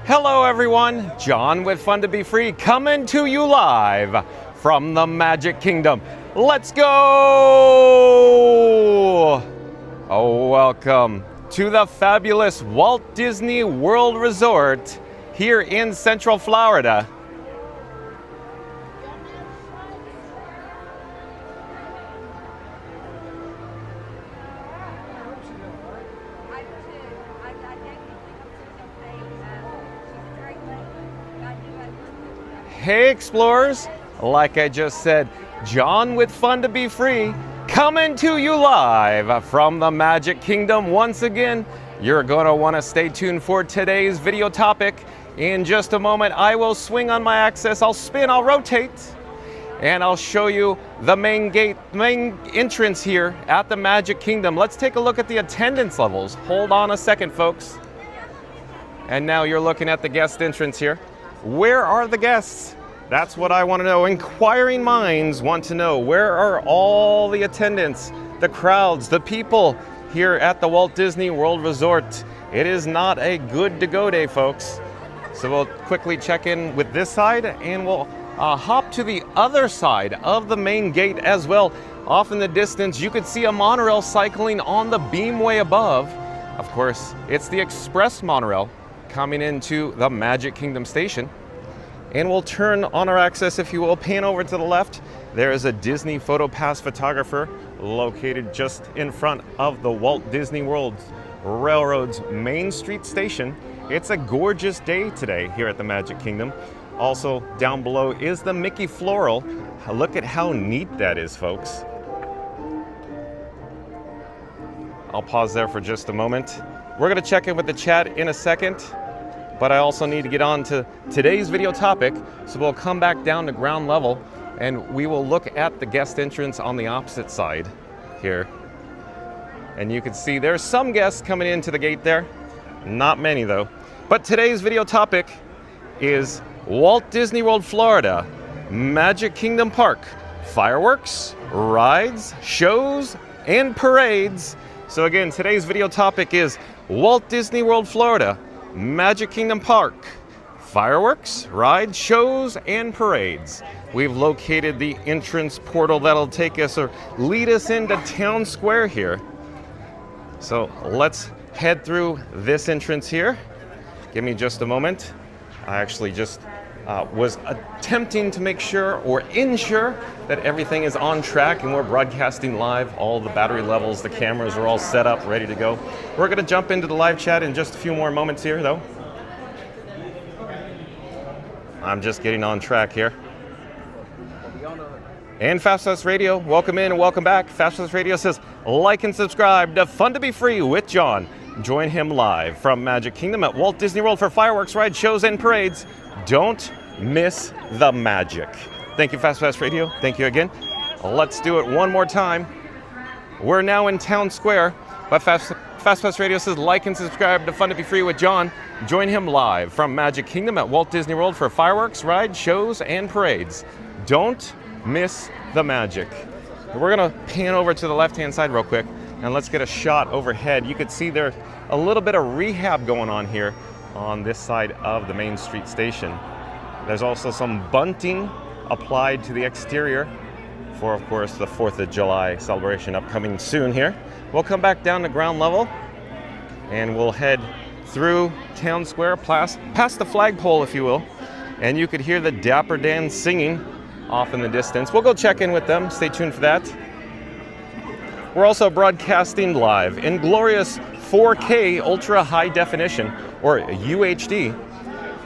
Hello everyone, John with Fun to Be Free coming to you live from the Magic Kingdom. Let's go! Oh, welcome to the fabulous Walt Disney World Resort here in Central Florida. Hey explorers, like I just said, John with Fun to Be Free coming to you live from the Magic Kingdom once again. You're going to want to stay tuned for today's video topic. In just a moment, I will swing on my axis, I'll spin, I'll rotate, and I'll show you the main gate, main entrance here at the Magic Kingdom. Let's take a look at the attendance levels. Hold on a second, folks. And now you're looking at the guest entrance here. Where are the guests? That's what I want to know. Inquiring minds want to know, where are all the attendants, the crowds, the people here at the Walt Disney World Resort? It is not a good to go day, folks. So we'll quickly check in with this side and we'll hop to the other side of the main gate as well. Off in the distance, you could see a monorail cycling on the beamway above. Of course, it's the express monorail coming into the Magic Kingdom station. And we'll turn on our axis, if you will, pan over to the left. There is a Disney PhotoPass photographer located just in front of the Walt Disney World Railroad's Main Street station. It's a gorgeous day today here at the Magic Kingdom. Also down below is the Mickey Floral. Look at how neat that is, folks. I'll pause there for just a moment. We're going to check in with the chat in a second, but I also need to get on to today's video topic, so we'll come back down to ground level and we will look at the guest entrance on the opposite side here. And you can see there's some guests coming into the gate there, not many though. But today's video topic is Walt Disney World Florida, Magic Kingdom Park, fireworks, rides, shows, and parades. So again, today's video topic is Walt Disney World Florida, Magic Kingdom Park, fireworks, rides, shows, and parades. We've located the entrance portal that'll take us or lead us into Town Square here. So let's head through this entrance here. Give me just a moment. I actually just was attempting to make sure or ensure that everything is on track and we're broadcasting live. All the battery levels, the cameras are all set up, ready to go. We're going to jump into the live chat in just a few more moments here, though. I'm just getting on track here. And FastPass Radio, welcome in and welcome back. FastPass Radio says, like and subscribe to Fun to Be Free with John. Join him live from Magic Kingdom at Walt Disney World for fireworks, rides, shows, and parades. Don't miss the magic. Thank you, FastPass Radio. Thank you again. Let's do it one more time. We're now in Town Square, but FastPass Radio says like and subscribe to Fun to Be Free with John. Join him live from Magic Kingdom at Walt Disney World for fireworks, rides, shows, and parades. Don't miss the magic. We're gonna pan over to the left-hand side real quick and let's get a shot overhead. You could see there's a little bit of rehab going on here on this side of the Main Street station. There's also some bunting applied to the exterior for, of course, the 4th of July celebration upcoming soon here. We'll come back down to ground level and we'll head through Town Square, past the flagpole, if you will, and you could hear the Dapper Dans singing off in the distance. We'll go check in with them. Stay tuned for that. We're also broadcasting live in glorious 4K ultra high definition, or UHD.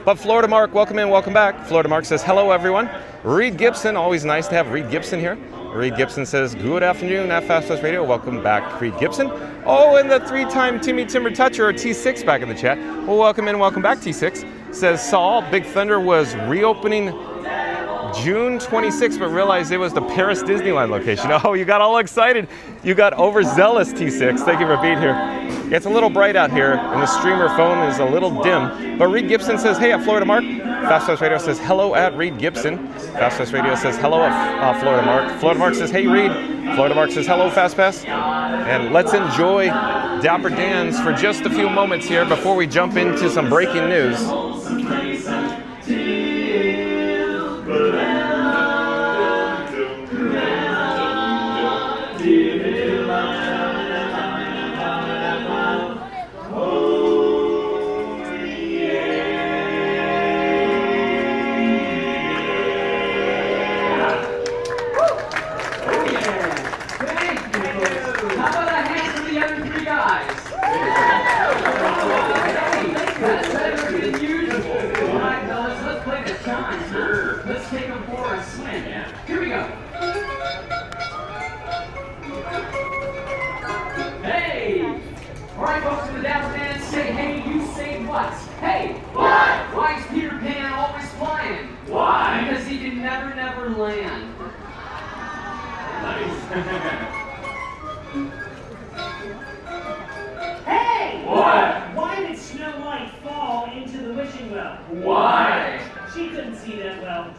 But Florida Mark, welcome in, welcome back. Florida Mark says, hello everyone. Reed Gibson, always nice to have Reed Gibson here. Reed Gibson says, good afternoon at FastPass Radio. Welcome back, Reed Gibson. Oh, and the 3-time Timmy Timber Toucher, or T6, back in the chat. Well, welcome in, welcome back, T6. Says, Saul, Big Thunder was reopening June 26th, but realized it was the Paris Disneyland location. Oh, you got all excited. You got overzealous, T6. Thank you for being here. It's a little bright out here, and the streamer phone is a little dim. But Reed Gibson says, hey, at Florida Mark. FastPass Radio says, hello at Reed Gibson. FastPass Radio says, hello at Florida Mark. Florida Mark says, hey, Reed. Florida Mark says, hello, FastPass. And let's enjoy Dapper Dans for just a few moments here before we jump into some breaking news. Hey! What? Why did Snow White fall into the wishing well? Why? She couldn't see that well.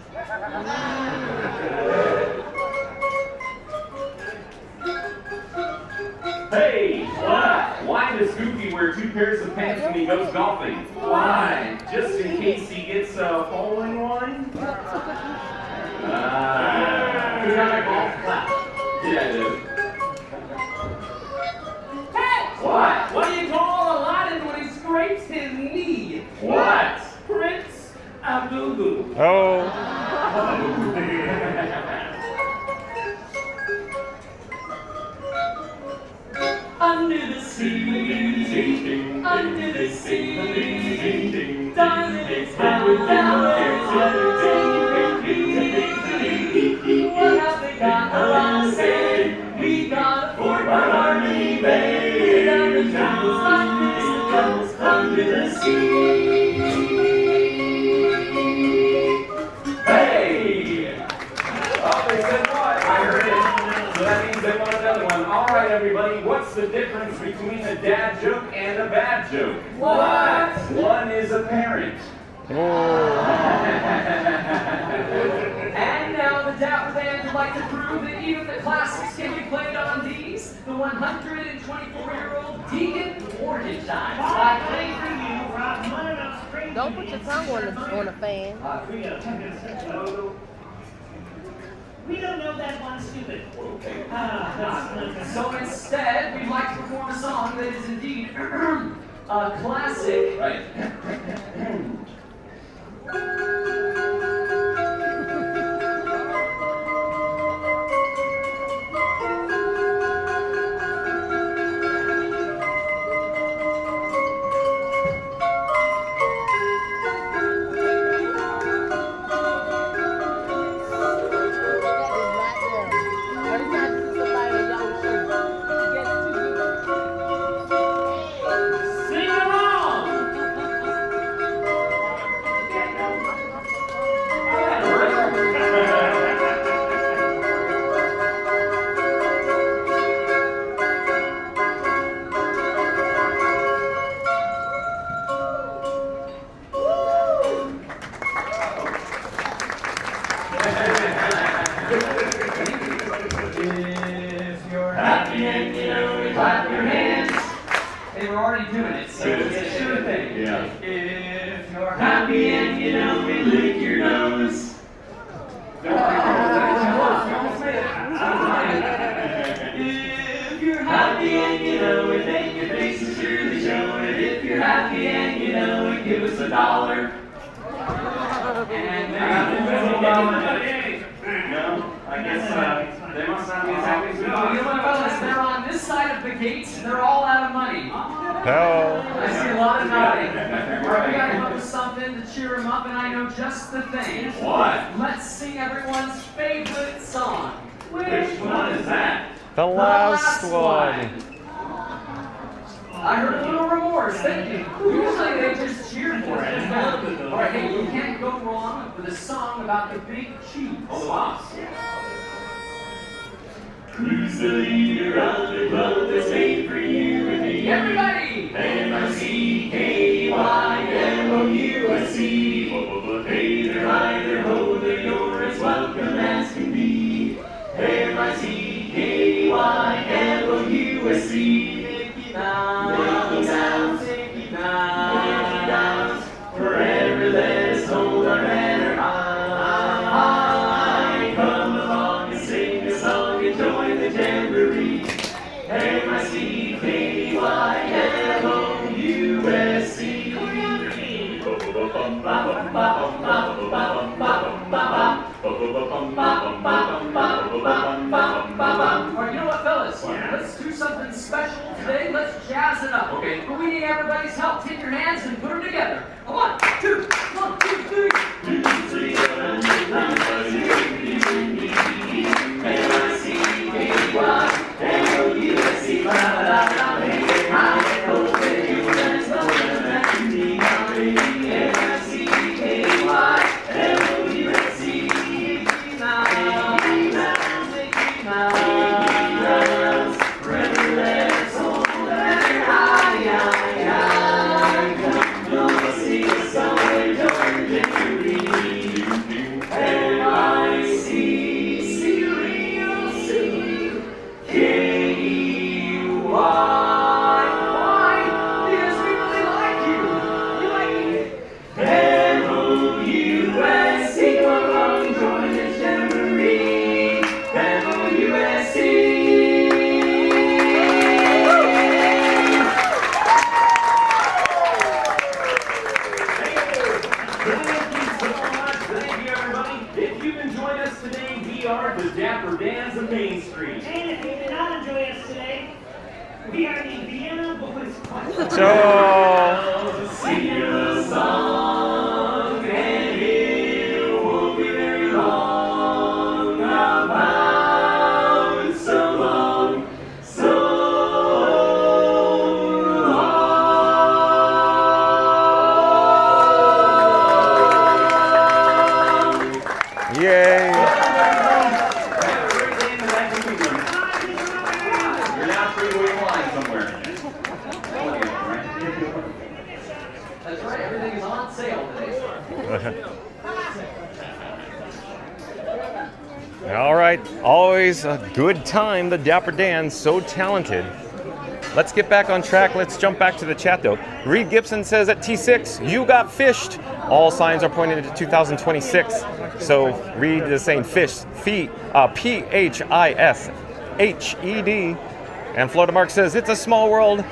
Hey, what? Why does Goofy wear 2 pairs of pants when he goes golfing? Why? Just in case he gets a hole in one? Who got a golf clap? Yeah, it is. Hey! What? What do you call Aladdin when he scrapes his knee? What? Prince Abubu. Oh. Under the sea, under the sea, darling, it's going down. What have they got around the say? We got a fort by Harmony Bay. Down the jungles like this, the jungles under the sea. Hey! Oh, they said what? I heard it. So that means they want another one. All right, everybody. What's the difference between a dad joke and a bad joke? What? One is a parent. And now the Dapper Dans would like to prove that even the classics can be played on these. The 124-year-old Deacon Mortgage Time. I play for you, Rob. Mine up straight. Don't put your tongue on a fan. We don't know that one, stupid. Okay. So instead, we'd like to perform a song that is indeed a classic. Right. Sing along! If you're happy and you know it, clap your hands. They were already doing it, so it's a sure thing. Yeah. If you're happy and you know it, lick your nose. If you're happy and you know it, then your face is surely showing it. If you're happy and you know it, give us $1. And No, I guess they must not be as happy as we you know are. what, fellas? They're on this side of the gates, and they're all out of money. Hell. I see a lot of nodding. All right, we gotta come up with something to cheer them up, and I know just the thing. What? Let's sing everyone's favorite song. Which one is that? The last one. I heard a little remorse. Thank you. Usually they just cheer for it. All right, hey, you can't go wrong with a song about the big cheese. Oh, the boss. Who's the leader of the club that's made for you and me? Everybody! M-I-C-K-Y-M-O-U-S-E. Hey there, hi there, ho there, you're as welcome as can be. M-I-C-K-Y-M-O-U-S-E. Mickey Mouse, Mickey Mouse, forever let us hold our banner high. Come along and sing a song and join the jamboree. M-I-C-K-Y-M-O-U-S-E. Alright, you know what, fellas? Let's do something special today. Let's jazz it up, okay? But we need everybody's help. Take your hands and put them together. 1, 2, 1, 2, 3. 2, 3, 7, 8, 9, 10, Dapper Dans of Main Street. And if you did not enjoy us today, we are the Vienna Boys Choir. So, Sing you the song, and it won't be very long. About so long, so long. yay. Have a great day in the Magic Kingdom. You're now free to wait in line somewhere. That's right, everything is on sale today. All right, always a good time, the Dapper Dans, so talented. Let's get back on track. Let's jump back to the chat, though. Reed Gibson says at T6, you got fished. All signs are pointing to 2026. So Reed is saying fish, P-H-I-S-H-E-D. And Florida Mark says, it's a small world.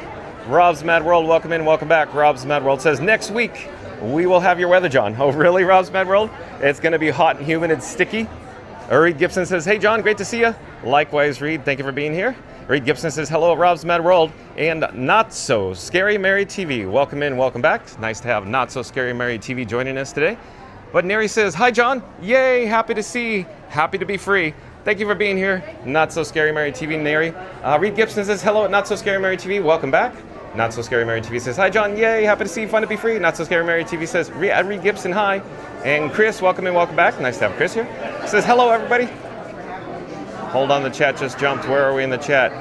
Rob's Mad World, welcome in, welcome back. Rob's Mad World says, next week, we will have your weather, John. Oh, really, Rob's Mad World? It's going to be hot and humid and sticky. Reed Gibson says, hey, John, great to see you. Likewise, Reed, thank you for being here. Reed Gibson says, hello, Rob's Mad World, and Not So Scary Mary TV. Welcome in, welcome back. Nice to have Not So Scary Mary TV joining us today. But Neri says, hi, John. Yay, happy to see, happy to be free. Thank you for being here. Not So Scary Mary TV, Neri. Reed Gibson says, hello at Not So Scary Mary TV. Welcome back. Not So Scary Mary TV says, hi, John. Yay, happy to see you, fun to be free. Not So Scary Mary TV says, Reed Gibson, hi. And Chris, welcome in, welcome back. Nice to have Chris here. Says, hello, everybody. Hold on, the chat just jumped. Where are we in the chat?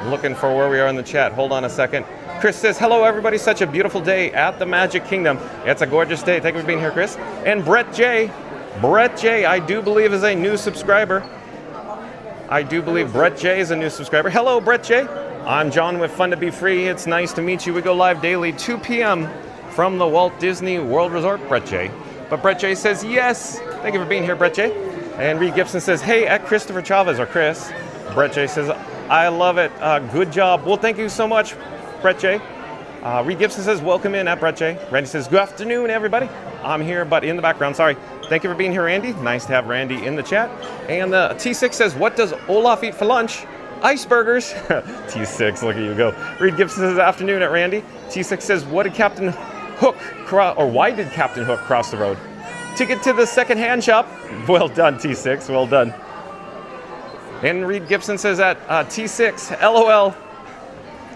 Looking for where we are in the chat. Hold on a second. Chris says, hello, everybody. Such a beautiful day at the Magic Kingdom. It's a gorgeous day. Thank you for being here, Chris. And Brett J, I do believe is a new subscriber. I do believe Brett J is a new subscriber. Hello, Brett J. I'm John with Fun to Be Free. It's nice to meet you. We go live daily, 2 p.m. from the Walt Disney World Resort, Brett J. But Brett J says, yes. Thank you for being here, Brett J. And Reed Gibson says, hey, at Christopher Chavez, or Chris. Brett J says, I love it. Good job. Well, thank you so much, Brett J. Reed Gibson says, welcome in at Brett J. Randy says, good afternoon, everybody. I'm here, but in the background, sorry. Thank you for being here, Randy. Nice to have Randy in the chat. And T6 says, what does Olaf eat for lunch? Iceburgers. T6, look at you go. Reed Gibson says, afternoon at Randy. T6 says, what did Captain Hook, why did Captain Hook cross the road? Ticket to the second-hand shop. Well done, T6, well done. And Reed Gibson says at T6, LOL.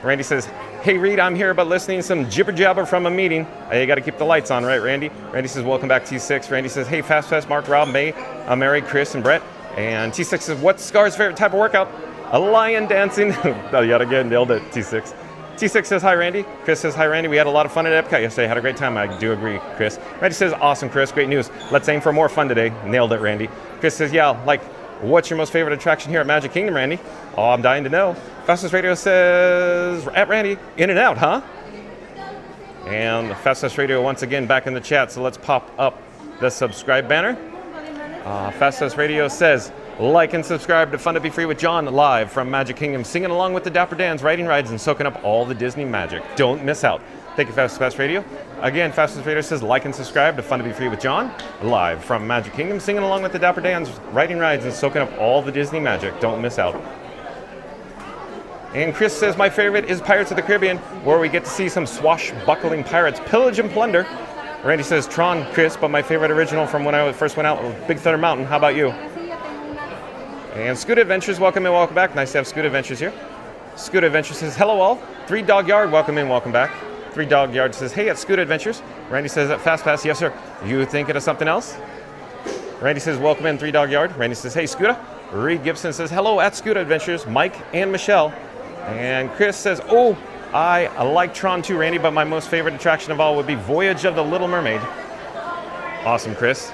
Randy says, hey, Reed, I'm here, but listening to some jibber-jabber from a meeting. You got to keep the lights on, right, Randy? Randy says, welcome back, T6. Randy says, hey, Fast, Mark, Rob, May, Mary, Chris, and Brett. And T6 says, what's Scar's favorite type of workout? A lion dancing. Oh, yet again, nailed it, T6. T6 says, hi, Randy. Chris says, hi, Randy. We had a lot of fun at Epcot yesterday. Had a great time. I do agree, Chris. Randy says, awesome, Chris. Great news. Let's aim for more fun today. Nailed it, Randy. Chris says, yeah, like, what's your most favorite attraction here at Magic Kingdom, Randy? Oh, I'm dying to know. Fastest Radio says, at Randy, in and out, huh? And Fastest Radio once again back in the chat, so let's pop up the subscribe banner. Fastest Radio says, like and subscribe to Fun to Be Free with John live from Magic Kingdom, singing along with the Dapper Dans, riding rides, and soaking up all the Disney magic. Don't miss out. Thank you, Fast Radio. Again, Fastest Radio says, like and subscribe to Fun to Be Free with John live from Magic Kingdom, singing along with the Dapper Dans, riding rides, and soaking up all the Disney magic. Don't miss out. And Chris says, my favorite is Pirates of the Caribbean, where we get to see some swashbuckling pirates pillage and plunder. Randy says, Tron, Chris, but my favorite original from when I first went out was Big Thunder Mountain. How about you? And Scoot Adventures, welcome in, welcome back. Nice to have Scoot Adventures here. Scoot Adventures says, hello all. 3 Dog Yard, welcome in, welcome back. 3 Dog Yard says, hey, at Scoot Adventures. Randy says, at Fast Pass, yes, sir. You thinking of something else? Randy says, welcome in, 3 Dog Yard. Randy says, hey, Scooter. Reed Gibson says, hello at Scoot Adventures, Mike and Michelle. And Chris says, oh, I like Tron too, Randy, but my most favorite attraction of all would be Voyage of the Little Mermaid. Awesome, Chris.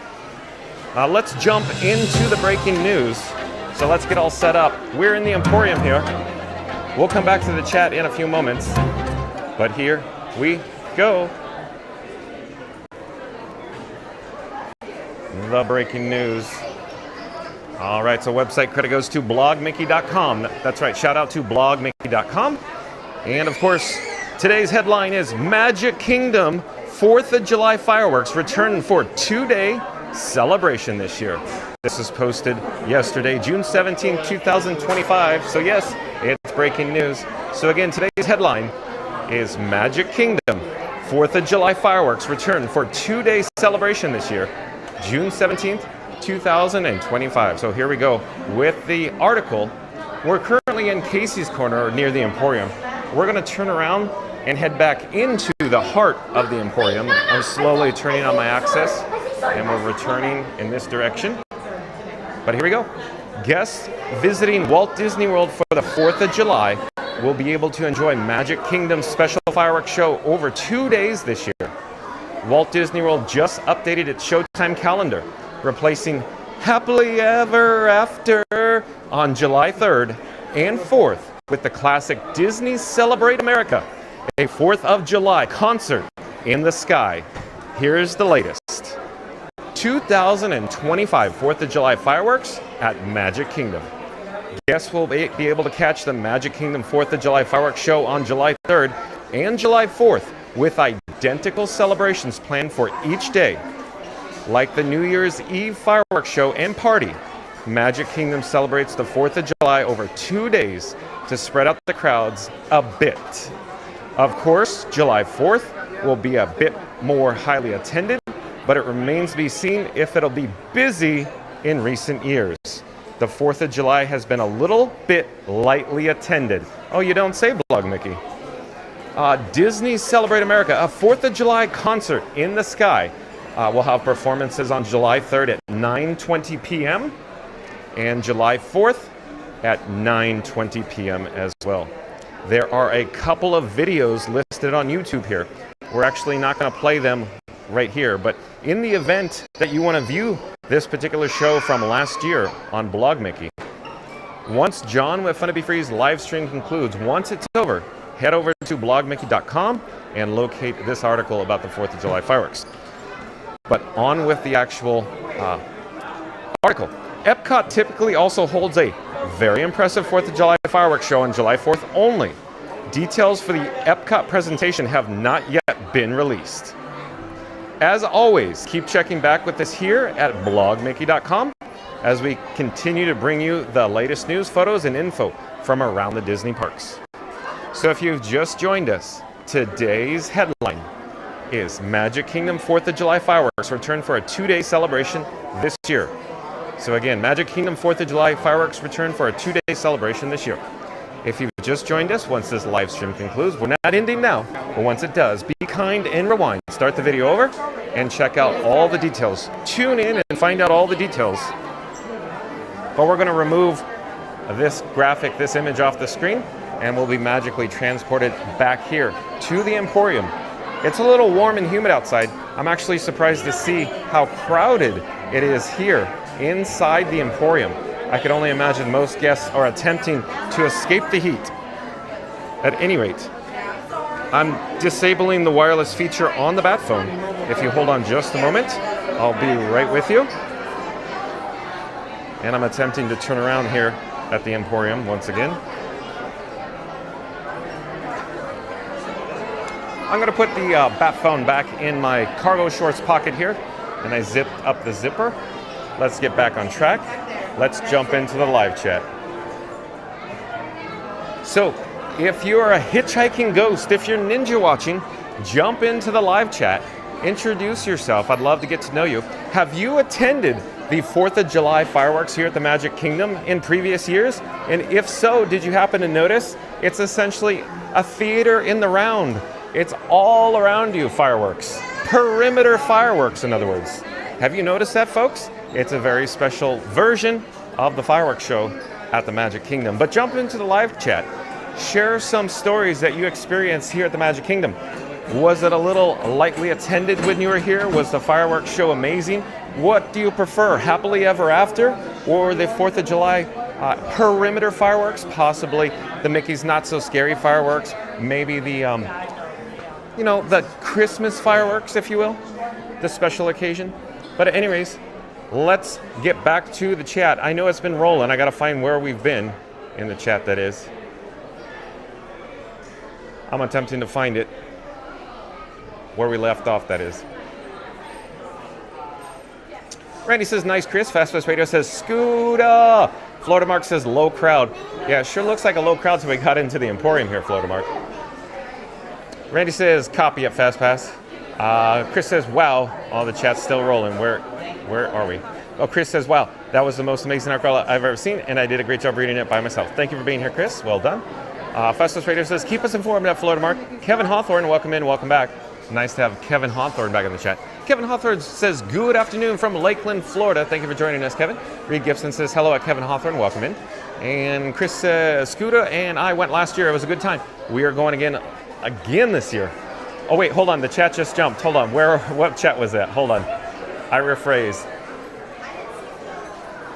Let's jump into the breaking news. So let's get all set up. We're in the Emporium here. We'll come back to the chat in a few moments. But here we go. The breaking news. All right, so website credit goes to blogmickey.com. That's right, shout out to blogmickey.com. And of course, today's headline is Magic Kingdom 4th of July fireworks return for 2-day celebration this year. This was posted yesterday, June 17, 2025. So yes, it's breaking news. So again, today's headline is Magic Kingdom 4th of July fireworks return for 2-day celebration this year, June 17th, 2025. So here we go with the article. We're currently in Casey's Corner near the Emporium. We're going to turn around and head back into the heart of the Emporium. I'm slowly turning on my access and we're returning in this direction. But here we go. Guests visiting Walt Disney World for the 4th of July will be able to enjoy Magic Kingdom's special fireworks show over 2 days this year. Walt Disney World just updated its showtime calendar, replacing Happily Ever After on July 3rd and 4th with the classic Disney Celebrate America, a 4th of July concert in the sky. Here's the latest. 2025 4th of July fireworks at Magic Kingdom. Guests will be able to catch the Magic Kingdom 4th of July fireworks show on July 3rd and July 4th with identical celebrations planned for each day. Like the New Year's Eve fireworks show and party, Magic Kingdom celebrates the 4th of July over 2 days to spread out the crowds a bit. Of course, July 4th will be a bit more highly attended, but it remains to be seen if it'll be busy in recent years. The 4th of July has been a little bit lightly attended. Oh, you don't say, Blog Mickey. Disney Celebrate America, a 4th of July concert in the sky. We'll have performances on July 3rd at 9:20 p.m. and July 4th at 9:20 p.m. as well. There are a couple of videos listed on YouTube here. We're actually not going to play them right here, but in the event that you want to view this particular show from last year on Blog Mickey, once John with Fun to Be Free's live stream concludes, once it's over, head over to blogmickey.com and locate this article about the 4th of July fireworks. But on with the actual article. Epcot typically also holds a very impressive 4th of July fireworks show on July 4th only. Details for the Epcot presentation have not yet been released. As always, keep checking back with us here at blogmickey.com as we continue to bring you the latest news, photos, and info from around the Disney parks. So if you've just joined us, today's headline is Magic Kingdom 4th of July fireworks return for a 2-day celebration this year. So again, Magic Kingdom 4th of July fireworks return for a 2-day celebration this year. If you've just joined us, once this live stream concludes, we're not ending now, but once it does, be kind and rewind. Start the video over and check out all the details. Tune in and find out all the details. But we're going to remove this graphic, this image off the screen, and we'll be magically transported back here to the Emporium. It's a little warm and humid outside. I'm actually surprised to see how crowded it is here inside the Emporium. I could only imagine most guests are attempting to escape the heat. At any rate, I'm disabling the wireless feature on the bat phone. If you hold on just a moment, I'll be right with you. And I'm attempting to turn around here at the Emporium once again. I'm going to put the bat phone back in my cargo shorts pocket here, and I zipped up the zipper. Let's get back on track. Let's jump into the live chat. So, if you're a hitchhiking ghost, if you're ninja watching, jump into the live chat. Introduce yourself. I'd love to get to know you. Have you attended the 4th of July fireworks here at the Magic Kingdom in previous years? And if so, did you happen to notice? It's essentially a theater in the round. It's all around you fireworks. Perimeter fireworks, in other words. Have you noticed that, folks? It's a very special version of the fireworks show at the Magic Kingdom. But jump into the live chat. Share some stories that you experienced here at the Magic Kingdom. Was it a little lightly attended when you were here? Was the fireworks show amazing? What do you prefer, Happily Ever After or the 4th of July perimeter fireworks? Possibly the Mickey's Not So Scary fireworks. Maybe the, the Christmas fireworks, if you will. The special occasion. But anyways, let's get back to the chat. I know it's been rolling. I got to find where we've been in the chat, that is. I'm attempting to find it. Where we left off, that is. Randy says, nice, Chris. Fast Bus Radio says, Scooter. Florida Mark says, low crowd. Yeah, it sure looks like a low crowd till we got into the Emporium here, Florida Mark. Randy says, copy at Fast Pass. Chris says, wow. All the chat's still rolling. Where are we? Oh, Chris says, wow, that was the most amazing article I've ever seen, and I did a great job reading it by myself. Thank you for being here, Chris. Well done. Fast Bus Radio says, keep us informed at Florida Mark. Kevin Hawthorne, welcome in, welcome back. Nice to have Kevin Hawthorne back in the chat. Kevin Hawthorne says, good afternoon from Lakeland, Florida. Thank you for joining us, Kevin. Reed Gibson says, hello at Kevin Hawthorne. Welcome in. And Chris says, Scooter and I went last year. It was a good time. We are going again this year. Oh, wait, hold on. The chat just jumped. Hold on. What chat was that? Hold on. I rephrase.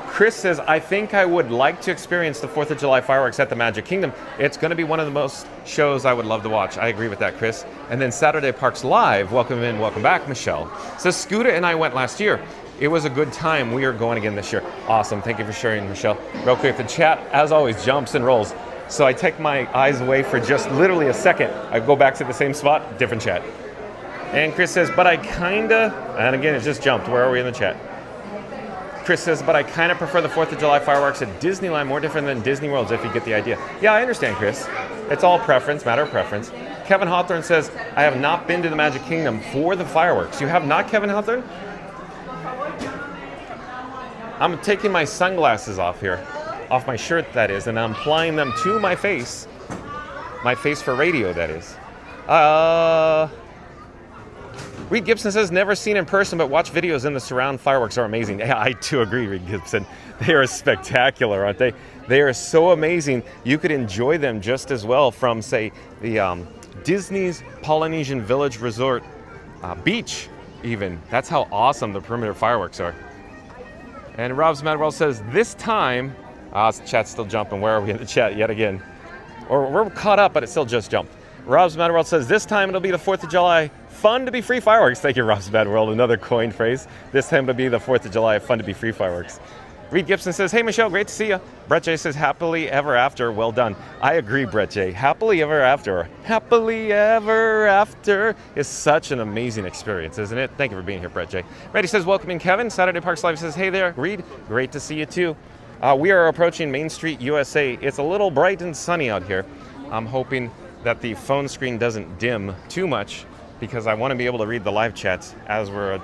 Chris says, I think I would like to experience the 4th of July fireworks at the Magic Kingdom. It's going to be one of the most shows I would love to watch. I agree with that, Chris. And then Saturday Parks Live, welcome in, welcome back, Michelle. Says, Scooter and I went last year. It was a good time. We are going again this year. Awesome. Thank you for sharing, Michelle. Real quick, the chat, as always, jumps and rolls. So I take my eyes away for just literally a second. I go back to the same spot, different chat. And Chris says, but I kinda, and again, it just jumped. Where are we in the chat? Chris says, but I kind of prefer the 4th of July fireworks at Disneyland, more different than Disney World, if you get the idea. Yeah, I understand, Chris. It's all preference, matter of preference. Kevin Hawthorne says, I have not been to the Magic Kingdom for the fireworks. You have not, Kevin Hawthorne? I'm taking my sunglasses off here, off my shirt, that is, and I'm applying them to my face for radio, that is. Reed Gibson says, never seen in person, but watch videos in the surround. Fireworks are amazing. Yeah, I too agree, Reed Gibson. They are spectacular, aren't they? They are so amazing. You could enjoy them just as well from, say, the Disney's Polynesian Village Resort beach, even. That's how awesome the perimeter fireworks are. And Rob's Madwell says, this time, chat's still jumping. Where are we in the chat yet again? Or we're caught up, but it still just jumped. Rob's Mad World says, this time it'll be the 4th of July. Fun to be free fireworks. Thank you, Rob's Mad World. Another coined phrase. This time it'll be the 4th of July. Fun to be free fireworks. Reed Gibson says, hey, Michelle, great to see you. Brett J says, happily ever after. Well done. I agree, Brett J. Happily ever after. Happily ever after is such an amazing experience, isn't it? Thank you for being here, Brett J. Reddy says, welcome in, Kevin. Saturday Parks Live says, hey there, Reed. Great to see you, too. We are approaching Main Street, USA. It's a little bright and sunny out here. I'm hoping that the phone screen doesn't dim too much because I want to be able to read the live chats as we're,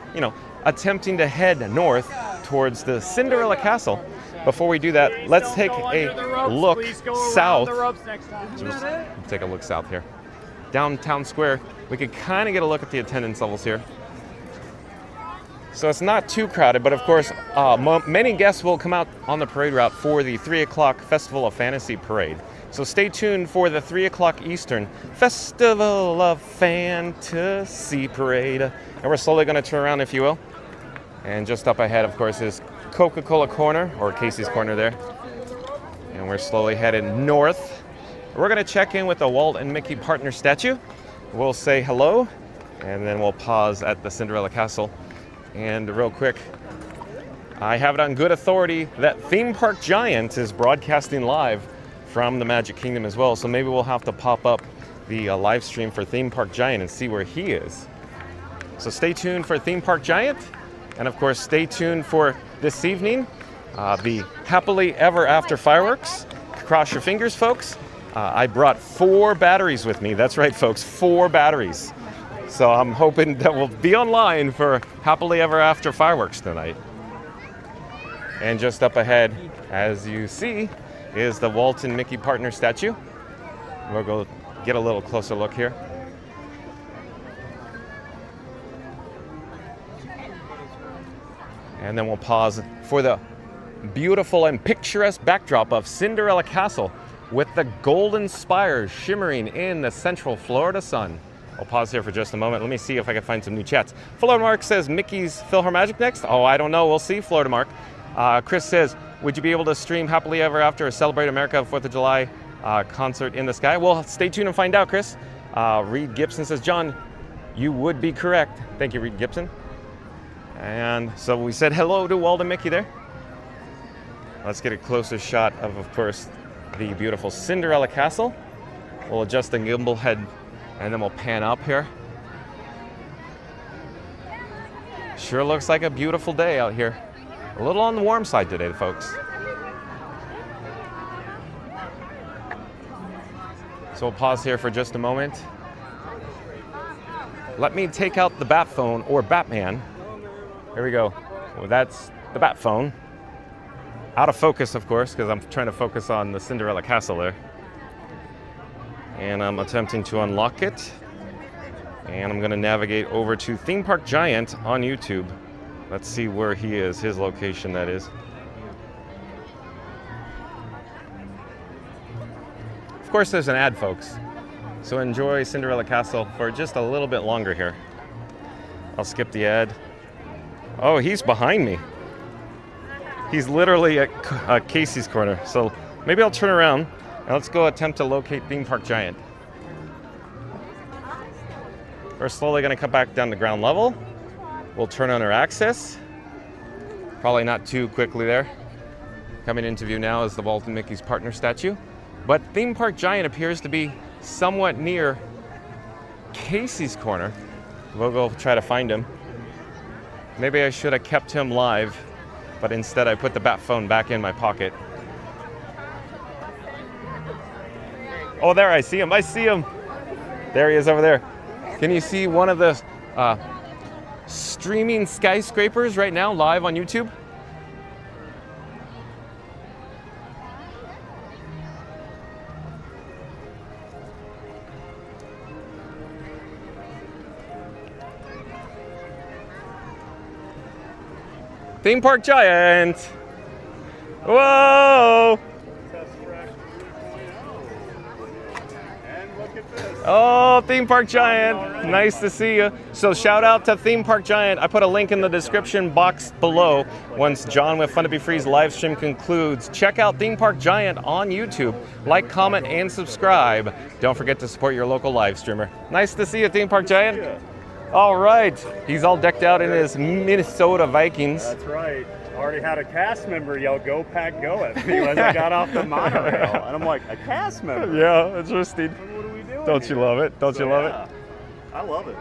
attempting to head north towards the Cinderella Castle. Before we do that, let's take a look south. Just take a look south here. Downtown Square. We could kind of get a look at the attendance levels here. So it's not too crowded, but of course, many guests will come out on the parade route for the 3 o'clock Festival of Fantasy Parade. So stay tuned for the 3 o'clock Eastern Festival of Fantasy Parade. And we're slowly going to turn around, if you will. And just up ahead, of course, is Coca-Cola Corner, or Casey's Corner there. And we're slowly headed north. We're going to check in with the Walt and Mickey partner statue. We'll say hello, and then we'll pause at the Cinderella Castle. And real quick, I have it on good authority that Theme Park Giant is broadcasting live from the Magic Kingdom as well. So maybe we'll have to pop up the live stream for Theme Park Giant and see where he is. So stay tuned for Theme Park Giant. And of course, stay tuned for this evening, the Happily Ever After fireworks. Cross your fingers, folks. I brought 4 batteries with me. That's right, folks, 4 batteries. So I'm hoping that we'll be online for Happily Ever After fireworks tonight. And just up ahead, as you see, is the Walt and Mickey partner statue. We'll go get a little closer look here. And then we'll pause for the beautiful and picturesque backdrop of Cinderella Castle with the golden spires shimmering in the central Florida sun. I'll pause here for just a moment. Let me see if I can find some new chats. Philarmonic says, Mickey's Philharmonic next? Oh, I don't know. We'll see, Philarmonic. Chris says, would you be able to stream Happily Ever After a Celebrate America 4th of July concert in the sky? Well, stay tuned and find out, Chris. Reed Gibson says, John, you would be correct. Thank you, Reed Gibson. And so we said hello to Walt and Mickey there. Let's get a closer shot of course, the beautiful Cinderella Castle. We'll adjust the gimbal head and then we'll pan up here. Sure looks like a beautiful day out here. A little on the warm side today, folks. So we'll pause here for just a moment. Let me take out the bat phone or Batman. There we go. Well, that's the bat phone. Out of focus, of course, because I'm trying to focus on the Cinderella Castle there. And I'm attempting to unlock it. And I'm going to navigate over to Theme Park Giant on YouTube. Let's see where he is, his location that is. Of course, there's an ad, folks. So enjoy Cinderella Castle for just a little bit longer here. I'll skip the ad. Oh, he's behind me. He's literally at Casey's corner. So maybe I'll turn around and let's go attempt to locate Theme Park Giant. We're slowly going to come back down to ground level. We'll turn on our access. Probably not too quickly there. Coming into view now is the Walt and Mickey's partner statue. But Theme Park Giant appears to be somewhat near Casey's corner. We'll go try to find him. Maybe I should have kept him live, but instead I put the bat phone back in my pocket. Oh, there, I see him. I see him. There he is over there. Can you see one of the streaming skyscrapers right now live on YouTube? Theme Park Giant. Whoa! Oh, Theme Park Giant. Nice to see you. So shout out to Theme Park Giant. I put a link in the description box below. Once John with Fun to Be Free's live stream concludes, check out Theme Park Giant on YouTube. Like, comment, and subscribe. Don't forget to support your local live streamer. Nice to see you, Theme Park Giant. All right. He's all decked out in his Minnesota Vikings. That's right. Already had a cast member yell, "Go Pack, go" at me as I got off the monorail. And I'm like, a cast member? Yeah, interesting. What are we doing? Don't you love it? Don't you love it? I love it.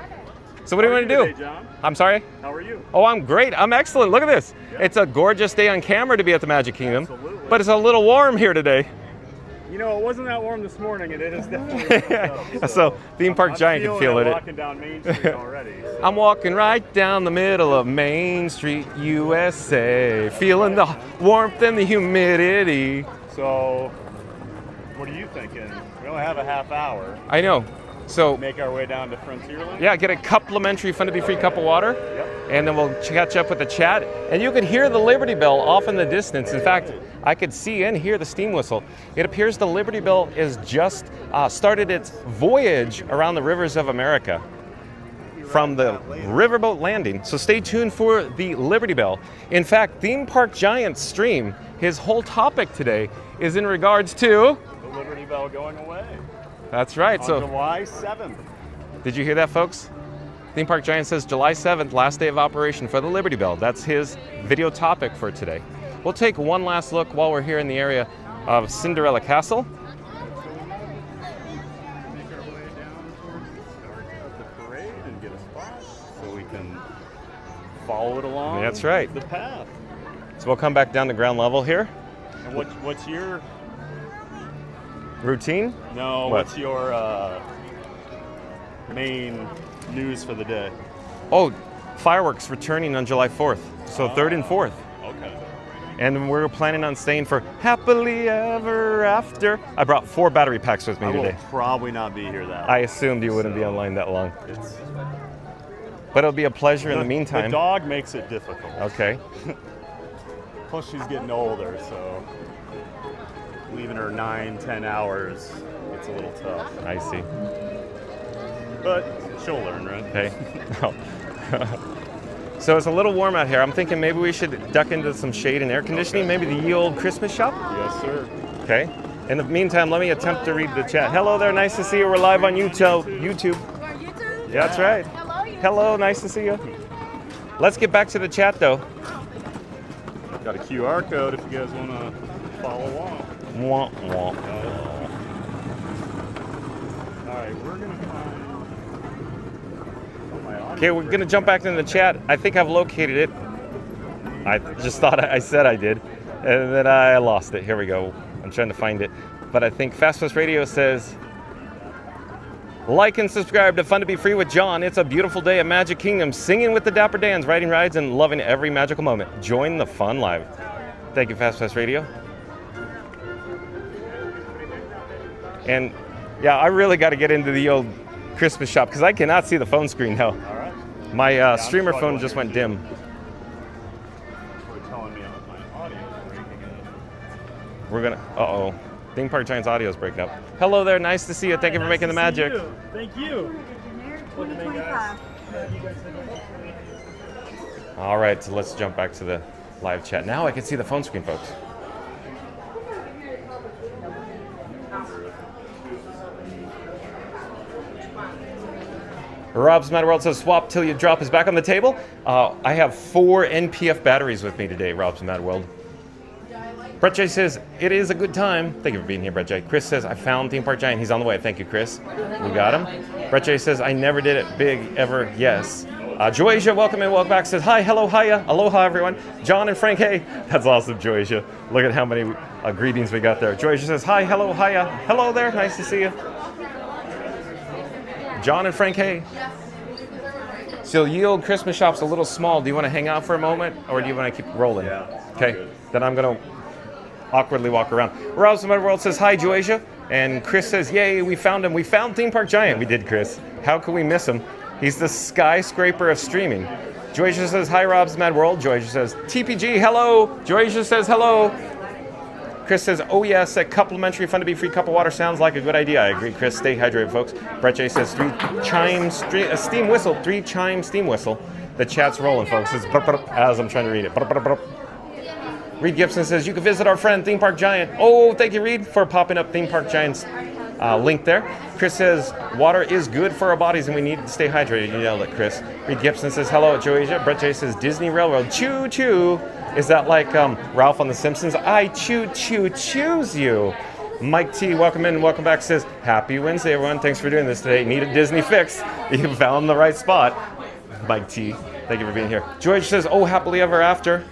So what do you want to do? Today, John? I'm sorry? How are you? Oh, I'm great. I'm excellent. Look at this. Yeah. It's a gorgeous day on camera to be at the Magic Kingdom. Absolutely. But it's a little warm here today. You know, it wasn't that warm this morning, and it is definitely warmed up, So Theme Park Giant can feel it. Walking down Main Street already. So. I'm walking right down the middle of Main Street, USA, feeling the warmth and the humidity. So, what are you thinking? We only have a half hour. I know. So Make our way down to Frontierland? yeah, get a complimentary Fun to Be Free cup of water, Yep. and then we'll catch up with the chat. And you can hear the Liberty Bell off in the distance. In fact, I could see and hear the steam whistle. It appears the Liberty Bell is just started its voyage around the rivers of America from the riverboat landing. So stay tuned for the Liberty Bell. In fact, Theme Park Giant's stream, his whole topic today is in regards to... The Liberty Bell going away. That's right. On So July 7th. did you hear that, folks? Theme Park Giant says July 7th, last day of operation for the Liberty Bell. That's his video topic for today. We'll take one last look while we're here in the area of Cinderella Castle. Make our way down towards the start of the parade and get a spot so we can follow it along. That's right. The path. So we'll come back down to ground level here. And what's your Routine? no? What? What's your main news for the day? Oh, fireworks returning on July 4th. So 3rd and 4th. Okay. And we're planning on staying for happily ever after. I brought 4 battery packs with me I will today. probably not be here that I long. assumed you wouldn't be online that long. It's, But it'll be a pleasure in the meantime. The dog makes it difficult. Okay. Plus she's getting older, so leaving her 9-10 hours, it's a little tough. I see. But she'll learn, right? Okay. Oh. So it's a little warm out here. I'm thinking maybe we should duck into some shade and air conditioning. Maybe the ye old Christmas shop. Yes, sir. Okay. In the meantime, let me attempt to read the chat. Hello there. Nice to see you. We're live on YouTube. YouTube? Yeah, that's right. Hello. Nice to see you. Let's get back to the chat, though. Got a QR code if you guys want to follow along. Wah, wah. All right, we're going to find... Okay, we're going to jump back into the chat. I think I've located it. I just thought I said I did, and then I lost it. Here we go. I'm trying to find it. But I think Fast Pass Radio says, like and subscribe to Fun to Be Free with John. It's a beautiful day at Magic Kingdom, singing with the Dapper Dans, riding rides, and loving every magical moment. Join the fun live. Thank you, Fast Pass Radio. And yeah, I really got to get into the old Christmas shop because I cannot see the phone screen now. All right. My streamer phone just went dim. They're telling me my audio is breaking up. We're gonna, uh-oh. Theme Park Giants audio is breaking up. Hello there, nice to see you. Thank you for making the magic. Thank you. All right, so let's jump back to the live chat. Now I can see the phone screen, folks. Rob's Mad World says, swap till you drop is back on the table. I have 4 NPF batteries with me today, Rob's Mad World. Brett J says, it is a good time. Thank you for being here, Brett J. Chris says, I found Theme Park Giant. He's on the way. Thank you, Chris. We got him. Brett J says, I never did it big ever. Yes. Joysia, welcome and welcome back. Says, hi, hello, hiya. Aloha, everyone. John and Frank, hey. That's awesome, Joysia. Look at how many greetings we got there. Joysia says, hi, hello, hiya. Hello there. Nice to see you. John and Frank, hey. So ye old Christmas shop's a little small. Do you want to hang out for a moment, or do you want to keep rolling? Yeah. Okay. Then I'm going to awkwardly walk around. Rob's Mad World says, hi, Joysia. And Chris says, yay, we found him. We found Theme Park Giant. We did, Chris. How could we miss him? He's the skyscraper of streaming. Joysia says, hi, Rob's Mad World. Joysia says, TPG, hello. Joysia says, hello. Chris says, oh yes, a complimentary Fun to Be Free cup of water sounds like a good idea. I agree, Chris. Stay hydrated, folks. Brett J says, 3 chime steam whistle. 3 chime steam whistle. The chat's rolling, folks. It's as I'm trying to read it. Reed Gibson says, you can visit our friend Theme Park Giant. Oh, thank you, Reed, for popping up Theme Park Giant's link there. Chris says, water is good for our bodies and we need to stay hydrated. You nailed it, Chris. Reed Gibson says, hello, Joasia. Brett J says, Disney Railroad. Choo choo. Is that like Ralph on The Simpsons? I choose you. Mike T, welcome in and welcome back, says, happy Wednesday, everyone. Thanks for doing this today. Need a Disney fix. You found the right spot. Mike T, thank you for being here. George says, oh, happily ever after.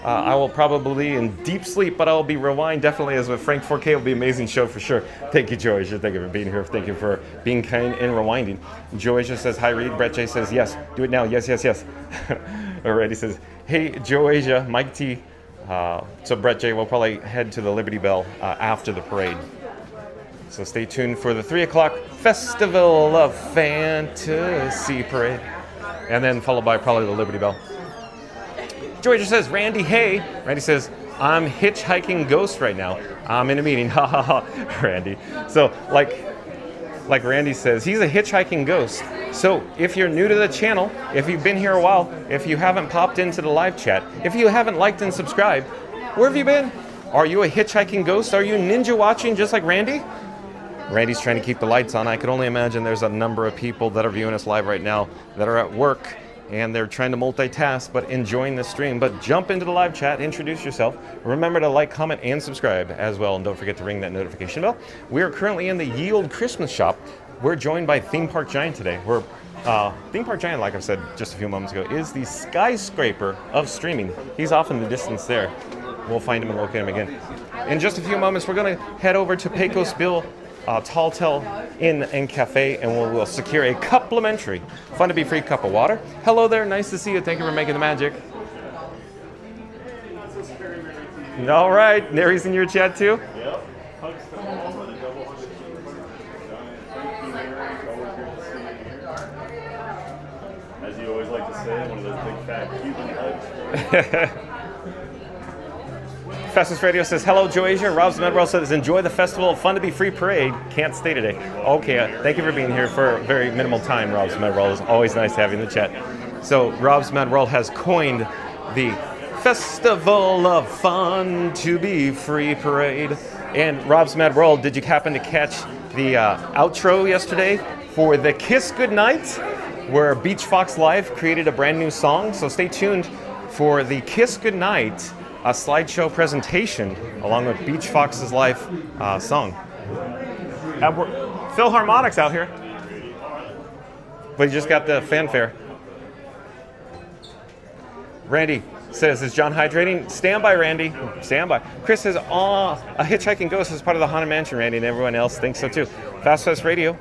I will probably be in deep sleep, but I'll be rewind definitely as with Frank 4K. It'll be an amazing show for sure. Thank you, George. Thank you for being here. Thank you for being kind and rewinding. George says, hi, Reed. Brett J says, yes. Do it now. Yes. Already says, hey, Joasia, Mike T. So Brett J will probably head to the Liberty Bell after the parade. So stay tuned for the 3 o'clock Festival of Fantasy parade. And then followed by probably the Liberty Bell. Georgia says, Randy, hey. Randy says, I'm hitchhiking ghost right now. I'm in a meeting. Ha ha ha, Randy. So like Randy says, he's a hitchhiking ghost. So if you're new to the channel, if you've been here a while, if you haven't popped into the live chat, if you haven't liked and subscribed, where have you been? Are you a hitchhiking ghost? Are you ninja watching just like Randy? Randy's trying to keep the lights on. I could only imagine there's a number of people that are viewing us live right now that are at work and they're trying to multitask but enjoying the stream. But jump into the live chat, introduce yourself. Remember to like, comment, and subscribe as well. And don't forget to ring that notification bell. We are currently in the Ye Olde Christmas shop. We're joined by Theme Park Giant today. Theme Park Giant, like I said just a few moments ago, is the skyscraper of streaming. He's off in the distance there. We'll find him and locate him again. In just a few moments, we're going to head over to Pecos Bill Tall Tale Inn and Cafe, and we'll secure a complimentary Fun to Be Free cup of water. Hello there, nice to see you. Thank you for making the magic. All right, Nary's in your chat too? Yep. Hugs to all of the double hugs. As you always like to say, one of those big fat Cuban hugs. Festus Radio says, hello, Joasia. Rob's Medwell says, enjoy the Festival of Fun to Be Free parade. Can't stay today. Okay, thank you for being here for a very minimal time, Rob's Medwell. It's always nice to have you in the chat. So, Rob's Medwell has coined the Festival of Fun to Be Free parade. And Rob's Mad World, did you happen to catch the outro yesterday for the Kiss Goodnight, where Beach Fox Live created a brand new song? So stay tuned for the Kiss Goodnight, a slideshow presentation along with Beach Fox's live song. Philarmonic's out here, but you just got the fanfare. Randy, says, is John hydrating? Stand by, Randy. Stand by. Chris says, a hitchhiking ghost is part of the Haunted Mansion, Randy, and everyone else thinks so too. Fast Radio.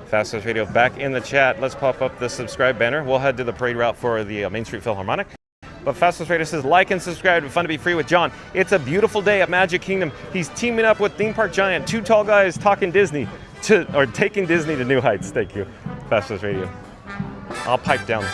Fast Radio back in the chat. Let's pop up the subscribe banner. We'll head to the parade route for the Main Street Philharmonic. But Fast Radio says, like and subscribe to Fun to Be Free with John. It's a beautiful day at Magic Kingdom. He's teaming up with theme park giant, two tall guys taking Disney to new heights. Thank you, Fast Radio. I'll pipe down.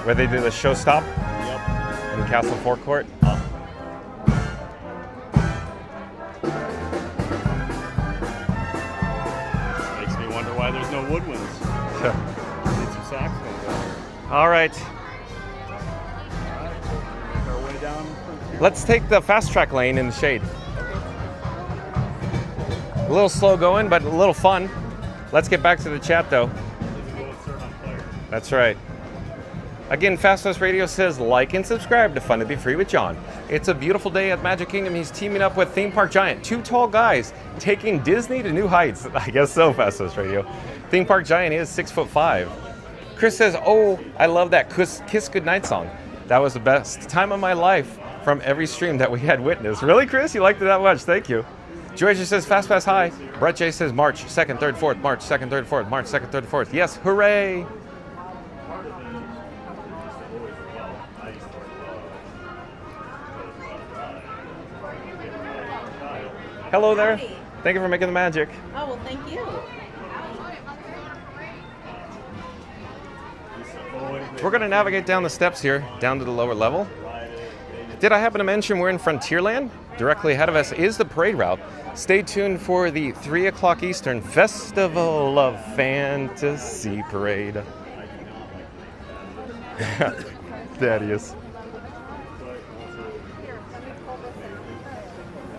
Where they do the show stop? Yep. In Castle Forecourt? Makes me wonder why there's no woodwinds. Need some saxophones. All right. Make our way down. Let's take the fast track lane in the shade. A little slow going, but a little fun. Let's get back to the chat though. That's right. Again, Fast Radio says, like and subscribe to Fun to Be Free with John. It's a beautiful day at Magic Kingdom. He's teaming up with theme park giant, two tall guys, taking Disney to new heights. I guess so, Fast Radio. Theme park giant is 6'5". Chris says, oh, I love that Kiss Goodnight song. That was the best time of my life from every stream that we had witnessed. Really, Chris? You liked it that much? Thank you. Georgia says, Fast Pass High. Brett J says, March 2nd, 3rd, 4th, March 2nd, 3rd, 4th, March 2nd, 3rd, 4th. Yes, hooray! Hello there. Howdy. Thank you for making the magic. Oh, well, thank you. We're going to navigate down the steps here, down to the lower level. Did I happen to mention we're in Frontierland? Directly ahead of us is the parade route. Stay tuned for the 3 o'clock Eastern Festival of Fantasy Parade. Thaddeus.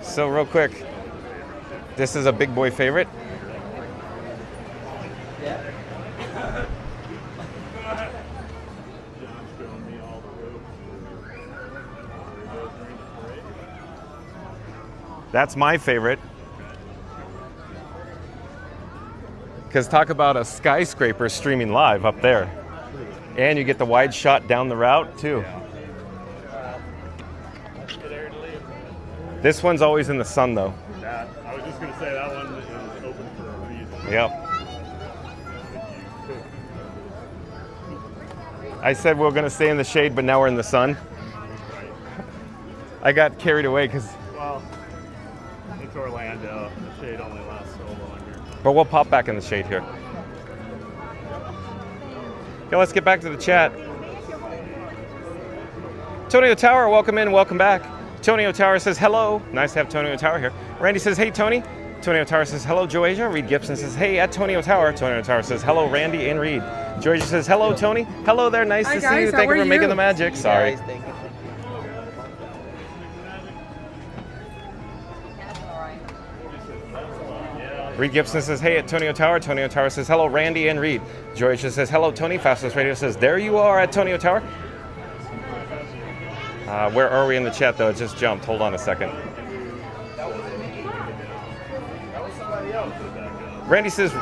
So real quick, this is a big boy favorite. That's my favorite. Because talk about a skyscraper streaming live up there. And you get the wide shot down the route too. This one's always in the sun though. I was just going to say that one is open for a reason. Yep. I said we were going to stay in the shade, but now we're in the sun. I got carried away because... Well, it's Orlando. The shade only lasts so long here. But we'll pop back in the shade here. Okay, let's get back to the chat. Tony O'Tower, welcome in, welcome back. Tony O'Tower says hello. Nice to have Tony O'Tower here. Randy says, hey, Tony. Tony O'Tower says hello, Joasia. Reed Gibson says, hey, at Tony O'Tower. Tony O'Tower says hello, Randy and Reed. Joasia says hello, Tony. Hello there, nice to see you. Thank you for making the magic. Sorry. Thank you. Reed Gibson says, hey, at Tony O'Tower. Tony O'Tower says hello, Randy and Reed. Joasia says hello, Tony. Fastest Radio says, there you are at Tony O'Tower. Where are we in the chat, though? It just jumped. Hold on a second. Randy says,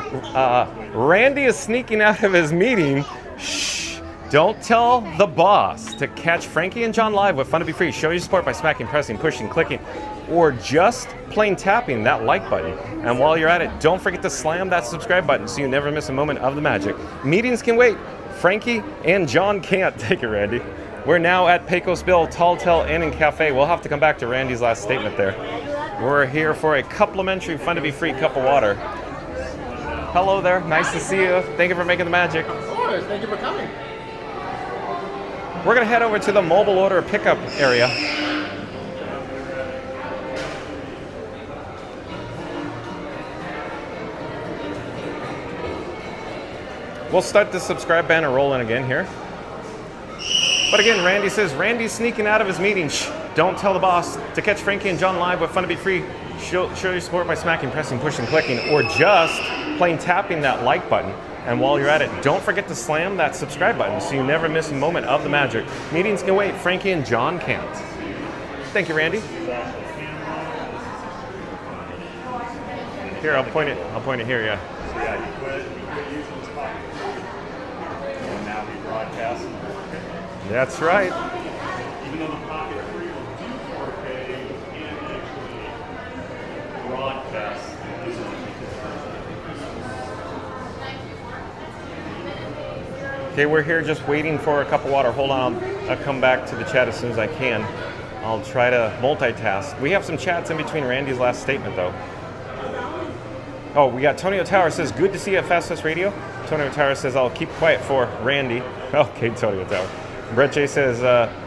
Randy is sneaking out of his meeting. Shh. Don't tell the boss to catch Frankie and John live with Fun to Be Free. Show your support by smacking, pressing, pushing, clicking, or just plain tapping that like button. And while you're at it, don't forget to slam that subscribe button so you never miss a moment of the magic. Meetings can wait. Frankie and John can't. Take it, Randy. We're now at Pecos Bill Tall Tale Inn and Cafe. We'll have to come back to Randy's last statement there. We're here for a complimentary, fun to be free cup of water. Hello there, nice to see you. Thank you for making the magic. Of course, thank you for coming. We're gonna head over to the mobile order pickup area. We'll start the subscribe banner rolling again here. But again, Randy says, Randy's sneaking out of his meeting. Shh, don't tell the boss. To catch Frankie and John live with Fun to Be Free, show your support by smacking, pressing, pushing, clicking, or just plain tapping that like button. And while you're at it, don't forget to slam that subscribe button so you never miss a moment of the magic. Meetings can wait, Frankie and John can't. Thank you, Randy. Here, I'll point it here, yeah. So yeah, you quit using this pocket. And now we broadcast. That's right. Even though the Pocket 3 will do 4K, you can't actually broadcast. Okay, we're here just waiting for a cup of water. Hold on, I'll come back to the chat as soon as I can. I'll try to multitask. We have some chats in between Randy's last statement, though. Oh, we got Tony O'Tower says, good to see you at Fast Radio. Tony O'Tower says, I'll keep quiet for Randy. Okay, Tony O'Tower. Brett J says,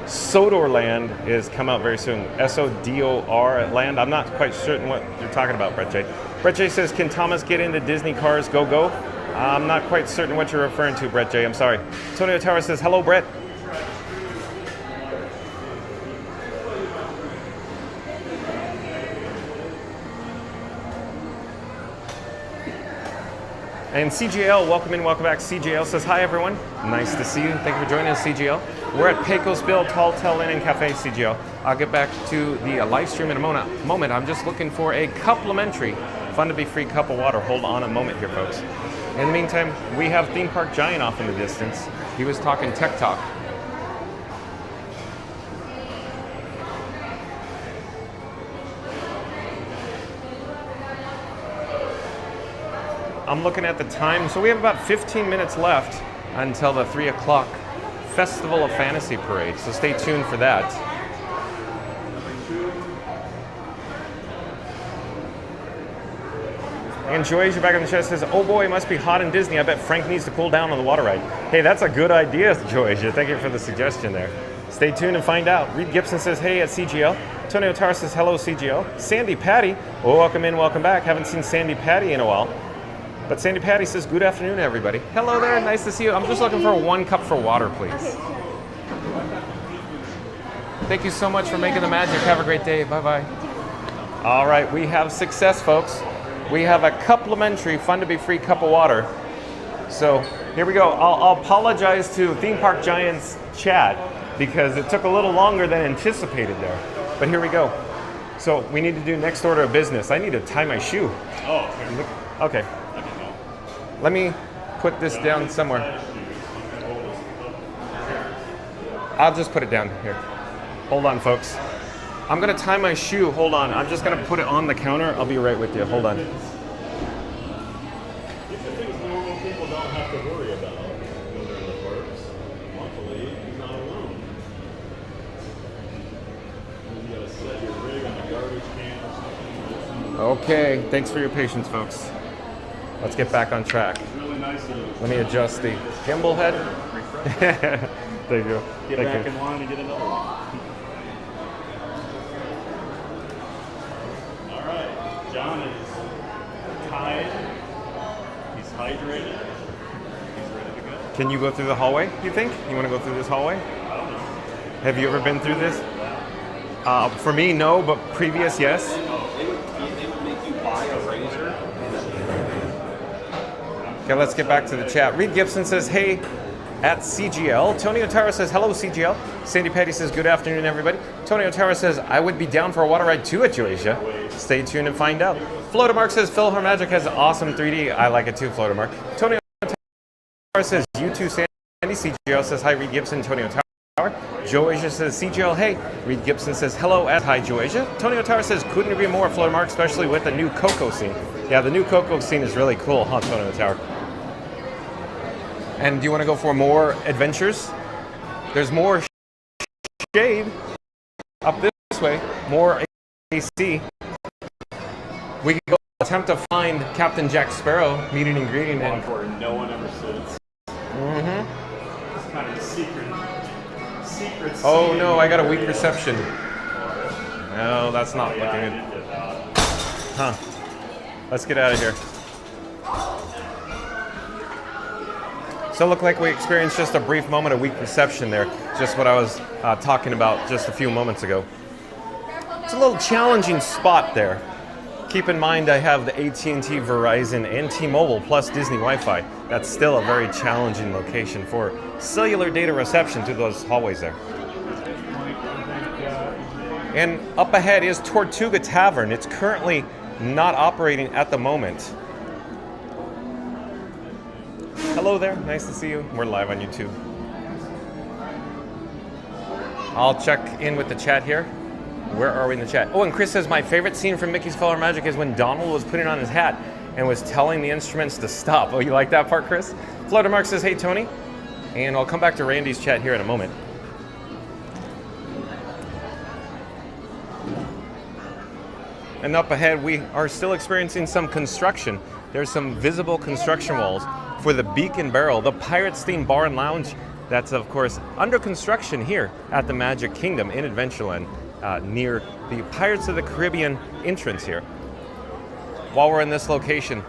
Sodorland is come out very soon. S-O-D-O-R land. I'm not quite certain what you're talking about, Brett J. Brett J says, can Thomas get into Disney Cars Go Go? I'm not quite certain what you're referring to, Brett J. I'm sorry. Tony O'Tower says, hello, Brett. And CGL, welcome in, welcome back. CGL says, hi everyone. Nice to see you. Thank you for joining us, CGL. We're at Pecos Bill Tall Tale Inn and Cafe, CGL. I'll get back to the live stream in a moment. I'm just looking for a complimentary, fun to be free cup of water. Hold on a moment here, folks. In the meantime, we have Theme Park Giant off in the distance. He was talking tech talk. I'm looking at the time, so we have about 15 minutes left until the 3 o'clock Festival of Fantasy Parade, so stay tuned for that. And Joyce, back on the chat, says, oh boy, it must be hot in Disney. I bet Frank needs to cool down on the water ride. Hey, that's a good idea, Joyce. Thank you for the suggestion there. Stay tuned and find out. Reed Gibson says, hey, at CGL. Tony O'Tara says, hello, CGL. Sandy Patty, oh, welcome in, welcome back. Haven't seen Sandy Patty in a while. But Sandy Patty says, good afternoon, everybody. Hello there, nice to see you. I'm just looking for 1 cup for water, please. Thank you so much for making the magic. Have a great day, bye-bye. All right, we have success, folks. We have a complimentary, fun to be free cup of water. So here we go. I'll apologize to Theme Park Giants chat because it took a little longer than anticipated there. But here we go. So we need to do next order of business. I need to tie my shoe. Oh, okay. Let me put this down somewhere. I'll just put it down here. Hold on, folks. I'm gonna tie my shoe. Hold on. I'm just gonna put it on the counter. I'll be right with you. Hold on. these are things normal people don't have to worry about when they're in the parks. Luckily, he's not alone. You gotta set your rig on a garbage can or something. Okay. Thanks for your patience, folks. Let's get back on track. It's really nice of you. Let me adjust the gimbal head. There you go. Get Thank back you. in line and get another one. All right, John is tied. He's hydrated. He's ready to go. Can you go through the hallway, you think? You want to go through this hallway? I don't know. Have you ever been through this? For me, no, but previous, yes. They would make you buy a razor. Okay, let's get back to the chat. Reed Gibson says, hey, at CGL. Tony O'Tara says, hello, CGL. Sandy Petty says, good afternoon, everybody. Tony O'Tara says, I would be down for a water ride too at Joasia. Stay tuned and find out. Floatermark says, Philarmonic has awesome 3D. I like it too, Floatermark. Tony O'Tara says, you too, Sandy. CGL says, hi, Reed Gibson. Tony O'Tara. Joasia says, CGL, hey. Reed Gibson says, hello, at hi, Joasia. Tony O'Tara says, couldn't agree more, Floatermark, especially with the new Coco scene. Yeah, the new Coco scene is really cool, huh, Tony O'Tara? And do you want to go for more adventures? There's more shade. Up this way, more AC. We could go attempt to find Captain Jack Sparrow, meeting and greeting. One where no one ever sits. Mm-hmm. It's kind of a secret. Oh no, I got a weak reception. No, that's not looking I good. did get that. Huh. Let's get out of here. So it looked like we experienced just a brief moment of weak reception there. Just what I was talking about just a few moments ago. It's a little challenging spot there. Keep in mind I have the AT&T, Verizon, and T-Mobile plus Disney Wi-Fi. That's still a very challenging location for cellular data reception through those hallways there. And up ahead is Tortuga Tavern. It's currently not operating at the moment. Hello there, nice to see you. We're live on YouTube. I'll check in with the chat here. Where are we in the chat? Oh, and Chris says, my favorite scene from Mickey's PhilharMagic is when Donald was putting on his hat and was telling the instruments to stop. Oh, you like that part, Chris? Florida Mark says, hey, Tony. And I'll come back to Randy's chat here in a moment. And up ahead, we are still experiencing some construction. There's some visible construction walls for the Beak and Barrel, the Pirates themed bar and lounge. That's, of course, under construction here at the Magic Kingdom in Adventureland. Near the Pirates of the Caribbean entrance here. While we're in this location,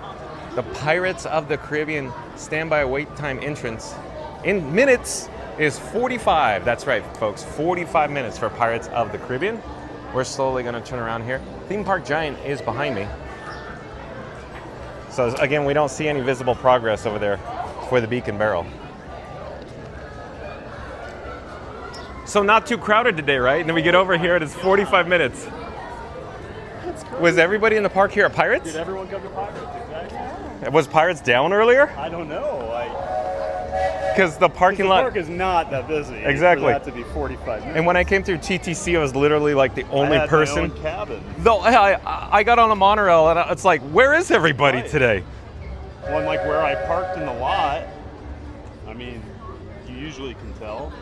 the Pirates of the Caribbean standby wait time entrance in minutes is 45. That's right, folks, 45 minutes for Pirates of the Caribbean. We're slowly going to turn around here. Theme Park Giant is behind me. So again, we don't see any visible progress over there for the Beak and Barrel. So not too crowded today, right? And then we get over here and it's 45 minutes. Was everybody in the park here at Pirates? Did everyone come to Pirates? Exactly. Was Pirates down earlier? I don't know. Because the parking lot. The park is not that busy. Exactly. For that to be 45 minutes. And when I came through TTC, I was literally like the only I had person. my own cabin. Though I got on a monorail and it's like, where is everybody Right. today? One like where I parked in the lot. I mean, you usually can tell.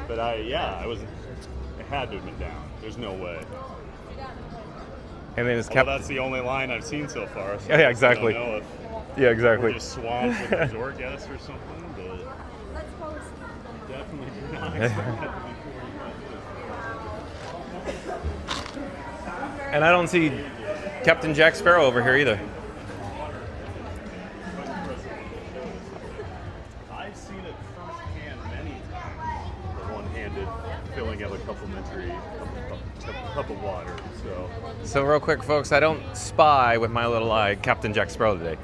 But I wasn't. It had to have been down. There's no way. And then it's Well, kept. that's the only line I've seen so far. So Yeah, exactly. I don't know if Yeah, exactly. we're just swamped with resort guests or something, but definitely do not expect that to be 45 minutes. And I don't see Captain Jack Sparrow over here either. I've seen it firsthand many times. The one-handed filling of a complimentary cup of water. So real quick, folks, I don't spy with my little eye Captain Jack Sparrow today.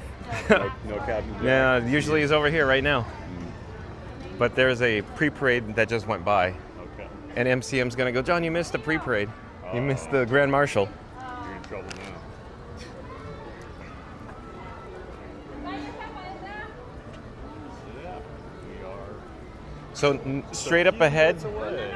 No Captain Jack. Yeah, usually he's over here right now. But there's a pre-parade that just went by. Okay. And MCM's gonna go, John, you missed the pre-parade. You missed the Grand Marshal. You're in trouble now. Yeah, we are. So straight up ahead, Away.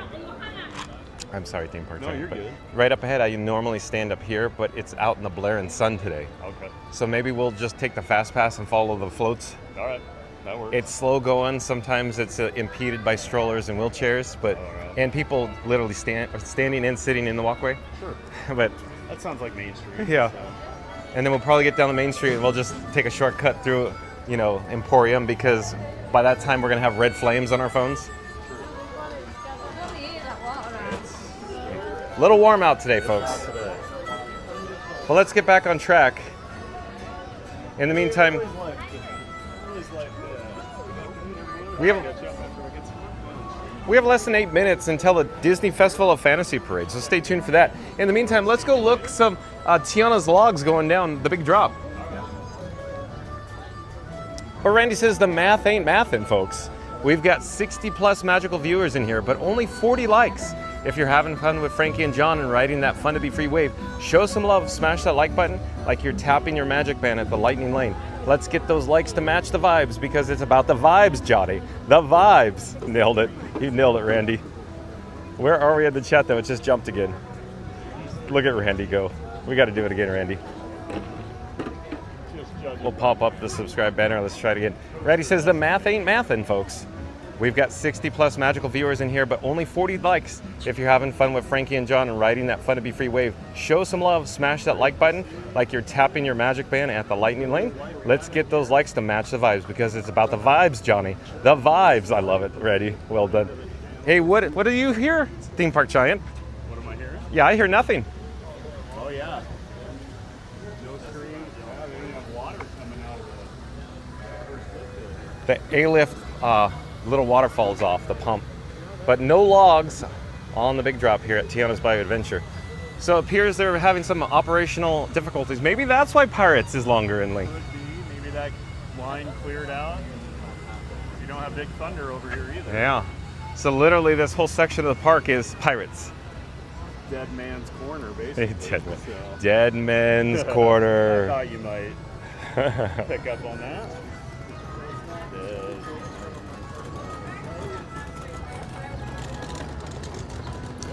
I'm sorry, theme park. No, Giant, you're but good. right up ahead, I normally stand up here, but it's out in the blare and sun today. Okay. So maybe we'll just take the fast pass and follow the floats. All right. That works. It's slow going. Sometimes it's impeded by strollers and wheelchairs, but Alright. and people literally standing and sitting in the walkway. Sure. But That sounds like Main Street. yeah, So. and then we'll probably get down the main street and we'll just take a shortcut through, Emporium, because by that time we're gonna have red flames on our phones. A little warm out today, folks. Well, let's get back on track. In the meantime, we have less than 8 minutes until the Disney Festival of Fantasy Parade, so stay tuned for that. In the meantime, let's go look some Tiana's logs going down the big drop. But Randy says the math ain't mathin', folks. We've got 60 plus magical viewers in here, but only 40 likes. If you're having fun with Frankie and John and riding that fun to be free wave, show some love, smash that like button like you're tapping your magic band at the lightning lane. Let's get those likes to match the vibes, because it's about the vibes, Johnny. The vibes. Nailed it. You nailed it, Randy. Where are we in the chat though? It just jumped again. Look at Randy go. We got to do it again, Randy. We'll pop up the subscribe banner. Let's try it again. Randy says the math ain't mathin', folks. We've got 60 plus magical viewers in here, but only 40 likes. If you're having fun with Frankie and John and riding that Fun to Be Free wave, show some love, smash that like button like you're tapping your magic band at the lightning lane. Let's get those likes to match the vibes, because it's about the vibes, Johnny. The vibes. I love it. Ready? Well done. Hey, what do you hear, Theme Park Giant? What am I hearing? Yeah, I hear nothing. Oh yeah. No screens. Yeah, they don't have water coming out of The A-lift little waterfalls off the pump, but no logs on the big drop here at Tiana's Bayou Adventure. So it appears they're having some operational difficulties. Maybe that's why Pirates is longer in length. Could be. Maybe that line cleared out. You don't have Big Thunder over here either. Yeah. So literally this whole section of the park is Pirates. Dead man's corner, basically. Dead man's corner. I thought you might pick up on that.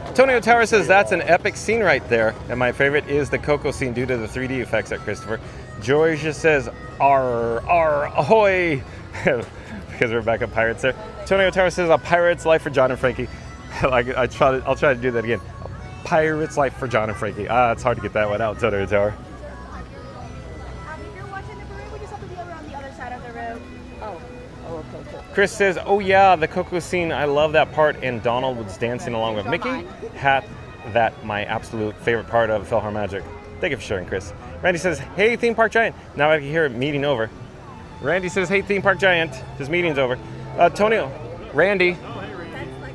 Antonio Tower says that's an epic scene right there, and my favorite is the Coco scene due to the 3D effects at Christopher. Georgia says, "Arr, ahoy," because we're back at Pirates there. Antonio Tower says, "A pirate's life for John and Frankie." I'll try to do that again. A pirate's life for John and Frankie. It's hard to get that one out, Antonio Tower. If you're watching the parade, we just have to be around the other side of the road. Oh, okay, cool. Chris says, "Oh yeah, the Coco scene. I love that part." And Donald was dancing along with Mickey. That my absolute favorite part of Philarmonic. Thank you for sharing, Chris. Randy says, "Hey, Theme Park Giant." Now I can hear it meeting over. Randy says, "Hey, Theme Park Giant." His meeting's over. Randy.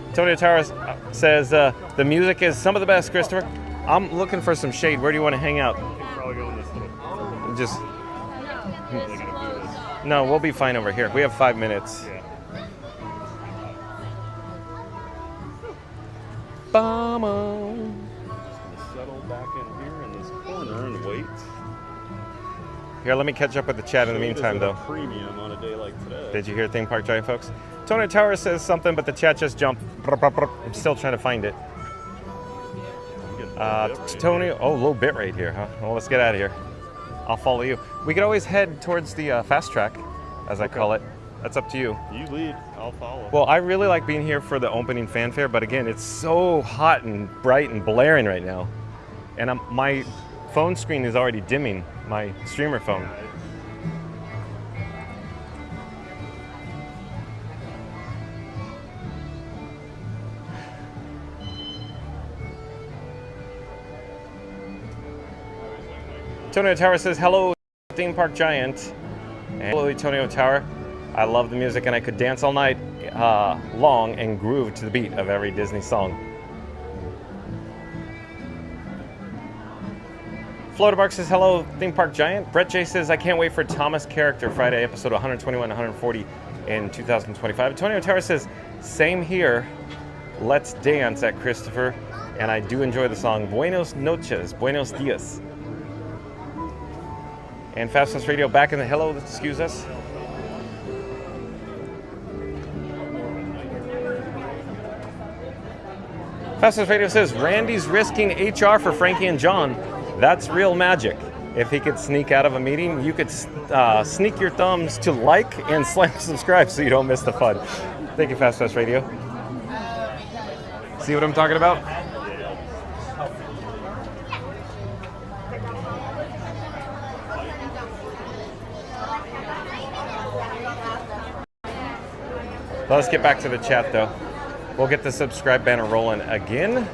Antonio Towers says, "The music is some of the best, Christopher." I'm looking for some shade. Where do you want to hang out? Probably go in this little. Just. They're gonna do this. No, we'll be fine over here. We have 5 minutes. Yeah. Bama. Settle back in here in this corner and wait. Here, let me catch up with the chat in the meantime, though. Premium on a day like today. Did you hear Theme Park Giant, folks? Tony Tower says something, but the chat just jumped. I'm still trying to find it. Tony, low bit rate here, huh? Well, let's get out of here. I'll follow you. We could always head towards the fast track, as I call it. That's up to you. You lead, I'll follow. Well, I really like being here for the opening fanfare, but again, it's so hot and bright and blaring right now. And my phone screen is already dimming, my streamer phone. Antonio Tower says, "Hello, Theme Park Giant." And hello, Antonio Tower. I love the music, and I could dance all night long and groove to the beat of every Disney song. Florida Bark says, "Hello, Theme Park Giant." Brett J says, "I can't wait for Thomas' character Friday, episode 121 and 140 in 2025. Antonio Tower says, "Same here. Let's dance at Christopher." And I do enjoy the song Buenos Noches, Buenos Dias. And Fastest Radio back in the hello, excuse us. Fastest Radio says, "Randy's risking HR for Frankie and John. That's real magic. If he could sneak out of a meeting, you could sneak your thumbs to like and slam subscribe so you don't miss the fun." Thank you, Fast Radio. See what I'm talking about? Let's get back to the chat, though. We'll get the subscribe banner rolling again.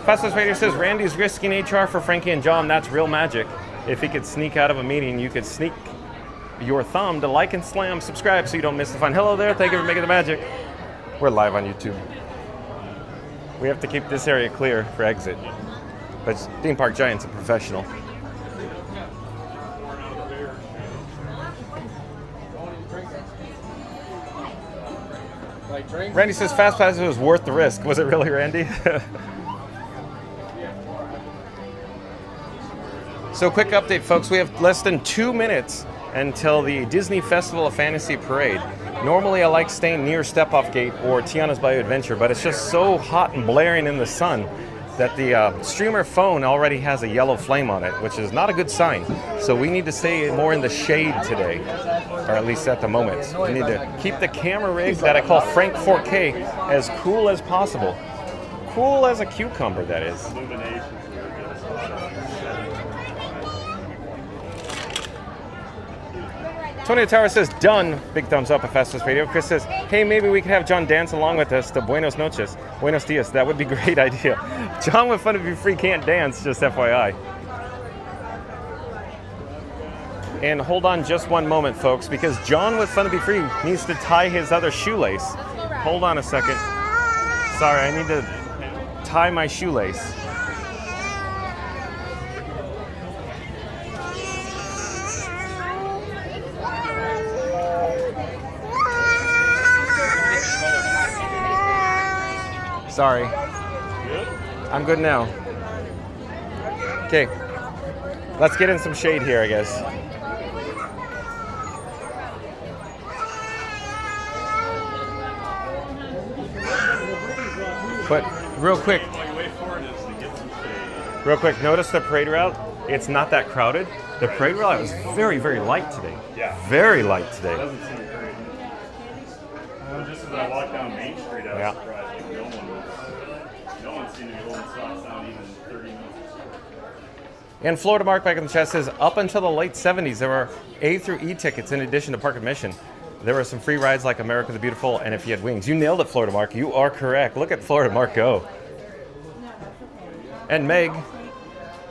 Fastest Radio says, "Randy's risking HR for Frankie and John. That's real magic. If he could sneak out of a meeting, you could sneak your thumb to like and slam subscribe so you don't miss the fun." Hello there. Thank you for making the magic. We're live on YouTube. We have to keep this area clear for exit. But Theme Park Giant's a professional. Randy says, "Fast Pass was worth the risk." Was it really, Randy? So quick update, folks. We have less than 2 minutes until the Disney Festival of Fantasy Parade. Normally I like staying near Step-Off Gate or Tiana's Bayou Adventure, but it's just so hot and blaring in the sun that the streamer phone already has a yellow flame on it, which is not a good sign. So we need to stay more in the shade today. or at least at the moment. So we need to keep the camera rig that I call Frank 4K as cool as possible. Cool as a cucumber, that is. Tony Tower says, done. Big thumbs up at Fastest Radio. Chris says, hey, maybe we could have John dance along with us to Buenos Noches. Buenos Dias. That would be a great idea. John with Fun to Be Free can't dance, just FYI. And hold on just one moment, folks, because John with Fun to Be Free needs to tie his other shoelace. Hold on a second. Sorry, I need to tie my shoelace. Sorry. I'm good now. Okay. Let's get in some shade here, I guess. But real quick, notice the parade route. It's not that crowded. The parade route was very, very light today. Yeah. Very light today. It doesn't seem very. Just as I walked down Main Street, I was surprised. Like, no one seemed to be holding socks down even 30 minutes. And Florida Mark back in the chat says, up until the late 70s, there were A through E tickets in addition to park admission. There were some free rides like America the Beautiful and If You Had Wings. You nailed it, Florida Mark. You are correct. Look at Florida Mark go. And Meg.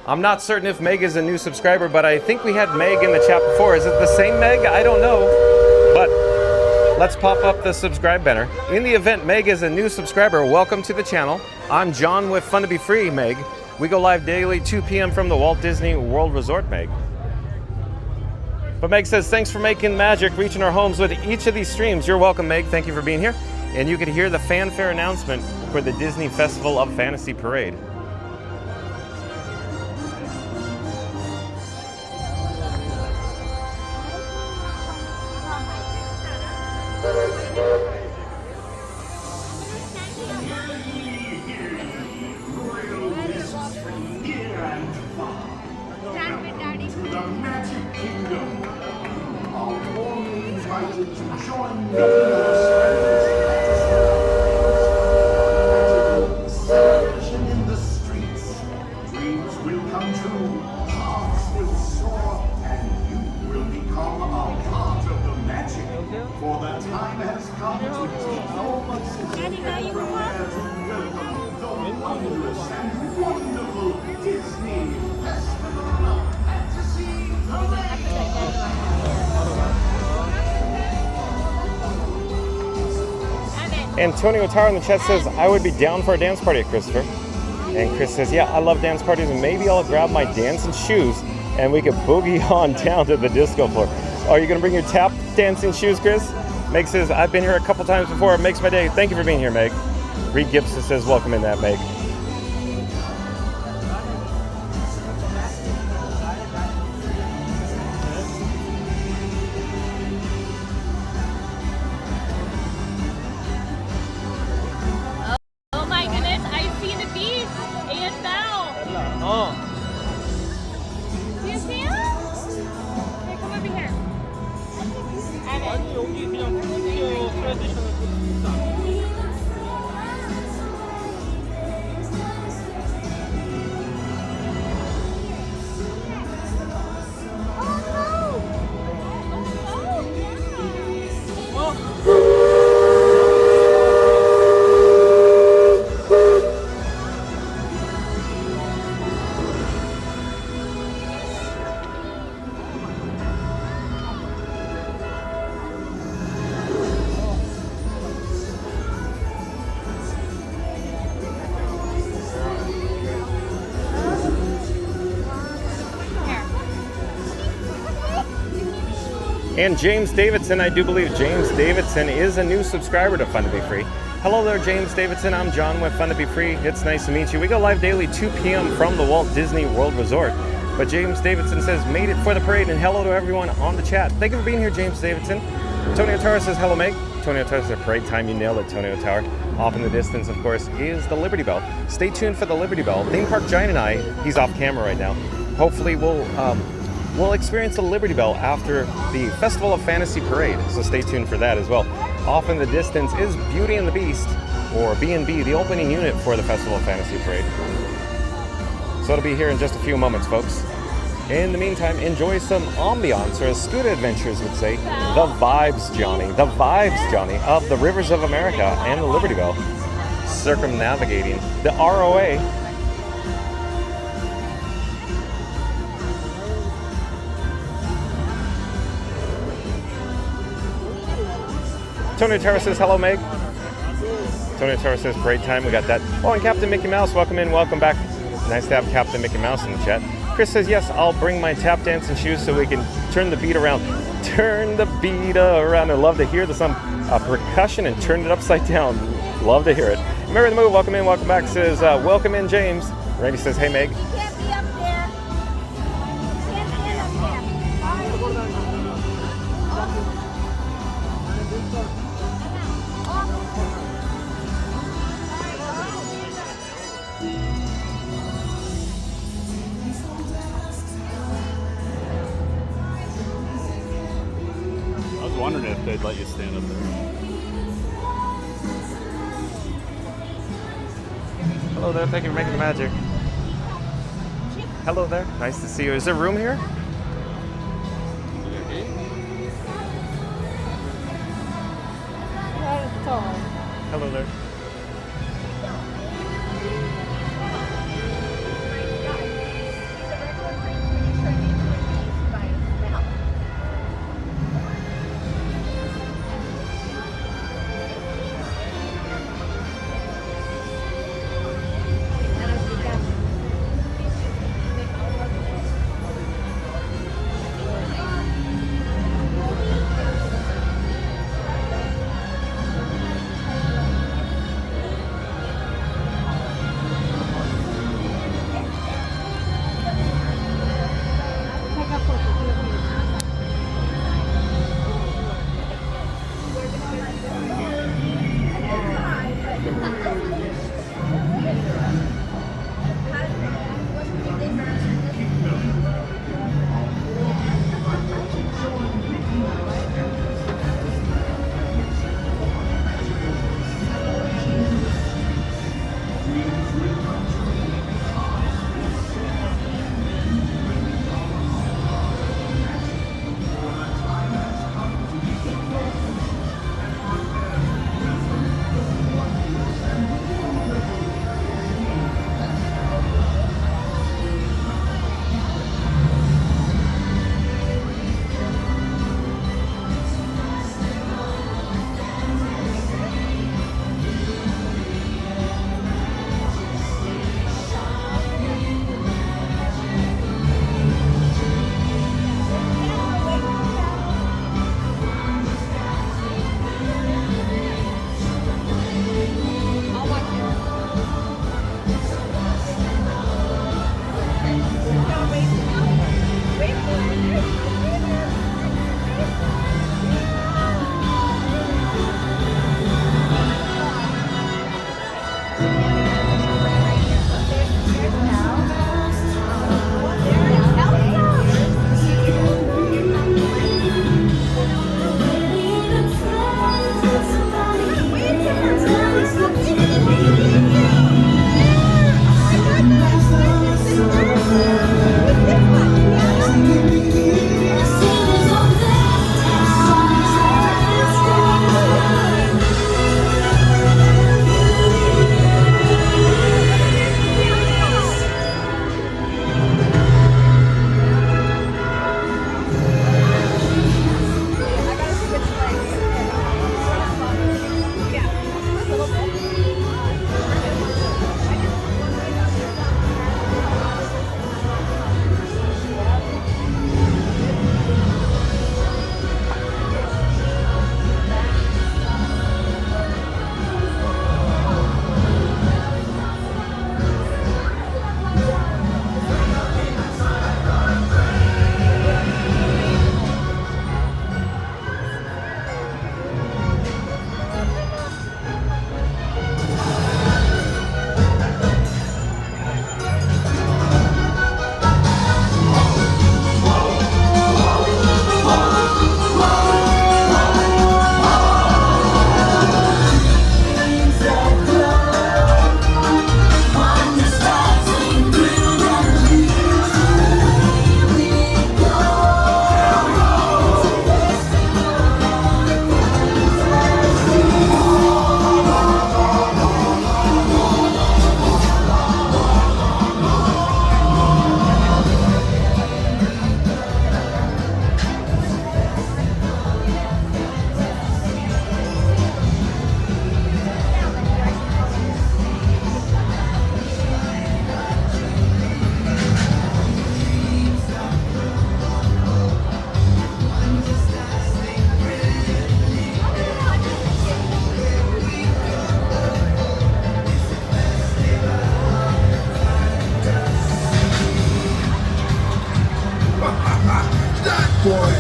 I'm not certain if Meg is a new subscriber, but I think we had Meg in the chat before. Is it the same Meg? I don't know. But let's pop up the subscribe banner. In the event Meg is a new subscriber, welcome to the channel. I'm John with Fun to Be Free, Meg. We go live daily, 2 p.m. from the Walt Disney World Resort, Meg. But Meg says, thanks for making magic, reaching our homes with each of these streams. You're welcome, Meg. Thank you for being here. And you can hear the fanfare announcement for the Disney Festival of Fantasy Parade. Antonio Taro in the chat says, I would be down for a dance party at Christopher. And Chris says, yeah, I love dance parties, and maybe I'll grab my dancing shoes and we could boogie on down to the disco floor. Are you going to bring your tap dancing shoes, Chris? Meg says, I've been here a couple times before. It makes my day. Thank you for being here, Meg. Reed Gibson says, welcome in that, Meg. Oh my goodness, I've seen the beast and Belle. Oh. Do you see him? Here, come over here. 아니 여기 그냥 트레디셔널 있다. And James Davidson, I do believe James Davidson is a new subscriber to Fun to Be Free. Hello there, James Davidson. I'm John with Fun to Be Free. It's nice to meet you. We go live daily 2 p.m. from the Walt Disney World Resort. But James Davidson says, made it for the parade, and hello to everyone on the chat. Thank you for being here, James Davidson. Tony Otara says, hello, Meg. Tony Otara says, parade time, you nailed it, Tony Otara. Off in the distance, of course, is the Liberty Bell. Stay tuned for the Liberty Bell. Theme Park Giant and I, he's off camera right now. Hopefully we'll We'll experience the Liberty Bell after the Festival of Fantasy Parade, so stay tuned for that as well. Off in the distance is Beauty and the Beast, or B&B, the opening unit for the Festival of Fantasy Parade. So it'll be here in just a few moments, folks. In the meantime, enjoy some ambiance, or as Scooter Adventures would say, the vibes, Johnny. The vibes, Johnny, of the rivers of America and the Liberty Bell, circumnavigating the ROA. Tony Terrace says, hello, Meg. Tony Terrace says, great time, we got that. Oh, and Captain Mickey Mouse, welcome in, welcome back. Nice to have Captain Mickey Mouse in the chat. Chris says, yes, I'll bring my tap dancing shoes so we can turn the beat around. Turn the beat around. I love to hear some percussion and turn it upside down. Love to hear it. Mary the Move, welcome in, welcome back, says, welcome in, James. Randy says, hey, Meg. You can't be up there. You can't stand up I was wondering if they'd let you stand up there. Hello there, thank you for making the magic. Hello there, nice to see you. Is there room here? Hello there. boy.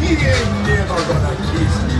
He ain't never gonna kiss me.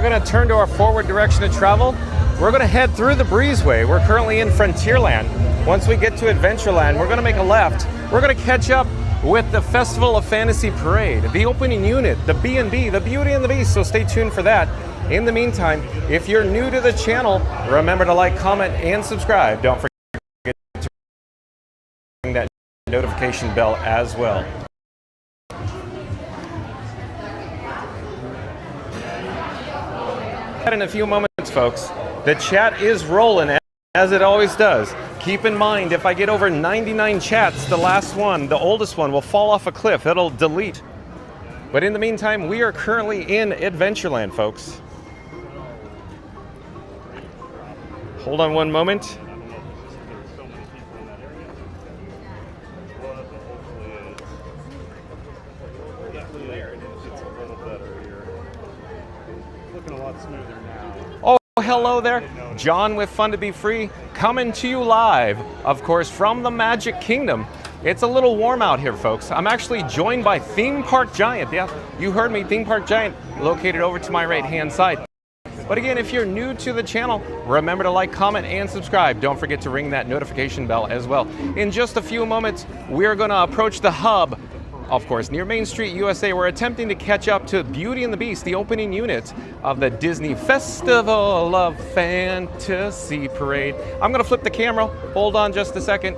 we're going to turn to our forward direction of travel. We're going to head through the breezeway. We're currently in Frontierland. Once we get to Adventureland, we're going to make a left. We're going to catch up with the Festival of Fantasy Parade, the opening unit, the B&B, the Beauty and the Beast, so stay tuned for that. In the meantime, if you're new to the channel, remember to like, comment, and subscribe. Don't forget to ring that notification bell as well. In a few moments, folks, the chat is rolling as it always does. Keep in mind, if I get over 99 chats, the last one, the oldest one, will fall off a cliff. It'll delete. But in the meantime, we are currently in Adventureland, folks. Hold on one moment. Oh, hello there. John with Fun to Be Free, coming to you live, of course, from the Magic Kingdom. It's a little warm out here, folks. I'm actually joined by Theme Park Giant. Yeah, you heard me, Theme Park Giant, located over to my right-hand side. But again, if you're new to the channel, remember to like, comment, and subscribe. Don't forget to ring that notification bell as well. In just a few moments, we're going to approach the hub, of course, near Main Street, USA. We're attempting to catch up to Beauty and the Beast, the opening unit of the Disney Festival of Fantasy Parade. I'm going to flip the camera. Hold on just a second.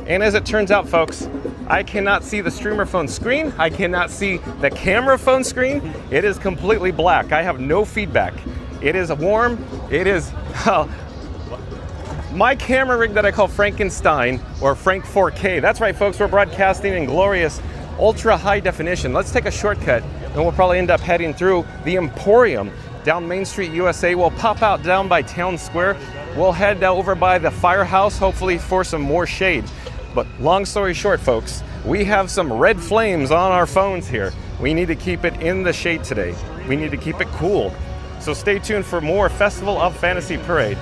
And as it turns out, folks, I cannot see the streamer phone screen. I cannot see the camera phone screen. It is completely black. I have no feedback. It is warm. It is... my camera rig that I call Frankenstein, or Frank 4K. That's right, folks, we're broadcasting in glorious ultra high definition. Let's take a shortcut, and we'll probably end up heading through the Emporium down Main Street, USA. We'll pop out down by Town Square. We'll head over by the firehouse, hopefully for some more shade. But long story short, folks, we have some red flames on our phones here. We need to keep it in the shade today. We need to keep it cool. So stay tuned for more Festival of Fantasy Parade.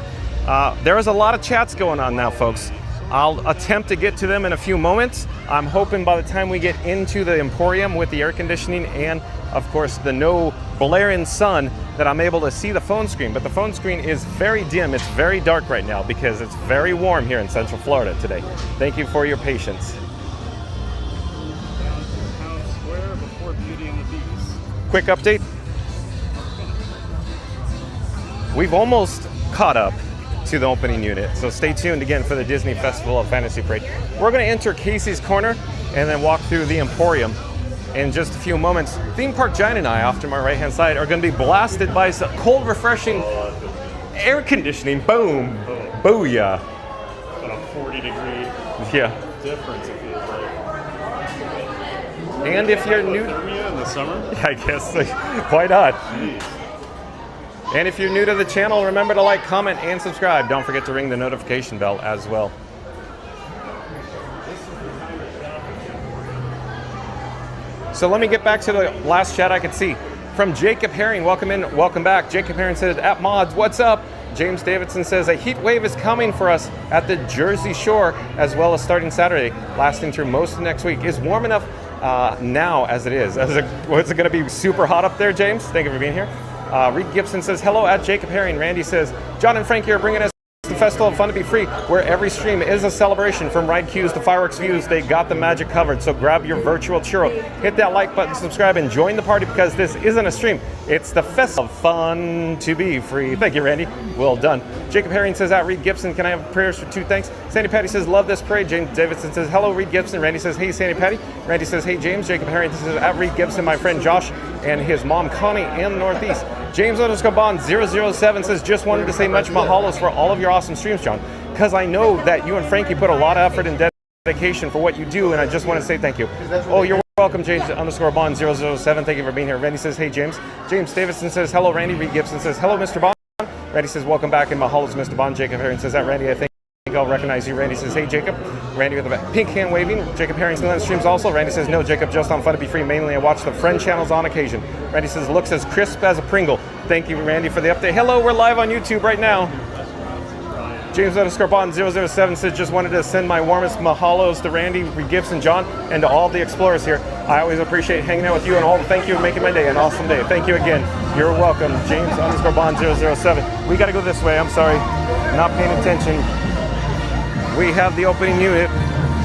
There is a lot of chats going on now, folks. I'll attempt to get to them in a few moments. I'm hoping by the time we get into the Emporium with the air conditioning and, of course, the no blaring sun, that I'm able to see the phone screen. But the phone screen is very dim. It's very dark right now because it's very warm here in Central Florida today. Thank you for your patience. Town Square before Beauty and the Beast. Quick update. We've almost caught up to the opening unit, so stay tuned again for the Disney Festival of Fantasy Parade. We're going to enter Casey's Corner and then walk through the Emporium in just a few moments. Theme Park Giant and I, off to my right-hand side, are going to be blasted by some cold, refreshing air conditioning. Boom. Booyah. About a 40-degree difference, it feels like. And if you're new... Thermia in the summer? I guess. Why not? Jeez. And if you're new to the channel, remember to like, comment, and subscribe. Don't forget to ring the notification bell as well. So let me get back to the last chat I could see. From Jacob Herring, welcome in, welcome back. Jacob Herring says, at Mods, what's up? James Davidson says, a heat wave is coming for us at the Jersey Shore, as well as starting Saturday, lasting through most of next week. Is warm enough now as it is? Was it going to be super hot up there, James? Thank you for being here. Reed Gibson says, hello at Jacob Herring. Randy says, John and Frank here bringing us the Festival of Fun to Be Free, where every stream is a celebration. From ride queues to fireworks views, they got the magic covered. So grab your virtual churro, hit that like button, subscribe, and join the party, because this isn't a stream. It's the Festival of Fun to Be Free. Thank you, Randy. Well done. Jacob Herring says, at Reed Gibson, can I have prayers for 2 thanks? Sandy Patty says, love this parade. James Davidson says, hello, Reed Gibson. Randy says, hey, Sandy Patty. Randy says, hey, James. Jacob Herring says, at Reed Gibson, my friend Josh and his mom Connie in the Northeast. James Bond 007 says, just wanted to say much mahalos for all of your awesome streams, John, because I know that you and Frankie put a lot of effort and dedication for what you do, and I just want to say thank you. Oh, you're welcome, James Bond 007. Thank you for being here. Randy says, hey, James. James Davidson says, hello, Randy. Reed Gibson says, hello, Mr. Bond. Randy says, welcome back, and mahalos, Mr. Bond. Jacob Herring says, that Randy, I think I'll recognize you. Randy says, hey, Jacob. Randy with the pink hand waving. Jacob Herring still on the streams also. Randy says, no, Jacob, just on Fun to Be Free. Mainly I watch the friend channels on occasion. Randy says, looks as crisp as a Pringle. Thank you, Randy, for the update. Hello, we're live on YouTube right now. James_Bond007 says, just wanted to send my warmest mahalos to Randy, Gibson, John, and to all the explorers here. I always appreciate hanging out with you and all. Thank you for making my day an awesome day. Thank you again. You're welcome, James_Bond007. We got to go this way. I'm sorry, not paying attention. We have the opening unit,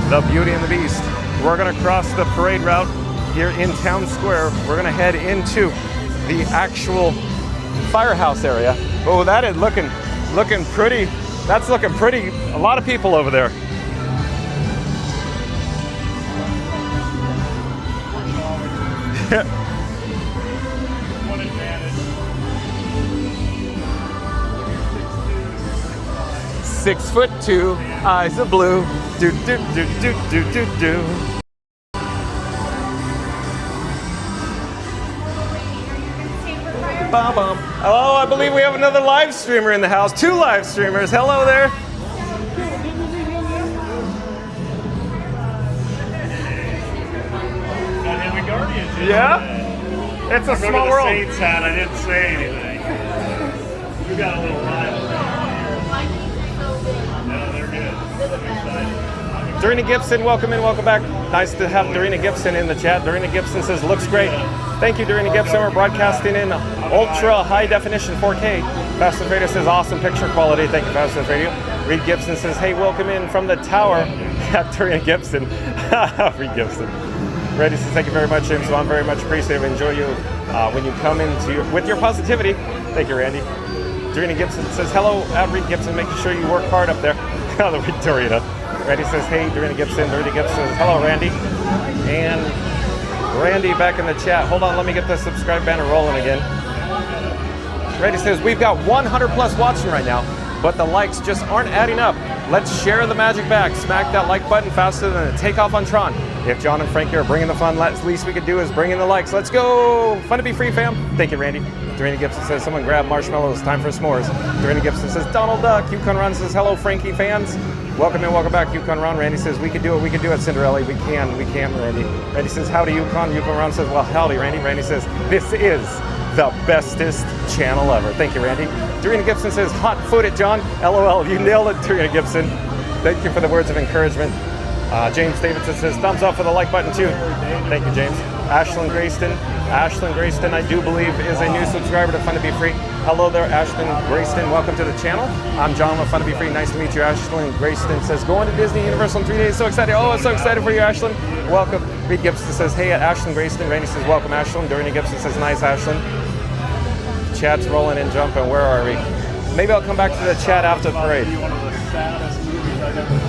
the Beauty and the Beast. We're going to cross the parade route here in Town Square. We're going to head into the actual firehouse area. Oh, that is looking pretty. That's looking pretty. A lot of people over there. One advantage. 6'2", eyes of blue. Do do do do do do do. Bum, bum. Oh, I believe we have another live streamer in the house. 2 live streamers. Hello there. Got him a Guardian. Yeah? It's a small the world. Saints hat. I didn't say anything. We got a little rival. No, they're good. I'm excited. Dorina Gibson, welcome in, welcome back. Nice to have Dorina Gibson in the chat. Dorina Gibson says, looks great. Thank you, Dorina Gibson. We're broadcasting in ultra high definition 4K. Fastest Radio says, awesome picture quality. Thank you, Fastest Radio. Reed Gibson says, hey, welcome in from the tower. Dorina Gibson. Reed Gibson. Randy says, thank you very much, James. I'm very much appreciative. Enjoy you when you come with your positivity. Thank you, Randy. Dorina Gibson says, hello, Reed Gibson. Making sure you work hard up there. The Dorina. Randy says, hey, Dorina Gibson. Dorina Gibson says, hello, Randy. And Randy back in the chat. Hold on, let me get the subscribe banner rolling again. Randy says, we've got 100 plus watching right now, but the likes just aren't adding up. Let's share the magic back. Smack that like button faster than a takeoff on Tron. If John and Frankie are bringing the fun, the least we could do is bring in the likes. Let's go. Fun to be free, fam. Thank you, Randy. Dorina Gibson says, someone grab marshmallows. Time for s'mores. Dorina Gibson says, Donald Duck. Yukon Run says, hello, Frankie fans. Welcome in, welcome back, Yukon Ron. Randy says, we can do it, Cinderella. We can, Randy. Randy says, howdy, Yukon. Yukon Ron says, well, howdy, Randy. Randy says, this is the bestest channel ever. Thank you, Randy. Dorina Gibson says, hot-footed, John. LOL, you nailed it, Dorina Gibson. Thank you for the words of encouragement. James Davidson says, thumbs up for the like button, too. Thank you, James. Ashlyn Grayston, I do believe, is a new subscriber to Fun to Be Free. Hello there, Ashlyn Grayston. Welcome to the channel. I'm John with Fun to Be Free. Nice to meet you. Ashlyn Grayston says, going to Disney Universal in 3 days. So excited. Oh, I'm so excited for you, Ashlyn. Welcome. Reed Gibson says, hey, Ashlyn Grayston. Randy says, welcome, Ashlyn. Dorina Gibson says, nice, Ashlyn. Chat's rolling and jumping. Where are we? Maybe I'll come back to the chat after the parade. One of the saddest movies I've ever seen.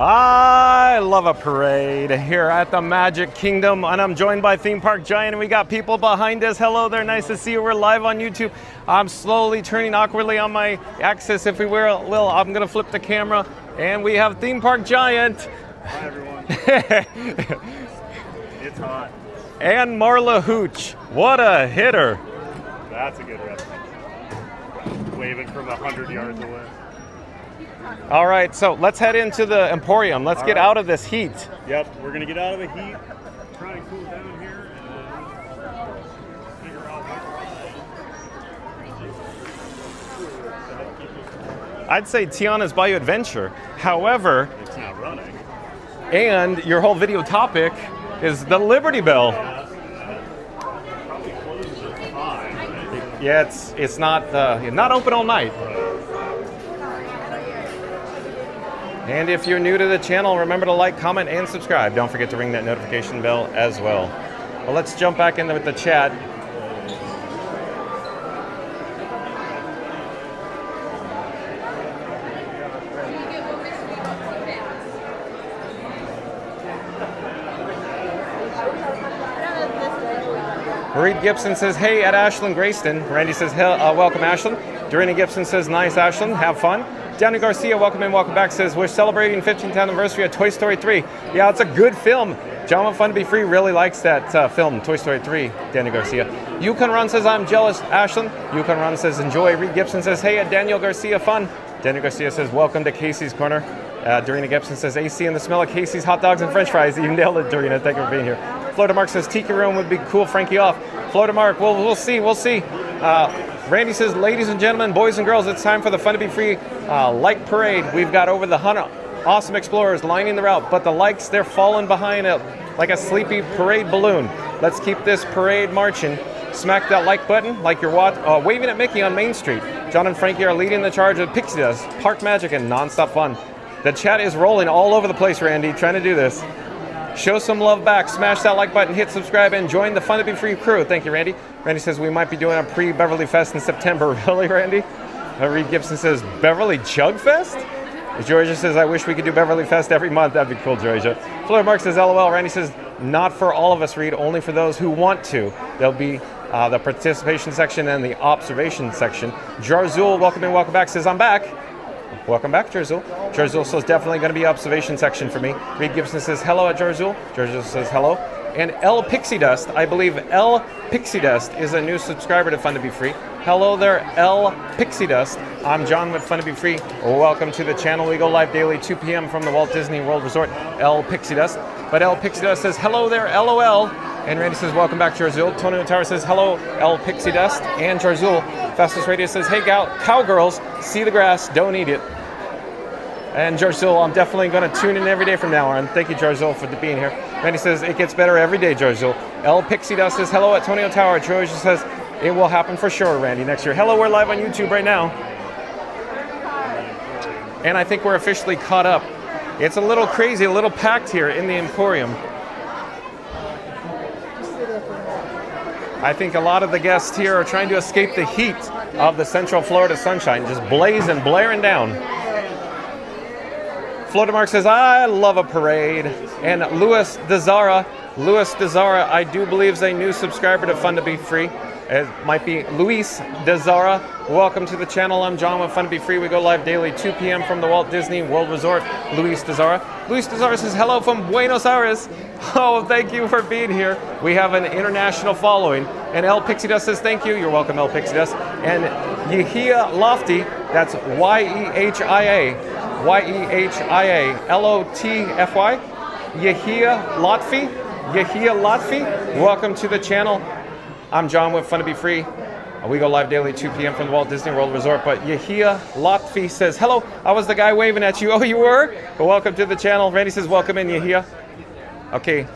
I love a parade here at the Magic Kingdom, and I'm joined by Theme Park Giant, and we got people behind us. Hello there, nice to see you. We're live on YouTube. I'm slowly turning awkwardly on my axis, if we will. I'm gonna flip the camera, and we have Theme Park Giant. Hi, everyone. It's hot. And Marla Hooch. What a hitter. That's a good reference. Waving from 100 yards away. All right, so let's head into the Emporium. Let's get out of this heat. Yep, we're going to get out of the heat, try and cool down here, and then figure out what I'd say Tiana's Bayou Adventure. However, it's not running. and your whole video topic is the Liberty Bell. Probably closes at 5, right? Yeah, it's not open all night. And if you're new to the channel, remember to like, comment, and subscribe. Don't forget to ring that notification bell as well. Well, let's jump back in with the chat. Reed Gibson says, hey, at Ashland Grayston. Randy says, welcome, Ashland. Dorina Gibson says, nice, Ashland, have fun. Danny Garcia, welcome in, welcome back, says, we're celebrating 15th anniversary of Toy Story 3. Yeah, it's a good film. John with Fun to Be Free really likes that film, Toy Story 3, Danny Garcia. Yukon Run says, I'm jealous, Ashland. Yukon Run says, enjoy. Reed Gibson says, hey, at Daniel Garcia, fun. Daniel Garcia says, welcome to Casey's Corner. Dorina Gibson says, AC and the smell of Casey's hot dogs and french fries. You nailed it, Dorina. Thank you for being here. Florida Mark says, Tiki Room would be cool, Frankie off. Florida Mark, we'll see. Randy says, ladies and gentlemen, boys and girls, it's time for the Fun to Be Free like parade. We've got over the 100 awesome explorers lining the route, but the likes, they're falling behind it like a sleepy parade balloon. Let's keep this parade marching. Smack that like button like you're waving at Mickey on Main Street. John and Frankie are leading the charge with Pixie Dust, Park Magic, and nonstop fun. The chat is rolling all over the place, Randy, trying to do this. Show some love back, smash that like button, hit subscribe, and join the Fun to Be Free crew. Thank you, Randy. Randy says we might be doing a pre-Beverly Fest in September. Really, Randy? Reed Gibson says, Beverly Chug Fest? Georgia says, I wish we could do Beverly Fest every month. That'd be cool, Georgia. Florida Mark says, LOL. Randy says, not for all of us, Reed, only for those who want to. There'll be the participation section and the observation section. Jarzul, welcome in, welcome back, says, I'm back. Welcome back, Jarzul. Jarzul says definitely going to be observation section for me. Reed Gibson says hello at Jarzul. Jarzul says hello. And L Pixie Dust, I believe L Pixie Dust is a new subscriber to Fun to Be Free. Hello there, L Pixie Dust. I'm John with Fun to Be Free. Welcome to the channel. We go live daily 2 p.m. from the Walt Disney World Resort. L Pixie Dust. But L Pixie Dust says hello there, LOL. And Randy says welcome back, Jarzul. Tony Tower says hello, L Pixie Dust. And Jarzul. Fastest Radio says, hey, cowgirls, see the grass, don't eat it. And Jarzul, I'm definitely going to tune in every day from now on. Thank you, Jarzul, for being here. Randy says, it gets better every day, Jarzul. L Pixie Dust says, hello at Tonio Tower. Georgia says, it will happen for sure, Randy, next year. Hello, we're live on YouTube right now. And I think we're officially caught up. It's a little crazy, a little packed here in the Emporium. I think a lot of the guests here are trying to escape the heat of the Central Florida sunshine, just blazing, blaring down. Florida Mark says, I love a parade. And Louis DeZara, I do believe is a new subscriber to Fun to Be Free. It might be Luis DeZara. Welcome to the channel. I'm John with Fun to Be Free. We go live daily 2 p.m. from the Walt Disney World Resort. Luis DeZara. Luis DeZara says, hello from Buenos Aires. Oh, thank you for being here. We have an international following. And El Pixie Dust says, thank you. You're welcome, El Pixie Dust. And Yehia Lofty, that's Yehia, Lotfy. Yehia Lotfy. Welcome to the channel. I'm John with Fun to Be Free. We go live daily 2 p.m. from the Walt Disney World Resort. But Yehia Lotfi says, hello, I was the guy waving at you. Oh, you were? Well, welcome to the channel. Randy says, welcome in, Yehia. Okay.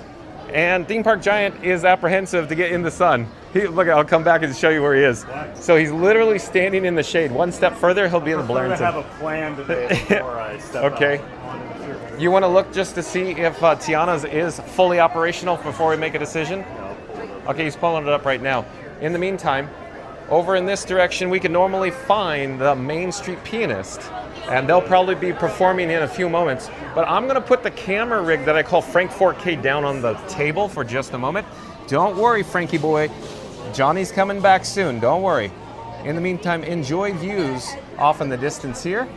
And Theme Park Giant is apprehensive to get in the sun. Look, I'll come back and show you where he is. What? So he's literally standing in the shade. One step further, he'll be in the Blair. I have a plan today before I step okay. out. You want to look just to see if Tiana's is fully operational before we make a decision? No, okay, he's pulling it up right now. In the meantime, over in this direction, we can normally find the Main Street Pianist, and they'll probably be performing in a few moments. But I'm going to put the camera rig that I call Frank 4K down on the table for just a moment. Don't worry, Frankie boy. Johnny's coming back soon. Don't worry. In the meantime, enjoy views off in the distance here.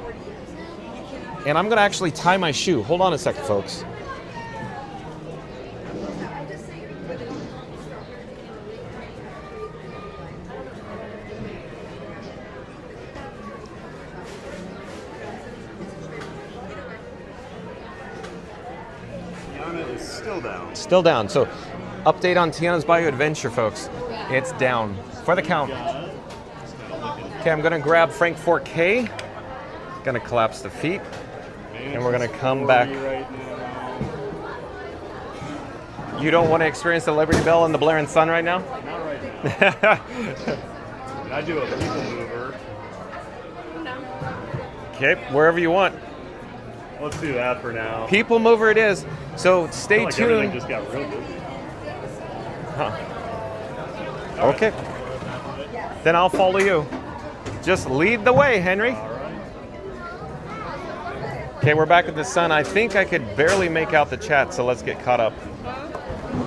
And I'm going to actually tie my shoe. Hold on a second, folks. Tiana is still down. Still down. So, update on Tiana's Bayou Adventure, folks. It's down for the count. Okay, I'm going to grab Frank 4K. Going to collapse the feet. And we're going to come back. Right now. You don't want to experience the Liberty Bell and the blaring sun right now? Not right now. I do a PeopleMover. Okay, wherever you want. Let's do that for now. PeopleMover it is. So stay I feel like everything tuned. just got real busy. Huh. Okay. Then I'll follow you. Just lead the way, Henry. All right. Okay, we're back at the sun. I think I could barely make out the chat, so let's get caught up.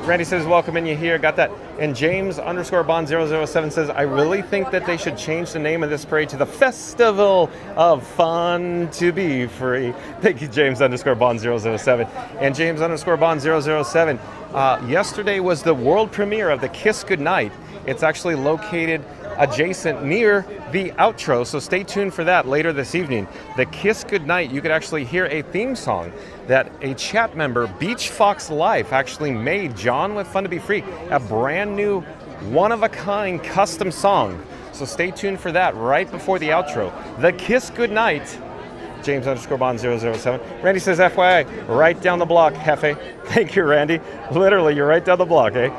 Randy says, welcome in, you here. Got that. And James _Bond007 says, I really think that they should change the name of this parade to the Festival of Fun to Be Free. Thank you, James _Bond007. And James _Bond007. Yesterday was the world premiere of the Kiss Goodnight. It's actually located adjacent near the outro, so stay tuned for that later this evening. The Kiss Goodnight, you could actually hear a theme song that a chat member, Beach Fox Life, actually made, John with Fun to Be Free, a brand new, one-of-a-kind custom song. So stay tuned for that right before the outro. The Kiss Goodnight, James _Bond007. Randy says, FYI, right down the block, Hefe. Thank you, Randy. Literally, you're right down the block, eh?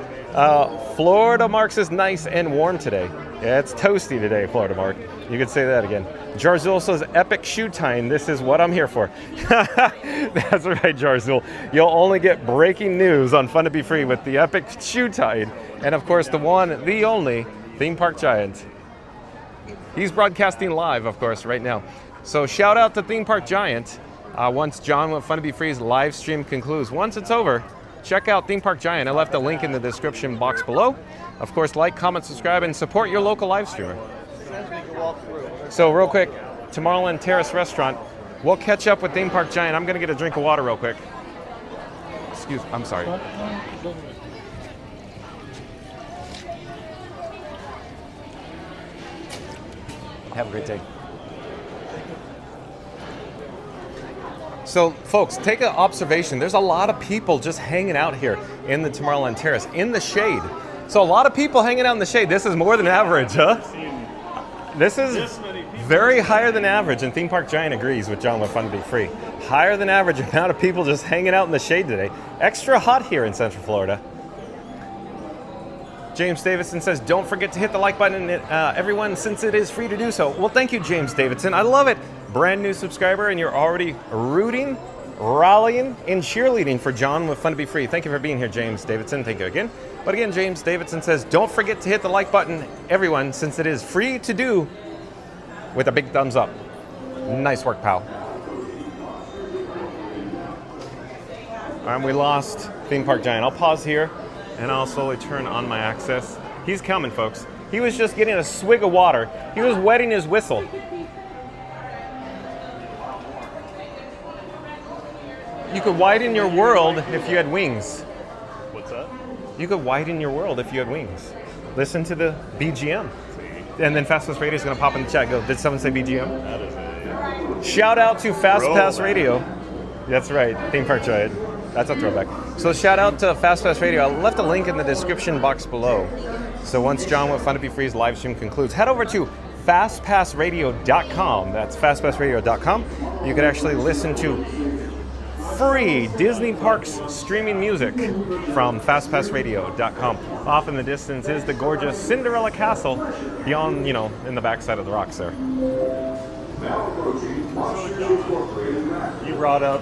Florida Mark says, nice and warm today. Yeah, it's toasty today, Florida Mark. You could say that again. Jarzul says, epic shoe tying. This is what I'm here for. That's right, Jarzul. You'll only get breaking news on Fun to Be Free with the epic shoe tying. And of course, the one, the only, Theme Park Giant. He's broadcasting live, of course, right now. So shout out to Theme Park Giant. Once John with Fun to Be Free's live stream concludes. Once it's over, check out Theme Park Giant. I left a link in the description box below. Of course, like, comment, subscribe, and support your local live streamer. So real quick, Tomorrowland Terrace Restaurant. We'll catch up with Theme Park Giant. I'm going to get a drink of water real quick. I'm sorry. Have a great day. So, folks, take an observation. There's a lot of people just hanging out here in the Tomorrowland Terrace, in the shade. So a lot of people hanging out in the shade. This is more than average, huh? This is very higher than average, and Theme Park Giant agrees with John with Fun to Be Free. Higher than average amount of people just hanging out in the shade today. Extra hot here in Central Florida. James Davidson says, don't forget to hit the like button, everyone, since it is free to do so. Well, thank you, James Davidson. I love it. Brand new subscriber, and you're already rooting, rallying, and cheerleading for John with Fun to Be Free. Thank you for being here, James Davidson. Thank you again. But again, James Davidson says, don't forget to hit the like button, everyone, since it is free to do, with a big thumbs up. Nice work, pal. All right, we lost Theme Park Giant. I'll pause here, and I'll slowly turn on my access. He's coming, folks. He was just getting a swig of water. He was wetting his whistle. You could widen your world if you had wings. What's that? You could widen your world if you had wings. Listen to the BGM. And then Fast Pass Radio is going to pop in the chat. Go, did someone say BGM? That is a Shout out to Fast Pass Radio. That's right, Theme Park Giant. That's a throwback. So shout out to Fast Pass Radio. I left a link in the description box below. So once John with Fun to Be Free's live stream concludes, head over to fastpassradio.com. That's fastpassradio.com. You can actually listen to free Disney Parks streaming music from fastpassradio.com. Off in the distance is the gorgeous Cinderella Castle beyond, in the backside of the rocks there. You brought up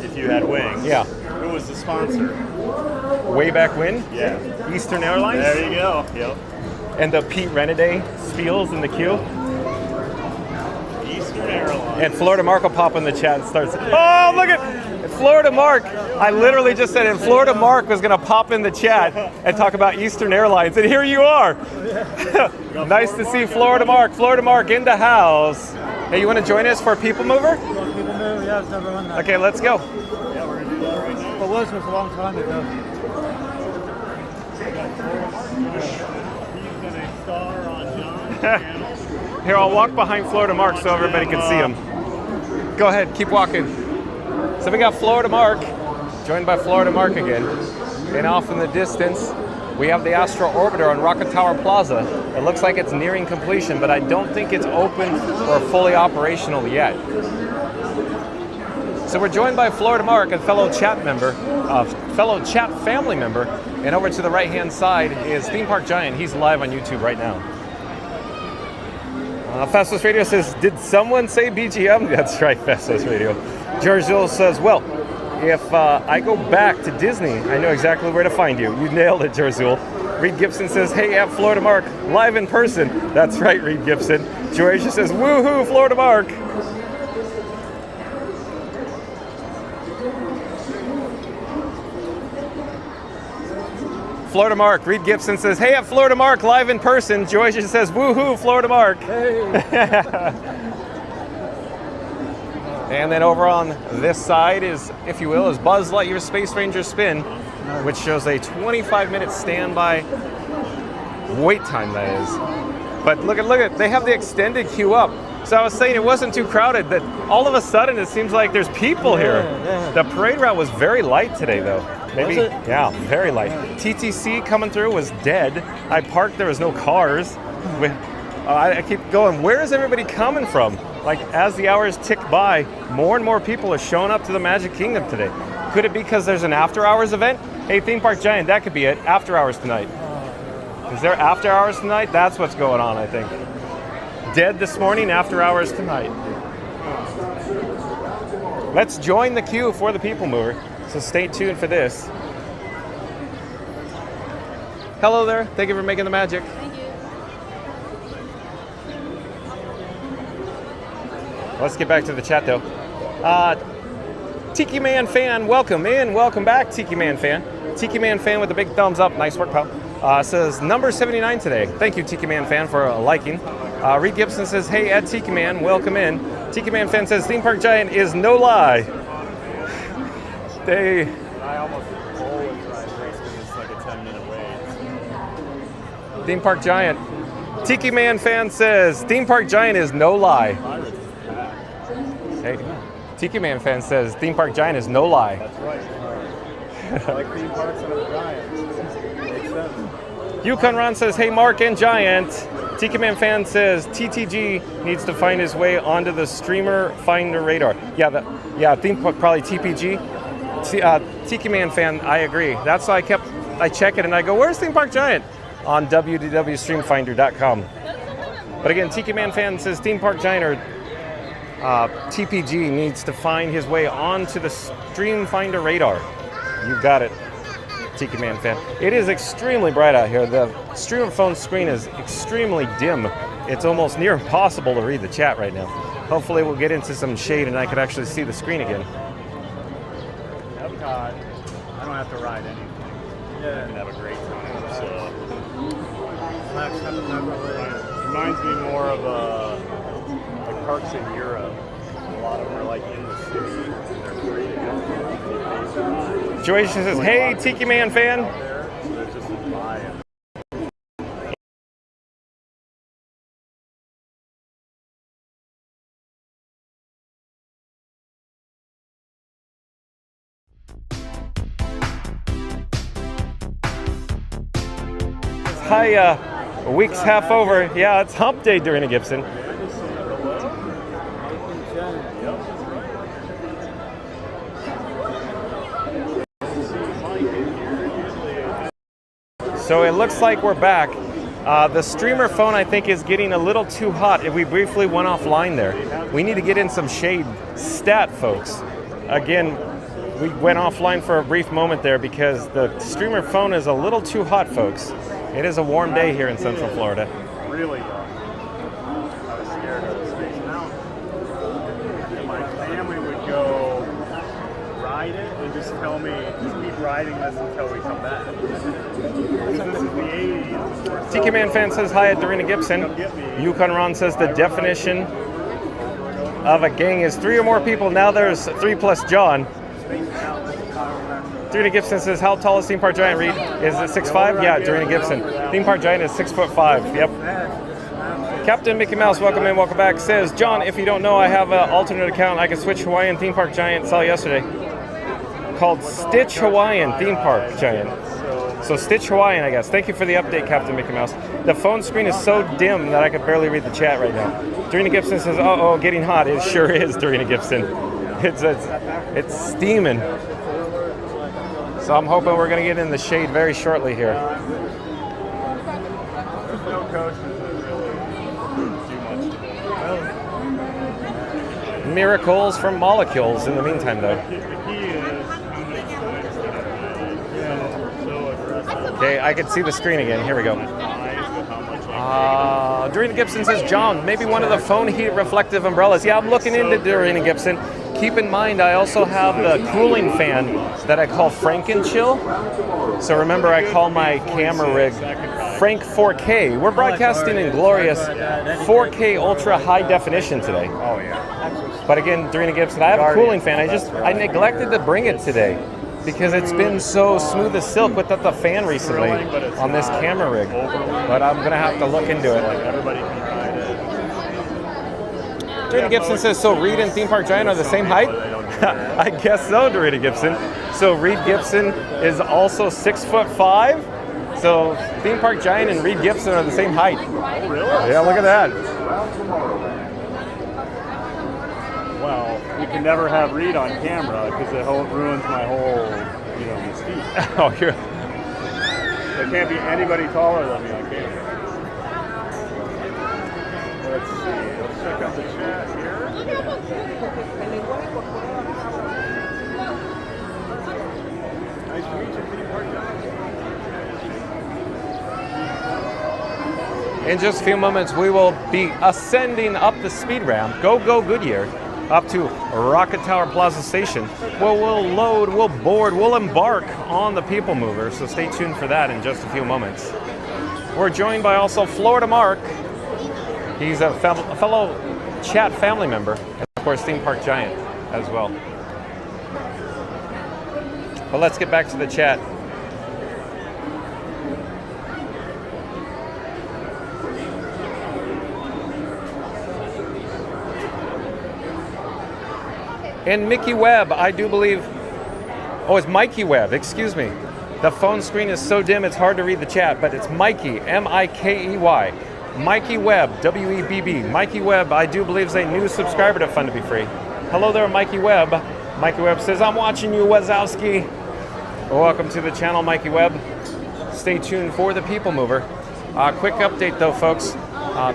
if you had wings. Yeah. Who was the sponsor? Way back when? Yeah. Eastern Airlines? There you go. Yep. and the Pete Renaday spiels in the queue. Eastern Airlines. And Florida Mark will pop in the chat and starts, oh, look at Florida Mark. I literally just said, and Florida Mark was going to pop in the chat and talk about Eastern Airlines. And here you are. Nice to see Florida Mark. Florida Mark in the house. Hey, you want to join us for PeopleMover? PeopleMover, yeah, I've never run that. Okay, let's go. Yeah, we're going to do that right now. But was a long time ago. He's been a star on John's channel. Here, I'll walk behind Florida Mark so everybody can see him. Go ahead, keep walking. So we got Florida Mark, joined by Florida Mark again. And off in the distance, we have the Astro Orbiter on Rocket Tower Plaza. It looks like it's nearing completion, but I don't think it's open or fully operational yet. So we're joined by Florida Mark, a fellow chat family member, and over to the right-hand side is Theme Park Giant. He's live on YouTube right now. Fastos Radio says, did someone say BGM? That's right, Fastos Radio. George Zul says, well, if I go back to Disney, I know exactly where to find you. You nailed it, George Zul. Reed Gibson says, hey, at Florida Mark, live in person. That's right, Reed Gibson. George says, woohoo, Florida Mark. Florida Mark. Reed Gibson says, hey, at Florida Mark, live in person. George says, woohoo, Florida Mark. Hey. And then over on this side is, if you will, is Buzz Lightyear's Space Ranger Spin, which shows a 25-minute standby wait time, that is. But look at, they have the extended queue up. So I was saying it wasn't too crowded, that all of a sudden it seems like there's people here. Yeah. The parade route was very light today, though. Maybe, Was it? yeah, very light. TTC coming through was dead. I parked, there was no cars. I keep going, where is everybody coming from? Like, as the hours tick by, more and more people are showing up to the Magic Kingdom today. Could it be because there's an after-hours event? Hey, Theme Park Giant, that could be it. After-hours tonight. Is there after-hours tonight? That's what's going on, I think. Dead this morning, after-hours tonight. Let's join the queue for the PeopleMover. So stay tuned for this. Hello there. Thank you for making the magic. Thank you. Let's get back to the chat, though. Tiki Man Fan, welcome in. Welcome back, Tiki Man Fan. Tiki Man Fan with a big thumbs up. Nice work, pal. Says number 79 today. Thank you, Tiki Man Fan, for liking. Reed Gibson says, hey, Ed Tiki Man, welcome in. Tiki Man Fan says, Theme Park Giant is no lie. I almost always ride race because it's like a 10-minute wait. Theme Park Giant. Tiki Man Fan says, Theme Park Giant is no lie. Hey, Tiki Man Fan says, Theme Park Giant is no lie. That's right. I like theme parks and I'm a giant. Makes sense. Yukon Ron says, hey, Mark and Giant. Tiki Man Fan says, TTG needs to find his way onto the streamer finder radar. Yeah, Theme Park, probably TPG. Tiki Man Fan, I agree. That's why I check it and I go, where's Theme Park Giant? On www.streamfinder.com. But again, Tiki Man Fan says Theme Park Giant or TPG needs to find his way onto the Stream Finder radar. You got it, Tiki Man Fan. It is extremely bright out here. The streamer phone screen is extremely dim. It's almost near impossible to read the chat right now. Hopefully we'll get into some shade and I could actually see the screen again. Epcot, I don't have to ride anything. Yeah. I can have a great time. So reminds me more of like parks in Europe. A lot of them are like in the city. They're free to go. Joyce says, hey, Tiki Man Fan. So there's just a vibe. Hi, a week's half over. Yeah, it's hump day during a Gibson. So it looks like we're back. The streamer phone, I think, is getting a little too hot. If we briefly went offline there, we need to get in some shade. Stat, folks. Again, we went offline for a brief moment there because the streamer phone is a little too hot, folks. It is a warm day here in Central Florida. Really young. I was scared of the Space Mountain. And my family would go ride it and just tell me, just keep riding this until we come back. Because this is the 80s. TK Man fan says hi at Dorina Gibson. Yukon Ron says the definition of a gang is 3 or more people. Now there's 3 plus John. Dorina Gibson says, how tall is Theme Park Giant, Reed? Is it 6'5"? Yeah, Dorina Gibson. Theme Park Giant is 6'5". Yep. Captain Mickey Mouse, welcome in, welcome back, says, John, if you don't know, I have an alternate account. I can switch Hawaiian Theme Park Giant, saw yesterday. Called Stitch Hawaiian Theme Park Giant. So Stitch Hawaiian, I guess. Thank you for the update, Captain Mickey Mouse. The phone screen is so dim that I could barely read the chat right now. Dorina Gibson says, uh-oh, getting hot. It sure is, Dorina Gibson. It's steaming. So I'm hoping we're going to get in the shade very shortly here. There's no coaches that really do much to me. Miracles from molecules in the meantime, though. The key is how many points that are so aggressive. Okay, I can see the screen again. Here we go. Dorina Gibson says, John, maybe one of the phone heat reflective umbrellas. Yeah, I'm looking into Dorina Gibson. Keep in mind, I also have the cooling fan that I call Franken-Chill. So remember, I call my camera rig Frank 4K. We're broadcasting in glorious 4K ultra high definition today. Oh, yeah. But again, Dorina Gibson, I have a cooling fan. I neglected to bring it today because it's been so smooth as silk without the fan recently on this camera rig. But I'm going to have to look into it. Everybody can ride it. Dorina Gibson says, so Reed and Theme Park Giant are the same height? I guess so, Dorina Gibson. So Reed Gibson is also 6'5". So Theme Park Giant and Reed Gibson are the same height. Oh, really? Yeah, look at that. Well, you can never have Reed on camera because it ruins my whole, mystique. Oh, here. There can't be anybody taller than me on camera. Let's see. Let's check out the chat here. Nice to meet you, Theme Park Giant. In just a few moments, we will be ascending up the speed ramp, Go Goodyear, up to Rocket Tower Plaza Station, where we'll load, we'll board, we'll embark on the PeopleMover. So stay tuned for that in just a few moments. We're joined by also Florida Mark. He's a fellow chat family member, and of course Theme Park Giant as well. But let's get back to the chat. And Mickey Webb, I do believe, oh, it's Mikey Webb, excuse me. The phone screen is so dim it's hard to read the chat, but it's Mikey, M-I-K-E-Y. Mikey Webb, W-E-B-B. Mikey Webb, I do believe, is a new subscriber to Fun to Be Free. Hello there, Mikey Webb. Mikey Webb says, I'm watching you, Wazowski. Welcome to the channel, Mikey Webb. Stay tuned for the PeopleMover. Quick update though, folks.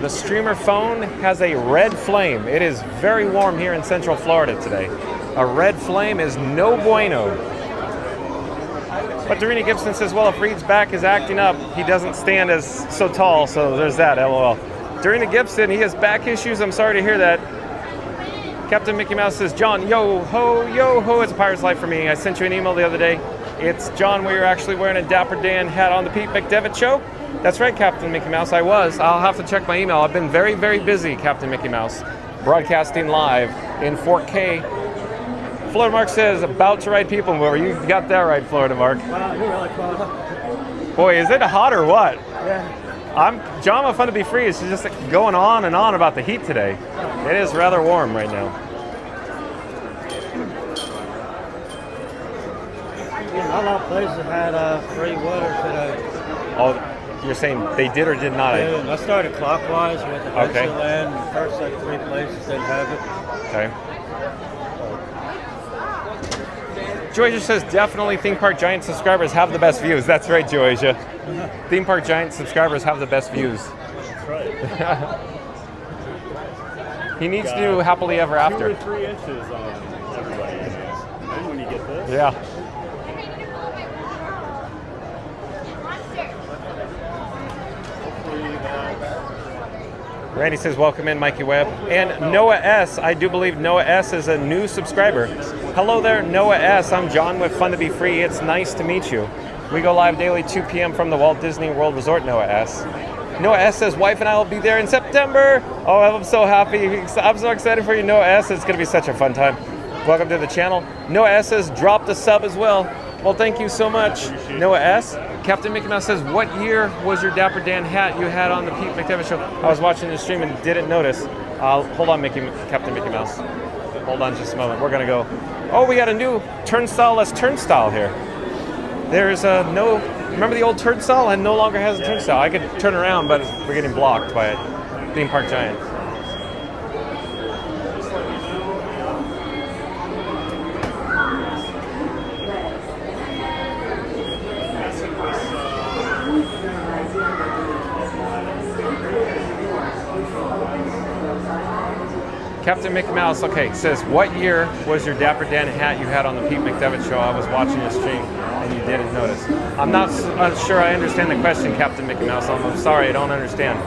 The streamer phone has a red flame. It is very warm here in Central Florida today. A red flame is no bueno. But Dorina Gibson says, well, if Reed's back is acting up, he doesn't stand as so tall, so there's that, LOL. Dorina Gibson, he has back issues. I'm sorry to hear that. Captain Mickey Mouse says, John, yo ho, it's a pirate's life for me. I sent you an email the other day. It's John, where you're actually wearing a Dapper Dan hat on the Pete McDevitt show. That's right, Captain Mickey Mouse, I was. I'll have to check my email. I've been very, very busy, Captain Mickey Mouse, broadcasting live in 4K. Florida Mark says, about to ride PeopleMover. You got that right, Florida Mark. Wow, you're really close. Boy, is it hot or what? Yeah. John of Fun to Be Free is just going on and on about the heat today. It is rather warm right now. Yeah, not a lot of places had free water today. Oh, you're saying they did or did not? I started clockwise with Okay. Adventureland. The first 3 places didn't have it. Okay. Joysia says, definitely Theme Park Giant subscribers have the best views. That's right, Joysia. Theme Park Giant subscribers have the best views. That's right. He needs to do Happily Ever After. 2 or 3 inches on everybody. And when you get this. Yeah. Randy says, welcome in, Mikey Webb. And Noah S., I do believe Noah S. is a new subscriber. Hello there, Noah S. I'm John with Fun to Be Free. It's nice to meet you. We go live daily 2 p.m. from the Walt Disney World Resort, Noah S. Noah S. says, wife and I will be there in September. Oh, I'm so happy. I'm so excited for you, Noah S. It's going to be such a fun time. Welcome to the channel. Noah S. has dropped a sub as well. Well, thank you so much, Noah S. Captain Mickey Mouse says, what year was your Dapper Dan hat you had on the Pete McDevitt show? I was watching the stream and didn't notice. Hold on, Captain Mickey Mouse. Hold on just a moment. We're going to go. Oh, we got a new turnstile-less turnstile here. There's no... Remember the old turnstile? It no longer has a turnstile. I could turn around, but we're getting blocked by a theme park giant. Captain Mickey Mouse, okay, says, what year was your Dapper Dan hat you had on the Pete McDevitt show? I was watching your stream and you didn't notice. I'm not sure I understand the question, Captain Mickey Mouse. I'm sorry, I don't understand.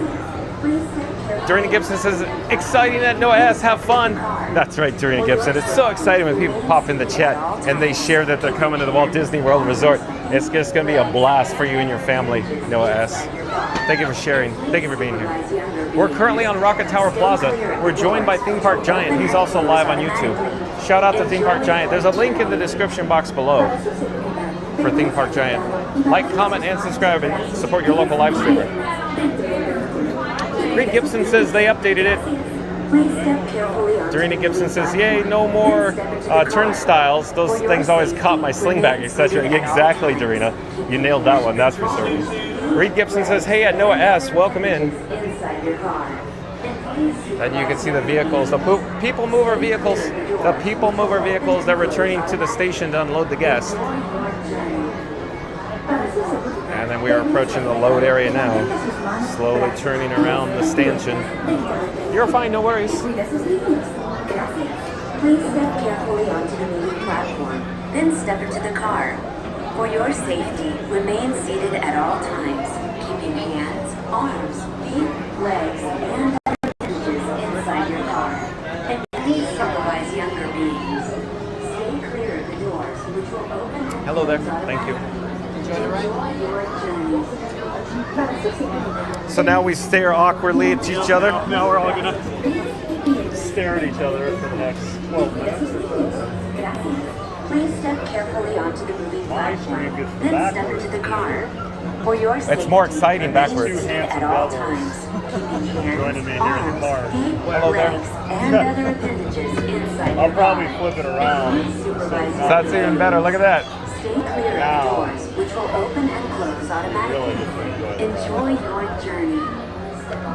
Dorina Gibson says, exciting at No S, have fun. That's right, Dorina Gibson. It's so exciting when people pop in the chat and they share that they're coming to the Walt Disney World Resort. It's just going to be a blast for you and your family, Noah S. Thank you for sharing. Thank you for being here. We're currently on Rocket Tower Plaza. We're joined by Theme Park Giant. He's also live on YouTube. Shout out to Theme Park Giant. There's a link in the description box below for Theme Park Giant. Like, comment, and subscribe and support your local live streamer. Reed Gibson says they updated it. Dorina Gibson says, yay, no more turnstiles. Those things always caught my slingback, etc. Exactly, Dorina. You nailed that one, that's for certain. Reed Gibson says, hey, at Noah S, welcome in. And you can see the vehicles, the PeopleMover vehicles. The PeopleMover vehicles, they're returning to the station to unload the guests. And then we are approaching the load area now, slowly turning around the stanchion. You're fine, no worries. Please step carefully onto the moving platform, then step into the car. For your safety, remain seated at all times, keeping hands, arms, feet, legs, and appendages inside your car. And please supervise younger beings. Stay clear of the doors, which will open. Hello there. Thank you. So now we stare awkwardly at each other. Now we're all gonna stare at each other for the next 12 minutes or so. Please step carefully onto the moving platform, then step into the car. For your safety, it's more exciting backwards. At all times, keeping Joining me hands, here in the car. arms, feet, legs, and other appendages inside I'll your probably car. flip it around. Please supervise So that's even better. Look at that. Stay clear of the doors, which will open and close automatically. Enjoy your journey.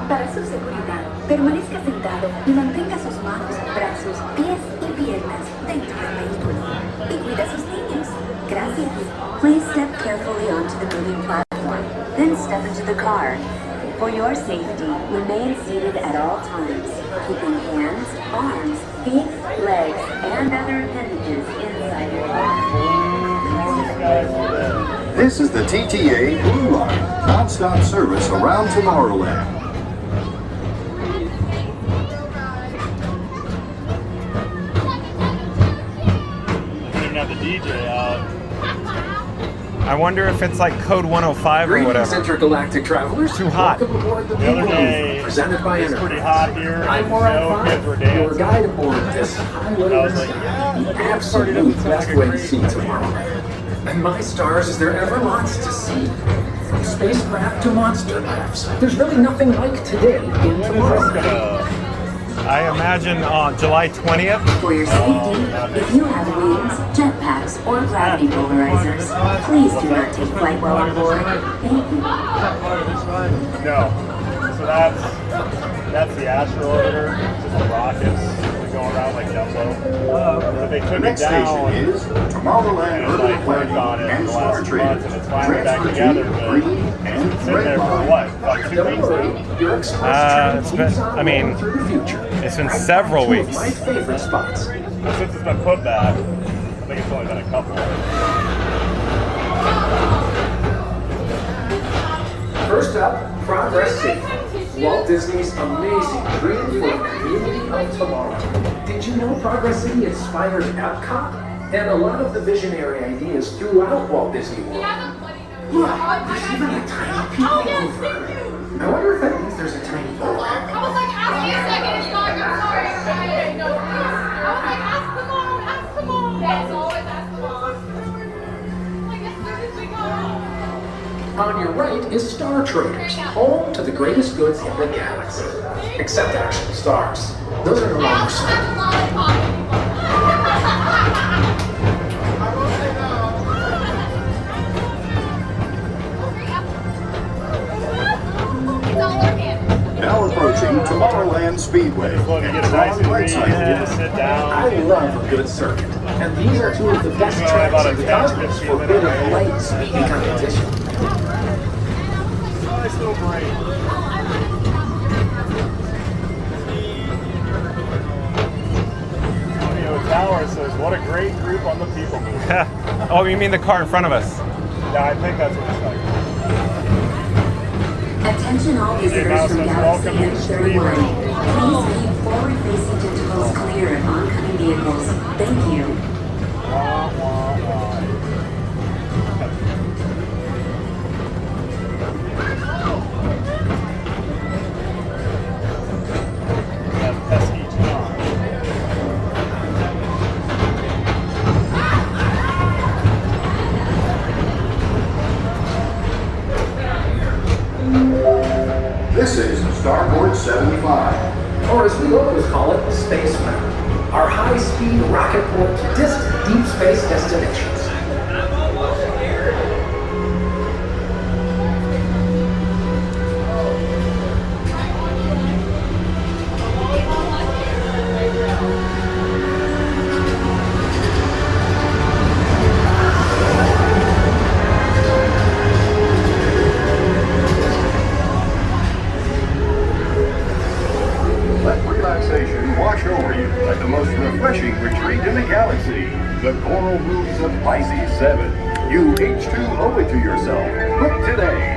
Para su seguridad, permanezca sentado y mantenga sus manos, brazos, pies y piernas dentro del vehículo. Y cuida a sus niños. Gracias. Please step carefully onto the moving platform, then step into the car. For your safety, remain seated at all times, keeping hands, arms, feet, legs, and other appendages inside your car. This is the TTA Blue Line, non-stop service around Tomorrowland. We didn't have the DJ out. I wonder if it's like code 105 or whatever. Intergalactic travelers. Too hot. Welcome aboard the The other day, PeopleMover, presented by it's pretty hot here. I'm And Moran no kids were Fine, your dancing. guide aboard this highway I was like, yeah, the absolute best way to see Tomorrowland. And my stars, is there ever lots to see? From spacecraft to monster labs. There's really nothing like today in when is this Tomorrowland. gonna... I imagine on July 20th. For your safety, if you have wings, jetpacks, or gravity polarizers, please do not take flight while on board. Thank you. No. So that's the Astro Orbiter, just the rockets going around like Dumbo. But they took it Next down. station is Tomorrowland And it's Urban like worked on Planning it in and the Smart last month, and it's Transit. finally back together. But Green and it's been there red for line. what? About 2 Don't weeks worry, now? your express It's train been- keeps on I mean, rolling through the future. It's been I've several got two of weeks. my favorite spots. But since it's been put back, I think it's only been a couple. First up, Progress C. Walt Disney's amazing dream for a community of tomorrow. Did you know Progress City inspired Epcot? And a lot of the visionary ideas throughout Walt Disney World. Look, there's even a tiny PeopleMover. I wonder if that means there's a tiny boat. I was like, ask me a second, it's not your sorry. I didn't know. I was like, ask the mom, ask the mom. That's always ask the mom. Like, as soon as we go. On your right is Star Traders, home to the greatest goods in the galaxy. Except actual stars. Those are no longer sold. Now approaching Tomorrowland Speedway. I love a good circuit, and these are two of the best tracks in the cosmos for bit of light speed competition. Nice little brain. Tower says, what a great group on the PeopleMover. Oh, you mean the car in front of us? Yeah, I think that's what it's like. Attention all visitors from Galaxy N31. Please keep forward-facing tentacles clear of oncoming vehicles. Thank you. That pesky John. This is Starboard 75. Or as we always call it, Space Mountain. Our high-speed rocket port to distant deep space destinations. Let relaxation wash over you like the most refreshing retreat in the galaxy. The coral moons of Pisces 7. You H2 owe it to yourself. Book today.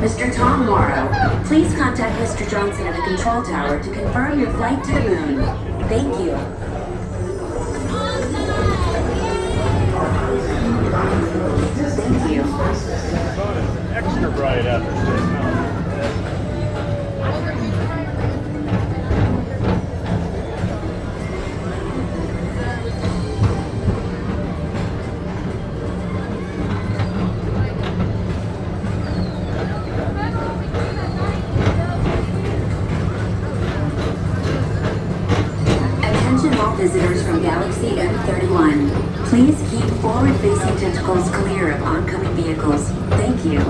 Mr. Tom Morrow, please contact Mr. Johnson at the control tower to confirm your flight to the moon. Thank you. Thank you. Extra bright out there. Visitors from Galaxy M31. Please keep forward-facing tentacles clear of oncoming vehicles. Thank you.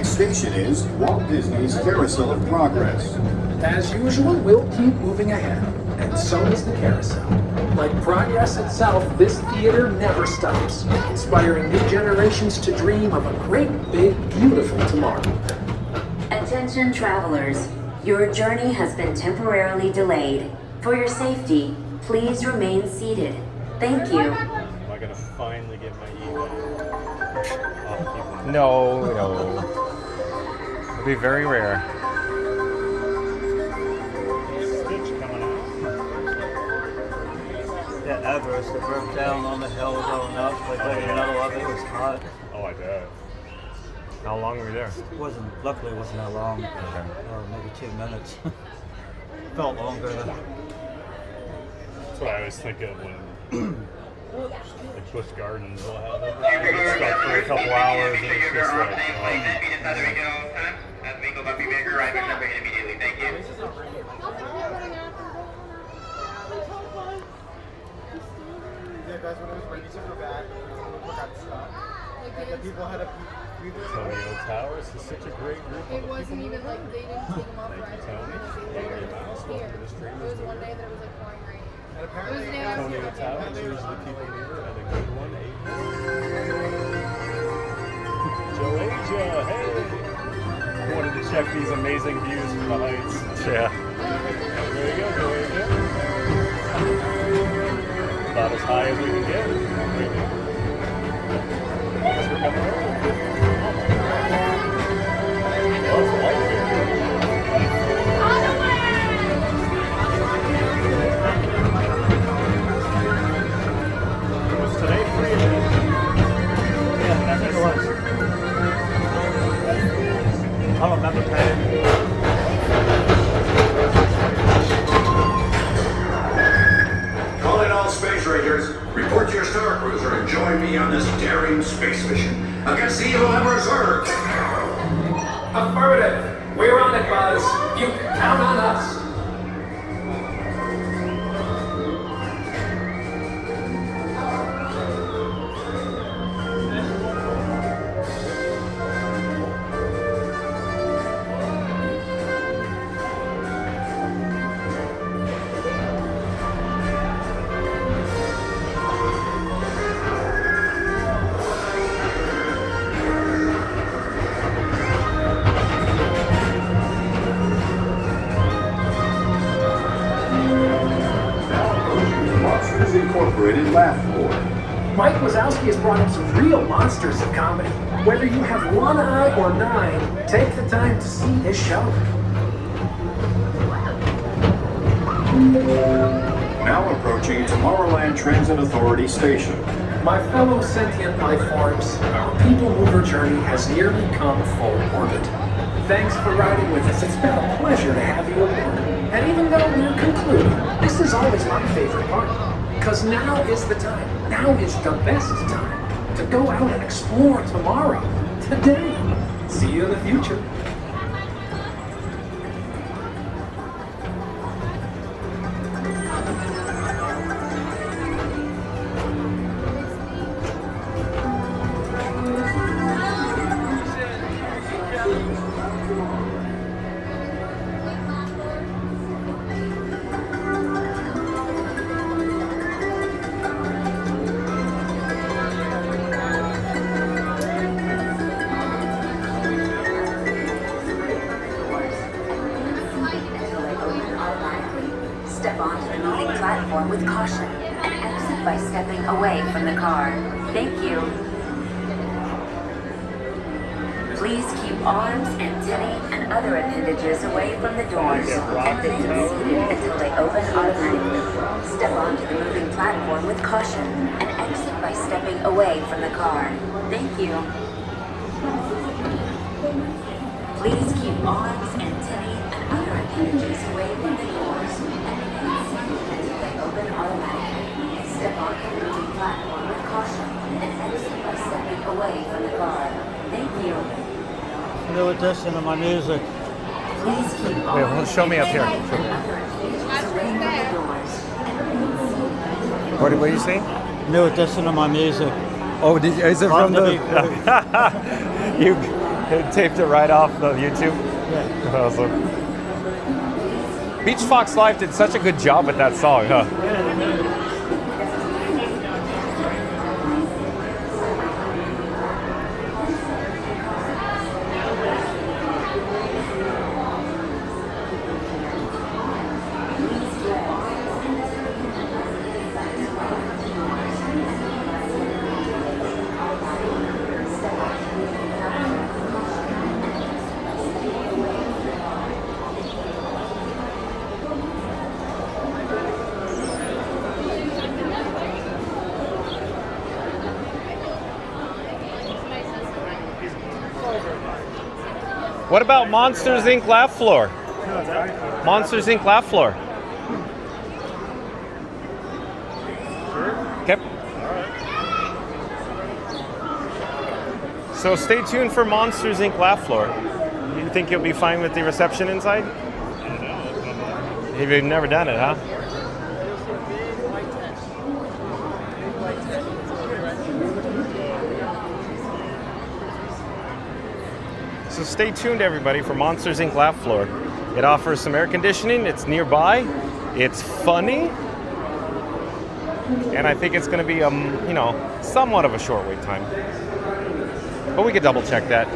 next station is Walt Disney's Carousel of Progress. As usual, we'll keep moving ahead, and so does the carousel. Like progress itself, this theater never stops, inspiring new generations to dream of a great, big, beautiful tomorrow. Attention travelers, your journey has been temporarily delayed. For your safety, please remain seated. Thank you. Am I gonna finally get my ego? No. It'll be very rare. Stitch coming out. That Everest that broke down on the hill going up, like in the middle of it, it was hot. Oh, I bet. How long were you there? Luckily it wasn't that long. Maybe 2 minutes. Felt longer though. That's what I always think of when like Busch Gardens will have it. It's stuck for a couple hours and it's just like, Guys, when it was raining super bad, people got stuck. And the people had to Antonio Towers is such a great group. It wasn't even like they didn't take them off Thank you, right. Tony. They were here. It was one day that it was like pouring rain. And apparently, It was nasty. Antonio Towers, usually PeopleMover, and a good one, Joasia, hey! I wanted to check these amazing views from the heights. Yeah. There you go, Joasia. About as high as we can get. Right now. Thanks for coming over. Oh, it's light here. Was today free admission? Yeah, I think it was. I don't remember paying. Call in all space rangers. Report to your Star Cruiser and join me on this daring space mission against the evil Emperor's order. Affirmative. We're on it, Buzz. You can count on us. Monsters Incorporated Laugh Floor. Mike Wazowski has brought up some real monsters of comedy. Whether you have one eye or 9, take the time to see his show. Now approaching Tomorrowland Transit Authority Station. My fellow sentient life forms, our PeopleMover journey has nearly come full orbit. Thanks for riding with us. It's been a pleasure to have you aboard. And even though we're concluding, this is always my favorite part. Because now is the time. Now is the best time to go out and explore tomorrow. Today. See you in the future. Step onto the moving platform with caution and exit by stepping away from the car. Thank you. Please keep arms, antennae, and other appendages away from the doors and remain seated until they open automatically. Step onto the moving platform with caution and exit by stepping away from the car. Thank you. Please keep arms, antennae, and other appendages away from the doors and remain seated until they open automatically. Step onto the moving platform with caution and exit by stepping away from the car. Thank you. New addition to my music. Please keep Wait, arms, show me up here. antennae, Show me. and other appendages away from the doors and remain seated until What are you saying? New addition to my music. Oh, is it Fun from to the? be free. you It taped it right off the YouTube. Yeah. Awesome. Beach Fox Live did such a good job with that song, huh? What about Monsters Inc. Laugh Floor? Monsters Inc. Laugh Floor. Okay. So stay tuned for Monsters Inc. Laugh Floor. You think you'll be fine with the reception inside? You've never done it, huh? So stay tuned, everybody, for Monsters Inc. Laugh Floor. It offers some air conditioning. It's nearby. It's funny. And I think it's going to be, somewhat of a short wait time. But we could double check that.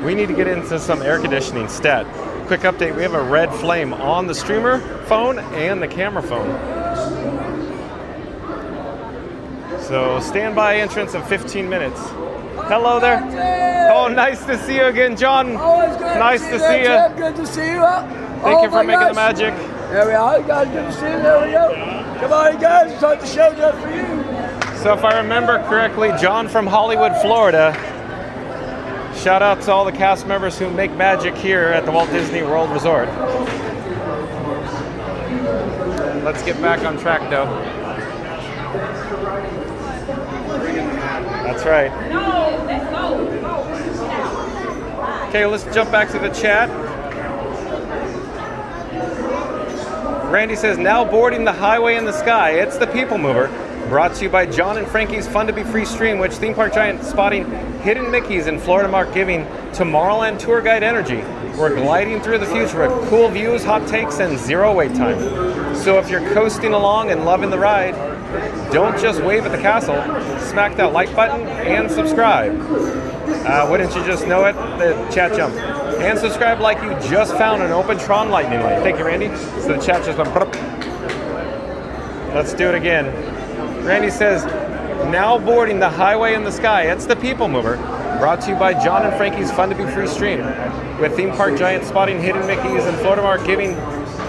We need to get into some air conditioning stat. Quick update, we have a red flame on the streamer phone and the camera phone. So standby entrance of 15 minutes. Hello there. Oh, nice to see you again, John. Always good. Nice to see you. Good to see you. Thank you for making the magic. There we are, guys. Good to see you. There we go. Come on, guys. It's like the show just for you. So if I remember correctly, John from Hollywood, Florida. Shout out to all the cast members who make magic here at the Walt Disney World Resort. Let's get back on track, though. That's right. Okay, let's jump back to the chat. Randy says, now boarding the highway in the sky. It's the PeopleMover. Brought to you by John and Frankie's Fun to Be Free stream, which theme park giant spotting hidden Mickeys in Florida Mark giving Tomorrowland tour guide energy. We're gliding through the future with cool views, hot takes, and zero wait time. So if you're coasting along and loving the ride, don't just wave at the castle, smack that like button and subscribe. Wouldn't you just know it? The chat jumped. And subscribe like you just found an open Tron lightning light. Thank you, Randy. So the chat just went. Let's do it again. Randy says, now boarding the highway in the sky. It's the PeopleMover. Brought to you by John and Frankie's Fun to Be Free stream. With theme park giant spotting hidden Mickeys and Florida Mark giving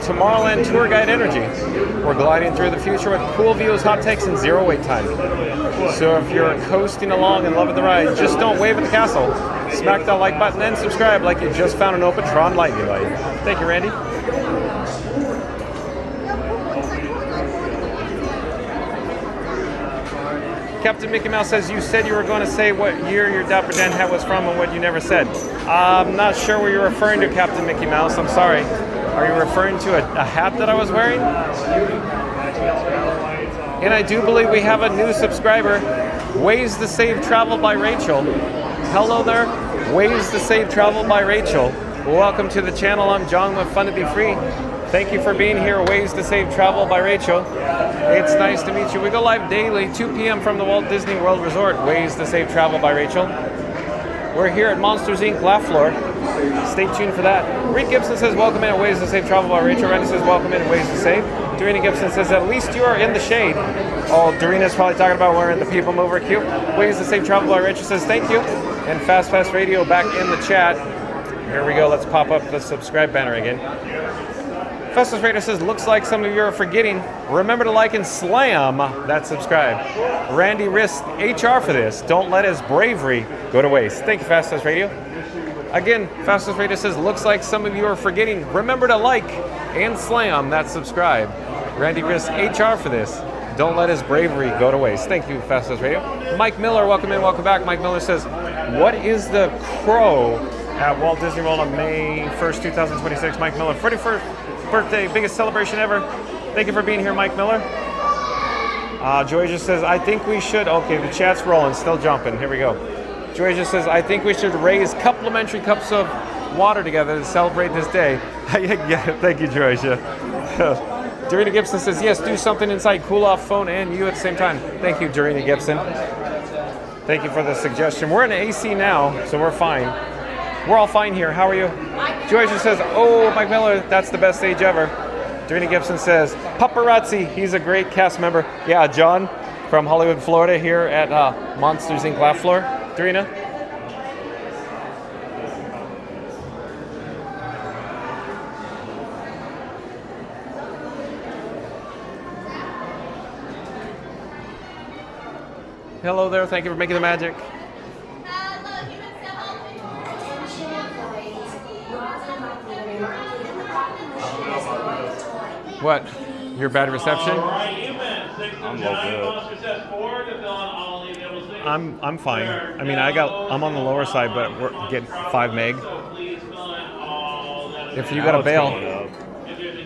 Tomorrowland tour guide energy. We're gliding through the future with cool views, hot takes, and zero wait time. So if you're coasting along and loving the ride, just don't wave at the castle. Smack that like button and subscribe like you just found an open Tron lightning light. Thank you, Randy. Captain Mickey Mouse says, you said you were going to say what year your Dapper Dan hat was from and what you never said. I'm not sure what you're referring to, Captain Mickey Mouse. I'm sorry. Are you referring to a hat that I was wearing? And I do believe we have a new subscriber, Ways to Save Travel by Rachel. Hello there, Ways to Save Travel by Rachel. Welcome to the channel. I'm John with Fun to Be Free. Thank you for being here, Ways to Save Travel by Rachel. It's nice to meet you. We go live daily, 2 p.m. from the Walt Disney World Resort, Ways to Save Travel by Rachel. We're here at Monsters Inc. Laugh Floor. Stay tuned for that. Reed Gibson says, welcome in at Ways to Save Travel by Rachel. Randy says, welcome in at Ways to Save. Dorina Gibson says, at least you are in the shade. Oh, Dorina's probably talking about wearing the PeopleMover cute. Ways to Save Travel by Rachel says, thank you. And Fast Radio back in the chat. Here we go. Let's pop up the subscribe banner again. Festus Raider says, looks like some of you are forgetting. Remember to like and slam that subscribe. Randy risked HR for this. Don't let his bravery go to waste. Thank you, Fastest Radio. Again, Fastest Radio says, looks like some of you are forgetting. Remember to like and slam that subscribe. Randy risked HR for this. Don't let his bravery go to waste. Thank you, Fastest Radio. Mike Miller, welcome in, welcome back. Mike Miller says, what is the crow at Walt Disney World on May 1st, 2026? Mike Miller, 41st birthday, biggest celebration ever. Thank you for being here, Mike Miller. Joy just says, I think we should. Okay, the chat's rolling, still jumping. Here we go. Georgia says, I think we should raise complimentary cups of water together to celebrate this day. Yeah, thank you, Georgia. Dorina Gibson says, yes, do something inside, cool off phone and you at the same time. Thank you, Dorina Gibson. Thank you for the suggestion. We're in AC now, so we're fine. We're all fine here. How are you? Georgia says, oh, Mike Miller, that's the best stage ever. Dorina Gibson says, paparazzi, he's a great cast member. Yeah, John from Hollywood, Florida, here at Monsters Inc. Laugh Floor. Dorina? Hello there, thank you for making the magic. What? Your bad reception? I'm all good. I'm fine. I mean, I'm on the lower side, but we're getting 5 meg. If you got a Belle,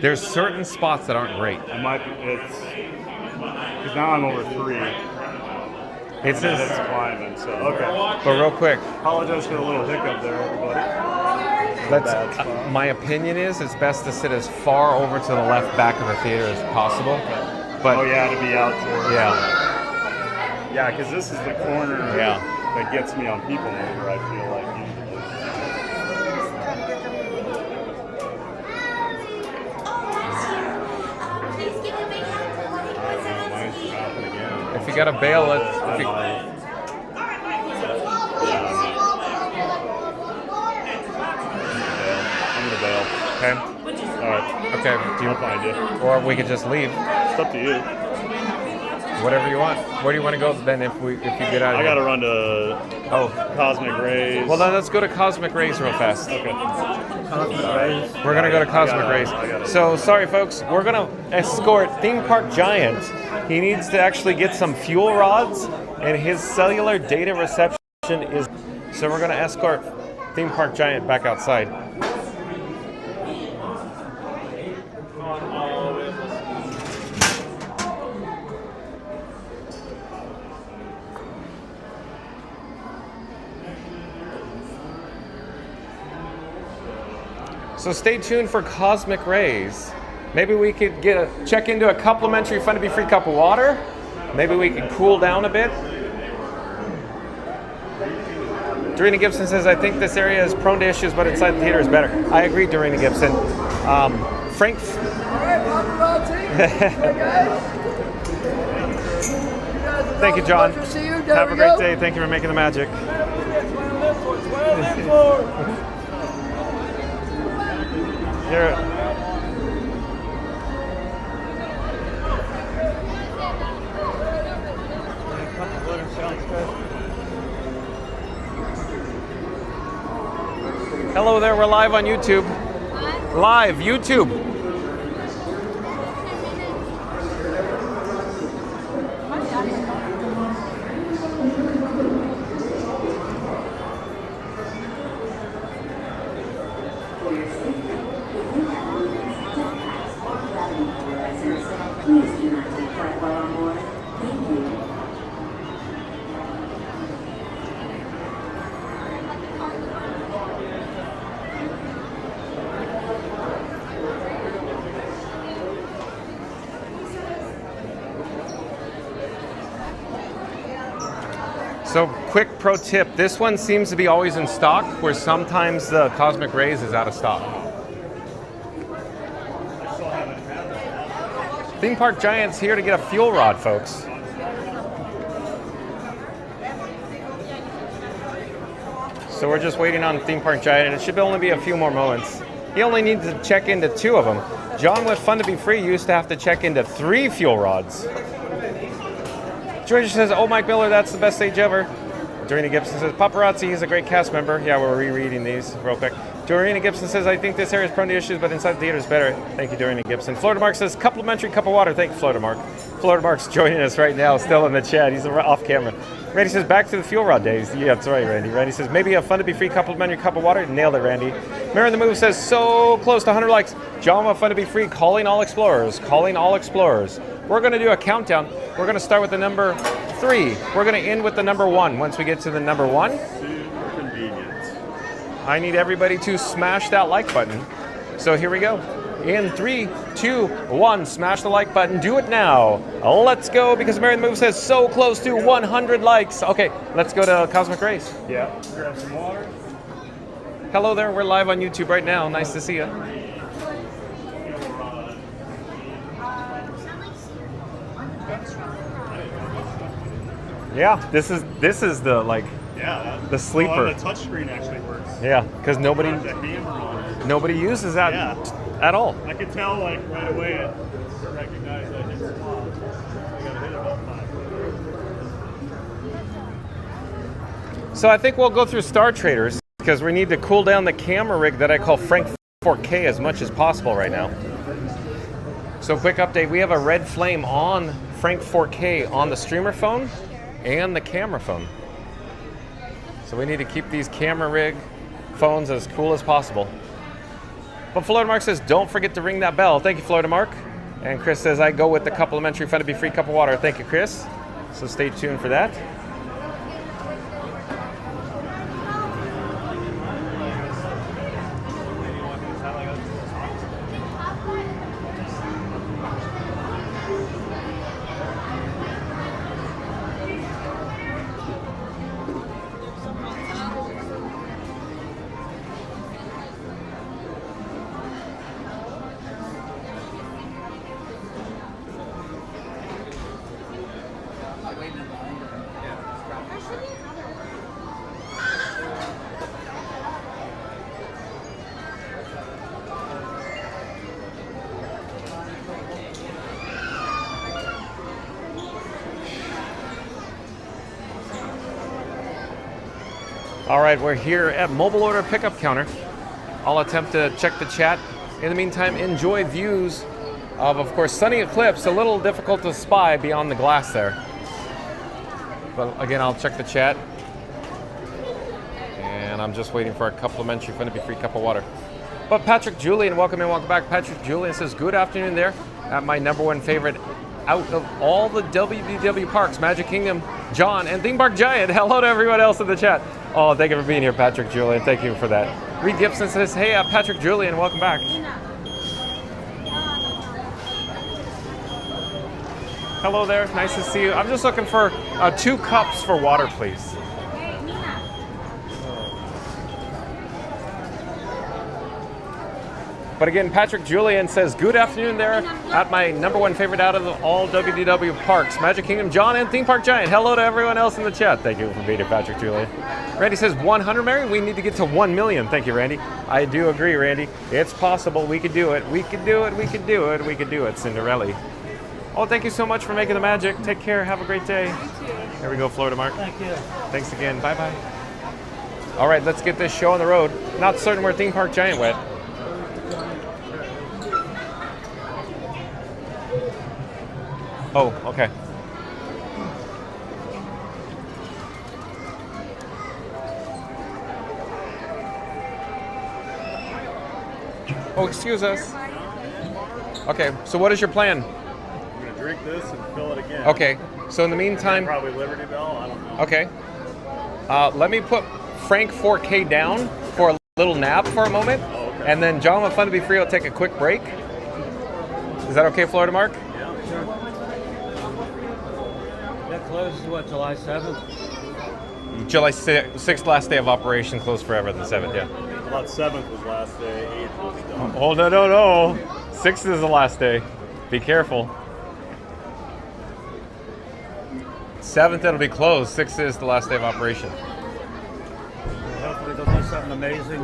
there's certain spots that aren't great. It might be, because now I'm over 3. It says it's climbing, so okay. But real quick, apologize for the little hiccup there, everybody. That's my opinion is it's best to sit as far over to the left back of the theater as possible. But oh yeah, to be out towards. Yeah. Yeah, because this is the corner yeah. that gets me on PeopleMover, I feel like usually. If you got a Belle, Okay. All right. Okay. I'll find you. Or we could just leave. It's up to you. Whatever you want. Where do you want to go then? If you get out of here? I gotta run to Cosmic Rays. Well, then let's go to Cosmic Rays real fast. Okay. Cosmic Rays. We're gonna go to Cosmic Rays. So sorry, folks. We're gonna escort Theme Park Giant. He needs to actually get some fuel rods, and his cellular data reception is. So we're gonna escort Theme Park Giant back outside. So stay tuned for Cosmic Rays. Maybe we could check into a complimentary Fun to Be Free cup of water. Maybe we could cool down a bit. Dorina Gibson says, I think this area is prone to issues, but inside the theater is better. I agree, Dorina Gibson. Frank. Thank you, John. Have a great day. Thank you for making the magic. Here. Hello there, we're live on YouTube. Live, YouTube. So, quick pro tip, this one seems to be always in stock, where sometimes the Cosmic Rays is out of stock. Theme Park Giant's here to get a fuel rod, folks. So we're just waiting on Theme Park Giant, and it should only be a few more moments. He only needs to check into 2 of them. John with Fun to Be Free used to have to check into 3 fuel rods. Georgia says, oh, Mike Miller, that's the best stage ever. Dorina Gibson says, paparazzi, he's a great cast member. Yeah, we're rereading these real quick. Dorina Gibson says, I think this area is prone to issues, but inside the theater is better. Thank you, Dorina Gibson. Florida Mark says, complimentary cup of water. Thank you, Florida Mark. Florida Mark's joining us right now, still in the chat. He's off camera. Randy says, back to the fuel rod days. Yeah, that's right, Randy. Randy says, maybe a Fun to Be Free complimentary cup of water. Nailed it, Randy. Mary in the Move says, so close to 100 likes. John with Fun to Be Free, calling all explorers. Calling all explorers. We're going to do a countdown. We're going to start with the number 3. We're going to end with the number 1. Once we get to the number 1, Super convenient. I need everybody to smash that like button. So here we go. In 3, 2, 1, smash the like button. Do it now. Let's go, because Mary the Move says so close to 100 likes. Okay, let's go to Cosmic Race. Yeah. Grab some water. Hello there, we're live on YouTube right now. Nice to see you. Yeah, this is the like the sleeper. The touchscreen actually works. Yeah, because nobody The hammer on it. nobody uses that at all. I could tell like right away it recognized I hit the spot. I gotta hit it about 5. So I think we'll go through Star Traders because we need to cool down the camera rig that I call Frank 4K as much as possible right now. So quick update, we have a red flame on Frank 4K on the streamer phone and the camera phone. So we need to keep these camera rig phones as cool as possible. But Florida Mark says, don't forget to ring that bell. Thank you, Florida Mark. And Chris says, I go with the complimentary Fun to Be Free cup of water. Thank you, Chris. So stay tuned for that. All right, we're here at mobile order pickup counter. I'll attempt to check the chat. In the meantime, enjoy views of course, sunny eclipse. A little difficult to spy beyond the glass there. But again, I'll check the chat. And I'm just waiting for a complimentary Fun to Be Free cup of water. But Patrick Julian, welcome in, welcome back. Patrick Julian says, good afternoon there at my number 1 favorite out of all the WDW parks, Magic Kingdom, John, and Theme Park Giant. Hello to everyone else in the chat. Oh, thank you for being here, Patrick Julian. Thank you for that. Reed Gibson says, hey, Patrick Julian, welcome back. Hello there, nice to see you. I'm just looking for 2 cups for water, please. But again, Patrick Julian says, good afternoon there at my number 1 favorite out of all WDW parks, Magic Kingdom, John, and Theme Park Giant. Hello to everyone else in the chat. Thank you for being here, Patrick Julian. Randy says, 100, Mary? We need to get to 1 million. Thank you, Randy. I do agree, Randy. It's possible. We could do it. We could do it. We could do it. We could do it, Cinderella. Oh, thank you so much for making the magic. Take care. Have a great day. Here we go, Florida Mark. Thank you. Thanks again. Bye-bye. All right, let's get this show on the road. Not certain where Theme Park Giant went. Oh, okay. Oh, excuse us. Okay, so what is your plan? I'm gonna drink this and fill it again. Okay, so in the meantime, Probably Liberty Bell. I don't know. okay. Let me put Frank 4K down for a little nap for a moment, and then John with Fun to Be Free will take a quick break. Is that okay, Florida Mark? That closes, what, July 7th? July 6th, last day of operation, closed forever, the 7th, yeah. I thought 7th was last day, 8th was done. Oh, no. 6th is the last day. Be careful. 7th, it'll be closed. 6th is the last day of operation. Hopefully they'll do something amazing.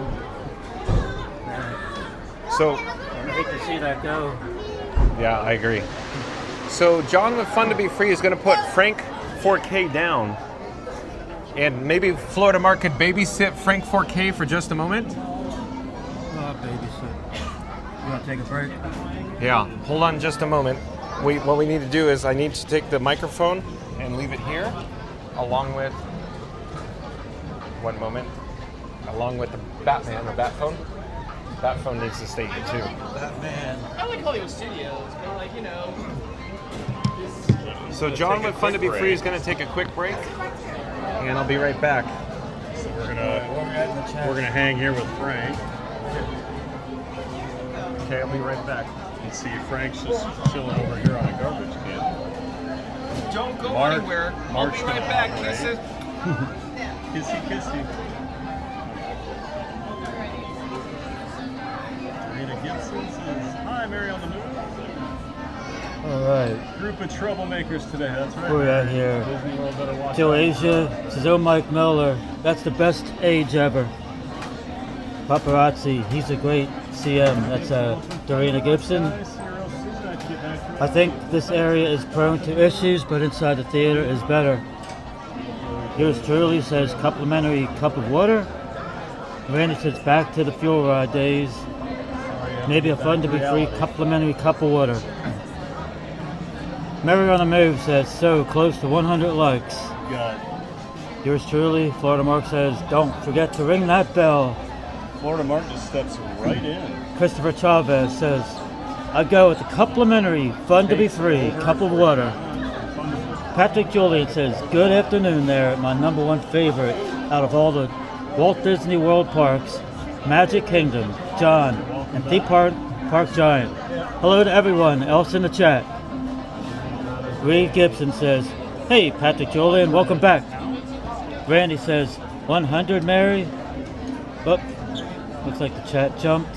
So, I hate to see that go. yeah, I agree. So John with Fun to Be Free is going to put Frank 4K down. And maybe Florida Mark could babysit Frank 4K for just a moment. Oh, babysit. You want to take a break? Yeah, hold on just a moment. What we need to do is I need to take the microphone and leave it here, along with, one moment, along with the Batman, the Bat phone. Bat phone needs to stay here too. Batman. I like Hollywood Studios, but like, you know, this So John with Fun to Be Free is going to take a quick break, and I'll be right back. We're gonna hang here with Frank. Okay, I'll be right back. And see if Frank's just chilling over here on a garbage can. Don't go Mark- anywhere. Mark's I'll be right gonna back. operate. Kisses. Kissy, kissy. Rita Gibson says, "Hi, Mary on the Move." All right. Group of troublemakers today. That's right. We're out here. Disney World better watch Joe out. Asia says, "Oh, Mike Miller, that's the best age ever." Paparazzi, he's a great CM. That's Dorina Gibson. I think this area is prone to issues, but inside the theater is better. Yours truly says, "Complimentary cup of water." Randy says, "Back to the fuel ride days. Maybe a Fun to Be Free complimentary cup of water." Mary on the Move says, "So close to 100 likes." Got Yours truly, Florida Mark says, "Don't forget to ring that bell." Florida Mark just steps right in. Christopher Chavez says, "I'd go with the complimentary Fun to Be Free cup of water." Patrick Julian says, "Good afternoon there, my number one favorite out of all the Walt Disney World parks, Magic Kingdom, John, and Theme Park Giant. Hello to everyone else in the chat." Reed Gibson says, "Hey, Patrick Julian, welcome back." Randy says, 100, Mary? Oh, looks like the chat jumped.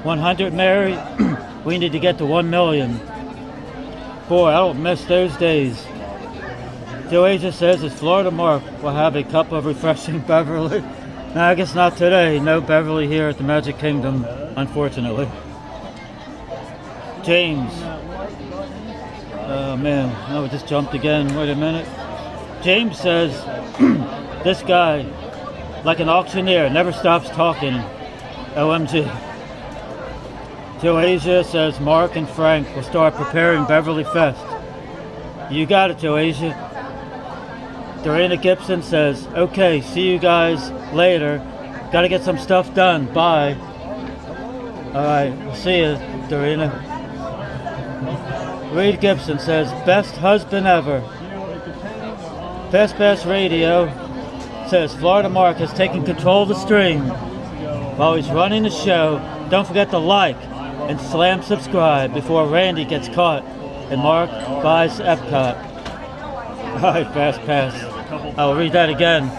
100, Mary? We need to get to 1 million. Boy, I don't miss those days. Joe Asia says his Florida Mark will have a cup of refreshing Beverly. No, I guess not today. No Beverly here at the Magic Kingdom, unfortunately. James. Oh man, no, it just jumped again. Wait a minute. James says, "This guy, like an auctioneer, never stops talking. OMG." Joe Asia says Mark and Frank will start preparing Beverly Fest. You got it, Joe Asia. Dorina Gibson says, "Okay, see you guys later. Gotta get some stuff done. Bye." All right, we'll see you, Dorina. Reed Gibson says, "Best husband ever." Best Radio says Florida Mark has taken control of the stream while he's running the show. Don't forget to like and slam subscribe before Randy gets caught and Mark buys Epcot. All right, Fast Pass. I'll read that again.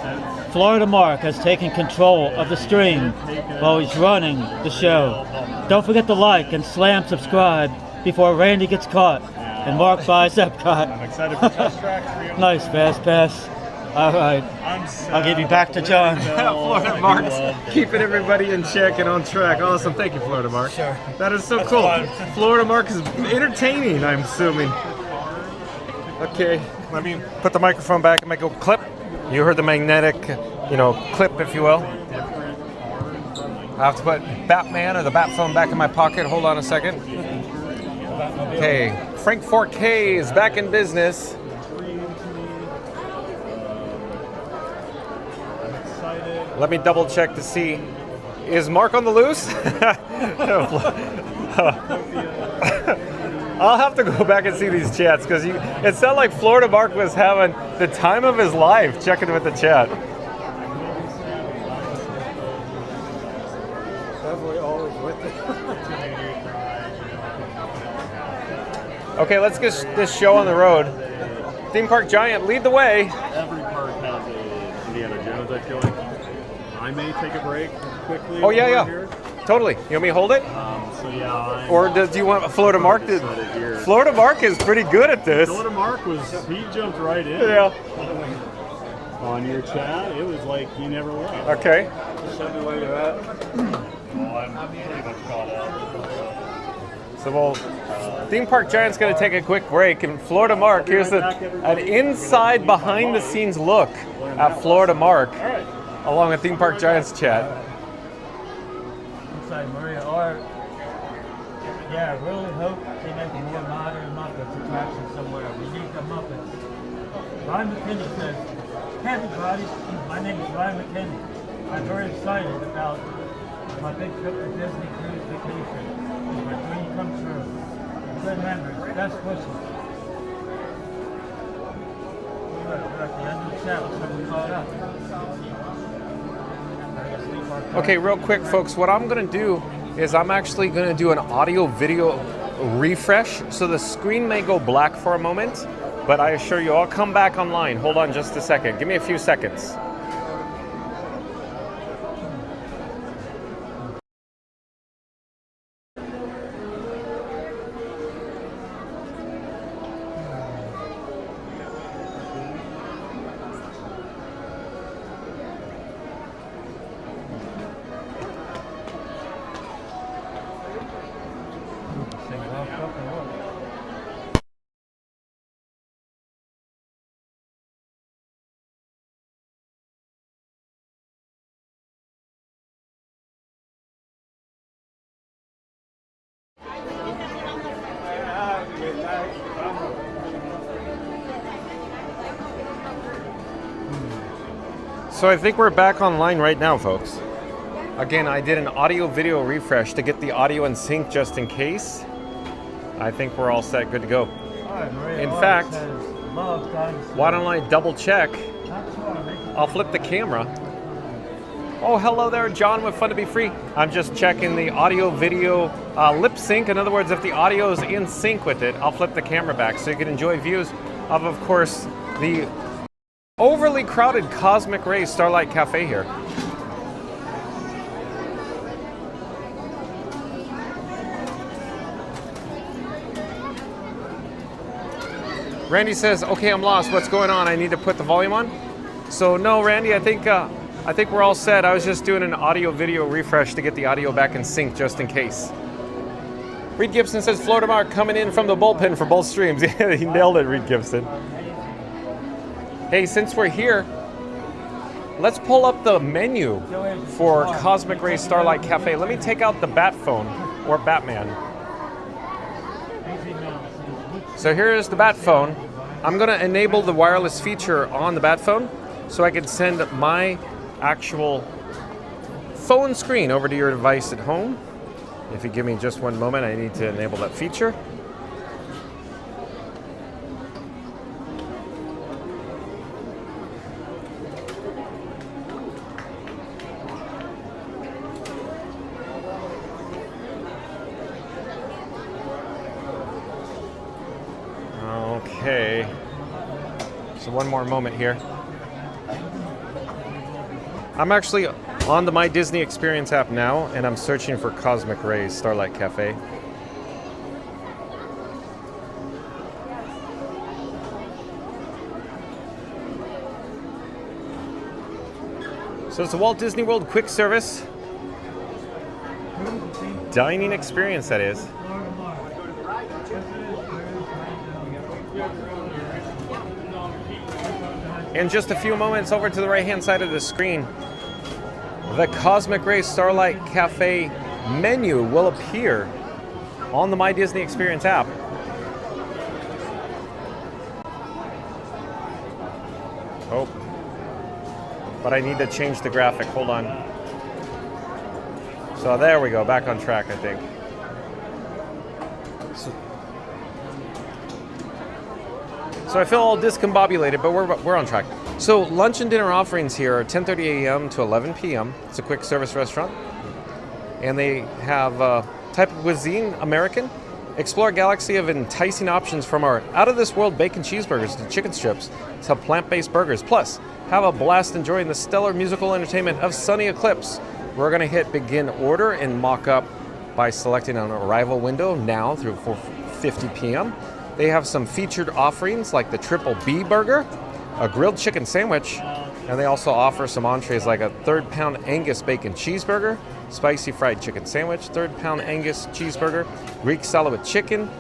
Florida Mark has taken control of the stream while he's running the show. Don't forget to like and slam subscribe before Randy gets caught and Mark buys Epcot. I'm excited for Test Track 3. Nice, Fast Pass. All right, I'll give you back to John. Florida Mark's keeping everybody in check and on track. Awesome. Thank you, Florida Mark. Sure. That is so cool. Florida Mark is entertaining, I'm assuming. Okay, let me put the microphone back and make a clip. You heard the magnetic, clip, if you will. I have to put Batman or the Bat phone back in my pocket. Hold on a second. Okay, Frank 4K is back in business. Let me double check to see, is Mark on the loose? I'll have to go back and see these chats because it sounded like Florida Mark was having the time of his life checking with the chat. Beverly always with it. Okay, let's get this show on the road. Theme Park Giant, lead the way. Every park has a Indiana Jones, I feel like. I may take a break quickly. Oh, yeah. Here. Totally. You want me to hold it? Or do you want Florida Mark to? Florida Mark is pretty good at this. Florida Mark he jumped right in. Yeah. On your chat, it was like he never left. Okay. Show me where you're at. Well, I'm pretty much caught up. So Theme Park Giant's going to take a quick break, and Florida Mark, here's an inside behind-the-scenes look at Florida Mark, along with Theme Park Giant's chat. Inside Maria Art. Yeah, I really hope they make a more modern Muppets attraction somewhere. We need the Muppets. Ryan McKinney says, "Hey everybody, my name is Ryan McKinney. I'm very excited about my big trip to Disney Cruise Vacation. It's my dream come true. Good memories. Best wishes. We're at the end of the chat. So we caught up. Okay, real quick, folks, what I'm going to do is I'm actually going to do an audio video refresh. So the screen may go black for a moment, but I assure you, I'll come back online. Hold on just a second. Give me a few seconds. So I think we're back online right now, folks. Again, I did an audio video refresh to get the audio in sync just in case. I think we're all set, good to go. In fact, why don't I double check? I'll flip the camera. Oh, hello there, John with Fun to Be Free. I'm just checking the audio video lip sync. In other words, if the audio is in sync with it, I'll flip the camera back so you can enjoy views of course, the overly crowded Cosmic Ray Starlight Cafe here. Randy says, okay, I'm lost. What's going on? I need to put the volume on? So no, Randy, I think we're all set. I was just doing an audio video refresh to get the audio back in sync just in case. Reed Gibson says, Florida Mark coming in from the bullpen for both streams. Yeah, he nailed it, Reed Gibson. Hey, since we're here, let's pull up the menu for Cosmic Ray Starlight Cafe. Let me take out the Bat phone, or Batman. So here's the Bat phone. I'm going to enable the wireless feature on the Bat phone so I can send my actual phone screen over to your device at home. If you give me just one moment, I need to enable that feature. Okay, so one more moment here. I'm actually on the My Disney Experience app now, and I'm searching for Cosmic Ray Starlight Cafe. So it's a Walt Disney World quick service dining experience, that is. In just a few moments, over to the right-hand side of the screen, the Cosmic Ray Starlight Cafe menu will appear on the My Disney Experience app. Oh, but I need to change the graphic. Hold on. So there we go, back on track, I think. So I feel all discombobulated, but we're on track. So lunch and dinner offerings here are 10:30 a.m. to 11 p.m. It's a quick service restaurant. And they have type of cuisine, American. Explore a galaxy of enticing options from our out-of-this-world bacon cheeseburgers to chicken strips to plant-based burgers. Plus, have a blast enjoying the stellar musical entertainment of Sunny Eclipse. We're going to hit begin order and mock up by selecting an arrival window now through 4:50 p.m. They have some featured offerings like the Triple B Burger, a grilled chicken sandwich, and they also offer some entrees like a 3rd pound Angus bacon cheeseburger, spicy fried chicken sandwich, 3rd pound Angus cheeseburger, Greek salad with chicken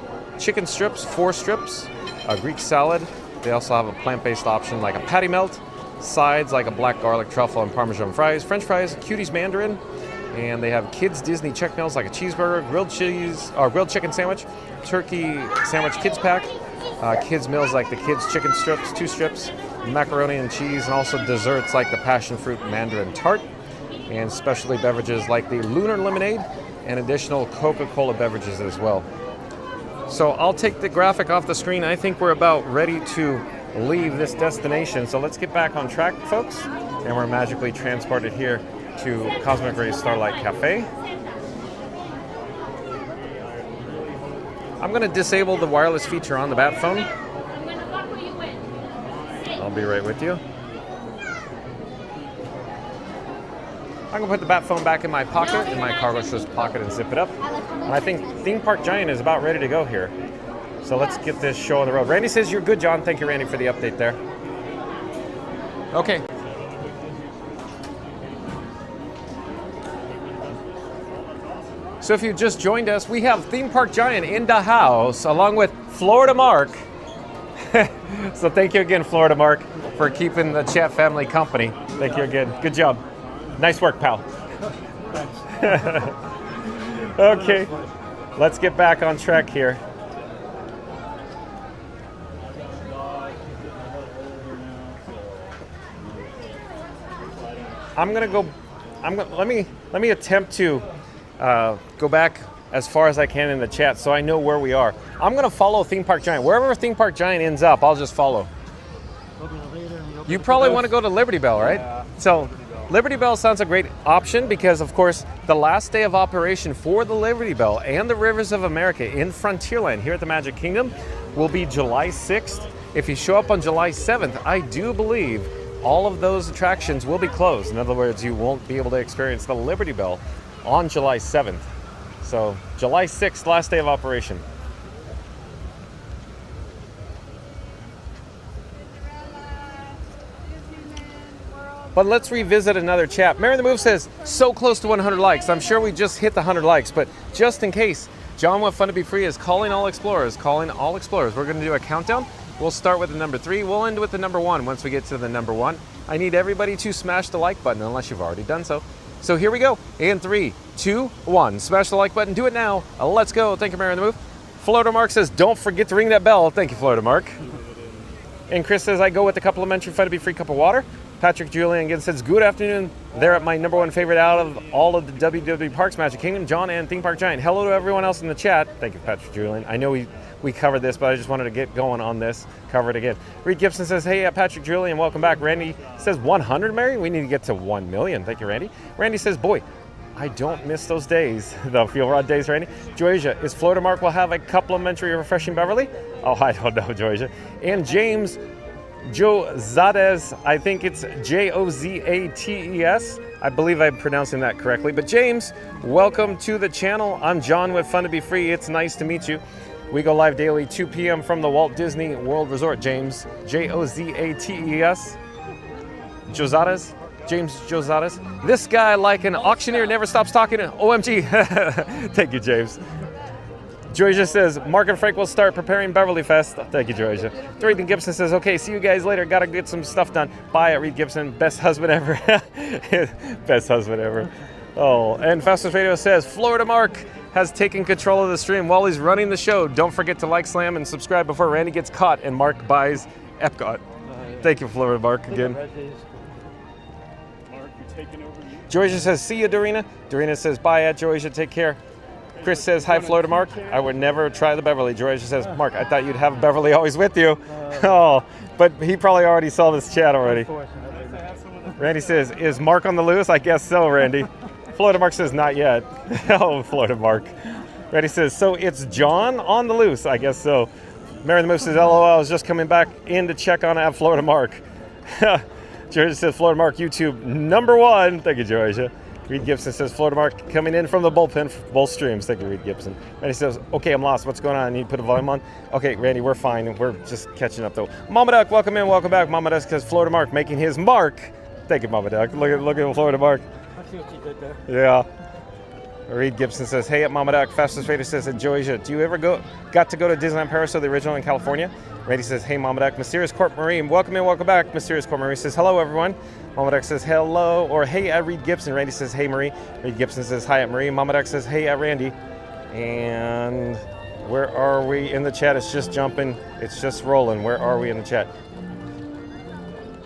strips, 4 strips, a Greek salad. They also have a plant-based option like a patty melt, sides like a black garlic truffle and Parmesan fries, French fries, Cuties Mandarin, and they have kids Disney check meals like a cheeseburger, grilled chicken sandwich, turkey sandwich kids pack, kids meals like the kids chicken strips, 2 strips, macaroni and cheese, and also desserts like the passion fruit mandarin tart, and specialty beverages like the lunar lemonade and additional Coca-Cola beverages as well. So I'll take the graphic off the screen. I think we're about ready to leave this destination. So let's get back on track, folks. And we're magically transported here to Cosmic Rays Starlight Cafe. I'm going to disable the wireless feature on the bat phone. I'll be right with you. I'm going to put the bat phone back in my pocket, in my cargo show's pocket, and zip it up. And I think Theme Park Giant is about ready to go here. So let's get this show on the road. Randy says you're good, John. Thank you, Randy, for the update there. Okay. So if you just joined us, we have Theme Park Giant in the house, along with Florida Mark. So thank you again, Florida Mark, for keeping the chat family company. Thank you again. Good job. Nice work, pal. Okay, let's get back on track here. Let me attempt to go back as far as I can in the chat so I know where we are. I'm gonna follow Theme Park Giant. Wherever Theme Park Giant ends up, I'll just follow. You probably want to go to Liberty Bell, right? Yeah. So Liberty Bell sounds a great option because, of course, the last day of operation for the Liberty Bell and the Rivers of America in Frontierland here at the Magic Kingdom will be July 6th. If you show up on July 7th, I do believe all of those attractions will be closed. In other words, you won't be able to experience the Liberty Bell on July 7th. So July 6th, last day of operation. But let's revisit another chat. Mary the Move says, so close to 100 likes. I'm sure we just hit the 100 likes, but just in case, John What Fun to Be Free is calling all explorers. We're going to do a countdown. We'll start with the number 3. We'll end with the number 1 once we get to the number 1. I need everybody to smash the like button unless you've already done so. So here we go. In 3, 2, 1. Smash the like button. Do it now. Let's go. Thank you, Mary the Move. Florida Mark says, don't forget to ring that bell. Thank you, Florida Mark. And Chris says, I go with the complimentary Fun to Be Free cup of water. Patrick Julian again says, good afternoon. They're at my number 1 favorite out of all of the WW Parks, Magic Kingdom, John and Theme Park Giant. Hello to everyone else in the chat. Thank you, Patrick Julian. I know we covered this, but I just wanted to get going on this. Cover it again. Reed Gibson says, hey, Patrick Julian, welcome back. Randy says, 100, Mary? We need to get to 1 million. Thank you, Randy. Randy says, boy, I don't miss those days, the Fuel Rod days, Randy. Joysia, is Florida Mark will have a complimentary refreshing Beverly? Oh, I don't know, Joysia. And James Jozades, I think it's Jozates. I believe I'm pronouncing that correctly. But James, welcome to the channel. I'm John with Fun to Be Free. It's nice to meet you. We go live daily, 2 p.m. from the Walt Disney World Resort. James, Jozates. Jozades? James Jozades. This guy, like an auctioneer, never stops talking. OMG. Thank you, James. Georgia says, Mark and Frank will start preparing Beverly Fest. Thank you, Georgia. Reed Gibson says, okay, see you guys later. Got to get some stuff done. Bye, Reed Gibson. Best husband ever. Best husband ever. Oh, and Fastest Radio says, Florida Mark has taken control of the stream while he's running the show. Don't forget to like, slam, and subscribe before Randy gets caught and Mark buys Epcot. Thank you, Florida Mark, again. Mark, you're taking over. Georgia says, see you, Dorina. Dorina says, bye, at Georgia. Take care. Chris says, hi, Florida Mark. I would never try the Beverly. Georgia says, Mark, I thought you'd have Beverly always with you. Oh, but he probably already saw this chat already. Randy says, is Mark on the loose? I guess so, Randy. Florida Mark says, not yet. Oh, Florida Mark. Randy says, so it's John on the loose? I guess so. Mary the Move says, LOL, I was just coming back in to check on at Florida Mark. Georgia says, Florida Mark, YouTube number 1. Thank you, Georgia. Reed Gibson says, Florida Mark coming in from the bullpen for both streams. Thank you, Reed Gibson. Randy says, okay, I'm lost. What's going on? I need to put a volume on. Okay, Randy, we're fine. We're just catching up, though. Mama Duck, welcome in. Welcome back. Mama Duck says, Florida Mark making his mark. Thank you, Mama Duck. Look at Florida Mark. I see what you did there. Yeah. Reed Gibson says, hey, at Mama Duck. Fastest Raider says, Georgia, do you ever got to go to Disneyland Paris, or the original in California? Randy says, hey, Mama Duck. Mysterious Corp Marine, welcome in, welcome back. Mysterious Corp Marine says, hello, everyone. Mama Duck says, hello, or hey, at Reed Gibson. Randy says, hey, Marie. Reed Gibson says, hi, at Marie. Mama Duck says, hey, at Randy. And where are we in the chat? It's just jumping. It's just rolling. Where are we in the chat?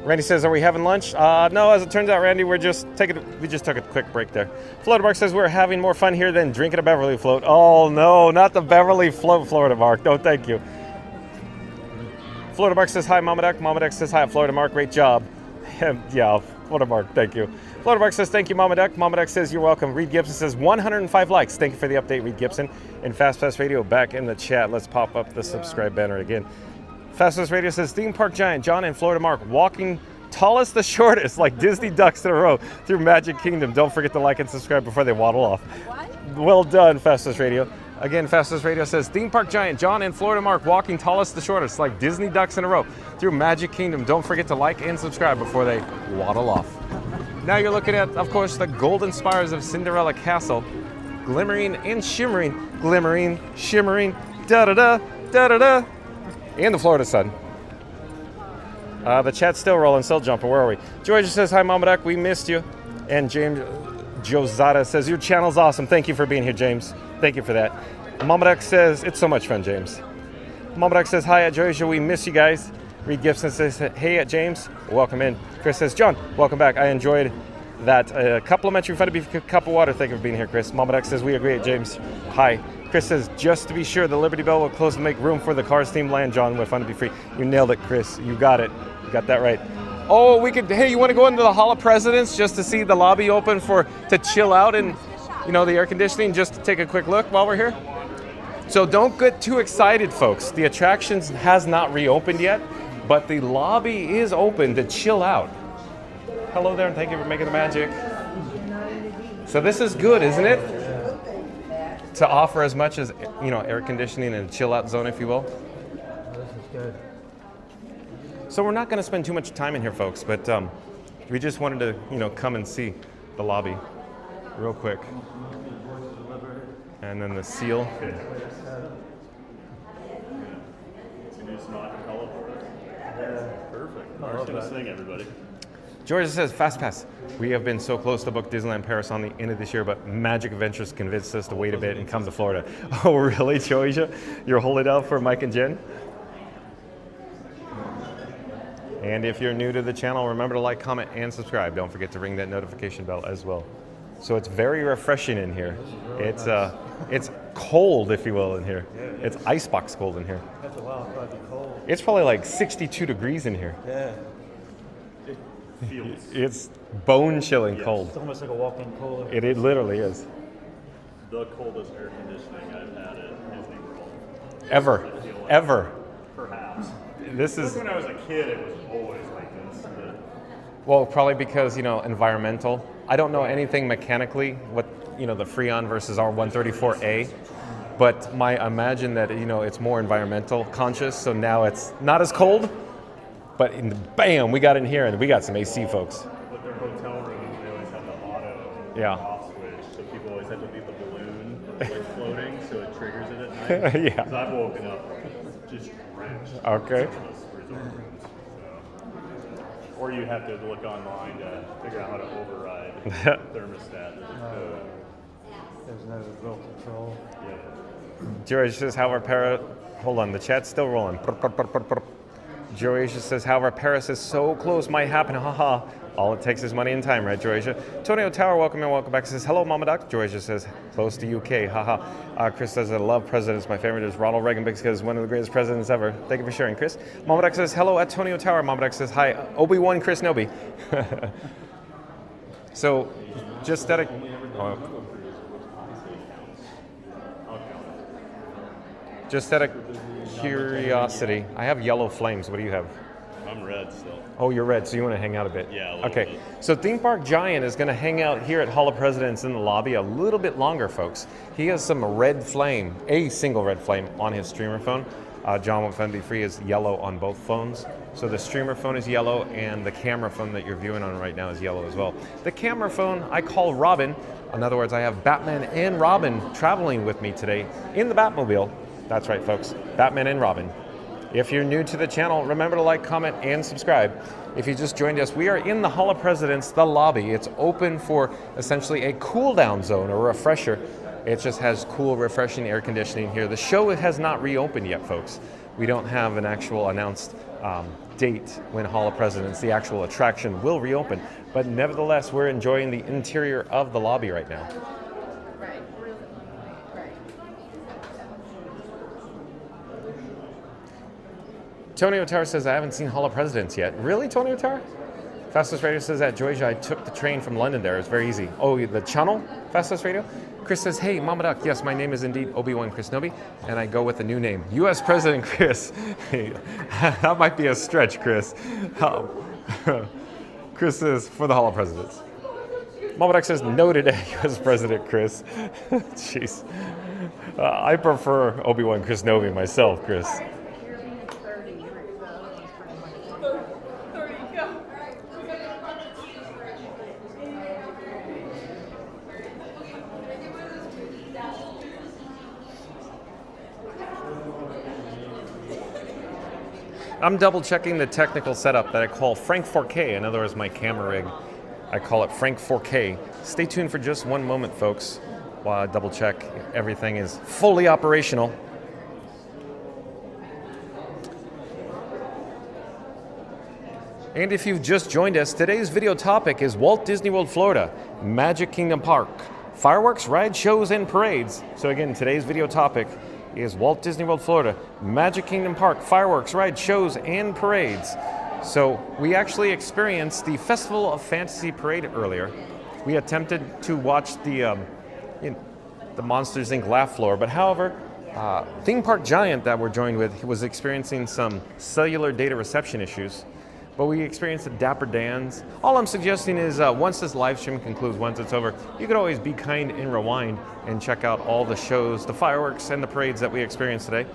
Randy says, are we having lunch? No, as it turns out, Randy, we just took a quick break there. Florida Mark says we're having more fun here than drinking a Beverly float. Oh no, not the Beverly float, Florida Mark. No, thank you. Florida Mark says hi, Mama Duck. Mama Duck says hi, Florida Mark. Great job. Yeah, Florida Mark, thank you. Florida Mark says thank you, Mama Duck. Mama Duck says you're welcome. Reed Gibson says 105 likes. Thank you for the update, Reed Gibson. And Fast Pass Radio back in the chat. Let's pop up the subscribe banner again. Fast Pass Radio says theme park giant John and Florida Mark walking tallest the shortest like Disney ducks in a row through Magic Kingdom. Don't forget to like and subscribe before they waddle off. Well done, Fast Pass Radio. Again, Fast Pass Radio says theme park giant John and Florida Mark walking tallest the shortest like Disney ducks in a row through Magic Kingdom. Don't forget to like and subscribe before they waddle off. Now you're looking at, of course, the golden spires of Cinderella Castle, glimmering and shimmering, da-da-da, da-da-da, and the Florida sun. The chat's still rolling, still jumping. Where are we? Georgia says, hi, Mama Duck, we missed you. And James Josada says, your channel's awesome. Thank you for being here, James. Thank you for that. Mama Duck says, it's so much fun, James. Mama Duck says, hi, at Georgia, we miss you guys. Reed Gibson says, hey, at James, welcome in. Chris says, John, welcome back. I enjoyed that complimentary fun to be a cup of water. Thank you for being here, Chris. Mama Duck says, we agree at James. Hi. Chris says, just to be sure, the Liberty Bell will close to make room for the Cars themed land, John, with fun to be free. You nailed it, Chris. You got it. You got that right. Oh, hey, you want to go into the Hall of Presidents just to see the lobby open to chill out and, the air conditioning, just to take a quick look while we're here? So don't get too excited, folks. The attractions has not reopened yet, but the lobby is open to chill out. Hello there, and thank you for making the magic. So this is good, isn't it? To offer as much as, air conditioning and chill out zone, if you will. This is good. So we're not going to spend too much time in here, folks, but we just wanted to, come and see the lobby real quick. And then the seal. Can you just knock a hell for us? Yeah. Perfect. Mark's going to sing, everybody. Georgia says, Fast Pass. We have been so close to book Disneyland Paris on the end of this year, but Magic Adventures convinced us to wait a bit and come to Florida. Oh, really, Georgia? You're holding out for Mike and Jen? And if you're new to the channel, remember to like, comment, and subscribe. Don't forget to ring that notification bell as well. So it's very refreshing in here. It's cold, if you will, in here. It's icebox cold in here. That's a while, probably cold. It's probably like 62 degrees in here. Yeah. It's bone-chilling cold. It's almost like a walk-in cooler. It literally is. The coldest air conditioning I've had at Disney World. Ever. Perhaps. This is. When I was a kid, it was always like this. Well, probably because, environmental. I don't know anything mechanically, what, the Freon versus R134A, but I imagine that, it's more environmental conscious, so now it's not as cold, but bam, we got in here and we got some AC, folks. With their hotel rooms, they always have the auto off switch, so people always have to leave the balloon floating, so it triggers it at night. Yeah. Because I've woken up just drenched. Okay. Or you have to look online to figure out how to override the thermostat. There's no real control. George says, hold on, the chat's still rolling. Georgia says, however, Paris is so close, might happen, haha. All it takes is money and time, right, Georgia? Tonio Tower, welcome and welcome back. Says, hello, Mama Duck. Georgia says, close to UK, haha. Chris says, I love presidents. My favorite is Ronald Reagan because he's one of the greatest presidents ever. Thank you for sharing, Chris. Mama Duck says, hello, at Tonio Tower. Mama Duck says, hi, Obi-Wan Chris Nobi. So, just out of... Just out of curiosity, I have yellow flames. What do you have? I'm red still. Oh, you're red, so you want to hang out a bit? Yeah, a little okay. bit. So Theme Park Giant is going to hang out here at Hall of Presidents in the lobby a little bit longer, folks. He has some red flame, a single red flame on his streamer phone. John with Fun Be Free is yellow on both phones. So the streamer phone is yellow and the camera phone that you're viewing on right now is yellow as well. The camera phone I call Robin. In other words, I have Batman and Robin traveling with me today in the Batmobile. That's right, folks. Batman and Robin. If you're new to the channel, remember to like, comment, and subscribe. If you just joined us, we are in the Hall of Presidents, the lobby. It's open for essentially a cool-down zone, a refresher. It just has cool, refreshing air conditioning here. The show has not reopened yet, folks. We don't have an actual announced date when Hall of Presidents, the actual attraction, will reopen. But nevertheless, we're enjoying the interior of the lobby right now. Tony Otara says, I haven't seen Hall of Presidents yet. Really, Tony Otara? Fastest Radio says, at Georgia, I took the train from London there. It's very easy. Oh, the channel? Fastest Radio? Chris says, hey, Mama Duck, yes, my name is indeed Obi-Wan Chris Nobi, and I go with a new name. U.S. President Chris. Hey, that might be a stretch, Chris. Chris says, for the Hall of Presidents. Mama Duck says, no today, U.S. President Chris. Jeez. I prefer Obi-Wan Chris Nobi myself, Chris. I'm double checking the technical setup that I call Frank 4K. In other words, my camera rig. I call it Frank 4K. Stay tuned for just one moment, folks, while I double check everything is fully operational. And if you've just joined us, today's video topic is Walt Disney World Florida, Magic Kingdom Park, fireworks, ride shows, and parades. So again, today's video topic is Walt Disney World Florida, Magic Kingdom Park, fireworks, rides, shows, and parades. So we actually experienced the Festival of Fantasy parade earlier. We attempted to watch the Monsters Inc. laugh floor, but however, Theme Park Giant that we're joined with was experiencing some cellular data reception issues. But we experienced the Dapper Dans. All I'm suggesting is once this live stream concludes, once it's over, you could always be kind and rewind and check out all the shows, the fireworks, and the parades that we experienced today.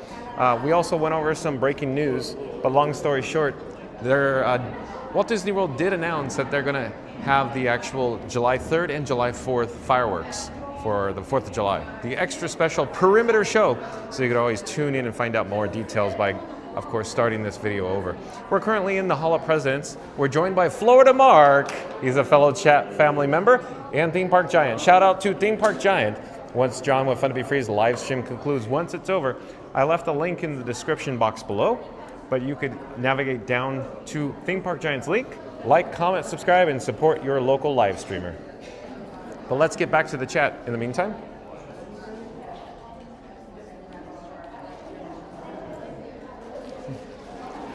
We also went over some breaking news, but long story short, Walt Disney World did announce that they're gonna have the actual July 3rd and July 4th fireworks for the 4th of July. The extra special perimeter show, so you could always tune in and find out more details by, of course, starting this video over. We're currently in the Hall of Presidents. We're joined by Florida Mark. He's a fellow chat family member, and Theme Park Giant. Shout out to Theme Park Giant. Once John with Fun to Be Free's live stream concludes, once it's over, I left a link in the description box below, but you could navigate down to Theme Park Giant's link, like, comment, subscribe, and support your local live streamer. But let's get back to the chat in the meantime.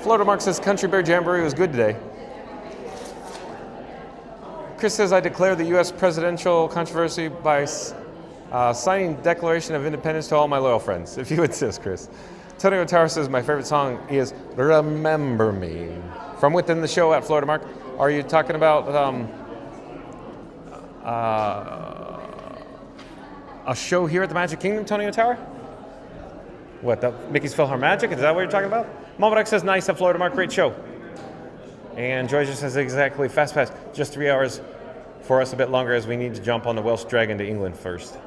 Florida Mark says Country Bear Jamboree was good today. Chris says I declare the U.S. presidential controversy by signing Declaration of Independence to all my loyal friends. If you insist, Chris. Tony Otara says my favorite song is Remember Me. From within the show at Florida Mark. Are you talking about a show here at the Magic Kingdom, Tony Otara? What, the Mickey's PhilharMagic? Is that what you're talking about? Momodex says, nice at Florida Mark, great show. And Georgia says, exactly, Fast Pass, just 3 hours for us, a bit longer as we need to jump on the Welsh Dragon to England first.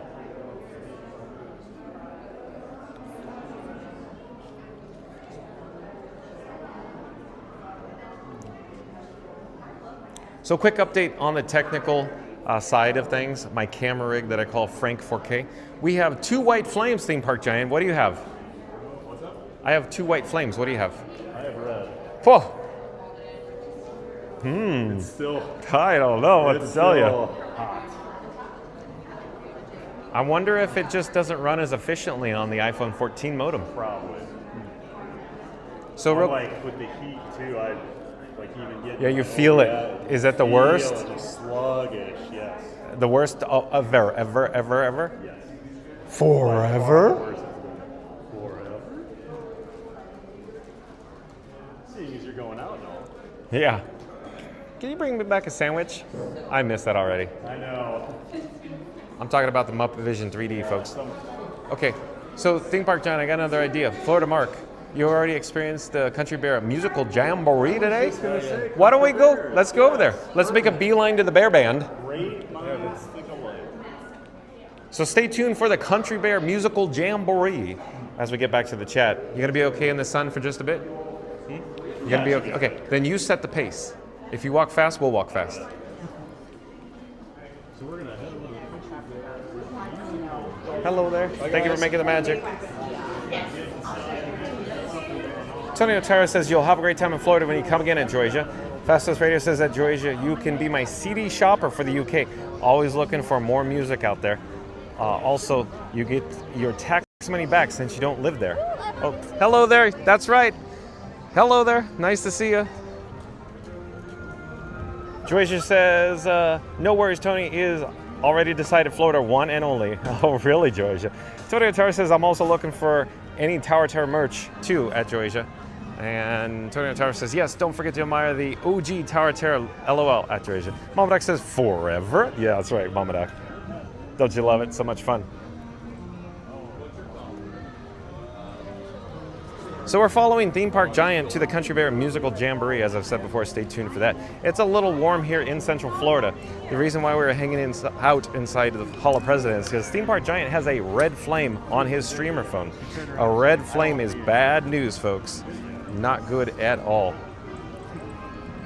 So quick update on the technical side of things, my camera rig that I call Frank 4K. We have 2 white flames, Theme Park Giant. What do you have? What's up? I have 2 white flames. What do you have? I have red. Whoa. It's still. I don't know what to tell you. Hot. I wonder if it just doesn't run as efficiently on the iPhone 14 modem. Probably. So like with the heat too, I like even get. Yeah, you feel it. Is that the worst? Sluggish, yes. The worst ever? Yes. Forever? Forever? Seeing as you're going out and all. Yeah. Can you bring me back a sandwich? I missed that already. I know. I'm talking about the Muppet Vision 3D, folks. Okay, so Theme Park Giant, I got another idea. Florida Mark, you already experienced the Country Bear musical jamboree today? Why don't we go? Let's go over there. Let's make a beeline to the Bear Band. Great minds think alike. So stay tuned for the Country Bear musical jamboree as we get back to the chat. You gonna be okay in the sun for just a bit? You gonna be okay? Okay, then you set the pace. If you walk fast, we'll walk fast. So we're gonna head over to the Country Bear. Hello there. Thank you for making the magic. Antonio Terrace says you'll have a great time in Florida when you come again at Georgia. Fastest Radio says at Georgia, you can be my CD shopper for the UK. Always looking for more music out there. Also, you get your tax money back since you don't live there. Oh, hello there. That's right. Hello there. Nice to see you. Georgia says, no worries, Tony is already decided Florida one and only. Oh, really, Georgia? Antonio Terrace says, I'm also looking for any Tower Terror merch, too, at Georgia. And Antonio Terrace says, yes, don't forget to admire the OG Tower Terror LOL at Georgia. Mama Duck says, forever? Yeah, that's right, Mama Duck. Don't you love it? So much fun. So we're following Theme Park Giant to the Country Bear Musical Jamboree. As I've said before, stay tuned for that. It's a little warm here in Central Florida. The reason why we were hanging out inside the Hall of Presidents is because Theme Park Giant has a red flame on his streamer phone. A red flame is bad news, folks. Not good at all.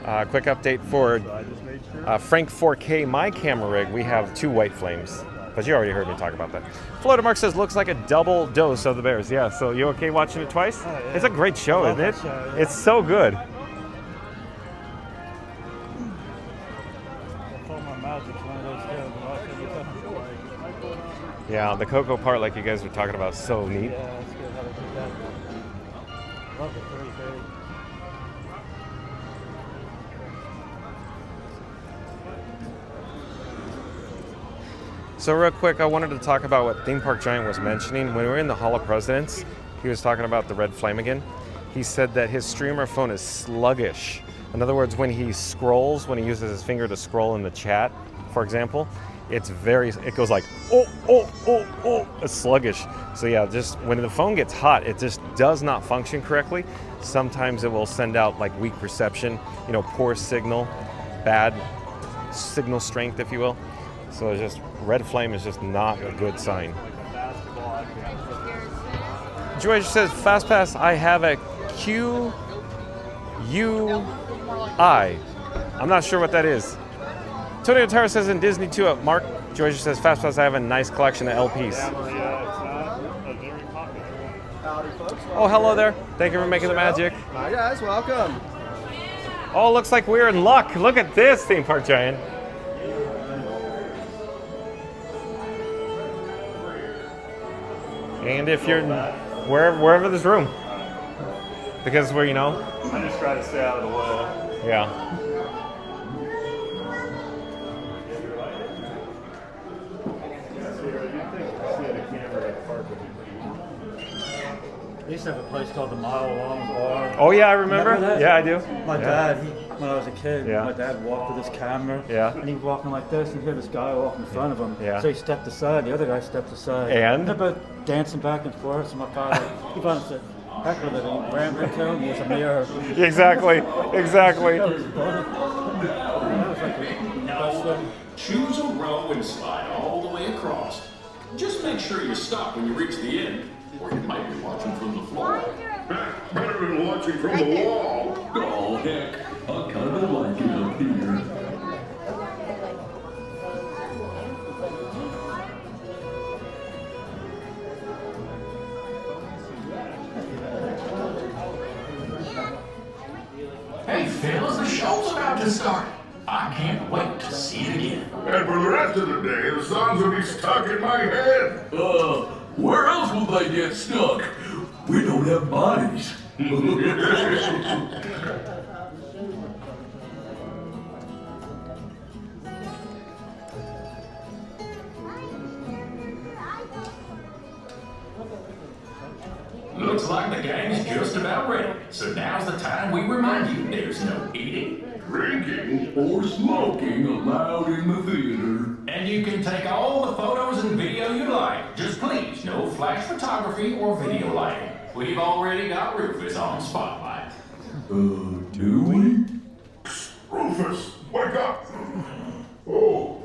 Quick update for Frank 4K My Camera Rig. We have 2 white flames. But you already heard me talk about that. Florida Mark says, looks like a double dose of the Bears. Yeah, so you okay watching it twice? Oh, yeah. It's a great show, isn't it? Show, yeah. It's so good. Yeah, the cocoa part, like you guys were talking about, so neat. Yeah, that's good. How to do that. Love the 3D. So real quick, I wanted to talk about what Theme Park Giant was mentioning. When we were in the Hall of Presidents, he was talking about the red flame again. He said that his streamer phone is sluggish. In other words, when he scrolls, when he uses his finger to scroll in the chat, for example, it goes like, it's sluggish. So yeah, just when the phone gets hot, it just does not function correctly. Sometimes it will send out like weak reception, poor signal, bad signal strength, if you will. So it's just, red flame is just not a good sign. George says, FastPass, I have a QUI. I'm not sure what that is. Antonio Tara says in Disney too. Mark George says, FastPass, I have a nice collection of LPs. Oh, hello there. Thank you for making the magic. Hi guys, welcome. Oh, looks like we're in luck. Look at this, Theme Park Giant. And if you're wherever there's room, because we're, I just try to stay out of the way. Yeah. They used to have a place called the Mile Long Bar. Oh yeah, I remember that? Yeah, I do. My dad, when I was a kid, Yeah. my dad walked with his camera. Yeah. And he was walking like this, and he heard this guy walk in front of him. Yeah. So he stepped aside, the other guy stepped aside. And? They're both dancing back and forth, so my father, he finally said, heck with it, and he ran into him, he was a mirror. Exactly. That was like the best thing. Choose a row and slide all the way across. Just make sure you stop when you reach the end, or you might be watching from the floor. Better than watching from the wall. Oh, heck, I kind of like it up here. Hey, fellas, the show's about to start. I can't wait to see it again. And for the rest of the day, the songs will be stuck in my head. Where else will they get stuck? We don't have bodies. Looks like the game's just about ready. So now's the time we remind you there's no eating, Drinking? or smoking allowed in the theater. And you can take all the photos and video you like. Just please, no flash photography or video lighting. We've already got Rufus on spotlight. Do we? Rufus, wake up! Oh.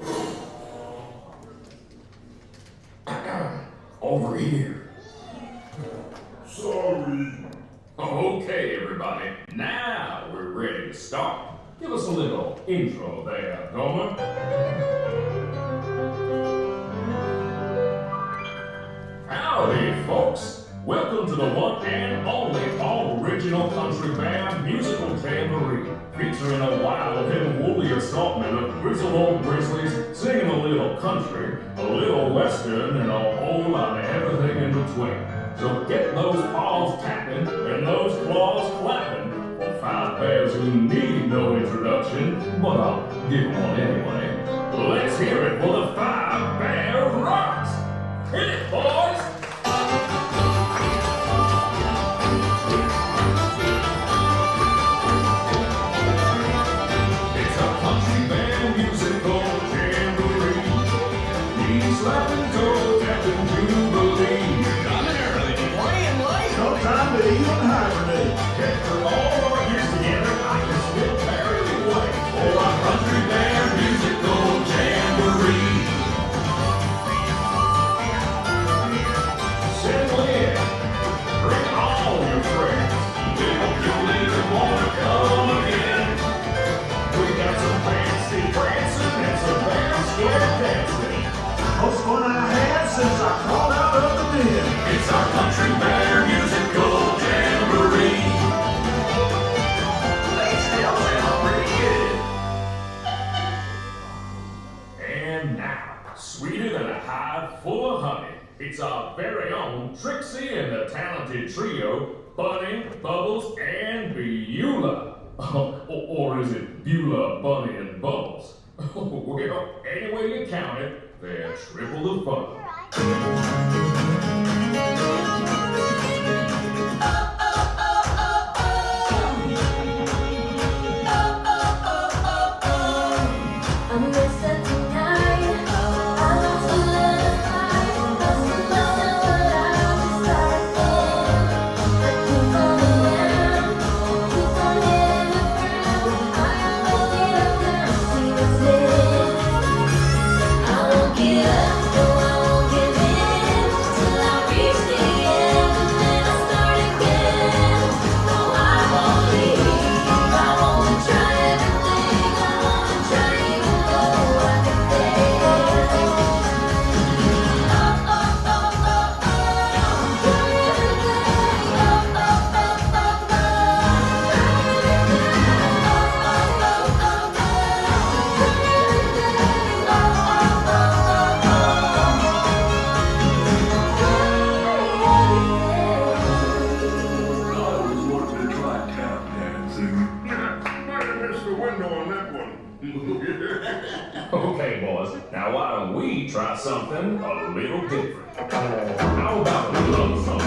Over here. Sorry. Okay, everybody. Now we're ready to start. Give us a little intro there, Gomer. Howdy, folks. Welcome to the one and only all-original country band musical jamboree, featuring a wild and woolly assortment of grizzled old grizzlies singing a little country, a little western, and a whole lot of everything in between. So get those paws tapping and those claws flapping for five bears who need no introduction, but I'll give them one anyway. Let's hear it for the Five Bear Rocks! Hit it, boys! It's a country band musical jamboree. Knees slapping, toes tapping, jubilee. Coming early, playing late. No time to even hibernate. Get through all our years together, I can still barely wait for our country band musical jamboree. Settle in, bring all your friends. We hope you'll even want to come again. We got some fancy prancing and some fair square dancing. Most fun I had since I crawled out of the den. It's our country bear musical jamboree. They still sound pretty good. And now, sweeter than a hive full of honey, it's our very own Trixie and the talented trio, Bunny, Bubbles, and Beulah. Or is it Beulah, Bunny, and Bubbles? Well, any way you count it, they're triple the fun. Okay, boys, now why don't we try something a little different? How about a love song?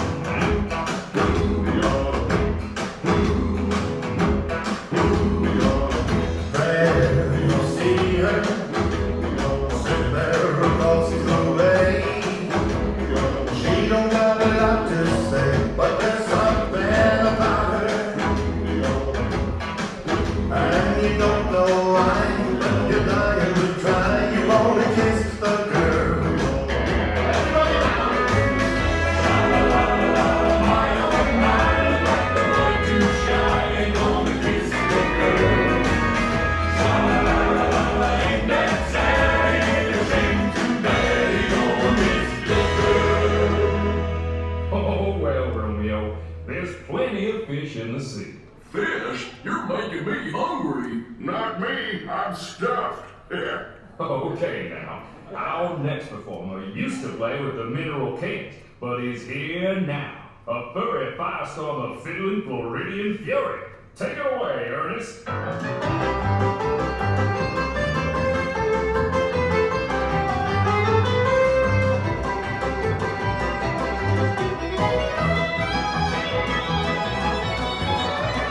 You'll see her sitting there across the way. She don't got a lot to say, but there's something about her, and you don't know why. You're dying to try, you wanna kiss the girl. Oh, well, Romeo, there's plenty of fish in the sea. Fish? You're making me hungry. Not me. I'm stuffed. Okay, now. Our next performer used to play with the Mineral Kings, but is here now. A furry firestorm of fiddling Floridian fury. Take it away, Ernest.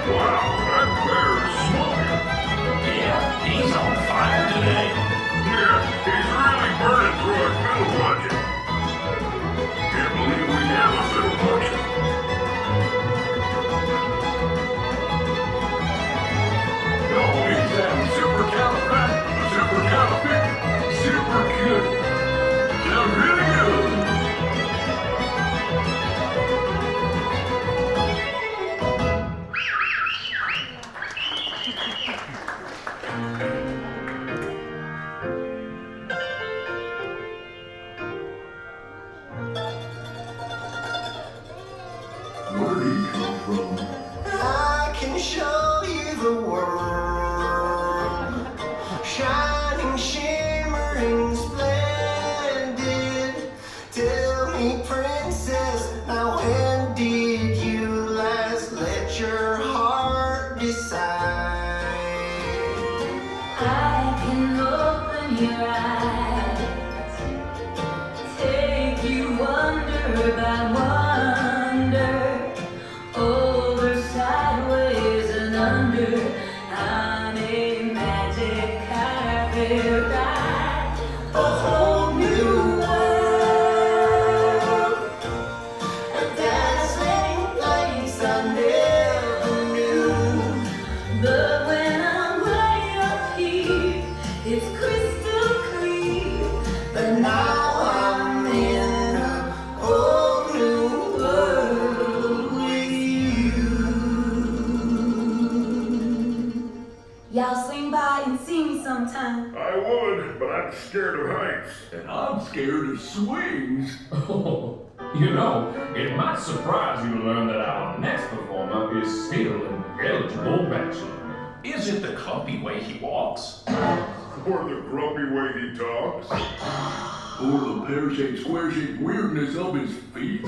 Wow, that bear's smoking. Yeah, he's on fire today. Yeah, he's really burning through our fiddle budget. Can't believe we have a fiddle budget. No, he's having your eyes. Take you wonder by wonder, over, sideways, and under, on a magic carpet ride. A whole new world, a dazzling place I never knew. But when I'm way up here, it's crystal clear. But now I'm in a whole new world with you. Y'all swing by and see me sometime. I would, but I'm scared of heights. And I'm scared of swings. You know, it might surprise you to learn that our next performer is still an eligible bachelor. Is it the clumpy way he walks? Or the grumpy way he talks. Or the pear-shaped, square-shaped weirdness of his feet?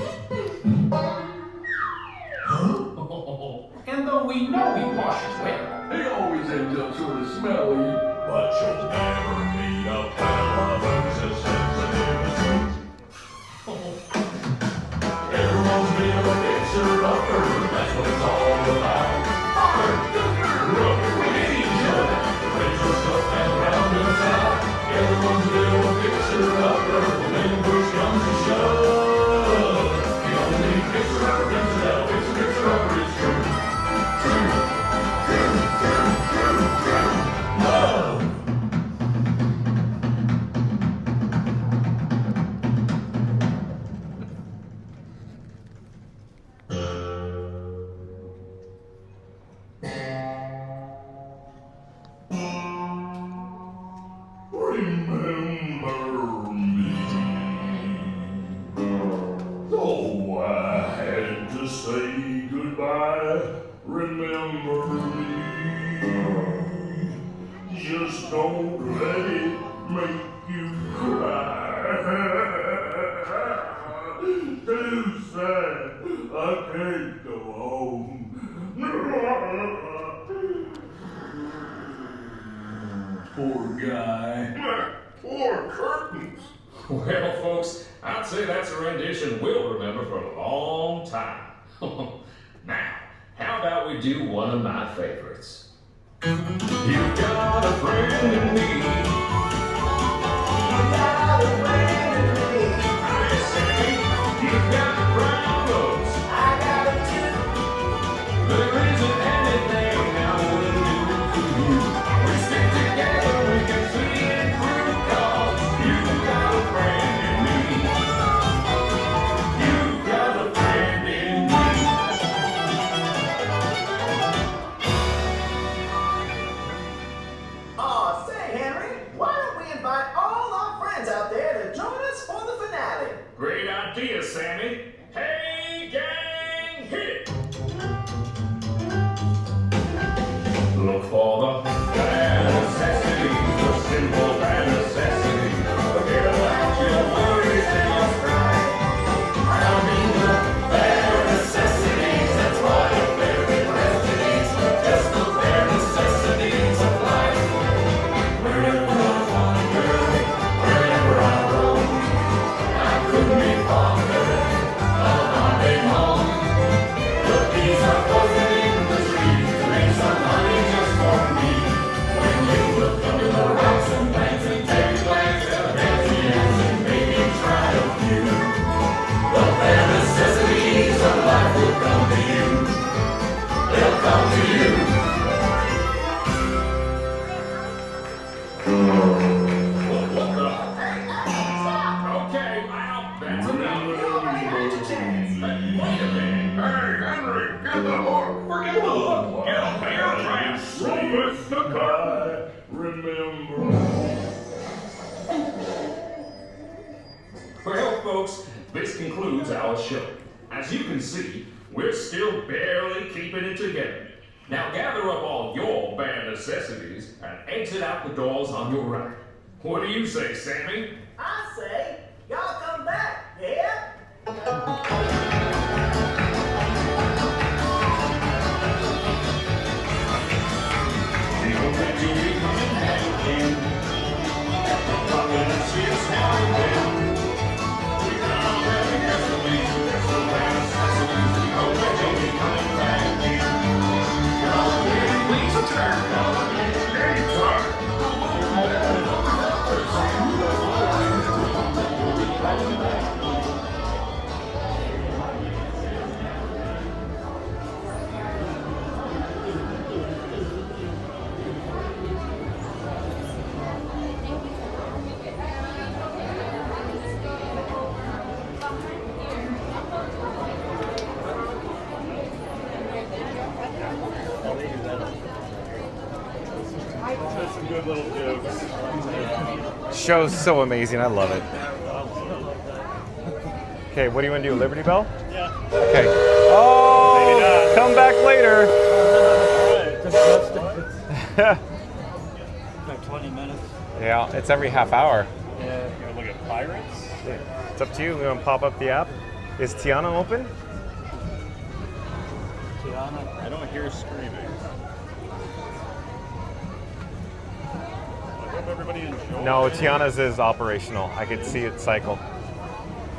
And though we know he washes well, he always ends up sort of smelly. But you'll never meet a fella who's as sensitive as sweet. Everyone's been a fixer-upper, that's what it's all about. Father, look, we need each other. Raise us up and round us out. Everyone's been a fixer-upper, when push comes to shove. The only fixer-upper brings it out, it's a fixer-upper, it's true. Love! Remember me. Oh, I had to say goodbye. Remember me. Just don't let it make you cry. Too sad. I can't go home. Poor guy. Poor curtains. Well, folks, I'd say that's a rendition we'll remember for a long time. Now, how about we do one of my favorites? You've got a friend in me. You've got a friend in me. I say, you've got brown rose. I got it too. There isn't anything I wouldn't do for you. We stick together, we can see it through, 'cause you've got a friend in me. You've got a friend in me. Aw, say, Henry, why don't we invite all our friends out there to join us for the finale? Great idea, Sammy. Hey, gang, hit it! Look for the bad necessities, the simple bad necessities. Forget about your worries and your strife. I mean the bare necessities, that's why the very necessities, just the bare necessities of life. Wherever I wander, wherever I roam, I couldn't be fonder of finding home. The bees are buzzing in the trees to make some honey just for me. When you look under the rocks and plants and take a glance at the pansies and maybe try a few, the bare necessities of life will come to you. They'll come to you. What the? Okay, well, that's enough. Hey, Henry, get the hook. Forget the hook. Get a bear trap. With the curtain. Remember. Well, folks, this concludes our show. As you can see, we're still barely keeping it together. Now gather up all your bare necessities and exit out the doors on your right. What do you say, Sammy? I say, y'all come back, yeah? The only TV coming back in. show's so amazing. I love it. Okay, what do you want to do? Liberty Bell? Yeah. Okay. Oh, come back later. Like 20 minutes. Yeah, it's every half hour. Yeah. You want to look at pirates? It's up to you. We want to pop up the app. Is Tiana open? Tiana? I don't hear screaming. I hope everybody enjoys. No, Tiana's is operational. I could see it cycle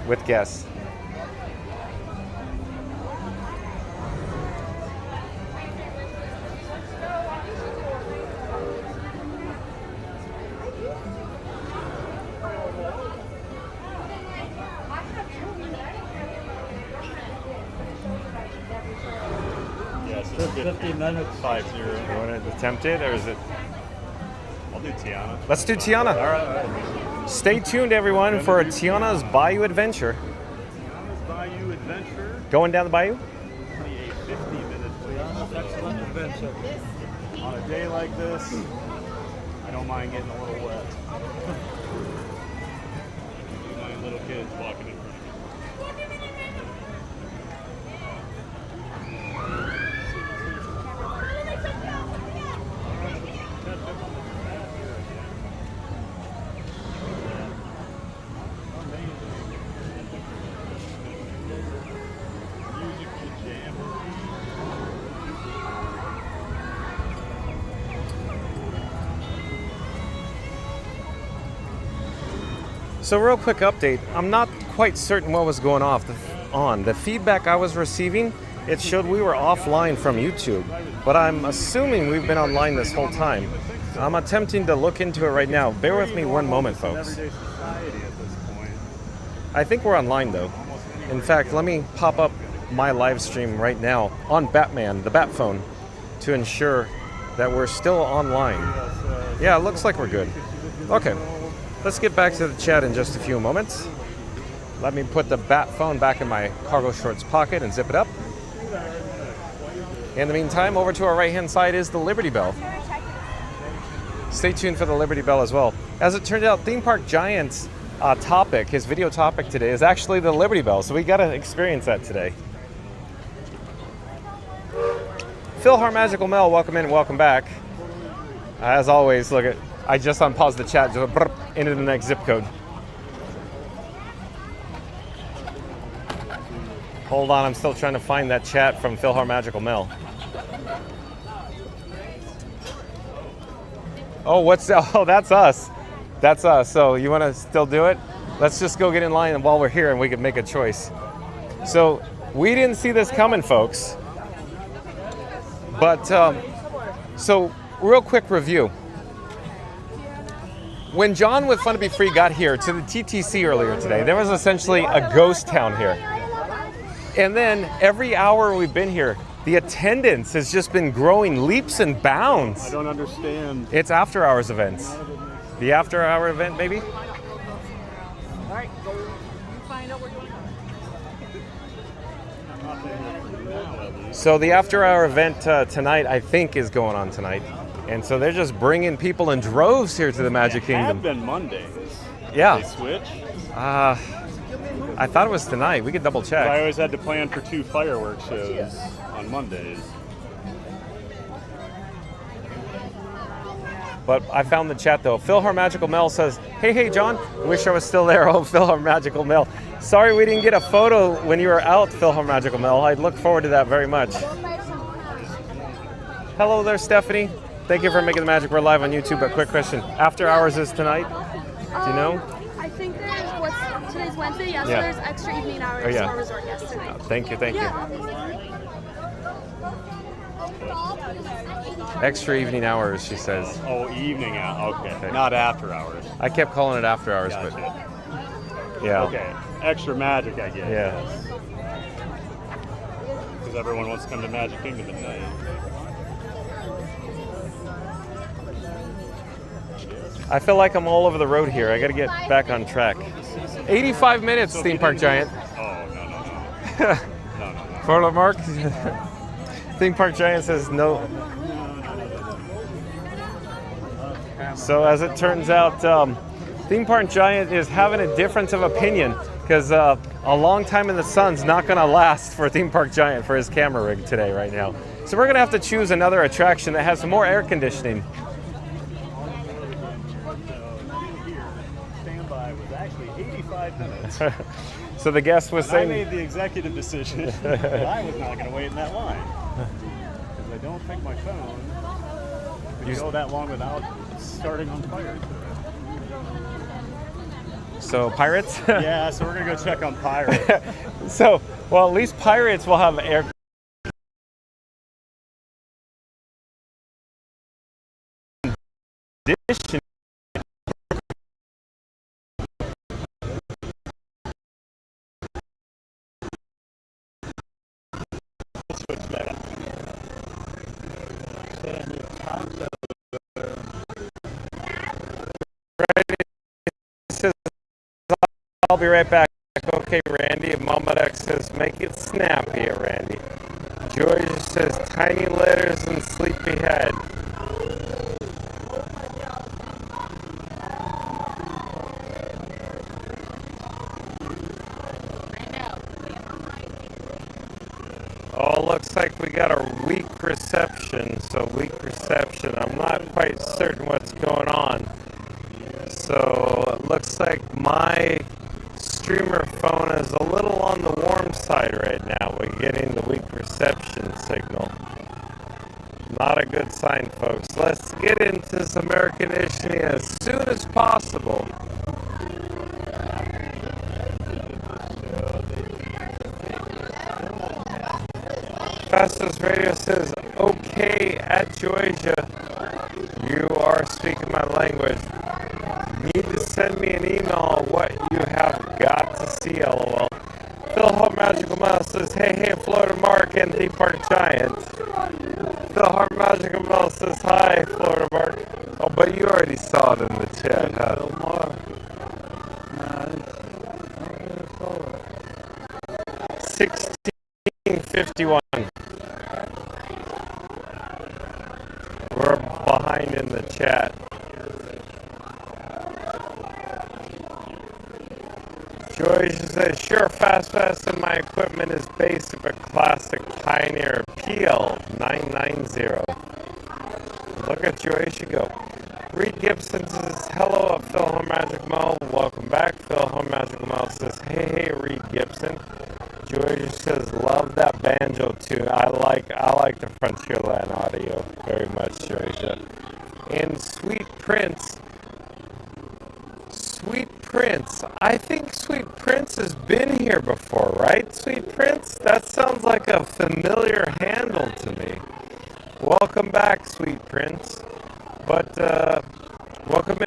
with guests. Yes, 50 minutes. 5-0. You want to attempt it, or is it? I'll do Tiana. Let's do Tiana. All right. Stay tuned, everyone, for Tiana's Bayou Adventure. Tiana's Bayou Adventure. Going down the bayou? Only a 50-minute wait. Excellent adventure. On a day like this, I don't mind getting a little wet. My little kids walking in front of me. So real quick update, I'm not quite certain what was going on. The feedback I was receiving, it showed we were offline from YouTube, but I'm assuming we've been online this whole time. I'm attempting to look into it right now. Bear with me one moment, folks. I think we're online though. In fact, let me pop up my live stream right now on Batman, the Bat phone, to ensure that we're still online. Yeah, it looks like we're good. Okay. Let's get back to the chat in just a few moments. Let me put the Bat phone back in my cargo shorts pocket and zip it up. In the meantime, over to our right-hand side is the Liberty Bell. Stay tuned for the Liberty Bell as well. As it turned out, Theme Park Giant's topic, his video topic today, is actually the Liberty Bell, so we got to experience that today. Magical Mel, welcome in, welcome back. As always, look at, I just unpaused the chat, just into the next zip code. Hold on, I'm still trying to find that chat from Magical Mel. Oh, what's that? Oh, that's us. That's us. So you want to still do it? Let's just go get in line while we're here and we can make a choice. So we didn't see this coming, folks. But, so real quick review. When John with Fun to Be Free got here to the TTC earlier today, there was essentially a ghost town here. And then every hour we've been here, the attendance has just been growing leaps and bounds. I don't understand. It's after hours events. The after hour event, maybe? All right, go find out where you're going. So the after hour event tonight, I think, is going on tonight. And so they're just bringing people in droves here to the Magic Kingdom. It had been Mondays. Yeah. Did they switch? I thought it was tonight. We could double check. I always had to plan for 2 fireworks shows on Mondays. But I found the chat though. Magical Mel says, hey John, wish I was still there. Oh, Magical Mel. Sorry we didn't get a photo when you were out, Magical Mel. I look forward to that very much. Hello there, Stephanie. Thank you for making the magic. We're live on YouTube, but quick question. After hours is tonight? Do you know? I think today's Wednesday, yes, so there's extra evening hours Oh, yeah. for Resort Guests tonight. Thank you. Extra evening hours, she says. Oh, evening hours. Okay. Not after hours. I kept calling it after hours, Gotcha. but yeah. Okay. Extra magic, I guess. Yeah. Because everyone wants to come to Magic Kingdom at night. I feel like I'm all over the road here. I got to get back on track. 85 minutes, Theme Park Giant. Oh, no. Philarmonic. Theme Park Giant says no. So as it turns out, Theme Park Giant is having a difference of opinion because a long time in the sun's not going to last for Theme Park Giant for his camera rig today right now. So we're going to have to choose another attraction that has some more air conditioning. Standby was actually 85 minutes. So the guest was saying... I made the executive decision that I was not going to wait in that line. Because I don't think my phone could go that long without starting on fire. So Pirates? Yeah, so we're going to go check on Pirates. So, well, at least Pirates will have air conditioning. I'll be right back. Okay, Randy. Mama X says, make it snappy, Randy. George says, tiny letters and sleepyhead. Oh, looks like we got a weak reception. So weak reception. I'm not quite certain what's going on. So it looks like my streamer phone is a little on the warm side right now. We're getting the weak reception signal. Not a good sign, folks. Let's get into some air conditioning as soon as possible. Fastest Radio says, okay, at Georgia. You are speaking my language. Need to send me an email on what you have got to see, LOL. Phil Magical Mouse says, hey, Florida Mark and Theme Park Giant. Phil Magical Mouse says, hi, Florida Mark. Oh, but you already saw it in the chat, huh? 1651. We're behind in the chat. George says, sure, fast, and my equipment is basic but classic Pioneer PL990. Look at George, you go. Reed Gibson says, hello, Phil Magic Mo. Welcome back. Phil Magic Mo says, hey, Reed Gibson. George says, love that banjo tune. I like the Frontierland audio very much, Georgia. And Sweet Prince, I think Sweet Prince has been here before, right? Sweet Prince? That sounds like a familiar handle to me. Welcome back, Sweet Prince. But, welcome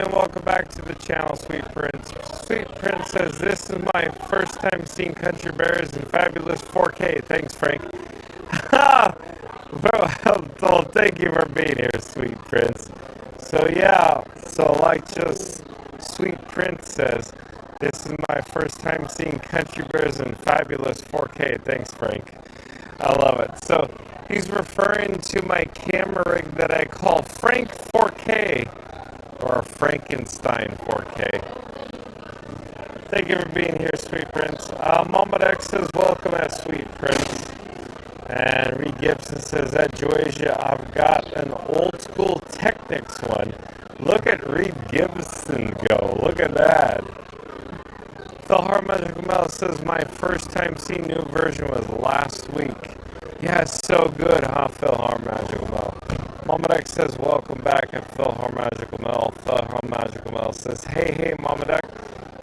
back to the channel, Sweet Prince. Sweet Prince says, this is my first time seeing Country Bears in fabulous 4K. Thanks, Frank. Well, thank you for being here, Sweet Prince. So, yeah, like just Sweet Prince says, this is my first time seeing Country Bears in fabulous 4K. Thanks, Frank. I love it. So, he's referring to my camera rig that I call Frank 4K, or Frankenstein 4K. Thank you for being here, Sweet Prince. Mama X says, welcome at Sweet Prince. And Reed Gibson says, at Georgia, I've got an old school Technics one. Look at Reed Gibson go. Look at that. Phil Magical Mouse says, my first time seeing new version was last week. Yeah, it's so good, huh, Phil Magical Mouse? Mama Duck says, welcome back at Phil Magical Mouse. Phil Magical Mouse says, hey, Mama Duck.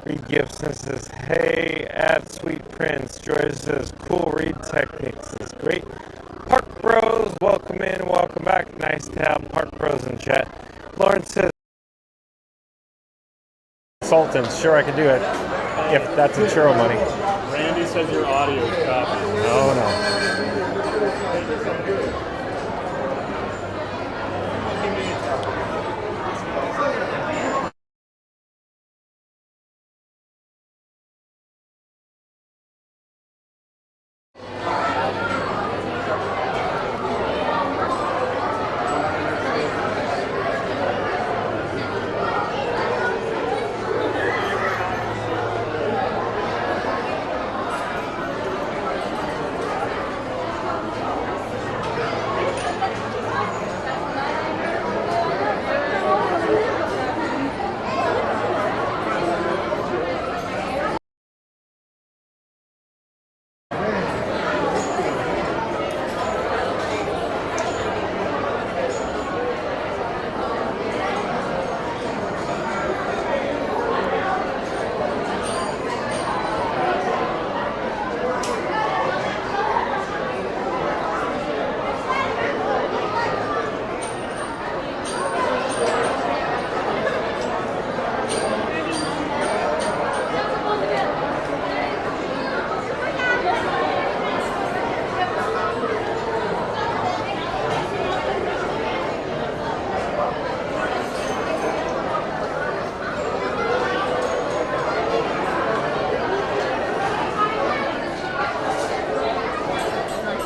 Reed Gibson says, hey, at Sweet Prince. George says, cool Reed Techniques is great. Park Bros, welcome in, welcome back. Nice to have Park Bros in chat. Lawrence says, consultants, sure I can do it, if that's a churro money. Randy says your audio is choppy. Oh, no.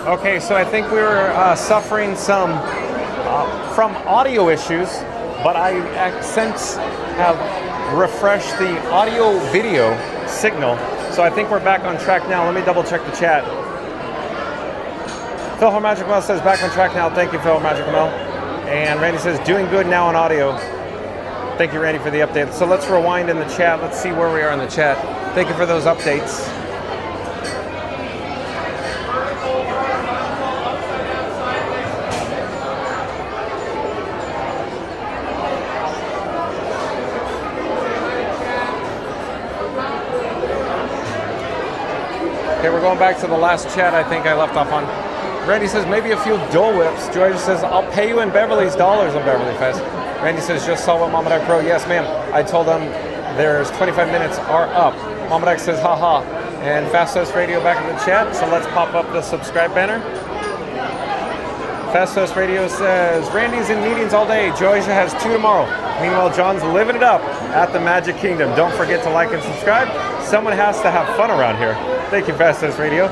Okay, so I think we were suffering some from audio issues, but I since have refreshed the audio video signal, so I think we're back on track now. Let me double check the chat. Philarmonic Mel says back on track now. Thank you, Philarmonic Mel. And Randy says doing good now on audio. Thank you, Randy, for the update. So let's rewind in the chat. Let's see where we are in the chat. Thank you for those updates. Okay, we're going back to the last chat I think I left off on. Randy says maybe a few Dole Whips. Georgia says I'll pay you in Beverly's dollars on Beverly Fest. Randy says just saw what Mama Duck Pro. Yes, ma'am. I told them there's 25 minutes are up. Mama Duck says haha. And Fast Host Radio back in the chat. So let's pop up the subscribe banner. Fast Host Radio says Randy's in meetings all day. Georgia has 2 tomorrow. Meanwhile, John's living it up at the Magic Kingdom. Don't forget to like and subscribe. Someone has to have fun around here. Thank you, Fast Host Radio.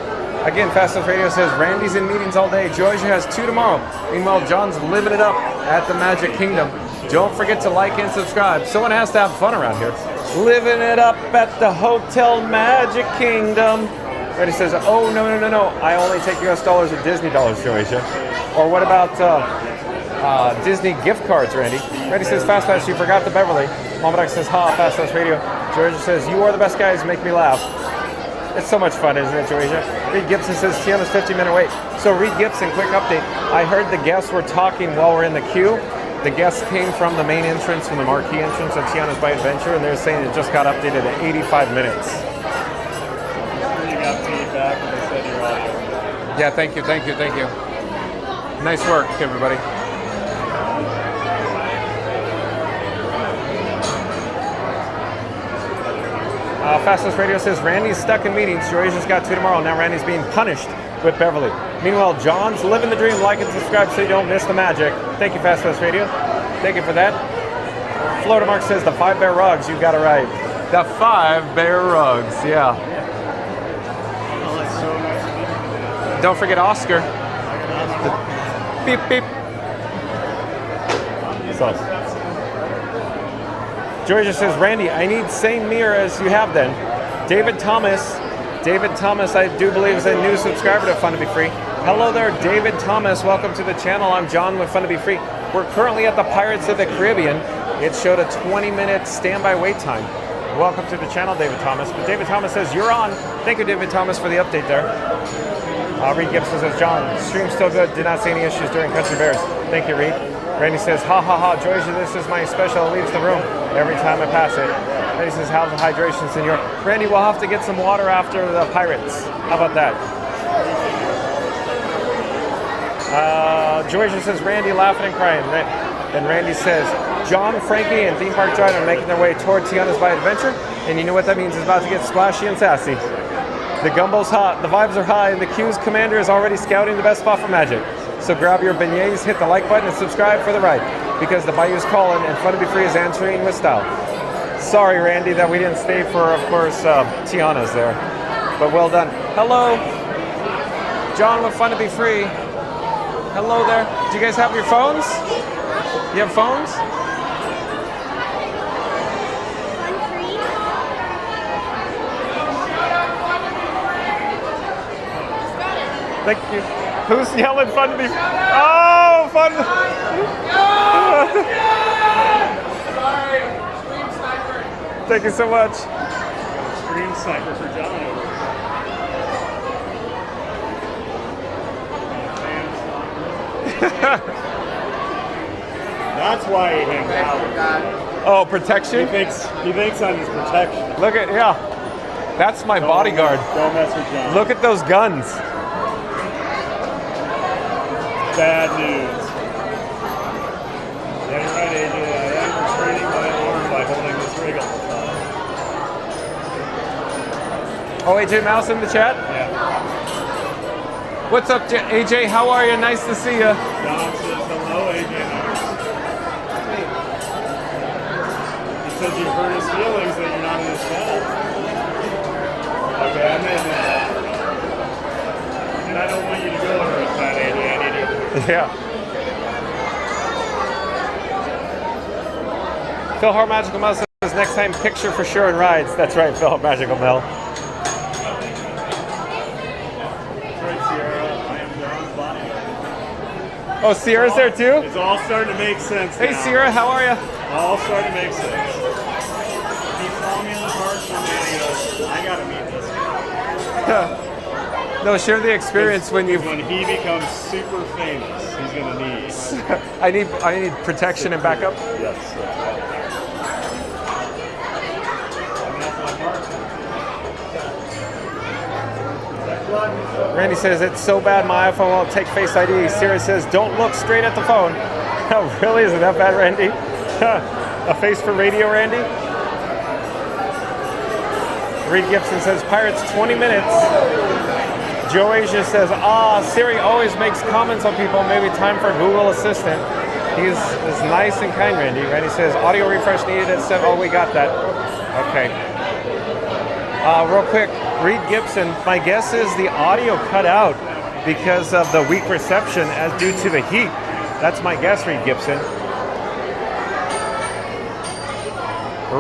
Again, Fast Host Radio says Randy's in meetings all day. Georgia has 2 tomorrow. Meanwhile, John's living it up at the Magic Kingdom. Don't forget to like and subscribe. Someone has to have fun around here. Living it up at the Hotel Magic Kingdom. Randy says, oh, no. I only take US dollars or Disney dollars, Georgia. Or what about Disney gift cards, Randy? Randy says, Fast Pass, you forgot the Beverly. Mama Duck says, ha, Fast Pass Radio. Georgia says, you are the best guys, make me laugh. It's so much fun, isn't it, Georgia? Reed Gibson says, Tiana's 15-minute wait. So Reed Gibson, quick update. I heard the guests were talking while we're in the queue. The guests came from the main entrance, from the marquee entrance of Tiana's by Adventure, and they're saying it just got updated at 85 minutes. You got feedback and they said your audio. Yeah, thank you. Nice work, everybody. Fastest Radio says Randy's stuck in meetings. Georgia's got 2 tomorrow. Now Randy's being punished with Beverly. Meanwhile, John's living the dream. Like and subscribe so you don't miss the magic. Thank you, Fastest Radio. Thank you for that. Florida Mark says the 5 bear rugs. You got it right. The 5 bear rugs. Yeah. Oh, that's so nice. Don't forget Oscar. Beep beep. So. Georgia says, Randy, I need same mirror as you have then. David Thomas, I do believe is a new subscriber to Fun to Be Free. Hello there, David Thomas. Welcome to the channel. I'm John with Fun to Be Free. We're currently at the Pirates of the Caribbean. It showed a 20-minute standby wait time. Welcome to the channel, David Thomas. But David Thomas says, you're on. Thank you, David Thomas, for the update there. Reed Gibson says, John, stream still good. Did not see any issues during Country Bears. Thank you, Reed. Randy says, ha ha ha, Georgia, this is my special. Leaves the room every time I pass it. Randy says, how's the hydration, senor? Randy, we'll have to get some water after the Pirates. How about that? Georgia says, Randy laughing and crying. Then Randy says, John, Frankie, and Theme Park Drive are making their way toward Tiana's by Adventure. And you know what that means. It's about to get splashy and sassy. The gumbo's hot, the vibes are high, and the queue's commander is already scouting the best spot for magic. So grab your beignets, hit the like button, and subscribe for the ride. Because the Bayou's calling, and Fun to Be Free is answering with style. Sorry, Randy, that we didn't stay for, of course, Tiana's there. But well done. Hello. John with Fun to Be Free. Hello there. Do you guys have your phones? You have phones? Thank you. Who's yelling Fun to Be Free? Oh, Fun. Sorry, Stream Sniper. Thank you so much. Stream Sniper for John over. That's why he hangs out. Oh, protection? He thinks on his protection. Look at, yeah. That's my bodyguard. Don't mess with John. Look at those guns. Bad news. Yeah, you're right, AJ. I am restraining my arm by holding this rig all the time. Oh, AJ Mouse in the chat? Yeah. What's up, AJ? How are you? Nice to see you. John says hello, AJ Mouse. He says you've hurt his feelings that you're not in his channel. Okay, I made that. And I don't want you to go Yeah. Phil Magical Mel says next time picture for sure and rides. That's right, Phil Magical Mel. Oh, Sierra's there too? It's all starting to make sense Hey now. Sierra, how are you? All starting to make sense. He saw me in the park one day and he goes, I gotta meet this guy. No, share the experience when you. When he becomes super famous, he's gonna need. I need protection and backup. Yes. Randy says it's so bad my iPhone won't take Face ID. Sierra says don't look straight at the phone. Oh, really? Is it that bad, Randy? A face for radio, Randy? Reed Gibson says Pirates 20 minutes. Joe Asia says, Siri always makes comments on people. Maybe time for Google Assistant. He's nice and kind, Randy. Randy says audio refresh needed at 7. Oh, we got that. Okay. Real quick, Reed Gibson, my guess is the audio cut out because of the weak reception as due to the heat. That's my guess, Reed Gibson.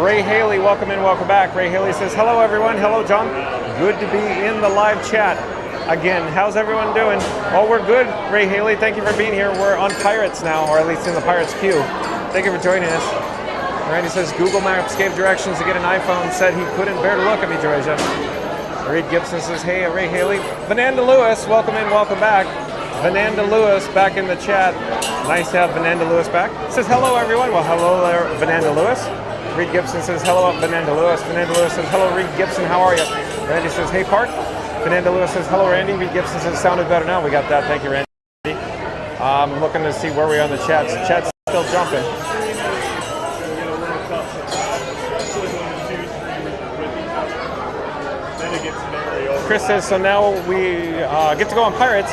Ray Haley, welcome in, welcome back. Ray Haley says, hello everyone. Hello, John. Good to be in the live chat. Again, how's everyone doing? Oh, we're good, Ray Haley. Thank you for being here. We're on Pirates now, or at least in the Pirates queue. Thank you for joining us. Randy says Google Maps gave directions to get an iPhone, said he couldn't bear to look at me, Georgia. Reed Gibson says, hey, Ray Haley. Vananda Lewis, welcome in, welcome back. Vananda Lewis back in the chat. Nice to have Vananda Lewis back. Says, hello, everyone. Well, hello there, Vananda Lewis. Reed Gibson says, hello, Vananda Lewis. Vananda Lewis says, hello, Reed Gibson, how are you? Randy says, hey, Park. Vananda Lewis says, hello, Randy. Reed Gibson says, sounded better now. We got that. Thank you, Randy. I'm looking to see where we are on the chat. The chat's still jumping. Chris says, so now we get to go on Pirates.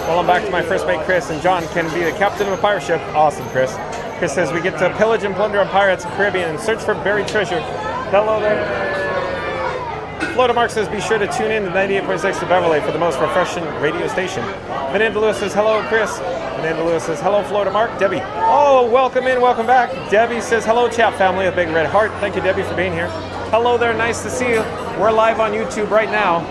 Well, I'm back to my first mate, Chris, and John can be the captain of a pirate ship. Awesome, Chris. Chris says, we get to pillage and plunder on Pirates of the Caribbean and search for buried treasure. Hello there. Florida Mark says, be sure to tune in to 98.6 to Beverly for the most refreshing radio station. Vananda Lewis says, hello, Chris. Vananda Lewis says, hello, Florida Mark. Debbie. Oh, welcome in, welcome back. Debbie says, hello, chat family, a big red heart. Thank you, Debbie, for being here. Hello there, nice to see you. We're live on YouTube right now.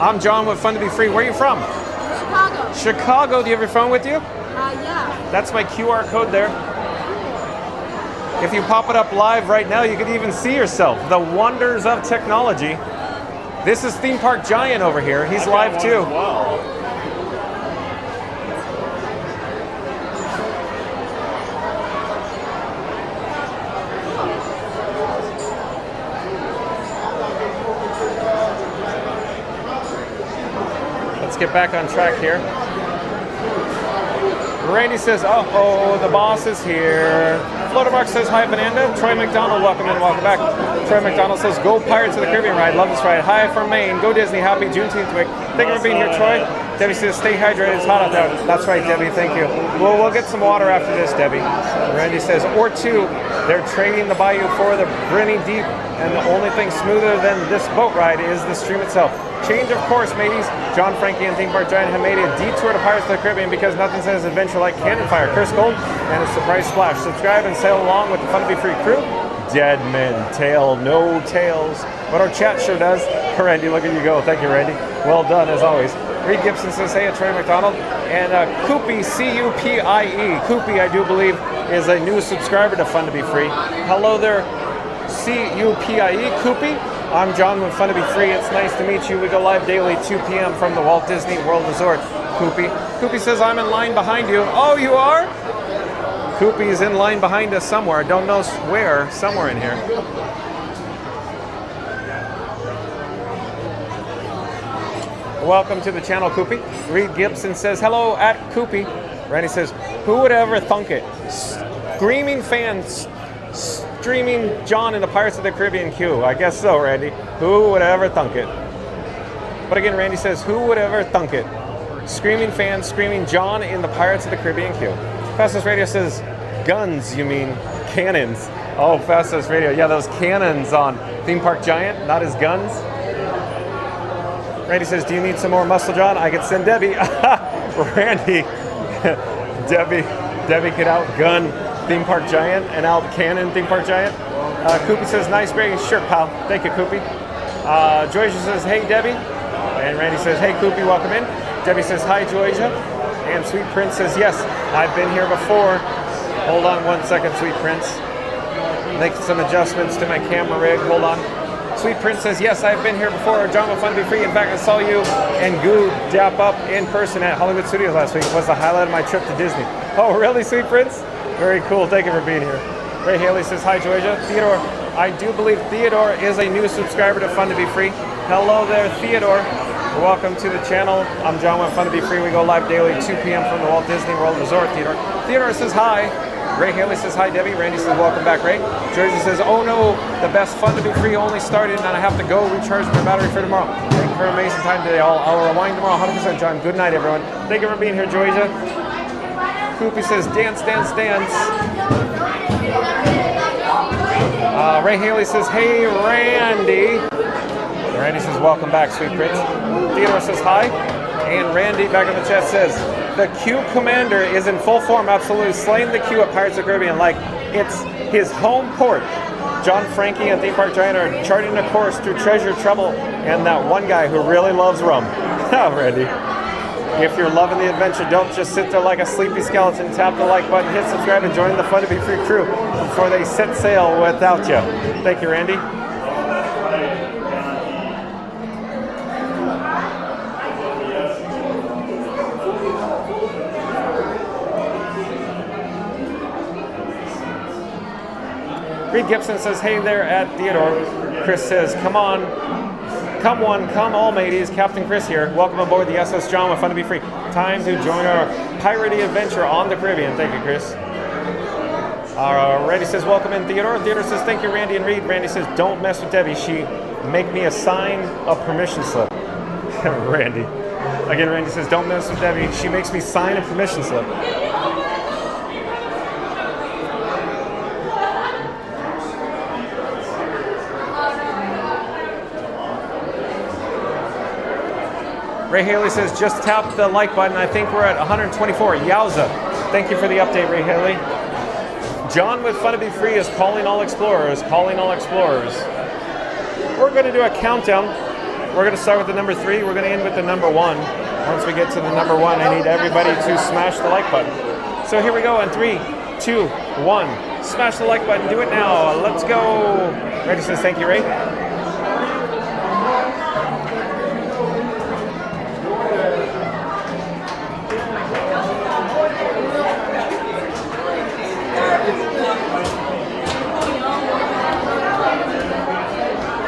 I'm John with Fun to Be Free. Where are you from? Chicago. Chicago. Do you have your phone with you? Yeah. That's my QR code there. If you pop it up live right now, you can even see yourself. The wonders of technology. This is Theme Park Giant over here. He's live too. Wow. Let's get back on track here. Randy says, oh, the boss is here. Florida Mark says, hi, Vananda. Troy McDonald, welcome in, welcome back. Troy McDonald says, go Pirates of the Caribbean ride. Love this ride. Hi from Maine. Go Disney. Happy Juneteenth week. Thank you for being here, Troy. Debbie says, stay hydrated. It's hot out there. That's right, Debbie. Thank you. Well, we'll get some water after this, Debbie. Randy says, or two. They're trading the bayou for the Brittany Deep, and the only thing smoother than this boat ride is the stream itself. Change of course, mateys. John Frankie and Theme Park Giant have made a detour to Pirates of the Caribbean because nothing says adventure like cannon fire. Chris Gold and a surprise splash. Subscribe and sail along with the Fun to Be Free crew. Dead men tail, no tails. But our chat sure does. Randy, look at you go. Thank you, Randy. Well done, as always. Reed Gibson says, hey, Troy McDonald. And Coopie, C-U-P-I-E. Coopie, I do believe, is a new subscriber to Fun to Be Free. Hello there, C-U-P-I-E, Coopie. I'm John with Fun to Be Free. It's nice to meet you. We go live daily, 2 p.m. from the Walt Disney World Resort. Coopie. Coopie says, I'm in line behind you. Oh, you are? Coopie is in line behind us somewhere. Don't know where. Somewhere in here. Welcome to the channel, Coopie. Reed Gibson says, hello at Coopie. Randy says, who would ever thunk it? Screaming fans streaming John in the Pirates of the Caribbean queue. I guess so, Randy. Who would ever thunk it? But again, Randy says, who would ever thunk it? Screaming fans screaming John in the Pirates of the Caribbean queue. Fastest Radio says, guns, you mean cannons. Oh, Fastest Radio. Yeah, those cannons on Theme Park Giant, not his guns. Randy says, do you need some more muscle, John? I could send Debbie. Randy. Debbie could outgun Theme Park Giant and out-cannon Theme Park Giant. Koopy says, nice gray shirt, pal. Thank you, Koopy. Joysia says, hey, Debbie. And Randy says, hey, Koopy, welcome in. Debbie says, hi, Joysia. And Sweet Prince says, yes, I've been here before. Hold on 1 second, Sweet Prince. Make some adjustments to my camera rig. Hold on. Sweet Prince says, yes, I've been here before. John will fun to be free. In fact, I saw you and Goo dap up in person at Hollywood Studios last week. It was the highlight of my trip to Disney. Oh, really, Sweet Prince? Very cool. Thank you for being here. Ray Haley says, hi, Georgia. Theodore, I do believe Theodore is a new subscriber to Fun to Be Free. Hello there, Theodore. Welcome to the channel. I'm John with Fun to Be Free. We go live daily 2 p.m. from the Walt Disney World Resort. Theodore says, hi. Ray Haley says, hi, Debbie. Randy says, welcome back, Ray. Georgia says, oh no, the best Fun to Be Free only started and I have to go recharge my battery for tomorrow. Thank you for an amazing time today. I'll rewind tomorrow 100%, John. Good night, everyone. Thank you for being here, Georgia. Koopy says, dance, dance, dance. Ray Haley says, hey, Randy. Randy says, welcome back, Sweet Prince. Theodore says, hi. And Randy back in the chat says, the Q Commander is in full form, absolutely slaying the Q at Pirates of the Caribbean like it's his home port. John, Frankie, and Theme Park Giant are charting a course through treasure, trouble, and that one guy who really loves rum. Randy. If you're loving the adventure, don't just sit there like a sleepy skeleton. Tap the like button, hit subscribe, and join the Fun to Be Free crew before they set sail without you. Thank you, Randy. Reed Gibson says, hey there at Theodore. Chris says, come on. Come one, come all mateys. Captain Chris here. Welcome aboard the SS John with Fun to Be Free. Time to join our piratey adventure on the Caribbean. Thank you, Chris. Randy says, welcome in, Theodore. Theodore says, thank you, Randy and Reed. Randy says, don't mess with Debbie. She make me a sign a permission slip. Randy. Again, Randy says, don't mess with Debbie. She makes me sign a permission slip. Ray Haley says, just tap the like button. I think we're at 124. Yowza. Thank you for the update, Ray Haley. John with Fun to Be Free is calling all explorers, calling all explorers. We're going to do a countdown. We're going to start with the number 3. We're going to end with the number 1. Once we get to the number 1, I need everybody to smash the like button. So here we go in 3, 2, 1. Smash the like button. Do it now. Let's go. Randy says, thank you, Ray.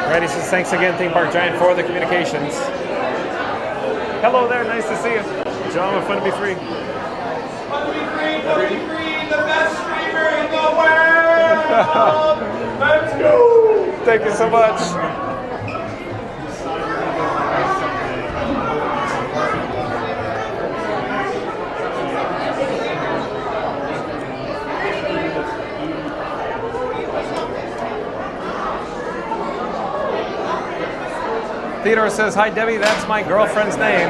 Randy says, thanks again, Theme Park Giant, for the communications. Hello there, nice to see you. John with Fun to Be Free. Fun to Be Free, Fun to Be Free, the best streamer in the world! Let's go! Thank you so much. Theodore says, hi, Debbie, that's my girlfriend's name.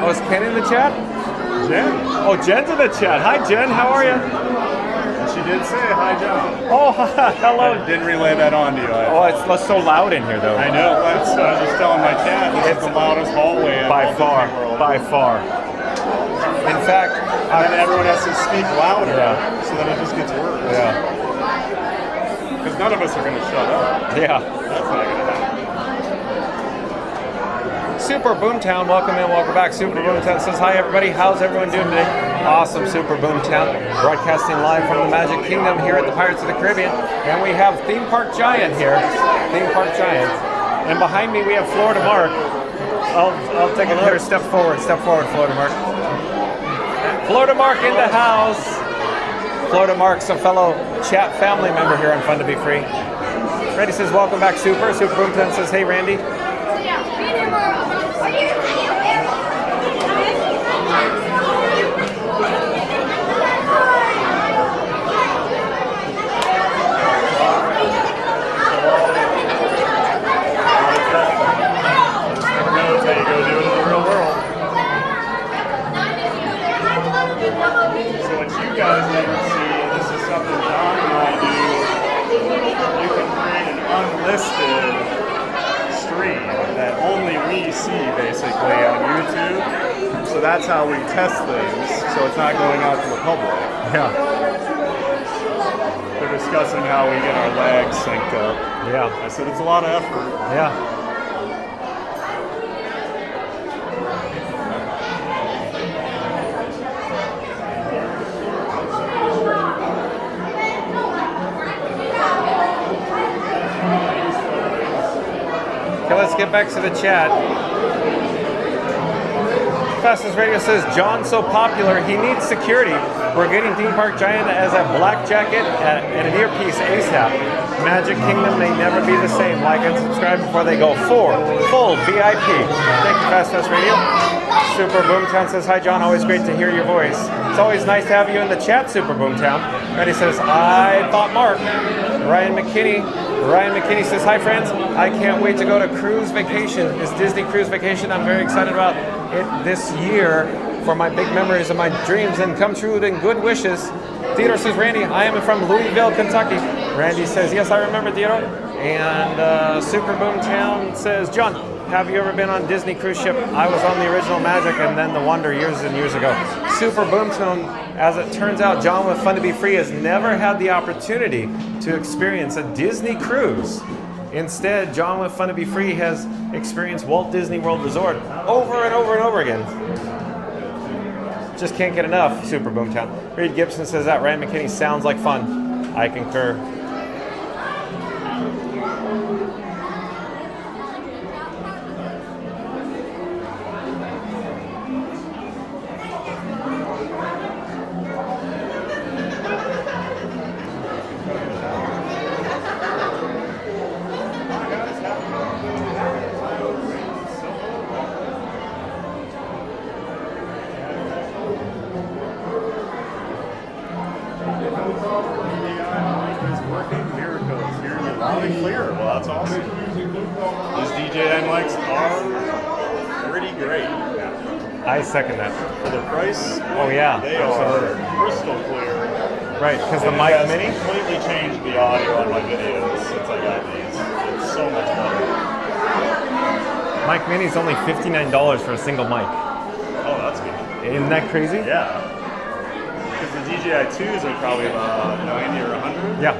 Oh, is Ken in the chat? Jen. Oh, Jen's in the chat. Hi, Jen. How are you? And she did say hi, John. Oh, hello. I didn't relay that on to you. Oh, it's so loud in here, though. I know. That's, I was just telling my cat, this is the loudest hallway. By far. By far. In fact, and everyone has to speak louder, Yeah. so then it just gets worse. Yeah. Because none of us are going to shut up. Yeah. That's not going to happen. Super Boomtown, welcome in, welcome back. Super Boomtown says, hi everybody, how's everyone doing today? Awesome, Super Boomtown, broadcasting live from the Magic Kingdom here at the Pirates of the Caribbean. And we have Theme Park Giant here, Theme Park Giant. And behind me we have Florida Mark. I'll take it here, step forward, Florida Mark. Florida Mark in the house. Florida Mark's a fellow chat family member here on Fun to Be Free. Randy says, welcome back, Super. Super Boomtown says, hey Randy. Guys never see, this is something John and I do. You can create an unlisted stream that only we see basically on YouTube. So that's how we test things, so it's not going out to the public. Yeah. They're discussing how we get our legs synced up. Yeah. I said it's a lot of effort. Yeah. Okay, let's get back to the chat. Fastest Radio says, John's so popular, he needs security. We're getting Theme Park Giant as a black jacket and an earpiece ASAP. Magic Kingdom may never be the same. Like and subscribe before they go full VIP. Thank you, Fast Radio. Super Boomtown says, hi John, always great to hear your voice. It's always nice to have you in the chat, Super Boomtown. Randy says, I thought Mark. Ryan McKinney says, hi friends, I can't wait to go to cruise vacation. It's Disney Cruise Vacation. I'm very excited about it this year for my big memories and my dreams and come true and good wishes. Theodore says, Randy, I am from Louisville, Kentucky. Randy says, yes, I remember Theodore. And Super Boomtown says, John, have you ever been on Disney cruise ship? I was on the original Magic and then the Wonder years and years ago. Super Boomtown, as it turns out, John with Fun to Be Free has never had the opportunity to experience a Disney cruise. Instead, John with Fun to Be Free has experienced Walt Disney World Resort over and over and over again. Just can't get enough, Super Boomtown. Reed Gibson says that Ryan McKinney sounds like fun. I concur. I second that. For the price? Oh yeah. They are crystal clear. Right, because the mic mini? Completely changed the audio on my videos since I got these. It's so much better. Mic mini is only $59 for a single mic. Oh, that's good. Isn't that crazy? Yeah. Because the DJI 2s are probably about 90 or 100. Yeah.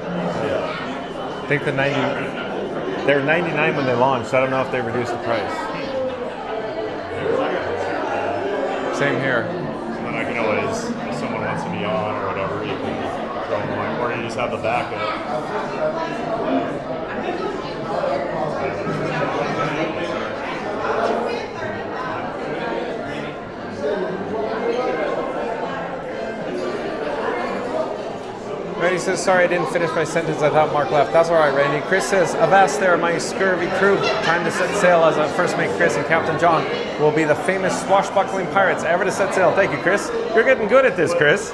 Yeah. I think the 90. They were 99 when they launched. So I don't know if they reduced the price. Same here. So then I can always, if someone wants to be on or whatever, you can throw them on, or you just have the backup. Randy says, sorry I didn't finish my sentence. I thought Mark left. That's all right, Randy. Chris says, avast there, my scurvy crew. Time to set sail as I first mate Chris and Captain John will be the famous swashbuckling pirates ever to set sail. Thank you, Chris. You're getting good at this, Chris.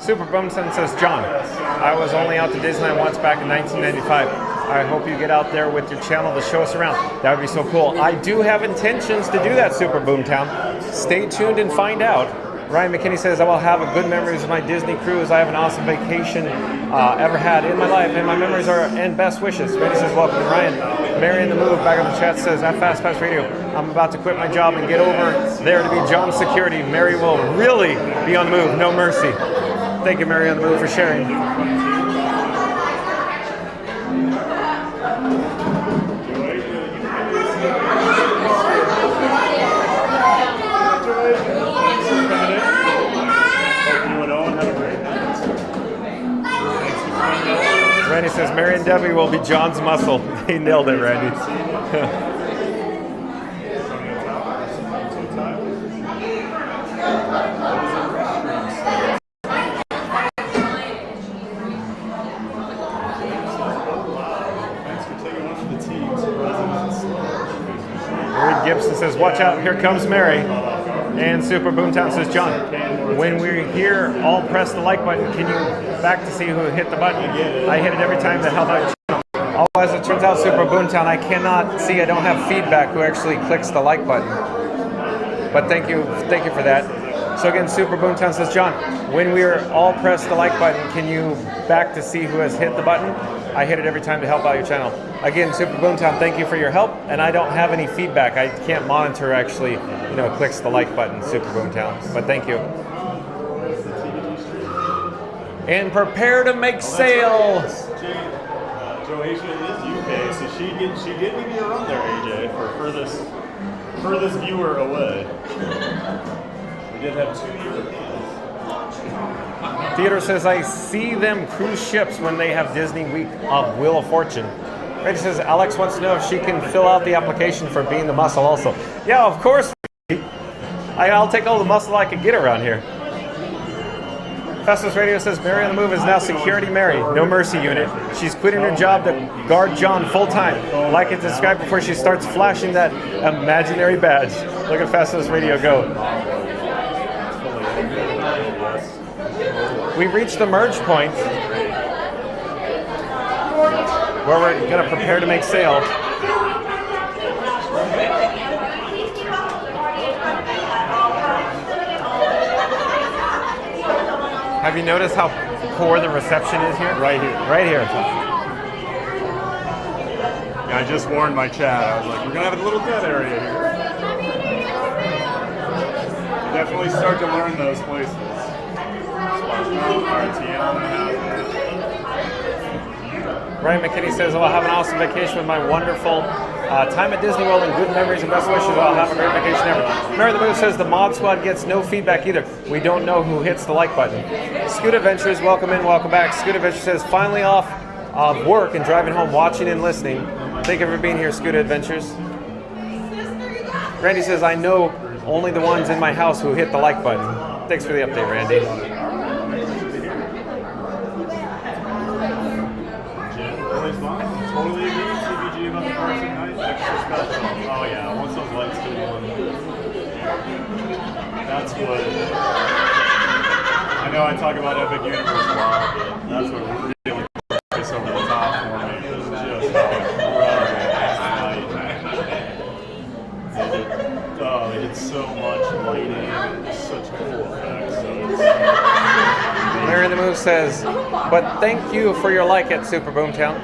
Super Bumson says, John, I was only out to Disneyland once back in 1995. I hope you get out there with your channel to show us around. That would be so cool. I do have intentions to do that, Super Boomtown. Stay tuned and find out. Ryan McKinney says, I will have a good memories of my Disney cruise. I have an awesome vacation ever had in my life, and my memories are and best wishes. Randy says, welcome to Ryan. Mary in the Move back on the chat says, at Fast Pass Radio, I'm about to quit my job and get over there to be John's security. Mary will really be on the move. No mercy. Thank you, Mary on the Move, for sharing. Randy says, Mary and Debbie will be John's muscle. He nailed it, Randy. Reed Gibson says, watch out, here comes Mary. And Super Boomtown says, John, when we're here, all press the like button. Can you back to see who hit the button? I hit it every time to help out your channel. As it turns out, Super Boomtown, I cannot see, I don't have feedback who actually clicks the like button. But thank you for that. So again, Super Boomtown says, John, when we're all press the like button, can you back to see who has hit the button? I hit it every time to help out your channel. Again, Super Boomtown, thank you for your help, and I don't have any feedback. I can't monitor actually, clicks the like button, Super Boomtown, but thank you. And prepare to make sail. Joasia is UK, so she did give you a run there, AJ, for furthest viewer away. We did have 2 Europeans. Theodore says, I see them cruise ships when they have Disney Week of Wheel of Fortune. Randy says, Alex wants to know if she can fill out the application for being the muscle also. Yeah, of course. I'll take all the muscle I can get around here. Festus Radio says, Mary on the Move is now Security Mary, No Mercy Unit. She's quitting her job to guard John full time. Like and subscribe before she starts flashing that imaginary badge. Look at Festus Radio go. We've reached the merge point where we're going to prepare to make sail. Have you noticed how poor the reception is here? Right here. Right here. Yeah, I just warned my chat. I was like, we're going to have a little dead area here. Definitely start to learn those places. Ryan McKinney says, I'll have an awesome vacation with my wonderful time at Disney World and good memories and best wishes. I'll have a great vacation ever. Mary the Move says the Mod Squad gets no feedback either. We don't know who hits the like button. Scoot Adventures, welcome in, welcome back. Scoot Adventures says, finally off of work and driving home, watching and listening. Thank you for being here, Scoot Adventures. Randy says, I know only the ones in my house who hit the like button. Thanks for the update, Randy. Totally agree with CBG about the first night. Extra special. Oh yeah, once those lights go on. That's what. I know I talk about Epic Universe a lot, but that's what really gets over the top for me. Is just how they did so much lighting and such cool effects. So Mary the Move says, but thank you for your like at Super Boomtown.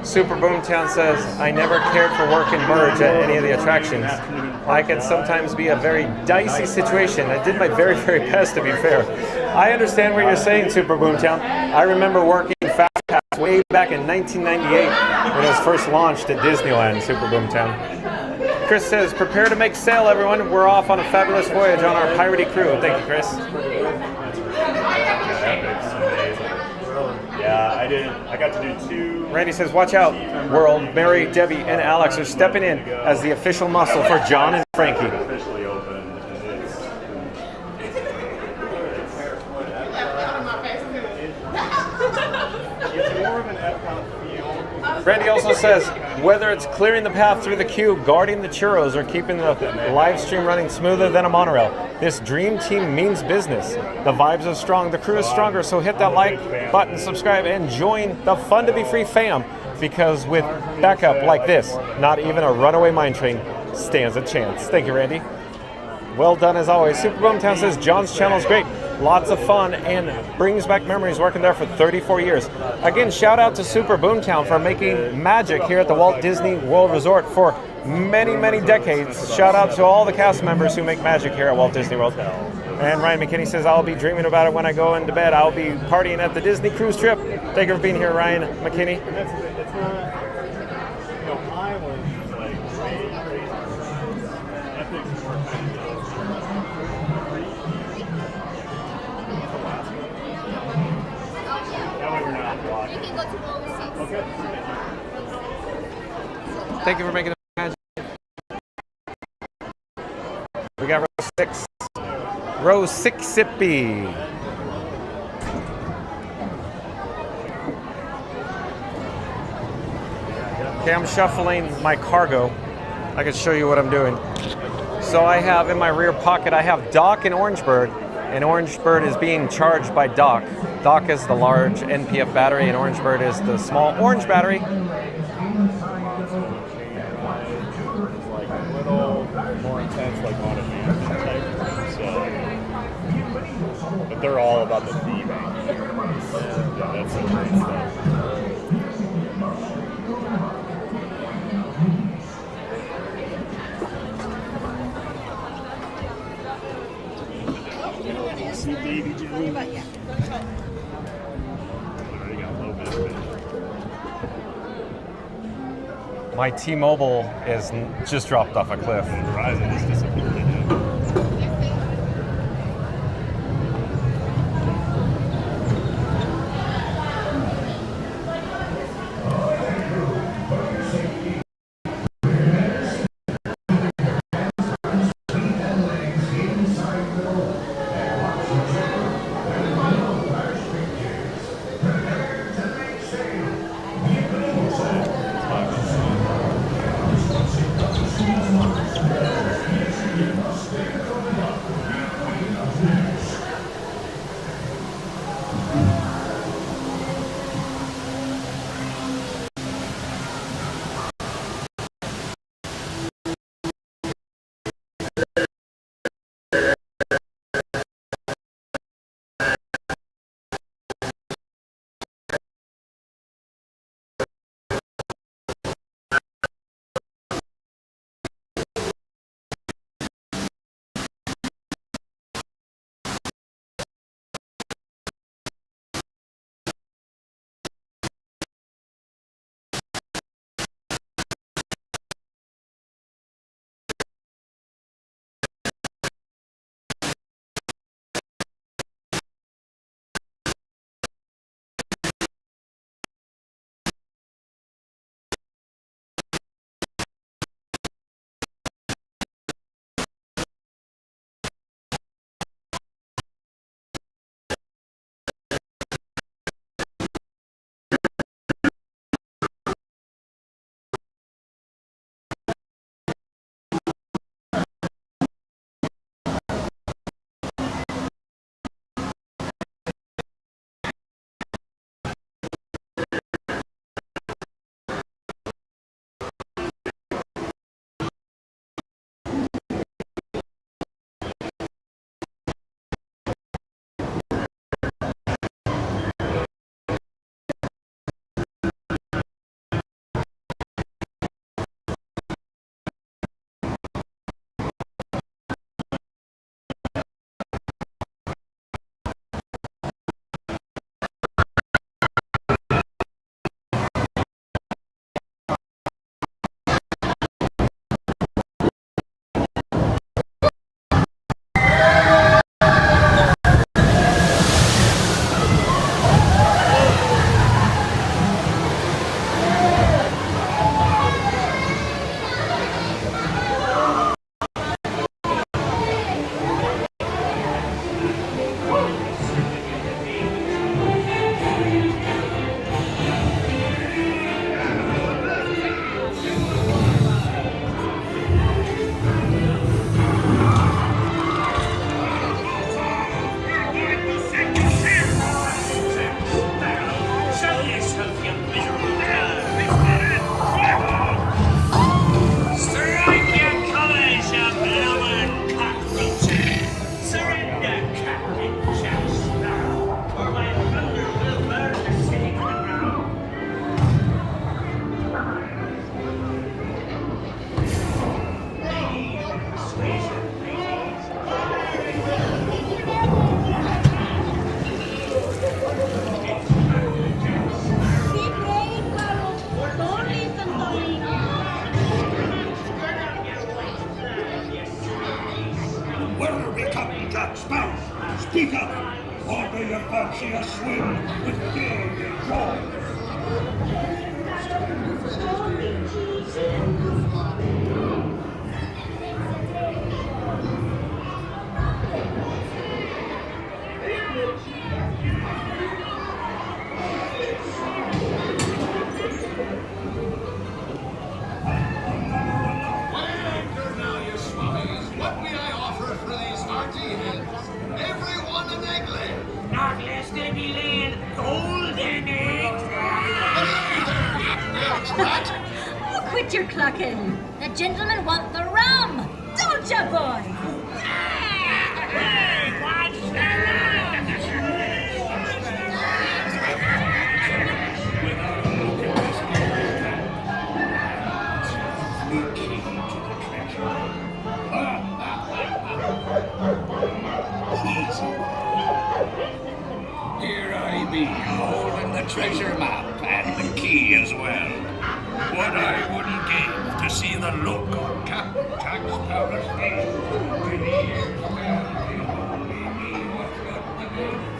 Super Boomtown says, I never cared for work and merge at any of the attractions. I can sometimes be a very dicey situation. I did my very, very best, to be fair. I understand what you're saying, Super Boomtown. I remember working Fast Pass way back in 1998 when it was first launched at Disneyland, Super Boomtown. Chris says, prepare to make sail, everyone. We're off on a fabulous voyage on our piratey crew. Thank you, Chris. Yeah, I got to do 2. Randy says, watch out, world. Mary, Debbie, and Alex are stepping in as the official muscle for John and Frankie. Officially open. It's more of an Epcot feel. Randy also says, whether it's clearing the path through the queue, guarding the churros, or keeping the live stream running smoother than a monorail, this dream team means business. The vibes are strong, the crew is stronger, so hit that like button, subscribe, and join the Fun to Be Free fam, because with backup like this, not even a runaway mine train stands a chance. Thank you, Randy. Well done as always. Super Boomtown says John's channel is great. Lots of fun and brings back memories working there for 34 years. Again, shout out to Super Boomtown for making magic here at the Walt Disney World Resort for many, many decades. Shout out to all the cast members who make magic here at Walt Disney World. And Ryan McKinney says, I'll be dreaming about it when I go into bed. I'll be partying at the Disney cruise trip. Thank you for being here, Ryan McKinney. And it's not, you know, Island is like way crazy. Epic's more kind of that way we're not blocking. We can go to row 6. Okay. Thank you for making the magic. We got row 6. Row 6 sippy. Okay, I'm shuffling my cargo. I can show you what I'm doing. So I have in my rear pocket, I have Doc and Orangebird. And Orangebird is being charged by Doc. Doc is the large NPF battery and Orangebird is the small orange battery. Like a little more intense, like on advanced type. So, but they're all about the theming. Yeah, that's some great stuff. See Davy Jones. Already got a little bit of it. My T-Mobile is just dropped off a cliff. Verizon just disappeared. Well, become Jack Sparrow. Speak up, or do you fancy a swim with Davy Jones? What may I offer for these hearty heads? Everyone an egglet. Not less they be laying golden eggs. Oh, quit your clucking. The gentlemen want the rum. Don't ya, boy? Hey, what's Here I be, holding the treasure map and the key as well. What I wouldn't give to see the look on Captain Jack Sparrow's face when he hears Belle and only me what's got the goods.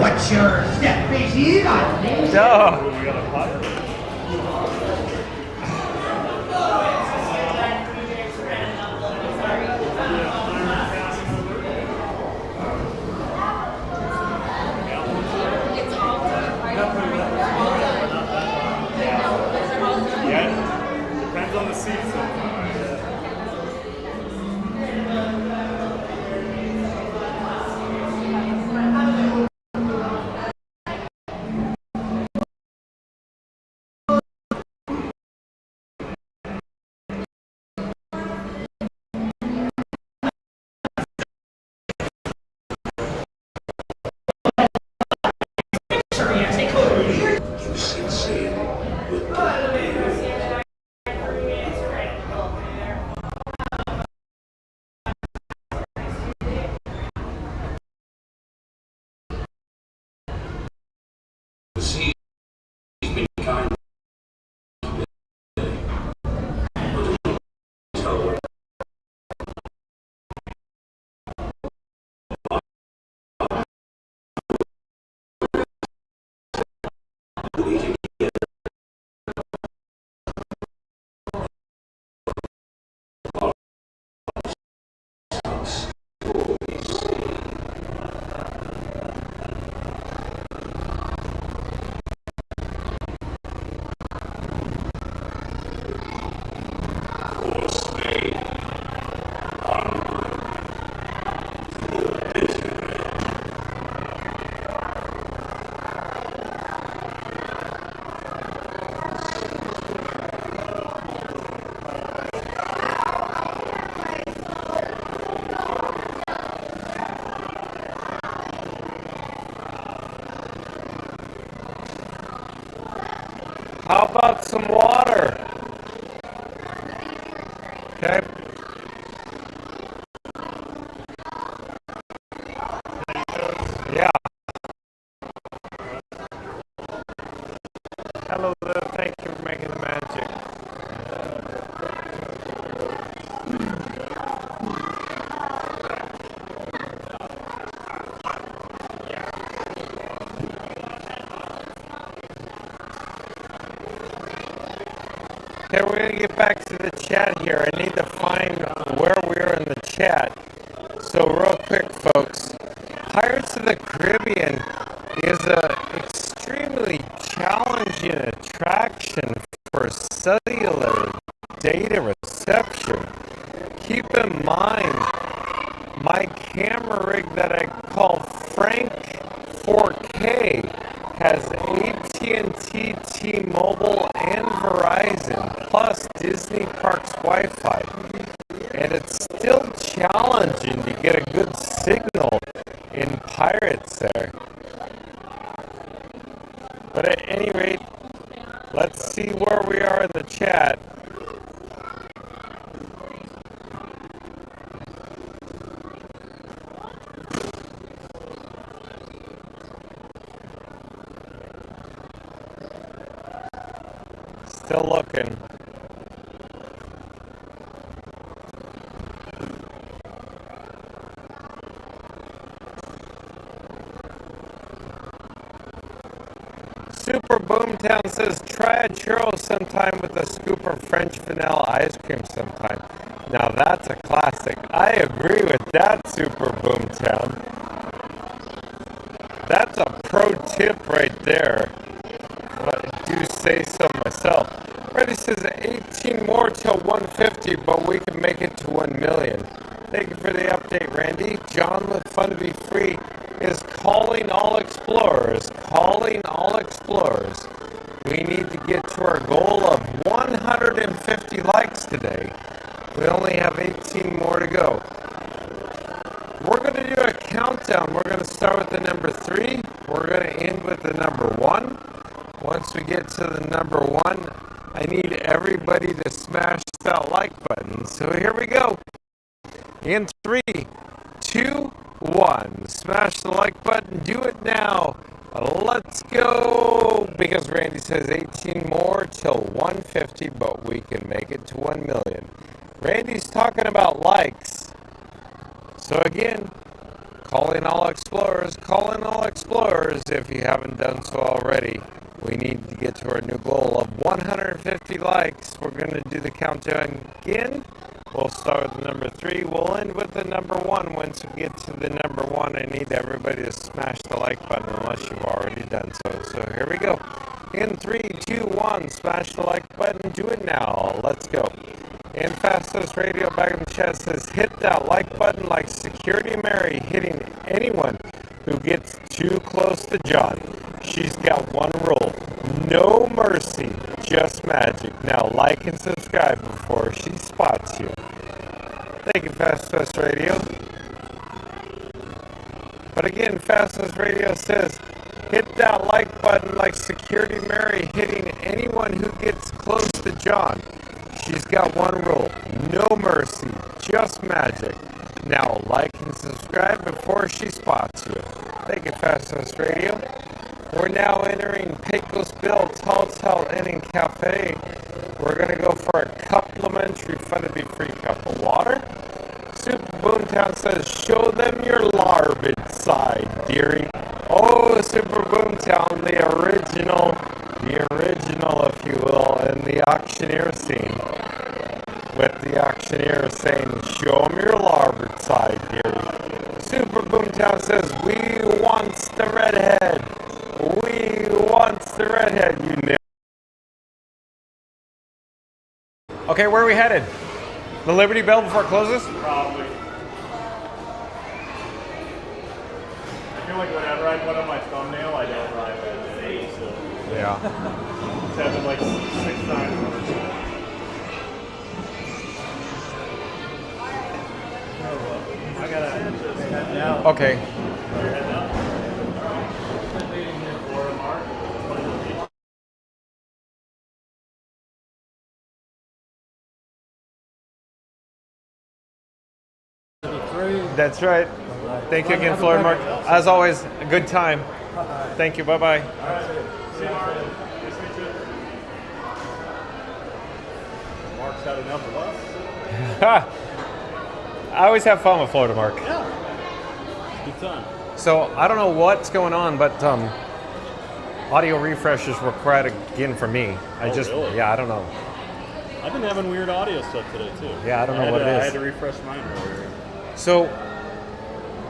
What's your step busy? Yeah, depends on the season. How about some water? Okay. Yeah. Hello there. Thank you for making the magic. Okay, we're going to get back to the chat here. I need to find where we are in the chat. So real quick, folks. Pirates of the Caribbean is an extremely challenging attraction for cellular data reception. Keep in mind, my camera rig that I call Frank 4K has AT&T, T-Mobile, and Verizon, plus Disney Parks Wi-Fi. And it's still challenging to get a good signal in Pirates there. But at any rate, let's see where we are in the chat. Still looking. Super Boomtown says, try a churro sometime with a scoop of French vanilla ice cream sometime. Now that's a classic. I agree with that, Super Boomtown. That's a pro tip right there. But I do say so myself. Reddy says 18 more till 150, but we can make it to 1 million. Thank you for the update, Randy. John with Fun to Be Free is calling all explorers. Calling all explorers. We need to get to our goal of 150 likes today. We only have 18 more to go. We're going to do a countdown. We're going to start with the number 3. We're going to end with the number 1. Once we get to the number 1, I need everybody to smash that like button. So here we go. In 3, 2, 1. Smash the like button. Do it now. Let's go. Because Randy says 18 more till 150, but we can make it to 1 million. Randy's talking about likes. So again, calling all explorers if you haven't done so already. We need to get to our new goal of 150 likes. We're going to do the countdown again. We'll start with the number 3. We'll end with the number 1. Once we get to the number 1, I need everybody to smash the like button unless you've already done so. So here we go. In 3, 2, 1, smash the like button. Do it now. Let's go. And Fastest Radio back in the chat says, hit that like button like Security Mary hitting anyone who gets too close to John. She's got one rule. No mercy, just magic. Now like and subscribe before she spots you. Thank you, Fastest Radio. But again, Fastest Radio says, hit that like button like Security Mary hitting anyone who gets close to John. She's got one rule. No mercy, just magic. Now like and subscribe before she spots you. Thank you, Fastest Radio. We're now entering Pecos Bill Telltale Inn and Cafe. We're going to go for a complimentary Fun to Be Free cup of water. Super Boomtown says, show them your larboard side, dearie. Oh, Super Boomtown, the original, if you will, in the auctioneer scene. With the auctioneer saying, show them your larboard side, dearie. Super Boomtown says, we wants the redhead. We wants the redhead, you know. Okay, where are we headed? The Liberty Bell before it closes? Probably. I feel like whatever I put on my thumbnail, I don't drive that day, so. Yeah. It's happened like 6 times. I gotta head now. Okay. That's right. Thank you again, Philarmonic. As always, a good time. Thank you. Bye-bye. Mark's had enough of us. I always have fun with Philarmonic. Yeah. Good time. So I don't know what's going on, but audio refreshes were required again for me. Really? Yeah, I don't know. I've been having weird audio stuff today too. Yeah, I don't know what it is. I had to refresh mine earlier. So,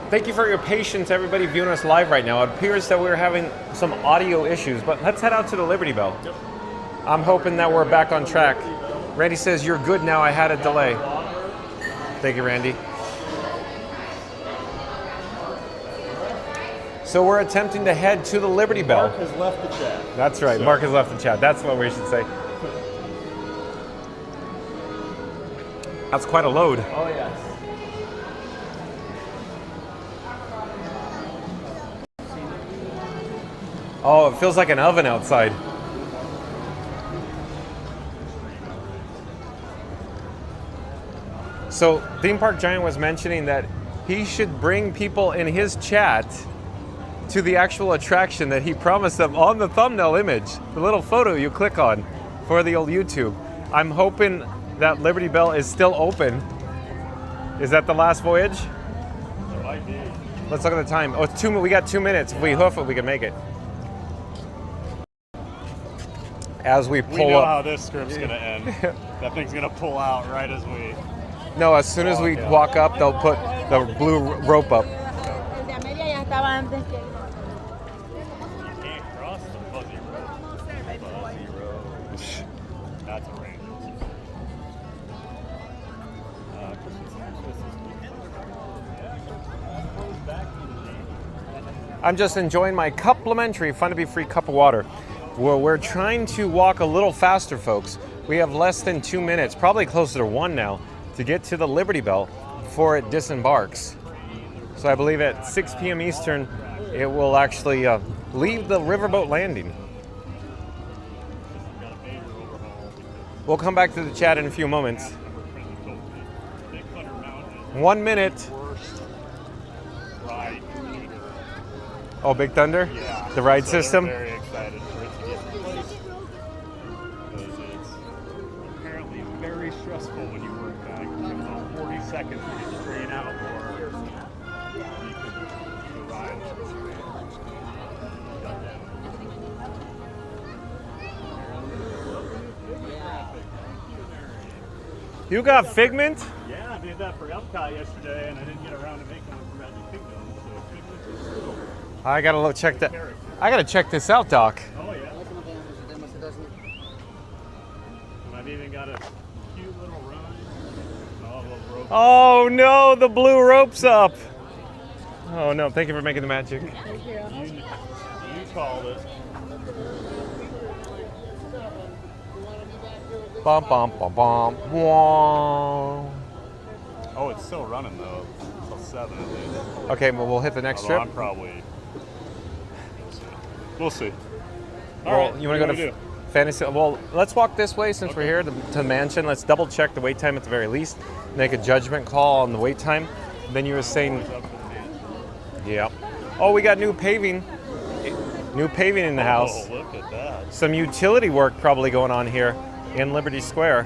thank you for your patience, everybody viewing us live right now. It appears that we're having some audio issues, but let's head out to the Liberty Bell. Yep. I'm hoping that we're back on track. Randy says, you're good now, I had a delay. Thank you, Randy. So we're attempting to head to the Liberty Bell. Mark has left the chat. That's right, Mark has left the chat. That's what we should say. That's quite a load. Oh, yes. Oh, it feels like an oven outside. So, Theme Park Giant was mentioning that he should bring people in his chat to the actual attraction that he promised them on the thumbnail image, the little photo you click on for the old YouTube. I'm hoping that Liberty Bell is still open. Is that the last voyage? It might be. Let's look at the time. Oh, it's we got 2 minutes. If we hoof it, we can make it. As we pull we know up. how this script's gonna end. That thing's gonna pull out right as we. No, as soon as we walk up, they'll put the blue rope up. You can't cross the fuzzy road. Fuzzy road. That's a range. I'm just enjoying my complimentary, fun to be free cup of water. Well, we're trying to walk a little faster, folks. We have less than 2 minutes, probably closer to 1 now, to get to the Liberty Bell before it disembarks. So I believe at 6 p.m. Eastern, it will actually leave the riverboat landing. We'll come back to the chat in a few moments. 1 minute. Oh, Big Thunder? Yeah. The ride So system? they're very excited for it to get placed. Because it's apparently very stressful when you work back. It's 40 seconds to get the train out or you can the ride. You got Figment? Yeah, I did that for Epcot yesterday and I didn't get around to making one for Magic Kingdom. So Figment is cool. I gotta check that. I gotta check this out, Doc. Oh yeah. And I've even got a cute little run. Oh, little rope. Oh no, the blue rope's up. Oh no, thank you for making the magic. Thank you. You called it. Bum bum bum bum. Wah. Oh, it's still running though. Until 7, I think. Okay, well we'll hit the next Although trip. I'm probably. We'll see. Well, All right, you want to go to Fantasy? Well, let's walk this way since we're here to the mansion. Let's double check the wait time at the very least. Make a judgment call on the wait time. Then you were saying, yeah. Oh, we got new paving. New paving in the house. Oh, look at that. Some utility work probably going on here in Liberty Square.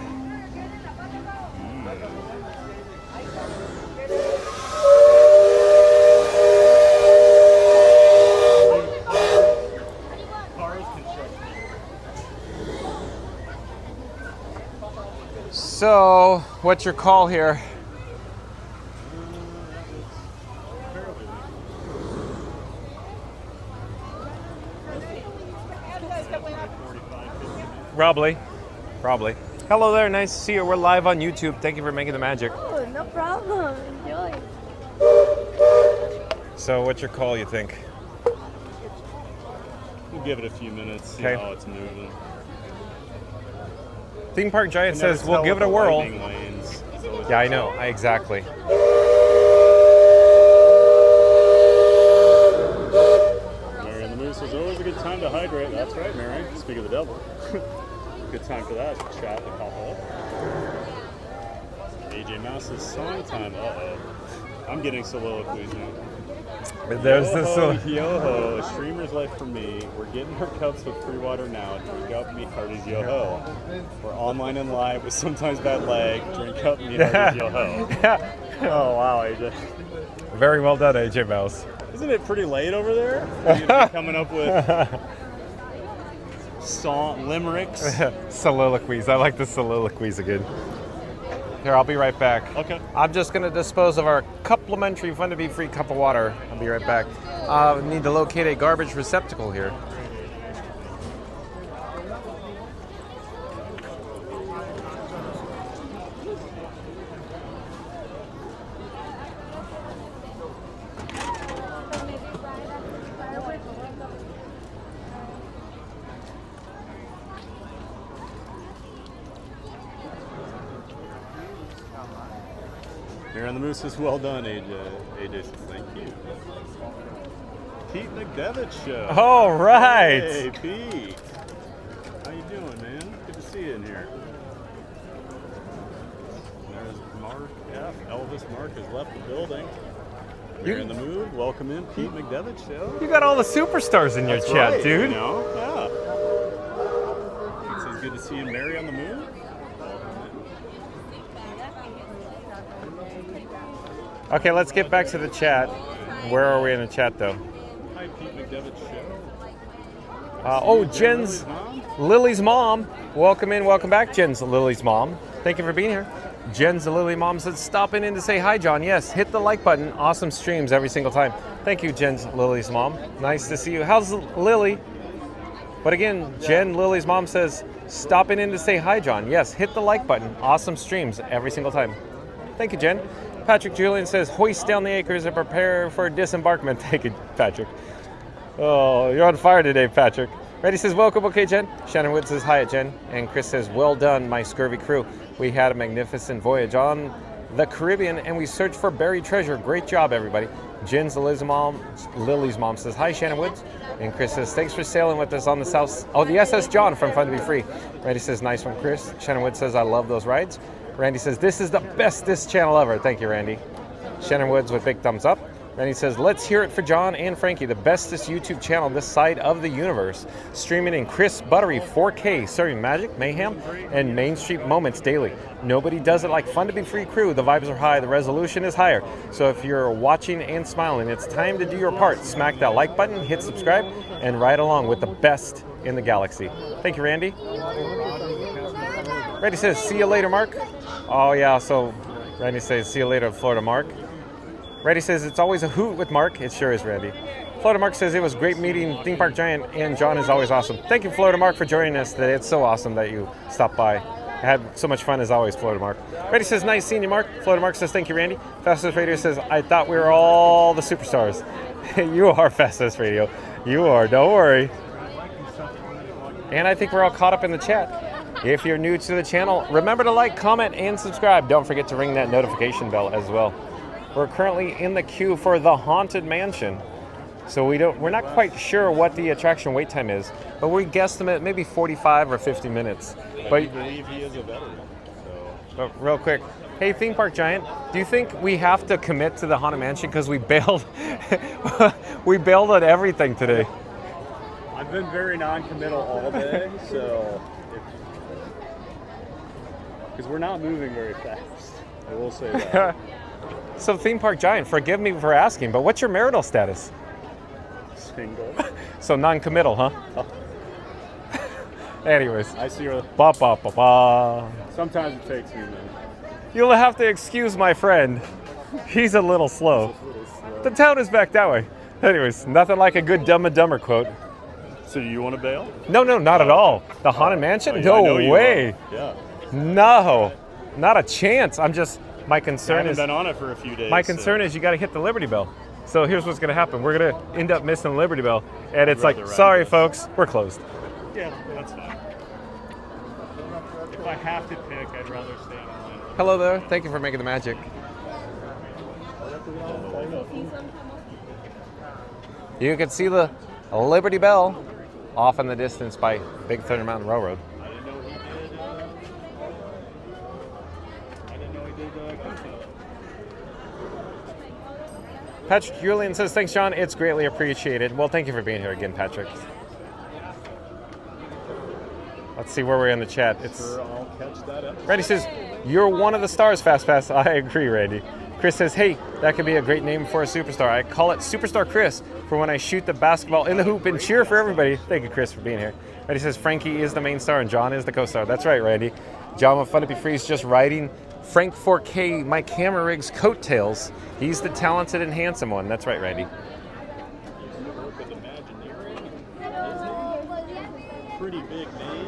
So, what's your call here? Probably. Hello there, nice to see you. We're live on YouTube. Thank you for making the magic. Oh, no problem. Enjoy. So, what's your call, you think? We'll give it a few minutes, see Okay. how it's moving. Theme Park Giant You can never says we'll tell give it with a the whirl. lightning lanes, so Yeah, I know. Exactly. Mary and the Moose is always a good time to hydrate. That's right, Mary. Speak of the devil. Good time for that chat to pop up. AJ Mouse's song time. Uh-oh. I'm getting soliloquies now. There's this. Yo-ho, streamer's life for me. We're getting our cups with free water now. Drink up, me hearties, yo-ho. We're online and live with sometimes bad lag. Drink up, me hearties, yo-ho. Oh, wow, AJ. Very well done, AJ Mouse. Isn't it pretty late over there? You're coming up with song limericks. Soliloquies. I like the soliloquies again. Here, I'll be right back. Okay. I'm just going to dispose of our complimentary Fun to Be Free cup of water. I'll be right back. Need to locate a garbage receptacle here. Here on the Moose is well done, AJ. AJ says thank you. Pete McDevitt show. All right. Hey, Pete. How you doing, man? Good to see you in here. There's Mark F. Elvis Mark has left the building. You're in the mood. Welcome in, Pete McDevitt show. You got all the superstars in your That's chat, right, dude. You know? Yeah. It says good to see you, Mary on the moon. Okay, let's get back to the chat. Where are we in the chat, though? Hi, Pete McDevitt show. Jen's Lily's mom. Welcome in, welcome back, Jen's Lily's mom. Thank you for being here. Jen's Lily mom said, stopping in to say hi, John. Yes, hit the like button. Awesome streams every single time. Thank you, Jen's Lily's mom. Nice to see you. How's Lily? But again, Jen Lily's mom says, stopping in to say hi, John. Yes, hit the like button. Awesome streams every single time. Thank you, Jen. Patrick Julian says, hoist down the acres and prepare for disembarkment. Thank you, Patrick. Oh, you're on fire today, Patrick. Reddy says, welcome, okay, Jen. Shannon Wood says, hi, Jen. And Chris says, well done, my scurvy crew. We had a magnificent voyage on the Caribbean, and we searched for buried treasure. Great job, everybody. Jen's Lily's mom says, hi, Shannon Woods. And Chris says, thanks for sailing with us on the South. Oh, the SS John from Fun to Be Free. Randy says, nice one, Chris. Shannon Woods says, I love those rides. Randy says, this is the bestest channel ever. Thank you, Randy. Shannon Woods with big thumbs up. Randy says, let's hear it for John and Frankie, the bestest YouTube channel this side of the universe. Streaming in crisp, buttery 4K, serving magic, mayhem, and Main Street moments daily. Nobody does it like Fun to Be Free crew. The vibes are high, the resolution is higher. So if you're watching and smiling, it's time to do your part. Smack that like button, hit subscribe, and ride along with the best in the galaxy. Thank you, Randy. Randy says, see you later, Mark. Oh, yeah, so Randy says, see you later, Florida Mark. Randy says, it's always a hoot with Mark. It sure is, Randy. Florida Mark says, it was great meeting Theme Park Giant, and John is always awesome. Thank you, Florida Mark, for joining us today. It's so awesome that you stopped by. I had so much fun as always, Florida Mark. Randy says, nice seeing you, Mark. Florida Mark says, thank you, Randy. Fastest Radio says, I thought we were all the superstars. You are Fastest Radio. You are, don't worry. And I think we're all caught up in the chat. If you're new to the channel, remember to like, comment, and subscribe. Don't forget to ring that notification bell as well. We're currently in the queue for the Haunted Mansion. So we're not quite sure what the attraction wait time is, but we guesstimate maybe 45 or 50 minutes. But I believe he is a veteran. But real quick, hey, Theme Park Giant, do you think we have to commit to the Haunted Mansion because we bailed? We bailed on everything today. I've been very non-committal all day, so because we're not moving very fast. I will say that. So Theme Park Giant, forgive me for asking, but what's your marital status? Single. So non-committal, huh? Oh. Anyways. I see your... Ba, ba, ba, ba. Sometimes it takes me a minute. You'll have to excuse my friend. He's a little slow. The town is back that way. Anyways, nothing like a good Dumb and Dumber quote. So do you want to bail? No, not at all. The Haunted Mansion? Oh, no way. Yeah. No, not a chance. I'm just... My concern I is haven't been on it for a few days. My concern is you got to hit the Liberty Bell. So here's what's going to happen. We're going to end up missing the Liberty Bell, and it's like, sorry, folks, we're closed. Yeah, that's fine. If I have to pick, I'd rather stay in line. Hello there. Thank you for making the magic. You can see the Liberty Bell off in the distance by Big Thunder Mountain Railroad. Patrick Julian says, thanks, John. It's greatly appreciated. Well, thank you for being here again, Patrick. Let's see where we're in the chat. I'll catch that up. Randy says, you're one of the stars, Fast Pass. I agree, Randy. Chris says, hey, that could be a great name for a superstar. I call it Superstar Chris for when I shoot the basketball in the hoop and cheer for everybody. Thank you, Chris, for being here. Randy says, Frankie is the main star and John is the co-star. That's right, Randy. John with Fun to Be Free is just riding Frank 4K, my camera rig's coattails. He's the talented and handsome one. That's right, Randy. Pretty big name.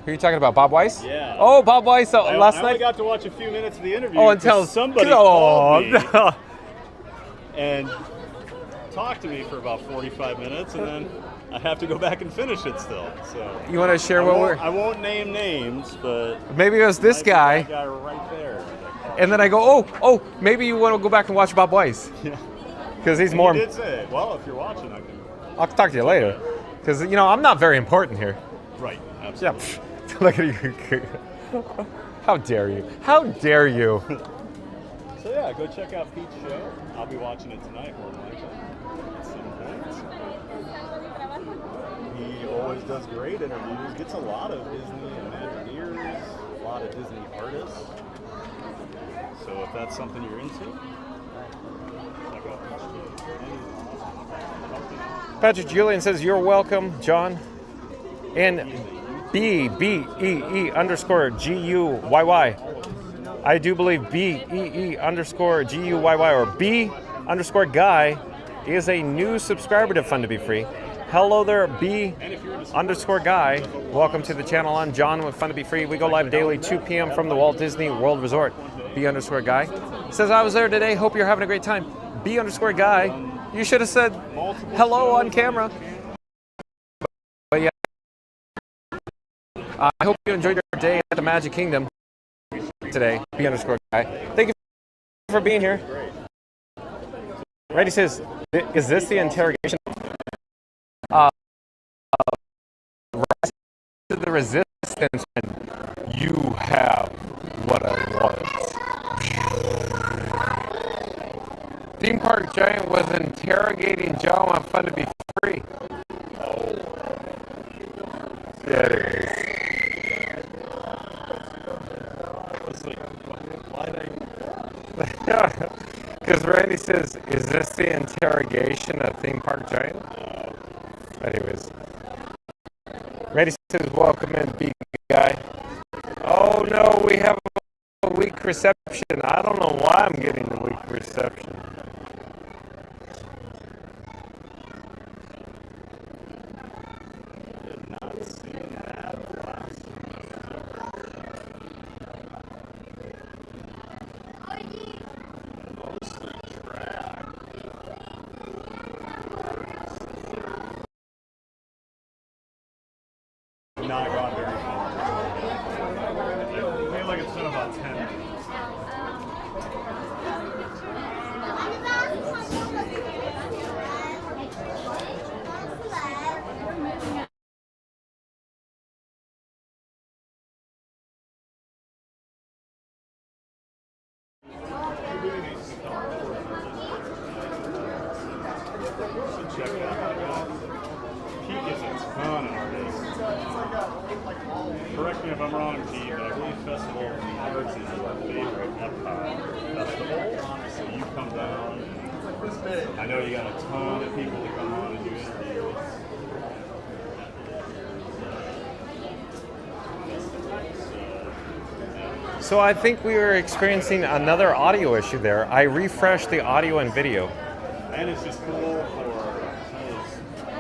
Who are you talking about, Bob Weiss? Yeah. Oh, Bob Weiss last I night? only got to watch a few minutes of the interview. Oh, until somebody called me and talked to me for about 45 minutes, and then I have to go back and finish it still. So you want to share what we're... I won't name names, but... Maybe it was this guy. That guy right there. And then I go, oh, maybe you want to go back and watch Bob Weiss. Yeah. Because he's more... He did say, well, if you're watching, I can... I'll talk to you later. Because, you know, I'm not very important here. Right, absolutely. Yeah. Look at you. How dare you? How dare you? So yeah, go check out Pete's show. I'll be watching it tonight more than likely at some point. He always does great interviews, gets a lot of Disney Imagineers, a lot of Disney artists. So if that's something you're into, check out Pete's show. Patrick Julian says, you're welcome, John. And BBEE_GUYY. I do believe BEE_GUYY or B_guy is a new subscriber to Fun to Be Free. Hello there, B_guy. Welcome to the channel. I'm John with Fun to Be Free. We go live daily, 2 p.m. from the Walt Disney World Resort. B_guy says, I was there today. Hope you're having a great time. B_guy. You should have said hello on camera. But yeah. I hope you enjoyed your day at the Magic Kingdom today, B_guy. Thank you for being here. Randy says, is this the interrogation? The resistance when you have what I want. Theme Park Giant was interrogating John on Fun to Be Free. Oh. Yeah, it is. Because Randy says, is this the interrogation of Theme Park Giant? Anyways. Randy says, welcome in, big guy. Oh no, we have a weak reception. I don't know why I'm getting a weak reception. Did not see that last mostly track. Not gone very far. Maybe like it's been about 10 minutes. Check it out. Pete gets a ton of artists. Correct me if I'm wrong, Pete, but I believe Festival of the Arts is your favorite festival. So you come down. I know you got a ton of people that come on and do interviews. So I think we were experiencing another audio issue there. I refreshed the audio and video. And it's just cool for...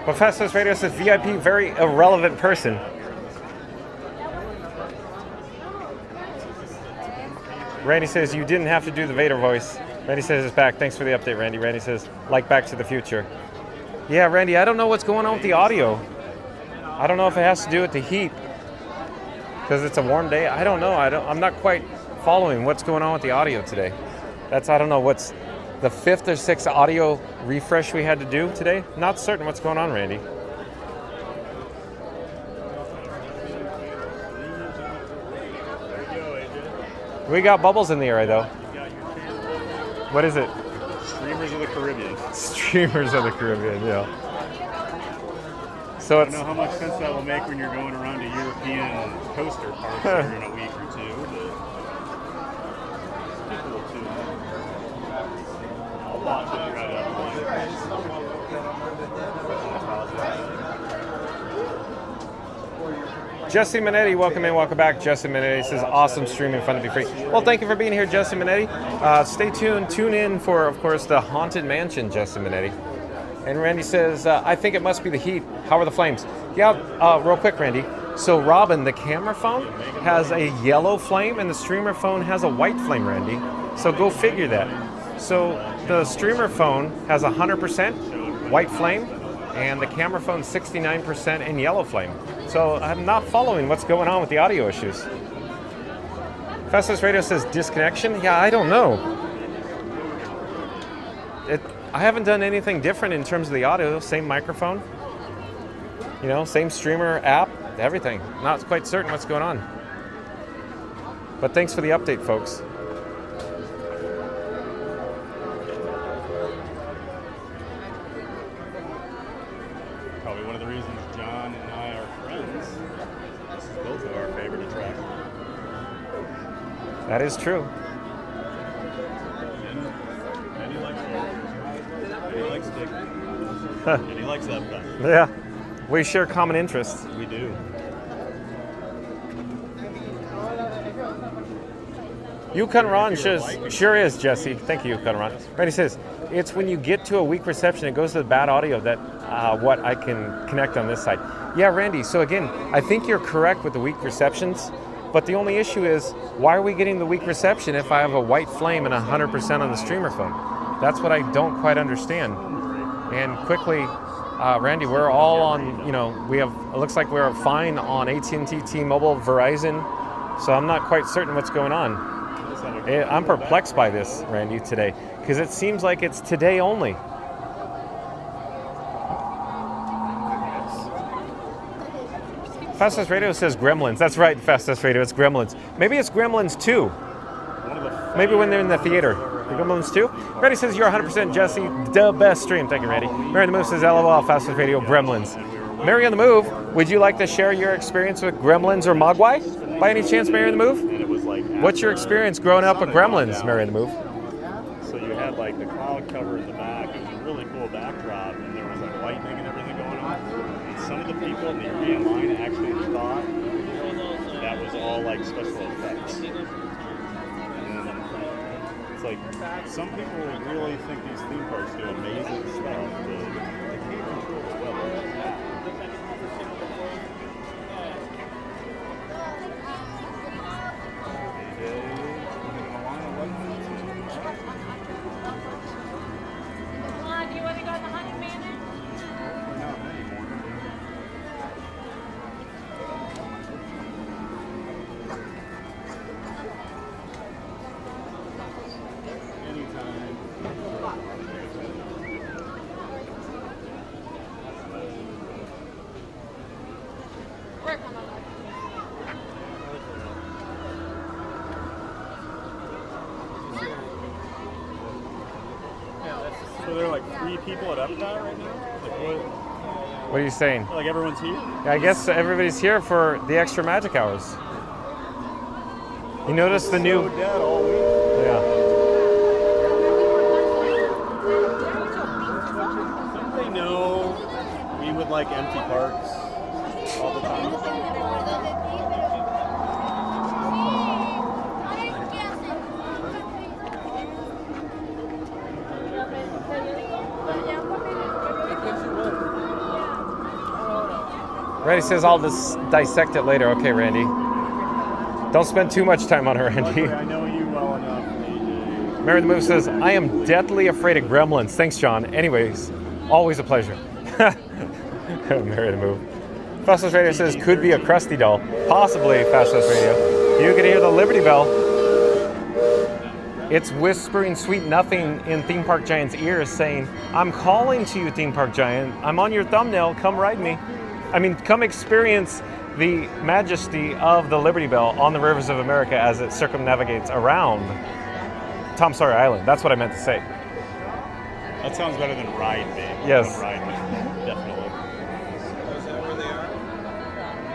But Festivus Radio says VIP, very irrelevant person. Randy says you didn't have to do the Vader voice. Randy says it's back. Thanks for the update, Randy. Randy says, like Back to the Future. Yeah, Randy, I don't know what's going on with the audio. I don't know if it has to do with the heat. Because it's a warm day. I don't know. I'm not quite following what's going on with the audio today. I don't know what's the 5th or 6th audio refresh we had to do today. Not certain what's going on, Randy. We got bubbles in the area, though. What is it? Streamers of the Caribbean. Streamers of the Caribbean, yeah. So I it's don't know how much sense that will make when you're going around to European coaster parks here in a week or two, but people will tune in. I'll watch it right after. Jesse Minetti, welcome in, welcome back. Jesse Minetti says, awesome streaming, fun to be free. Well, thank you for being here, Jesse Minetti. Stay tuned, tune in for, of course, the Haunted Mansion, Jesse Minetti. And Randy says, I think it must be the heat. How are the flames? Yeah, real quick, Randy. So Robin, the camera phone has a yellow flame and the streamer phone has a white flame, Randy. So go figure that. So the streamer phone has 100% white flame and the camera phone 69% in yellow flame. So I'm not following what's going on with the audio issues. Festus Radio says disconnection. Yeah, I don't know. I haven't done anything different in terms of the audio. Same microphone, you know, same streamer app, everything. Not quite certain what's going on. But thanks for the update, folks. Probably one of the reasons John and I are friends. This is both of our favorite attractions. That is true. And he likes Florida. And he likes Dick. And he likes Epcot. Yeah, we share common interests. We do. Yukon Ron sure is, Jesse. Thank you, Yukon Ron. Randy says, it's when you get to a weak reception, it goes to the bad audio that what I can connect on this side. Yeah, Randy, so again, I think you're correct with the weak receptions, but the only issue is, why are we getting the weak reception if I have a white flame and 100% on the streamer phone? That's what I don't quite understand. And quickly, Randy, we're all on, you know, it looks like we're fine on AT&T, T-Mobile, Verizon, so I'm not quite certain what's going on. I'm perplexed by this, Randy, today, because it seems like it's today only. Fastest Radio says Gremlins. That's right, Fastest Radio, it's Gremlins. Maybe it's Gremlins 2. Maybe when they're in the theater. The Gremlins 2? Randy says you're 100% Jesse, the best stream. Thank you, Randy. Mary on the Move says LOL, Fastest Radio, Gremlins. Mary on the Move, would you like to share your experience with Gremlins or Mogwai? By any chance, Mary on the Move? What's your experience growing up with Gremlins, Mary on the Move? So you had like the cloud cover in the back. It was a really cool backdrop, and there was like lightning and everything going on. And some of the people in the area in line actually thought that was all like special effects. And it's like some people really think these theme parks do amazing stuff, but they can't control the weather. Do you want to go in the Haunted Mansion? So there are like 3 people at Epcot right now? Like What are you saying? Like everyone's here? I guess everybody's here for the extra magic hours. You notice the new... dead all week. Yeah. Didn't they know we would like empty parks all the time? Randy says I'll just dissect it later. Okay, Randy. Don't spend too much time on her, Randy. I know you well enough, AJ. Mary the Move says, I am deathly afraid of gremlins. Thanks, John. Anyways, always a pleasure. Mary the Move. Fastest Radio says, could be a Krusty doll. Possibly, Fastest Radio. You can hear the Liberty Bell. It's whispering sweet nothing in Theme Park Giant's ears saying, I'm calling to you, Theme Park Giant. I'm on your thumbnail. Come ride me. Come experience the majesty of the Liberty Bell on the rivers of America as it circumnavigates around Tom Sawyer Island. That's what I meant to say. That sounds better than ride me. Yes. Ride me. Definitely.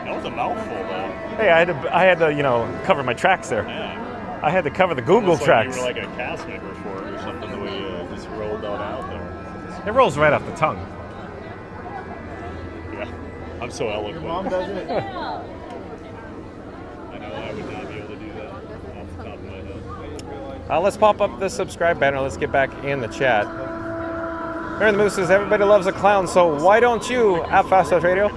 That was a mouthful, though. Hey, I had to, cover my tracks there. Yeah. I had to cover the Google It's tracks. Like you were like a cast member for it or something, the way you just rolled that out there. It rolls right off the tongue. Yeah. I'm so eloquent. Your mom does it? I know I would not be able to do that off the top of my head. Let's pop up the subscribe banner. Let's get back in the chat. Mary the Moose says, everybody loves a clown, so why don't you at Fast House Radio?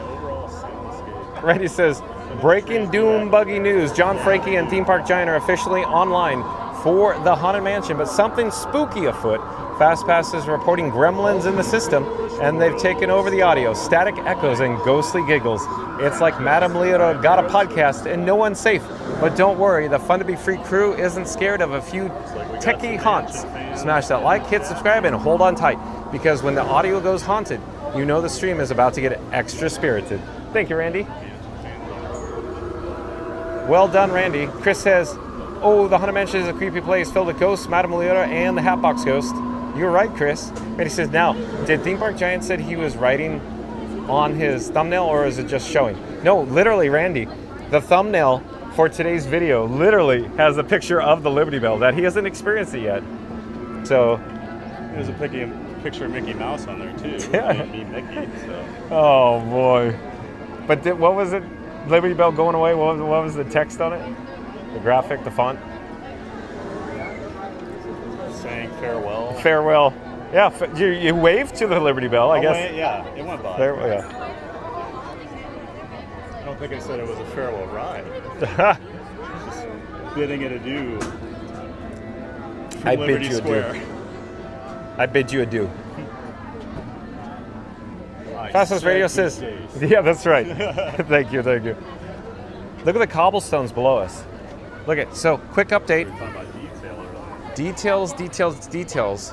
Randy says, breaking doom buggy news. John Frankie and Theme Park Giant are officially online for the Haunted Mansion, but something spooky afoot. FastPass is reporting gremlins in the system, and they've taken over the audio. Static echoes and ghostly giggles. It's like Madame Leota got a podcast and no one's safe. But don't worry, the Fun to Be Free crew isn't scared of a few techie haunts. Smash that like, hit subscribe, and hold on tight, because when the audio goes haunted, you know the stream is about to get extra spirited. Thank you, Randy. Well done, Randy. Chris says, oh, the Haunted Mansion is a creepy place filled with ghosts, Madame Leota, and the Hatbox Ghost. You're right, Chris. Randy says, now, did Theme Park Giant said he was writing on his thumbnail, or is it just showing? No, literally, Randy, the thumbnail for today's video literally has a picture of the Liberty Bell that he hasn't experienced it yet. So, There's a picture of Mickey Mouse on there, too. Yeah. Me, Mickey, so. oh boy. But what was it? Liberty Bell going away? What was the text on it? The graphic, the font? Saying farewell. Farewell. Yeah, you waved to the Liberty Bell, I guess. Yeah, it went by. Yeah. I don't think I said it was a farewell ride. Just bidding it adieu. I Liberty bid you Square. adieu. I bid you adieu. Fastest Radio says, yeah, that's right. Thank you. Look at the cobblestones below us. Look at, so quick update. Details.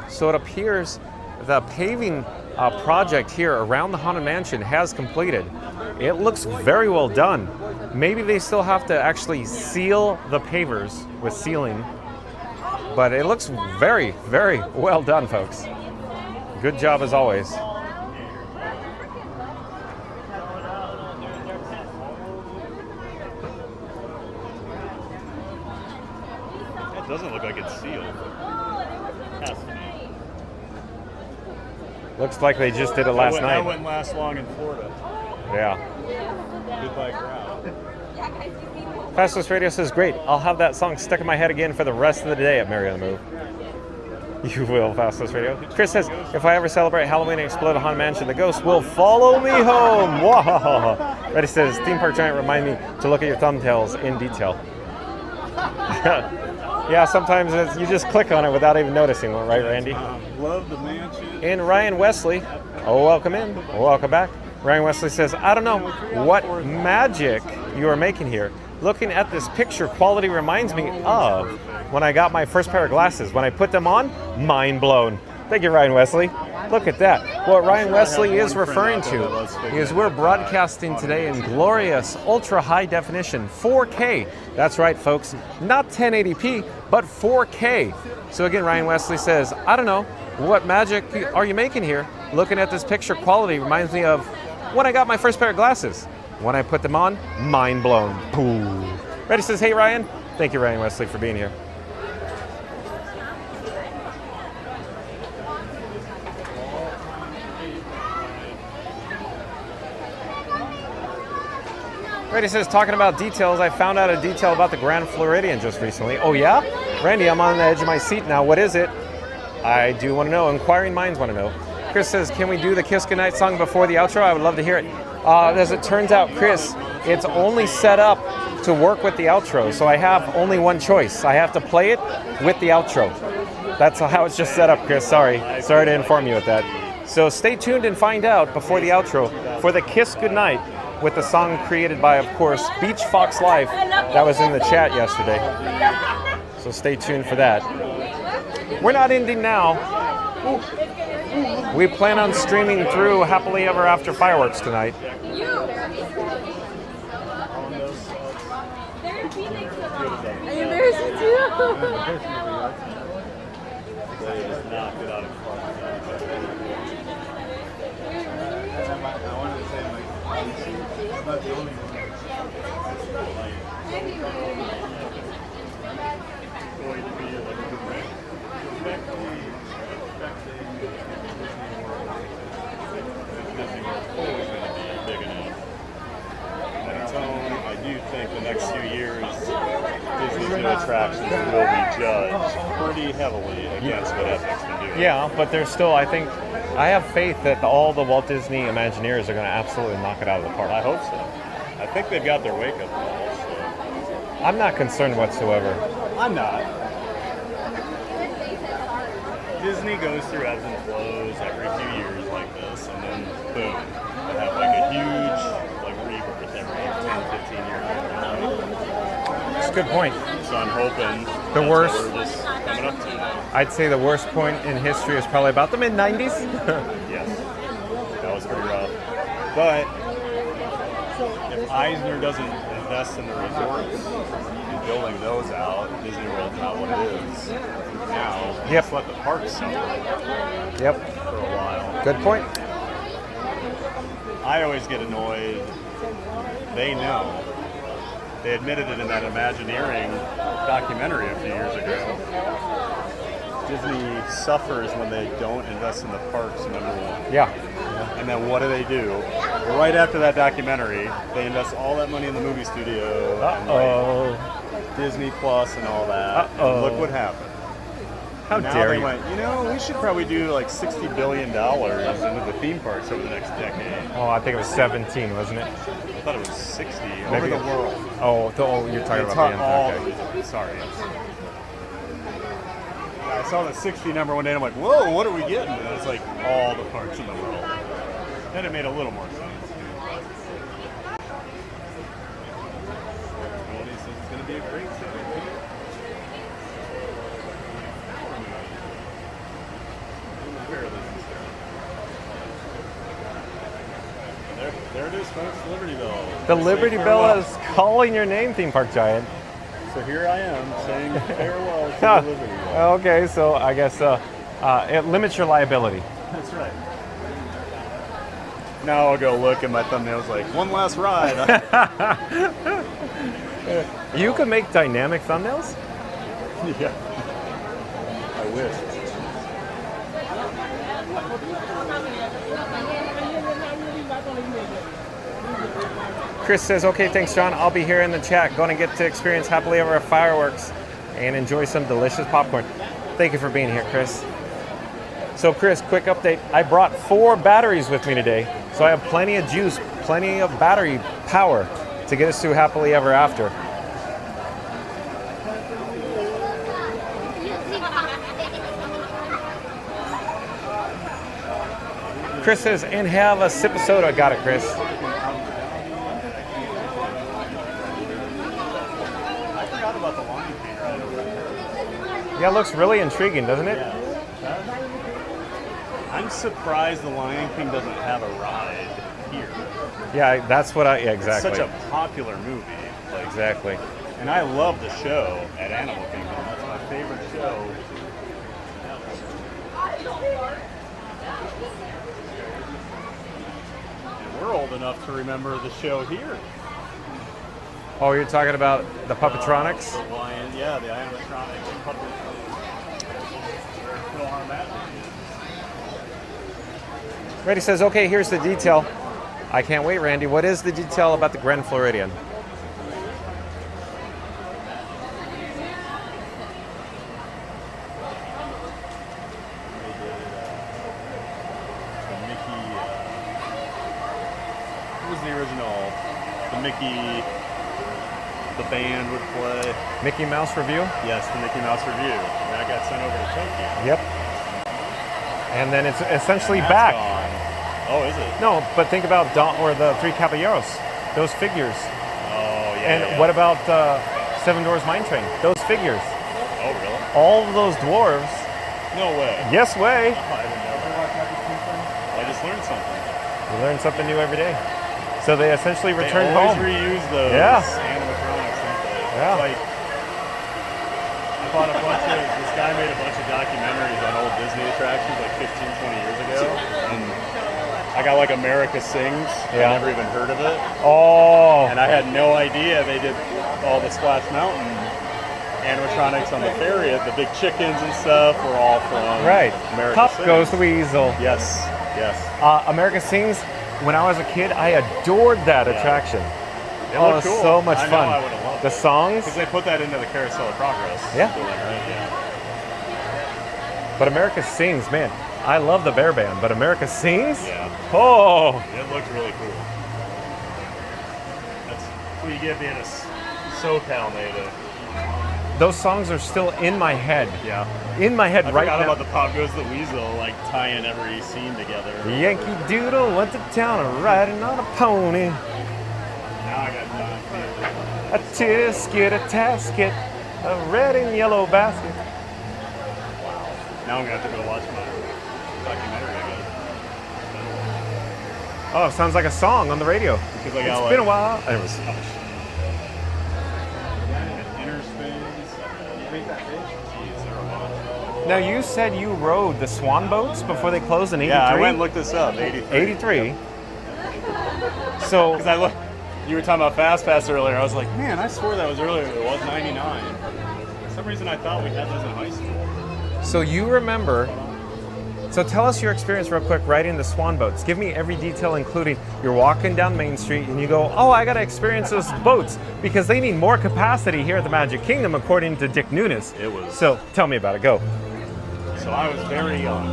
So it appears the paving project here around the Haunted Mansion has completed. It looks very well done. Maybe they still have to actually seal the pavers with sealing, but it looks very, very well done, folks. Good job as always. It doesn't look like it's sealed. Has to be. Looks like they just did it last night. That wouldn't last long in Florida. Yeah. Goodbye crowd. Fastest Radio says, great, I'll have that song stuck in my head again for the rest of the day at Mary on the Move. You will, Fastest Radio. Chris says, if I ever celebrate Halloween and explode a Haunted Mansion, the ghost will follow me home. Wow. Reddy says, Theme Park Giant, remind me to look at your thumbnails in detail. Yeah, sometimes you just click on it without even noticing, right, Randy? Love the mansion. And Ryan Wesley, welcome in, welcome back. Ryan Wesley says, I don't know what magic you are making here. Looking at this picture quality reminds me of when I got my first pair of glasses. When I put them on, mind blown. Thank you, Ryan Wesley. Look at that. What Ryan Wesley is referring to is we're broadcasting today in glorious ultra high definition 4K. That's right, folks. Not 1080p, but 4K. So again, Ryan Wesley says, I don't know, what magic are you making here? Looking at this picture quality reminds me of when I got my first pair of glasses. When I put them on, mind blown. Boom. Reddy says, hey, Ryan. Thank you, Ryan Wesley, for being here. Randy says, talking about details, I found out a detail about the Grand Floridian just recently. Oh, yeah? Randy, I'm on the edge of my seat now. What is it? I do want to know. Inquiring minds want to know. Chris says, can we do the Kiss Goodnight song before the outro? I would love to hear it. As it turns out, Chris, it's only set up to work with the outro, so I have only one choice. I have to play it with the outro. That's how it's just set up, Chris. Sorry to inform you with that. So stay tuned and find out before the outro for the Kiss Goodnight with the song created by, of course, Beach Fox Life. That was in the chat yesterday. So stay tuned for that. We're not ending now. We plan on streaming through Happily Ever After Fireworks tonight. There's you too. knocked it out of the park. I wanted to say, like, it's not the only one. Going to be like directly affecting Disney World. Always going to be big enough. On its own, I do think the next few years, Disney's new attractions will be judged pretty heavily against what Epic's been doing. Yeah, but there's still, I think, I have faith that all the Walt Disney Imagineers are going to absolutely knock it out of the park. I hope so. I think they've got their wake-up call. So. I'm not concerned whatsoever. I'm not. Disney goes through ebbs and flows every few years like this, and then boom, they have like a huge like rebirth every 10, 15 years. That's a good point. So I'm hoping The worst. what we're just coming up to now. I'd say the worst point in history is probably about the mid-90s. Yes, that was pretty rough. But if Eisner doesn't invest in the resorts and building those out, Disney World's not what it is now. Yep. Just let the parks suffer. Yep. For a while. Good point. I always get annoyed. They know. They admitted it in that Imagineering documentary a few years ago. Disney suffers when they don't invest in the parks, number one. Yeah. And then what do? Right after that documentary, they invest all that money in the movie studio and like Disney Plus and all that. And look what happened. How now dare they you. went, we should probably do like $60 billion into the theme parks over the next decade. Oh, I think it was 17, wasn't it? I thought it was 60 over Maybe the it- world. Oh, you're talking about the end. Okay. Sorry. I saw the 60 number one day and I'm like, whoa, what are we getting? And it's like all the parks in the world. Then it made a little more sense. Tony says it's going to be a great city. There it is, folks, Liberty Bell. The Liberty Bell is calling your name, Theme Park Giant. So here I am saying farewell to the Liberty Bell. Okay, so I guess it limits your liability. That's right. Now I'll go look and my thumbnail's like, one last ride. You can make dynamic thumbnails? Yeah. I wish. Chris says, okay, thanks, John. I'll be here in the chat. Going to get to experience happily ever fireworks and enjoy some delicious popcorn. Thank you for being here, Chris. So, Chris, quick update. I brought 4 batteries with me today, so I have plenty of juice, plenty of battery power to get us through happily ever after. Chris says, and have a sip of soda. Got it, Chris. Yeah, it looks really intriguing, doesn't it? Yeah. I'm surprised the Lion King doesn't have a ride here. Yeah, that's what yeah, exactly. It's such a popular movie. Like, exactly. And I love the show at Animal Kingdom. That's my favorite show. And we're old enough to remember the show here. Oh, you're talking about the Puppetronics? The lion, yeah, the animatronics and puppets. Randy says, okay, here's the detail. I can't wait, Randy. What is the detail about the Grand Floridian? What was the original? The Mickey, the band would play. Mickey Mouse Review? Yes, the Mickey Mouse Review. And that got sent over to Tokyo. Yep. And then it's essentially That's back. gone. Oh, is it? No, but think about or the Three Caballeros, those figures. Oh, yeah. And yeah. what about Seven Doors Mine Train? Those figures. Oh, really? All of those dwarves. No way. Yes way. Oh, I didn't know. I just learned something. You learn something new every day. So they essentially returned they always home. reuse those animatronics, don't they? Yeah. Like, I bought this guy made a bunch of documentaries on old Disney got like America Sings. Yeah. I never even heard of it. Oh. And I had no idea they did all the Splash Mountain animatronics on the ferry. The big chickens and stuff were all from Right. America Pop Sings. Goes the Weasel. Yes, yes. America Sings, when I was a kid, I adored that attraction. It Oh, it looked was cool. so much I fun. know I would have loved The it. songs. Because they put that into the Carousel of Progress. Yeah. Right? Yeah. But America Sings, man, I love the Bear Band, but America Sings? Yeah. Oh. It looked really cool. That's what you get being a SoCal native. Those songs are still in my head. Yeah. In my head I right forgot now. about the Pop Goes the Weasel, like tying every scene together. Yankee Doodle went to town riding on a pony. Now I got A tisket, a tasket, a red and yellow basket. Now I'm gonna have to go watch my documentary again. Oh, it sounds like a song on the radio. Because I It's got been a like- while. Anyways. Inner space. Now you said you rode the Swan boats before they closed in 83? Yeah, I went and looked this up. 83. 83. So, because I looked, you were talking about Fast Pass earlier. I was like, man, I swore that was earlier. It was 99. For some reason, I thought we had those in high school. so you remember. So tell us your experience real quick riding the Swan boats. Give me every detail, including you're walking down Main Street and you go, oh, I got to experience those boats because they need more capacity here at the Magic Kingdom, according to Dick Nunes. It was. So tell me about it. Go. So I was very young.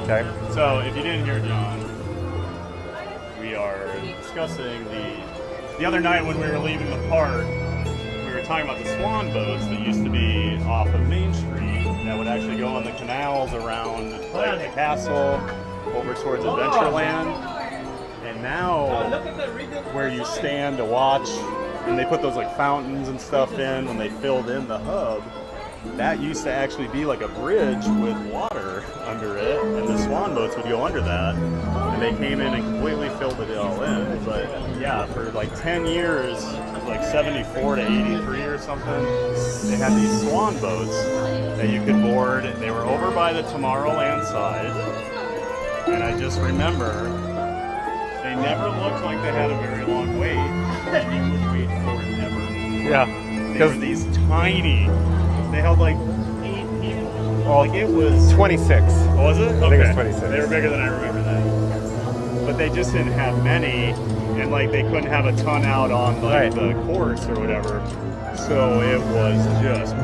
Okay. So if you didn't hear John, we are discussing the other night when we were leaving the park, we were talking about the Swan boats that used to be off of Main Street that would actually go on the canals around like the castle over towards Adventureland. And now where you stand to watch, and they put those like fountains and stuff in when they filled in the hub, that used to actually be like a bridge with water under it, and the Swan boats would go under that, and they came in and completely filled it all in. But yeah, for like 10 years, like 74 to 83 or something, they had these Swan boats that you could board. They were over by the Tomorrowland side, and I just remember they never looked like they had a very long wait, and you would wait forever. Yeah. They were these tiny. They held like 8 people. Like it was 26. Was it? I think Okay. it was 26. They were bigger than I remember that. But they just didn't have many, and like they couldn't have a ton out on like the course or whatever. So it was just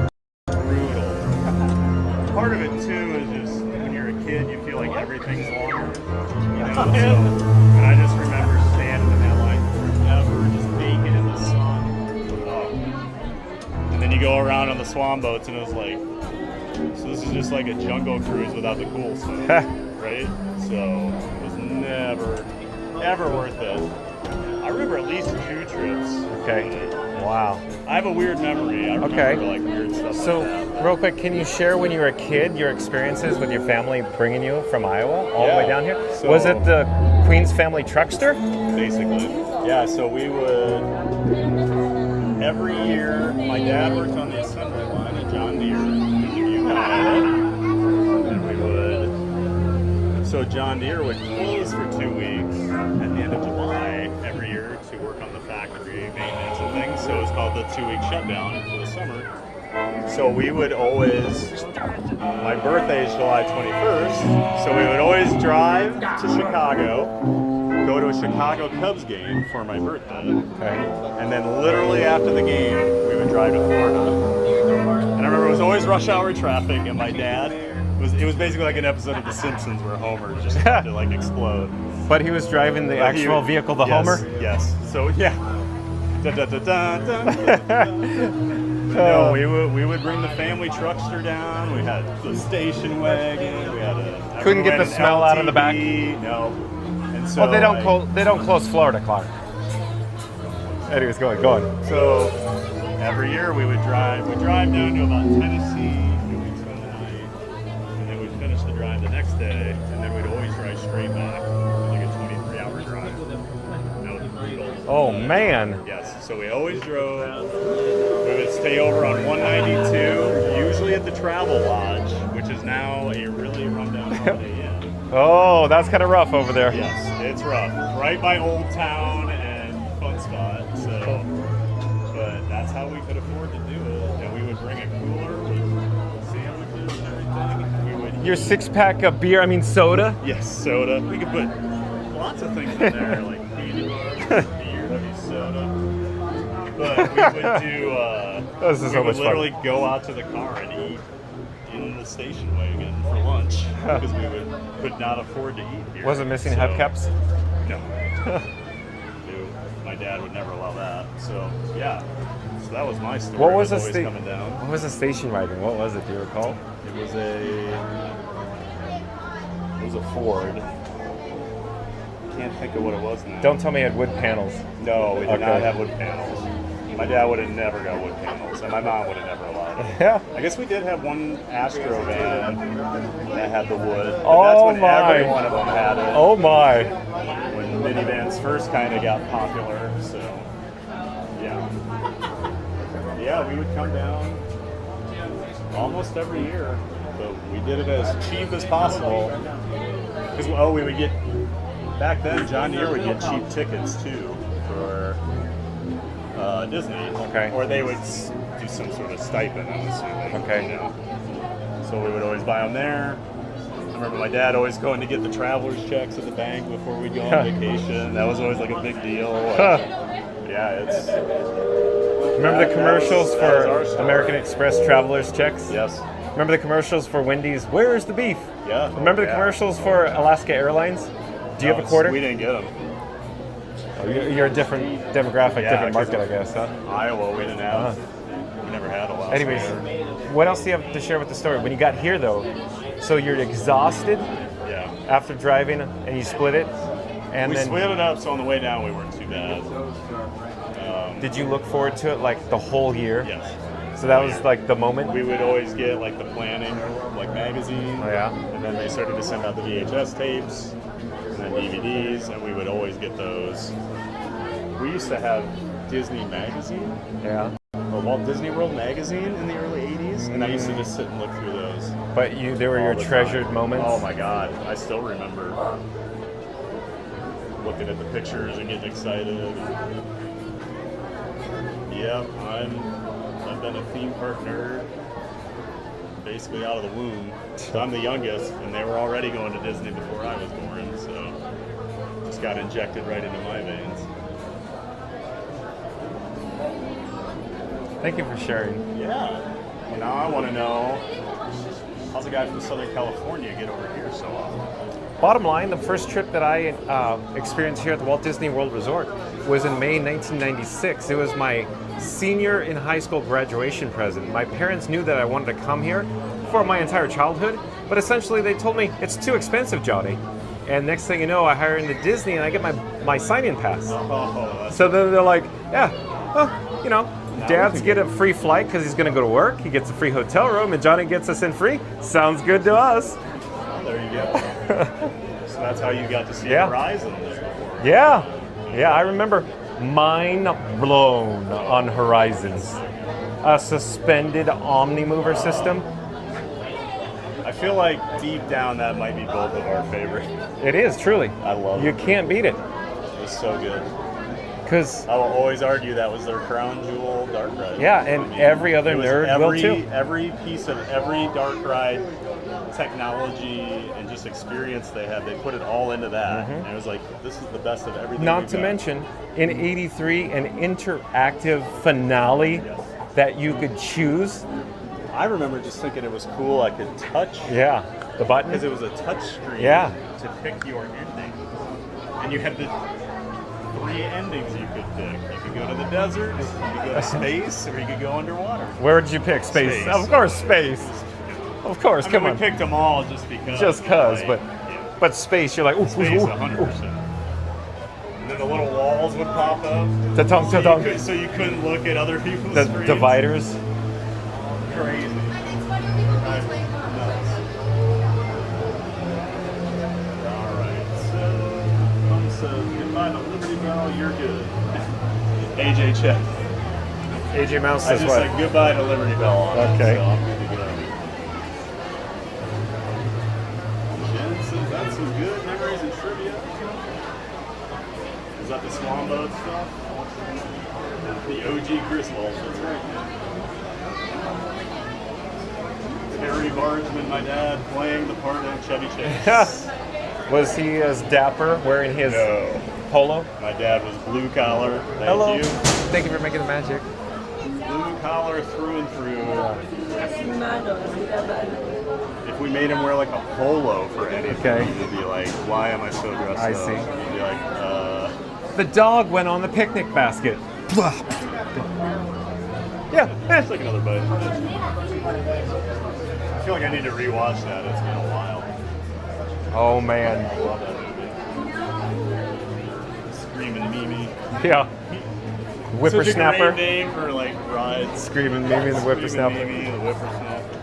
brutal. Part of it too is just when you're a kid, you feel like everything's longer. You know? So, and I just remember standing in that line forever, just baking in the sun. And then you go around on the Swan boats, and it was like, so this is just like a jungle cruise without the cool stuff, right? So it was never, ever worth it. I remember at least 2 trips. Okay. Wow. I have a weird memory. I remember like weird stuff So, like that. real quick, can you share when you were a kid your experiences with your family bringing you from Iowa all the way down here? So- Was it the Queen's Family Truckster? Basically. Yeah, so we would, every year, my dad worked on the assembly line at John Deere in Dubuque, Iowa. And we would, so John Deere would close for 2 weeks at the end of July every year to work on the factory maintenance and things. So it was called the 2-week shutdown for the summer. So we would always, my birthday is July 21st, so we would always drive to Chicago, go to a Chicago Cubs game for my birthday. Okay. And then literally after the game, we would drive to Florida. And I remember it was always rush hour traffic, and my dad, it was basically like an episode of The Simpsons where Homer just had to like explode. But he was driving the But he actual would- vehicle, the yes, Homer? Yes. So yeah. Da, da, da, da, da, da, da. No, we would bring the family truckster down. We had the station wagon. We had a Couldn't get the an smell out of the back? LTV, No. And so Well, they don't close Florida, Clark. Anyways, go on. So every year we would drive. We drive down to about Tennessee. And we'd spend the night, and then we'd finish the drive the next day, and then we'd always drive straight back, like a 23-hour drive. That was brutal. Oh, man. Yes. So we always drove. We would stay over on 192, usually at the Travel Lodge, which is now a really rundown Holiday Inn. Oh, that's kind of rough over there. Yes, it's rough. Right by Old Town and Fun Spot. So, but that's how we could afford to do it. And we would bring a cooler with sandwiches and everything. We would Your 6-pack of beer, I mean soda? Yes, soda. We could put lots of things in there, like candy bars, beer, soda. But we would do. This is so much fun. Literally go out to the car and eat in the station wagon for lunch because we could not afford to eat here. Wasn't missing hubcaps? No. No. My dad would never allow that. So yeah. So that was my story. What was always coming down. What was the station wagon? What was it? Do you recall? It was a Ford. Can't think of what it was now. Don't tell me it had wood panels. No, we did not have wood panels. My dad would have never got wood panels, and my mom would have never allowed it. Yeah. I guess we did have one Astro van that had the wood. But Oh that's when my. every one of them had it. Oh my. When minivans first kind of got popular, so yeah. Yeah, we would come down almost every year, but we did it as cheap as possible. Because we would get back then. John Deere would get cheap tickets too for Disney. Okay. Or they would do some sort of stipend, I'm assuming. Okay. You know? So we would always buy them there. I remember my dad always going to get the traveler's checks at the bank before we'd go on vacation. That was always like a big deal. Like, yeah, it's. Remember the commercials that was for our story. American Express traveler's checks? Yes. Remember the commercials for Wendy's? Where's the beef? Yeah. Remember the commercials for Alaska Airlines? Do you have a quarter? We didn't get them. Oh, you're a different demographic, different market, I guess, huh? Iowa, we didn't have. We never had Alaska. Anyways, what else do you have to share with the story? When you got here, though, so you're exhausted after driving, and you split it, and we then split it up, so on the way down we weren't too bad. Did you look forward to it like the whole year? Yes. So that was like the moment? We would always get like the planning, like magazine. Oh, yeah? And then they started to send out the VHS tapes and then DVDs, and we would always get those. We used to have Disney Magazine. Yeah. Or Walt Disney World Magazine in the early 80s, and I used to just sit and look through those. But they were your treasured moments? Oh my God, I still remember looking at the pictures and getting excited. Yep, I've been a theme park nerd basically out of the womb. So I'm the youngest, and they were already going to Disney before I was born, so just got injected right into my veins. Thank you for sharing. Yeah. Well, now I want to know, how's a guy from Southern California get over here so often? Bottom line, the first trip that I experienced here at the Walt Disney World Resort was in May 1996. It was my senior in high school graduation present. My parents knew that I wanted to come here for my entire childhood, but essentially they told me, it's too expensive, Johnny. And next thing you know, I hire into Disney and I get my sign-in pass. So then they're like, yeah, well, you know, Dad's get a free flight because he's going to go to work. He gets a free hotel room, and Johnny gets us in free. Sounds good to us. Well, there you go. So that's how you got to see Horizon before. Yeah, I remember mind blown on Horizons. A suspended OmniMover system. I feel like deep down that might be both of our favorite. It is, truly. I love it. You can't beat it. It was so good. Because I will always argue that was their crown jewel dark ride. Yeah, and every other nerd will too. Every piece of every dark ride technology and just experience they had, they put it all into that. And it was like, this is the best of everything. Not to mention, in '83, an interactive finale that you could choose. I remember just thinking it was cool. I could touch. Yeah, the button. Because it was a touch screen. Yeah. To pick your ending, and you had the 3 endings you could pick. You could go to the desert, you could go to space, or you could go underwater. Where did you pick? Space. Of course, space. Of course, come on. We picked them all just because. Just cause, like, but space, you're like, ooh, space, ooh, 100%. And then the little walls would pop up. Ta-tunk, ta-tunk. So you couldn't look at other people's The screens. dividers. Crazy. Alright, so Mom says goodbye to Liberty Bell, you're good. AJ check. AJ Mouse I says just what? said goodbye to Liberty Bell on it, Okay. so I'm good to go. Jen says that's who that the swan boat stuff? The OG Griswolds, that's right. Terry Bargeman, my dad, playing the part of Chevy Chase. Was he as dapper, wearing his polo? My dad was blue collar. Hello. You. Thank you for making the magic. Blue collar through and through. If we made him wear like a polo for anything, he'd be like, why am I so dressed I up? see. He'd be like, The dog went on the picnic basket. Yeah. It's like another bite. I feel like I need to rewatch that. It's been a while. Oh man. I love that movie. Screaming Mimi. Yeah. Whippersnapper. Such a great name for like rides. Screaming Mimi the Whippersnapper. Screaming Mimi the Whippersnapper.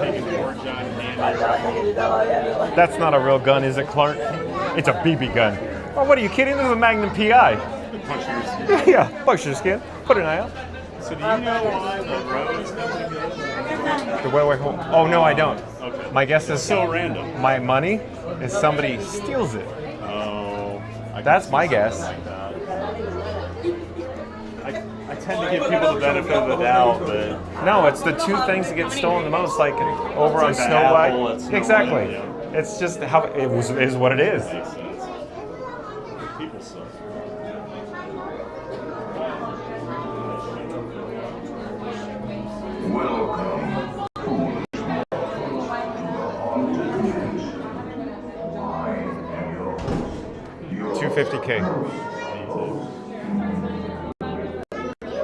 Taking George John Candy around. That's not a real gun, is it, Clark? It's a BB gun. Oh, what are you kidding? This is a Magnum PI. Punch your skin. Yeah, punch your skin. Put an eye out. So do you know why the roads never get The way home. Oh no, I don't. Okay. My guess is so random. My money is somebody steals it. Oh, that's my guess. Like that. I tend to give people the benefit of the doubt, but no, it's the two things that get stolen the most, like over on like the Snow apple White. at Snow Exactly. White, yeah. It's just how it is what it is. Makes sense. People suck. Welcome, $250K.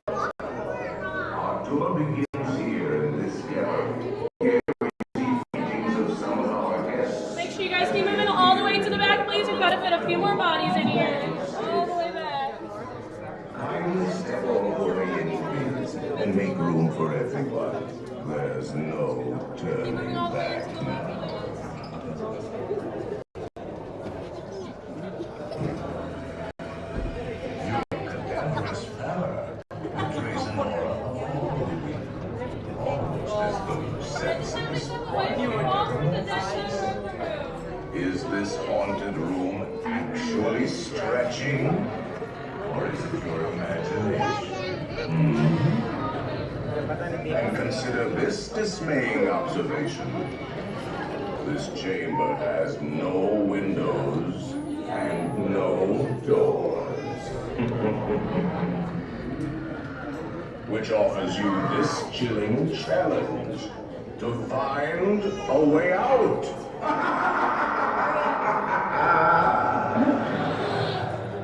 Our tour begins here in this gallery. Here we see paintings of some of our guests. Make sure you guys keep moving all the way to the back, please. We've got to fit a few more bodies in here. All the way back. Kindly step all the way in, please, and make room for everyone. There's no turning back now. Is this haunted room actually stretching? Or is it your imagination? And consider this dismaying observation. This chamber has no windows and no doors. Which offers you this chilling challenge to find a way out.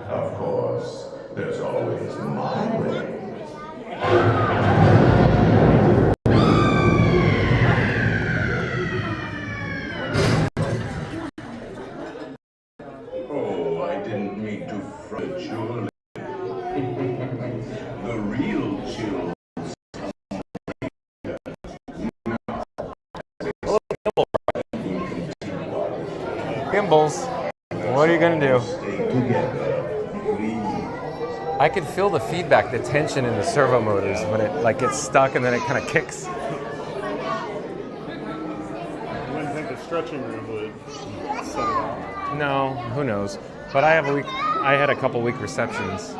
Of course, there's always my way. Oh, I didn't mean to fret you. The real chill. Gimbals, what are you gonna do? I could feel the feedback, the tension in the servo motors when it like gets stuck and then it kind of kicks. I wouldn't think the stretching room would set it off. No, who knows? But I had a couple weak receptions.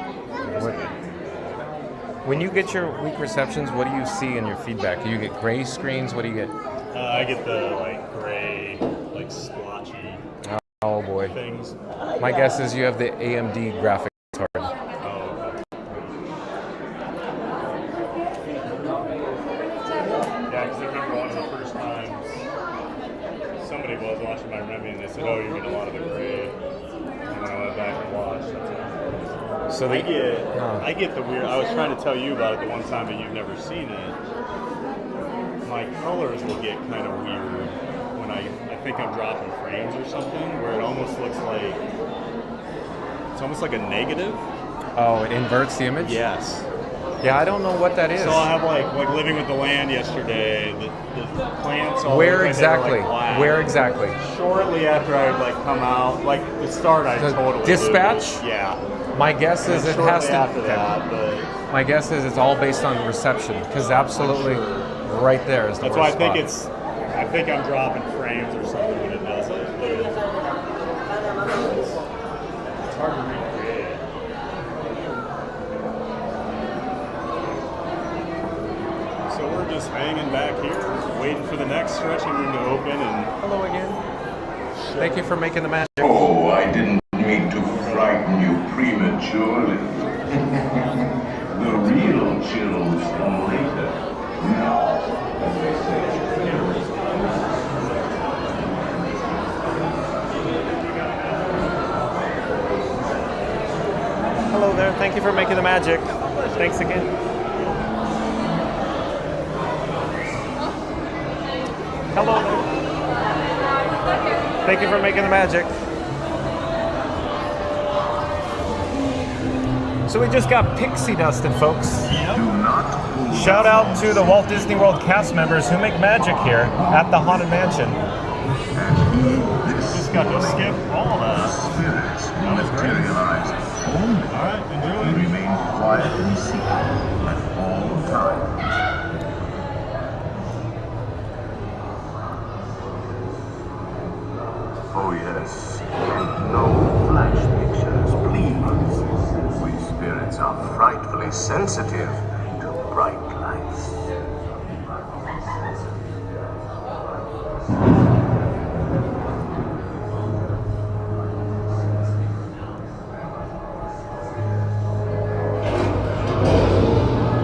When you get your weak receptions, what do you see in your feedback? Do you get gray screens? What do you get? I get the like gray, like splotchy Oh boy. things. My guess is you have the AMD graphic card. Oh, yeah, because I remember one of the first times somebody was watching my Remy and they said, oh, you get a lot of the gray. And when I went back and watched, that's So I get the weird. I was trying to tell you about it the one time, but you've never seen it. My colors will get kind of weird when I think I'm dropping frames or something, where it almost looks like it's almost like a negative. Oh, it inverts the image? Yes. Yeah, I don't know what that is. So I'll have like Living with the Land yesterday. The plants all Where look like exactly? they were, like, black. Where exactly? Shortly after I would like come out, like the start, I totally Dispatch? lose. Yeah. My guess is it has to. After that, but my guess is it's all based on reception, because absolutely, right there is the that's why I worst think spot. I think I'm dropping frames or something when it does it. just hanging back here, waiting for the next stretching room to open. And hello again. Thank you for making the magic. Oh, I didn't mean to frighten you prematurely. The real chills come later. Now, as they say. Hello there. Thank you for making the magic. Thanks again. Hello there. Thank you for making the magic. So we just got pixie dusted, folks. Shout out to the Walt Disney World cast members who make magic here at the Haunted Mansion. Just got to skip all that. That was great. Alright, enjoy. Remain quiet and secret at all times. Oh yes, no flash pictures, please. We spirits are frightfully sensitive to bright lights.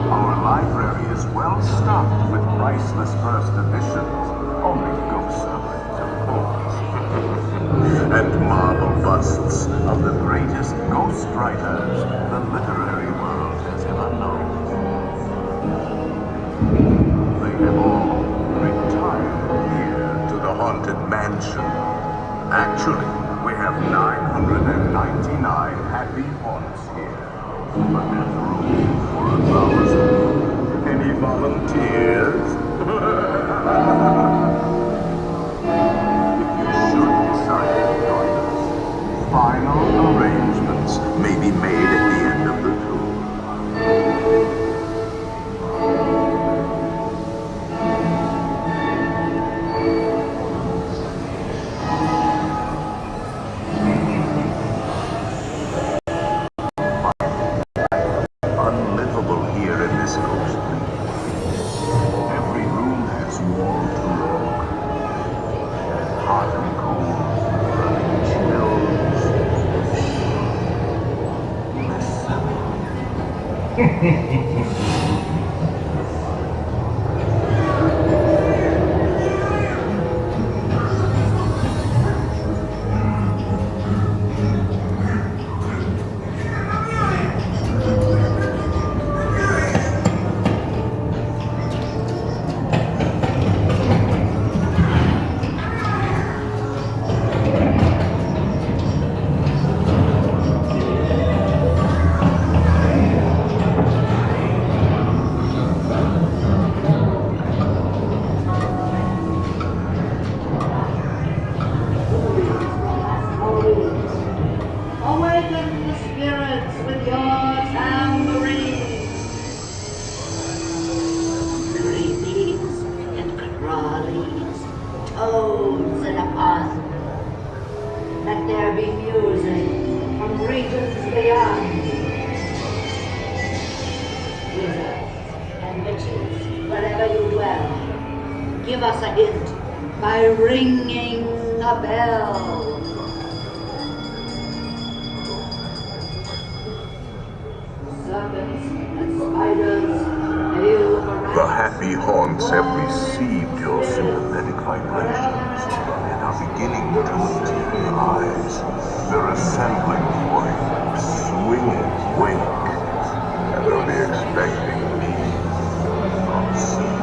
Our library is well stocked with priceless first editions, only ghost of it, of course. And marble busts of the greatest ghost writers the literary world has ever known. They have all retired here to the Haunted Mansion. Actually, we have 999 happy haunts here, but there's room for 1,000. Any volunteers? Final arrangements may be made at the end of the tour. Unlivable here in this ghost. Every room has wall to wall. Hot and cold, running chills. Awaken the spirits with your tambourine. Creepies and crawlies, toads and opossums. Let there be music from regions beyond. Wizards and witches, wherever you dwell, give us a hint by ringing a bell. Serpents and spiders, hail The happy haunts have received your sympathetic vibrations and are beginning to materialize. They're assembling for a swinging wake, and they'll be expecting me soon.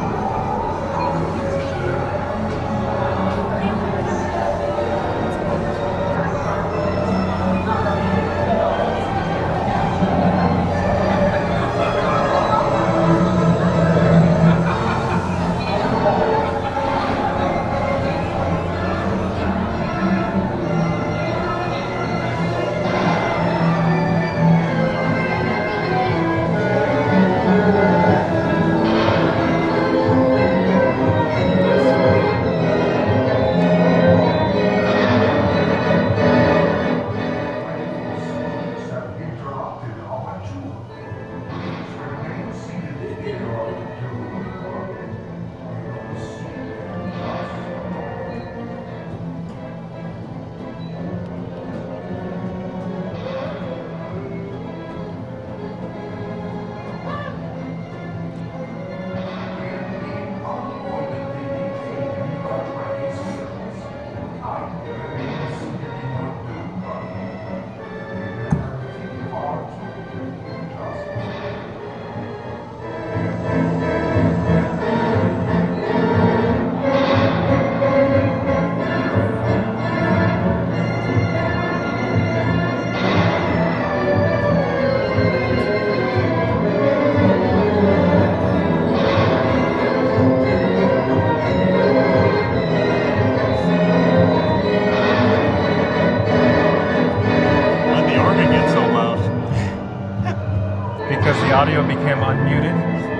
audio became unmuted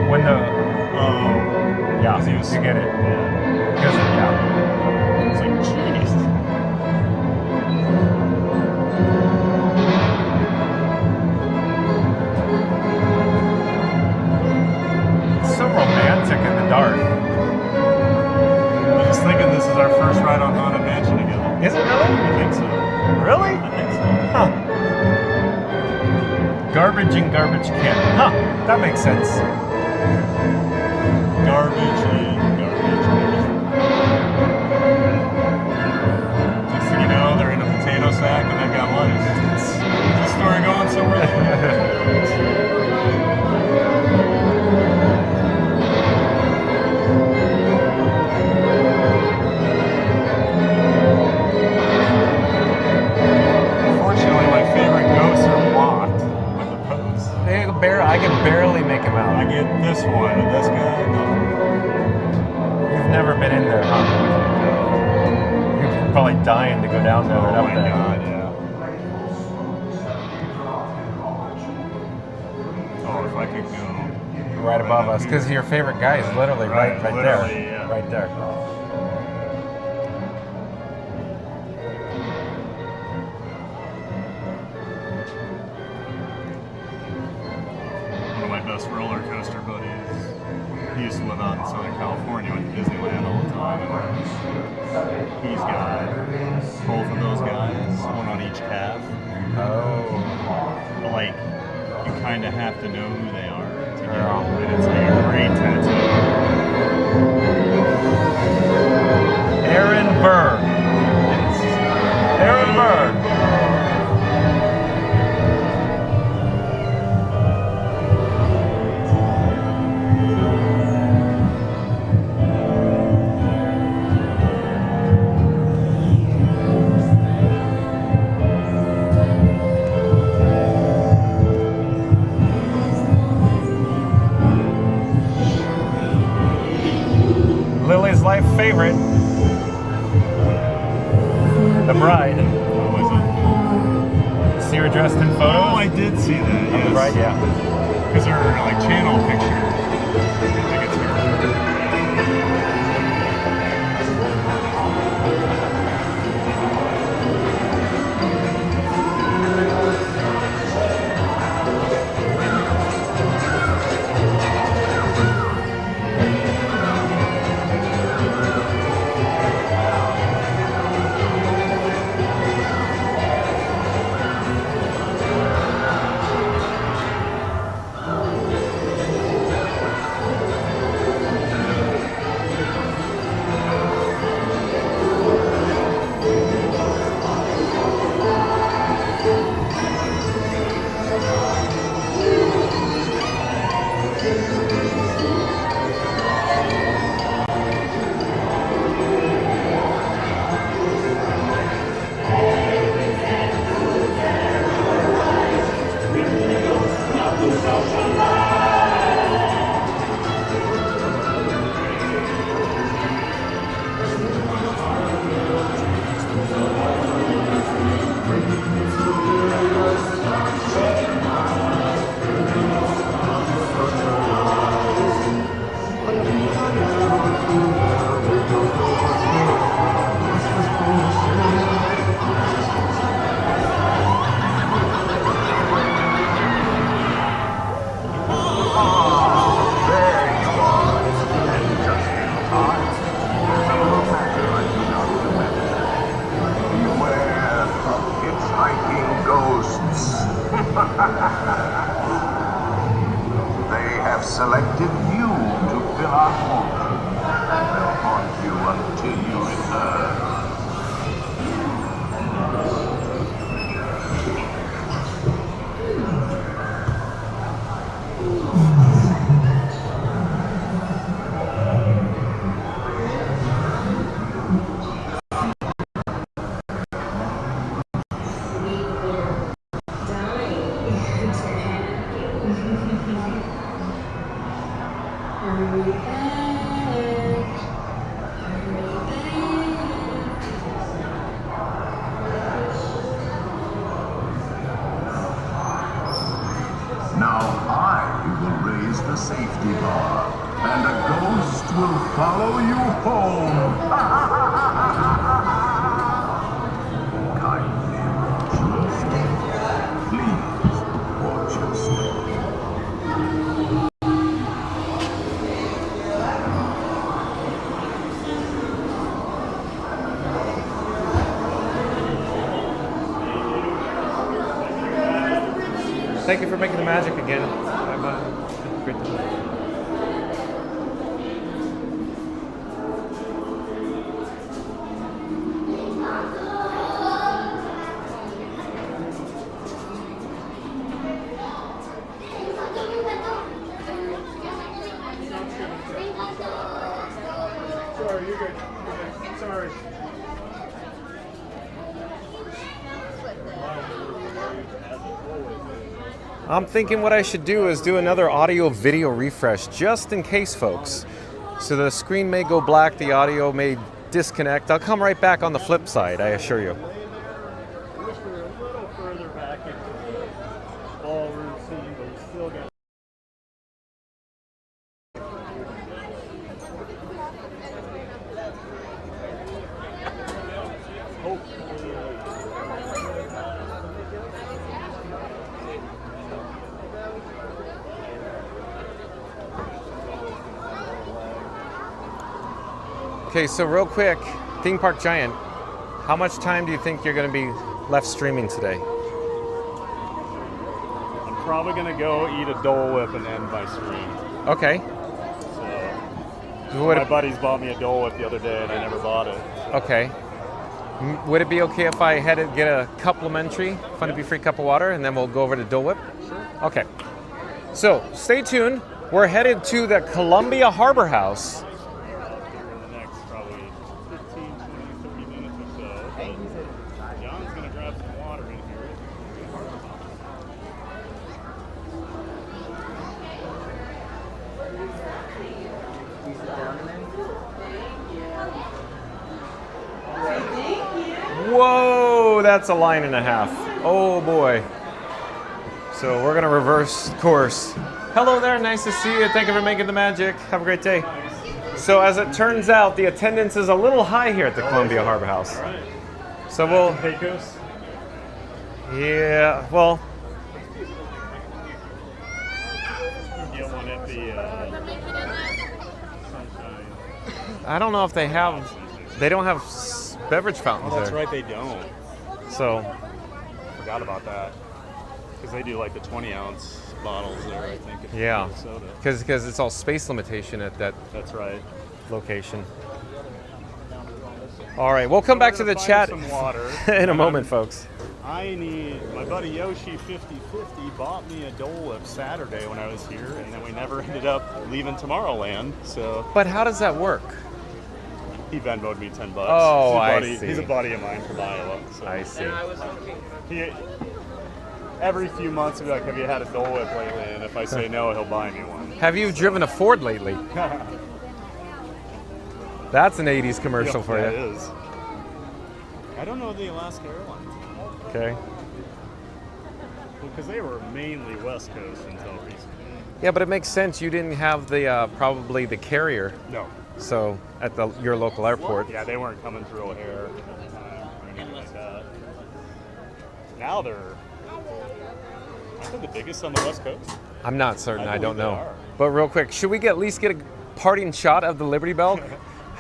when the. Yeah, you get it. Because yeah. It's like, jeez. It's so romantic in the dark. I'm just thinking this is our first ride on Haunted Mansion together. Is it really? I think so. Really? I think so. Huh. Garbage in garbage can. Huh. That makes sense. Garbage in garbage can. Next thing you know, they're in a potato sack and they've got lice. Is the story going somewhere? I can barely make him out. I get this one and this guy. No. You've never been in there, huh? You're probably dying to go down there and up there. Oh my god, yeah. Oh, if I could go right above us, because your favorite guy is literally right there. Yeah. Right there. Roller coaster buddies. He used to live out in Southern California, went to Disneyland all the time. And he's got both of those guys, one on each calf. Oh. But like, you kind of have to know who they are to get them. And it's like a great tattoo. Aaron Burr. Aaron Burr. Lily's life favorite, the bride. What was it? See her dressed in photos? Oh, I did see that. Of the bride, yeah. Because her like channel picture. I think it's her. sweetheart, and a ghost will follow you home. Kindly watch your step. Please watch your step. Thank you for making the magic again. Great to know. Sorry, you're good. You're good. Sorry. I'm thinking what I should do is do another audio video refresh just in case, folks. So the screen may go black, the audio may disconnect. I'll come right back on the flip side, I assure you. I wish we were a little further back into the ballroom scene, but we still got. Okay, so real quick, Theme Park Giant, how much time do you think you're going to be left streaming today? I'm probably going to go eat a Dole Whip and end my stream. Okay. So, my buddies bought me a Dole Whip the other day and I never bought it. Okay. Would it be okay if I had to get a complimentary, fun to be free cup of water, and then we'll go over to Dole Whip? Sure. Okay. So, stay tuned. We're headed to the Columbia Harbor House. Whoa, that's a line and a half. Oh boy. So we're gonna reverse course. Hello there, nice to see you. Thank you for making the magic. Have a great day. So as it turns out, the attendance is a little high here at the Columbia Harbor House. So we'll... Pecos? Yeah, well... Get one at the Sunshine. I don't know if they have... They don't have beverage fountains Oh, that's there. right, they don't. So... Forgot about that. Because they do like the 20-ounce bottles there, I think. If Yeah, you get soda. because it's all space limitation at that That's right. location. All right, we'll come back to the chat Some water. in a moment, folks. I need, my buddy Yoshi 5050 bought me a Dole Whip Saturday when I was here, and then we never ended up leaving Tomorrowland, so. But how does that work? He Venmo'd me $10. Oh, I see. He's a buddy of mine from Iowa. So. I see. He, every few months he'll be like, have you had a Dole Whip lately? And if I say no, he'll buy me one. Have you driven a Ford lately? That's an 80s commercial for you. It is. I don't know the Alaska Airlines. Okay. Because they were mainly West Coast until recently. Yeah, but it makes sense. You didn't have the probably the carrier. No. So at your local airport. Yeah, they weren't coming through O'Hare or anything like that. Now they're, aren't they the biggest on the West Coast? I'm not certain. I don't believe know. they are. But real quick, should we at least get a parting shot of the Liberty Bell?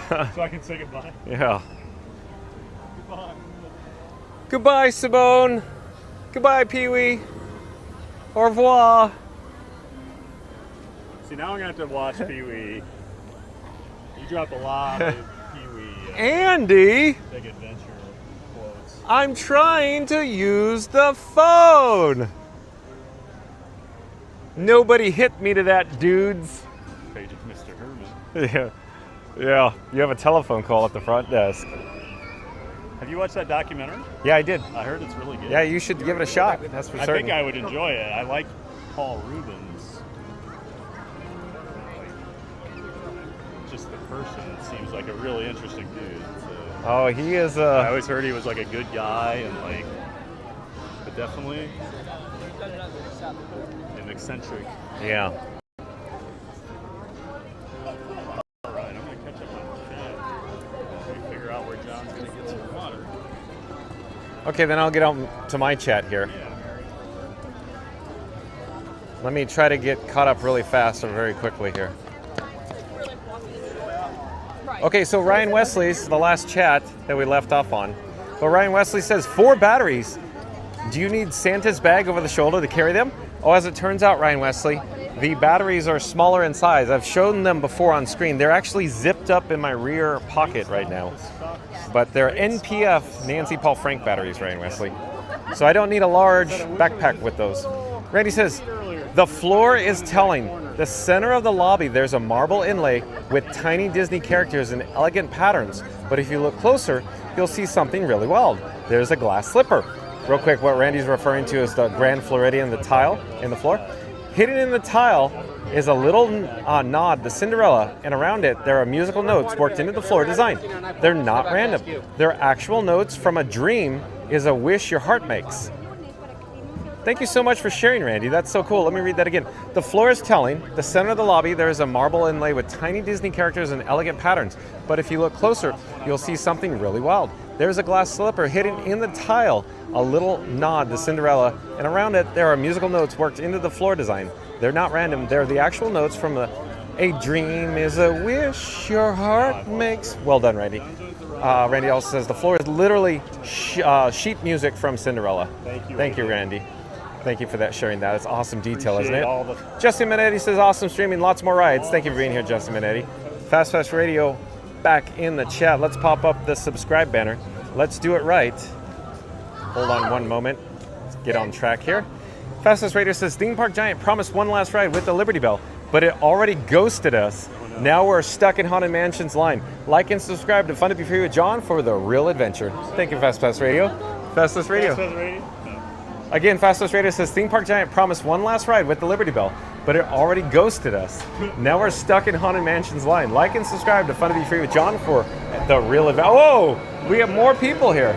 So I can say goodbye. Yeah. Goodbye. Goodbye, Simone. Goodbye, Pee-wee. Au revoir. See, now I'm going to have to watch Pee-wee. You drop a lot of Pee-wee. Andy! Big adventure quotes. I'm trying to use the phone. Nobody hit me to that, dudes. Page of Mr. Herman. Yeah. Yeah. You have a telephone call at the front desk. Have you watched that documentary? Yeah, I did. I heard it's really good. Yeah, you should give it a shot. That's for certain. I think I would enjoy it. I like Paul Rubens. Just the person seems like a really interesting dude. So. Oh, he is I always heard he was like a good guy and like, but definitely an eccentric. Yeah. where John's going to get some water. Okay, then I'll get on to my chat here. Let me try to get caught up really fast or very quickly here. Okay, so Ryan Wesley's the last chat that we left off on. But Ryan Wesley says, 4 batteries. Do you need Santa's bag over the shoulder to carry them? Oh, as it turns out, Ryan Wesley, the batteries are smaller in size. I've shown them before on screen. They're actually zipped up in my rear pocket right now. But they're NPF Nancy Paul Frank batteries, Ryan Wesley. So I don't need a large backpack with those. Randy says, the floor is telling. The center of the lobby, there's a marble inlay with tiny Disney characters and elegant patterns. But if you look closer, you'll see something really wild. There's a glass slipper. Real quick, what Randy's referring to is the Grand Floridian, the tile in the floor. Hidden in the tile is a little nod to Cinderella, and around it there are musical notes worked into the floor design. They're not random. They're actual notes from a dream is a wish your heart makes. Thank you so much for sharing, Randy. That's so cool. Let me read that again. The floor is telling. The center of the lobby, there is a marble inlay with tiny Disney characters and elegant patterns. But if you look closer, you'll see something really wild. There's a glass slipper hidden in the tile, a little nod to Cinderella, and around it there are musical notes worked into the floor design. They're not random. They're the actual notes from A dream is a wish your heart makes. Well done, Randy. Randy also says the floor is literally sheet music from Cinderella. Thank you, Randy. Thank you for that, sharing that. It's awesome detail, isn't it? Justin Minetti says, awesome streaming, lots more rides. Thank you for being here, Justin Minetti. Fast Radio back in the chat. Let's pop up the subscribe banner. Let's do it right. Hold on one moment. Let's get on track here. Fastest Radio says, Theme Park Giant promised one last ride with the Liberty Bell, but it already ghosted us. Now we're stuck in Haunted Mansion's line. Like and subscribe to Fun to Be Free with John for the real adventure. Thank you, Fast Radio. Fastest Radio. Again, Fastest Radio says, Theme Park Giant promised one last ride with the Liberty Bell, but it already ghosted us. Now we're stuck in Haunted Mansion's line. Like and subscribe to Fun to Be Free with John for the real event. Whoa! We have more people here.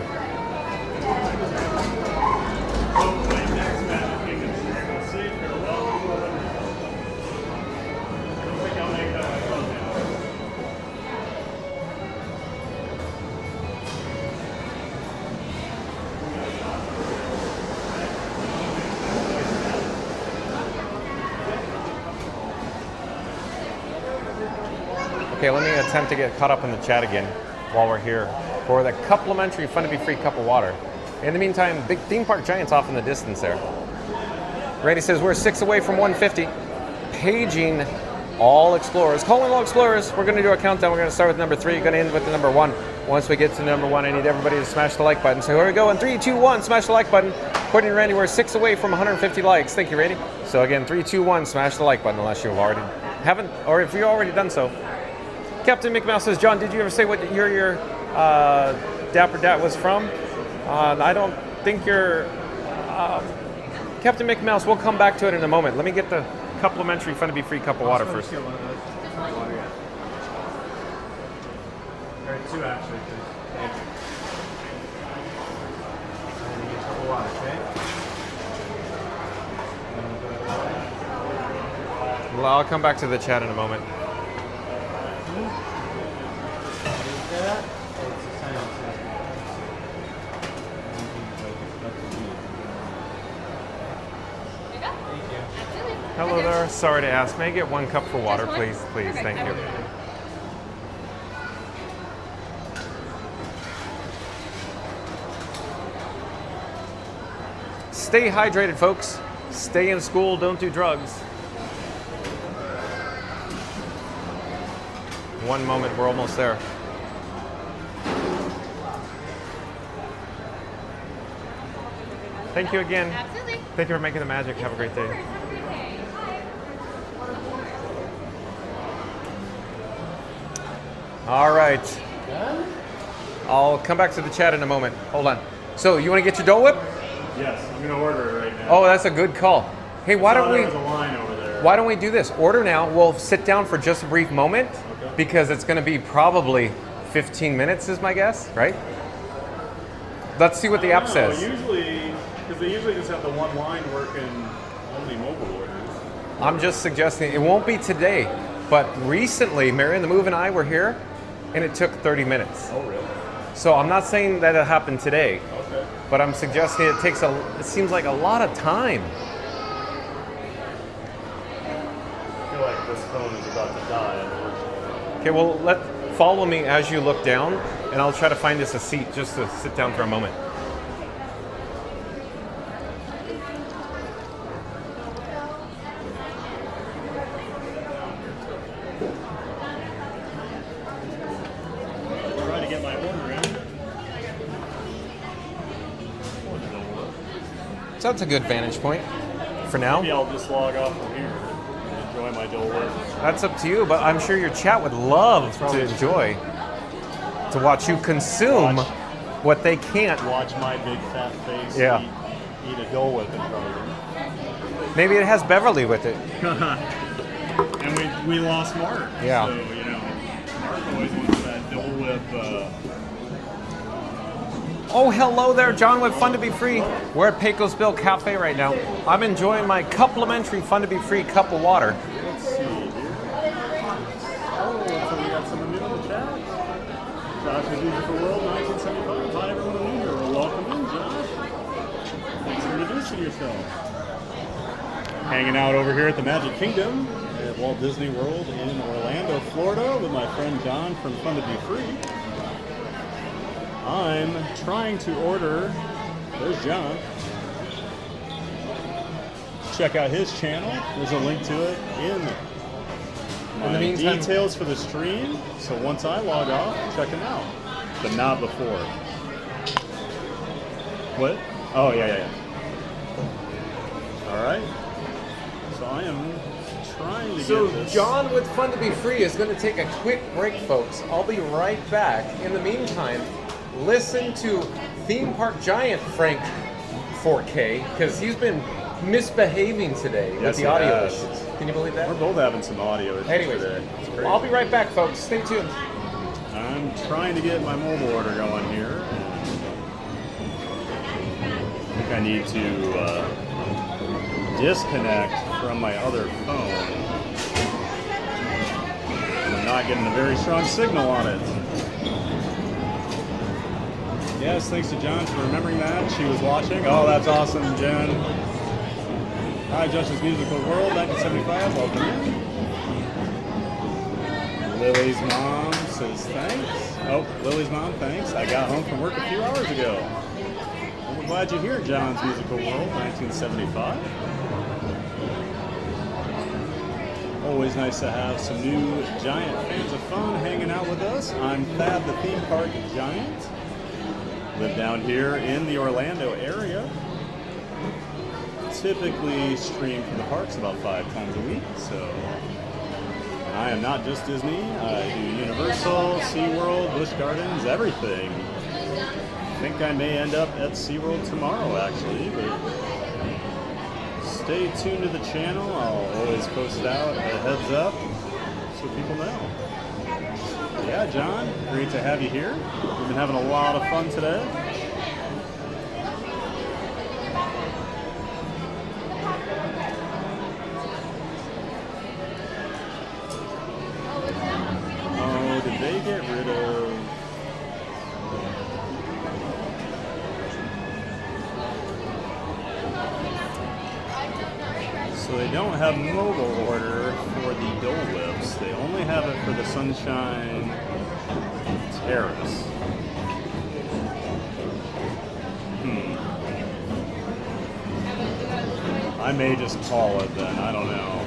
Okay, let me attempt to get caught up in the chat again while we're here for the complimentary Fun to Be Free cup of water. In the meantime, big Theme Park Giant's off in the distance there. Randy says we're 6 away from 150. Paging all explorers. Calling all explorers. We're going to do a countdown. We're going to start with number 3. Going to end with the number 1. Once we get to number 1, I need everybody to smash the like button. So here we go. In 3, 2, 1, smash the like button. According to Randy, we're 6 away from 150 likes. Thank you, Randy. So again, 3, 2, 1, smash the like button unless you've already haven't, or if you've already done so. Captain Mickey Mouse says, John, did you ever say what year your Dapper Dat was from? I don't think you're... Captain Mickey Mouse, we'll come back to it in a moment. Let me get the complimentary Fun to Be Free cup of water first. All right, 2 actually, please. Thank you. And you get a cup of water, okay? Well, I'll come back to the chat in a moment. Hello there. Sorry to ask. May I get 1 cup for water, please? Please, thank you. Stay hydrated, folks. Stay in school. Don't do drugs. 1 moment. We're almost there. Thank you again. Absolutely. Thank you for making the magic. Have a great day. All right. I'll come back to the chat in a moment. Hold on. So, you want to get your Dole Whip? Yes, I'm going to order it right now. Oh, that's a good call. Hey, why don't we... There's a line over there. Why don't we do this? Order now. We'll sit down for just a brief moment because it's going to be probably 15 minutes is my guess, right? Let's see what the app says. Usually, because they usually just have the one line working only mobile orders. I'm just suggesting it won't be today, but recently, Marion the Move and I were here, and it took 30 minutes. Oh, really? So I'm not saying that it happened today, Okay. but I'm suggesting it seems like a lot of time. I feel like this phone is about to die, unfortunately. Okay, well, follow me as you look down, and I'll try to find us a seat just to sit down for a moment. Try to get my order in. So that's a good vantage point for now. Maybe I'll just log off from here and enjoy my Dole Whip. That's up to you, but I'm sure your chat would love to enjoy, to watch you consume what they can't. Watch my big fat face eat a Dole Whip in front of me. Maybe it has Beverly with it. And we lost Mark. Yeah. So, you know, Mark always wants that Dole Whip. Oh, hello there, John with Fun to Be Free. We're at Pecos Bill Cafe right now. I'm enjoying my complimentary Fun to Be Free cup of water. Let's see here. Oh, so we got someone new in the chat. Josh with Musical World 1975. Hi, everyone new here. Well, welcome in, Josh. Thanks for introducing yourself. Hanging out over here at the Magic Kingdom at Walt Disney World in Orlando, Florida with my friend John from Fun to Be Free. I'm trying to order, there's John. Check out his channel. There's a link to it in my details for the stream. So once I log off, check him out. But not before. What? Oh, yeah. All right. So I am trying to get this. John with Fun to Be Free is going to take a quick break, folks. I'll be right back. In the meantime, listen to Theme Park Giant Frank 4K, because he's been misbehaving today with the audio issues. Can you believe that? We're both having some audio issues Anyways, today. It's crazy. I'll be right back, folks. Stay tuned. I'm trying to get my mobile order going here. I think I need to disconnect from my other phone. I'm not getting a very strong signal on it. Yes, thanks to John for remembering that. She was watching. Oh, that's awesome, Jen. Hi, Josh's Musical World, 1975. Welcome in. Lily's mom says thanks. Oh, Lily's mom, thanks. I got home from work a few hours ago. Well, we're glad you're here, John's Musical World, 1975. Always nice to have some new giant fans of fun hanging out with us. I'm Thad, the theme park giant. Live down here in the Orlando area. Typically stream from the parks about 5 times a week, so. And I am not just Disney. I do Universal, SeaWorld, Busch Gardens, everything. I think I may end up at SeaWorld tomorrow, actually, but stay tuned to the channel. I'll always post out a heads up so people know. Yeah, John, great to have you here. We've been having a lot of fun today. Oh, did they get rid of... So they don't have mobile order for the Dole Whips. They only have it for the Sunshine Terrace. I may just call it then. I don't know.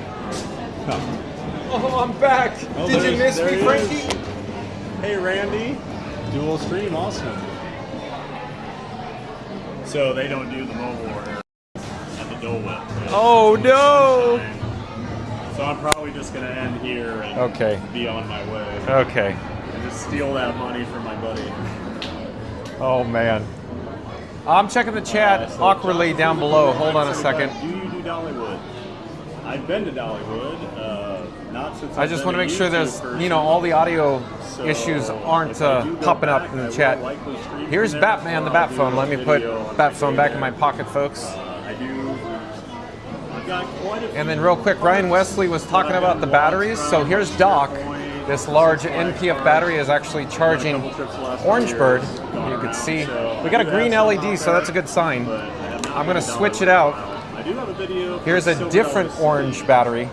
Oh, I'm back. Oh, Did you miss me, Frankie? Is. Hey, Randy. Dual stream, awesome. So they don't do the mobile order at the Dole Whip. Oh, no. So I'm probably just going to end here and be on my way. Okay. And just steal that money from my buddy. Oh, man. I'm checking the chat awkwardly down below. Hold on a second. Do you do Dollywood? I've been to Dollywood, not since I just want to make sure there's, all the audio issues aren't popping up in the chat. Here's Batman, the Bat Phone. Let me put Bat Phone back in my pocket, folks. And then real quick, Ryan Wesley was talking about the batteries. So here's Doc. This large NPF battery is actually charging Orangebird. You can see we got a green LED, so that's a good sign. I'm going to switch it out. Here's a different orange battery.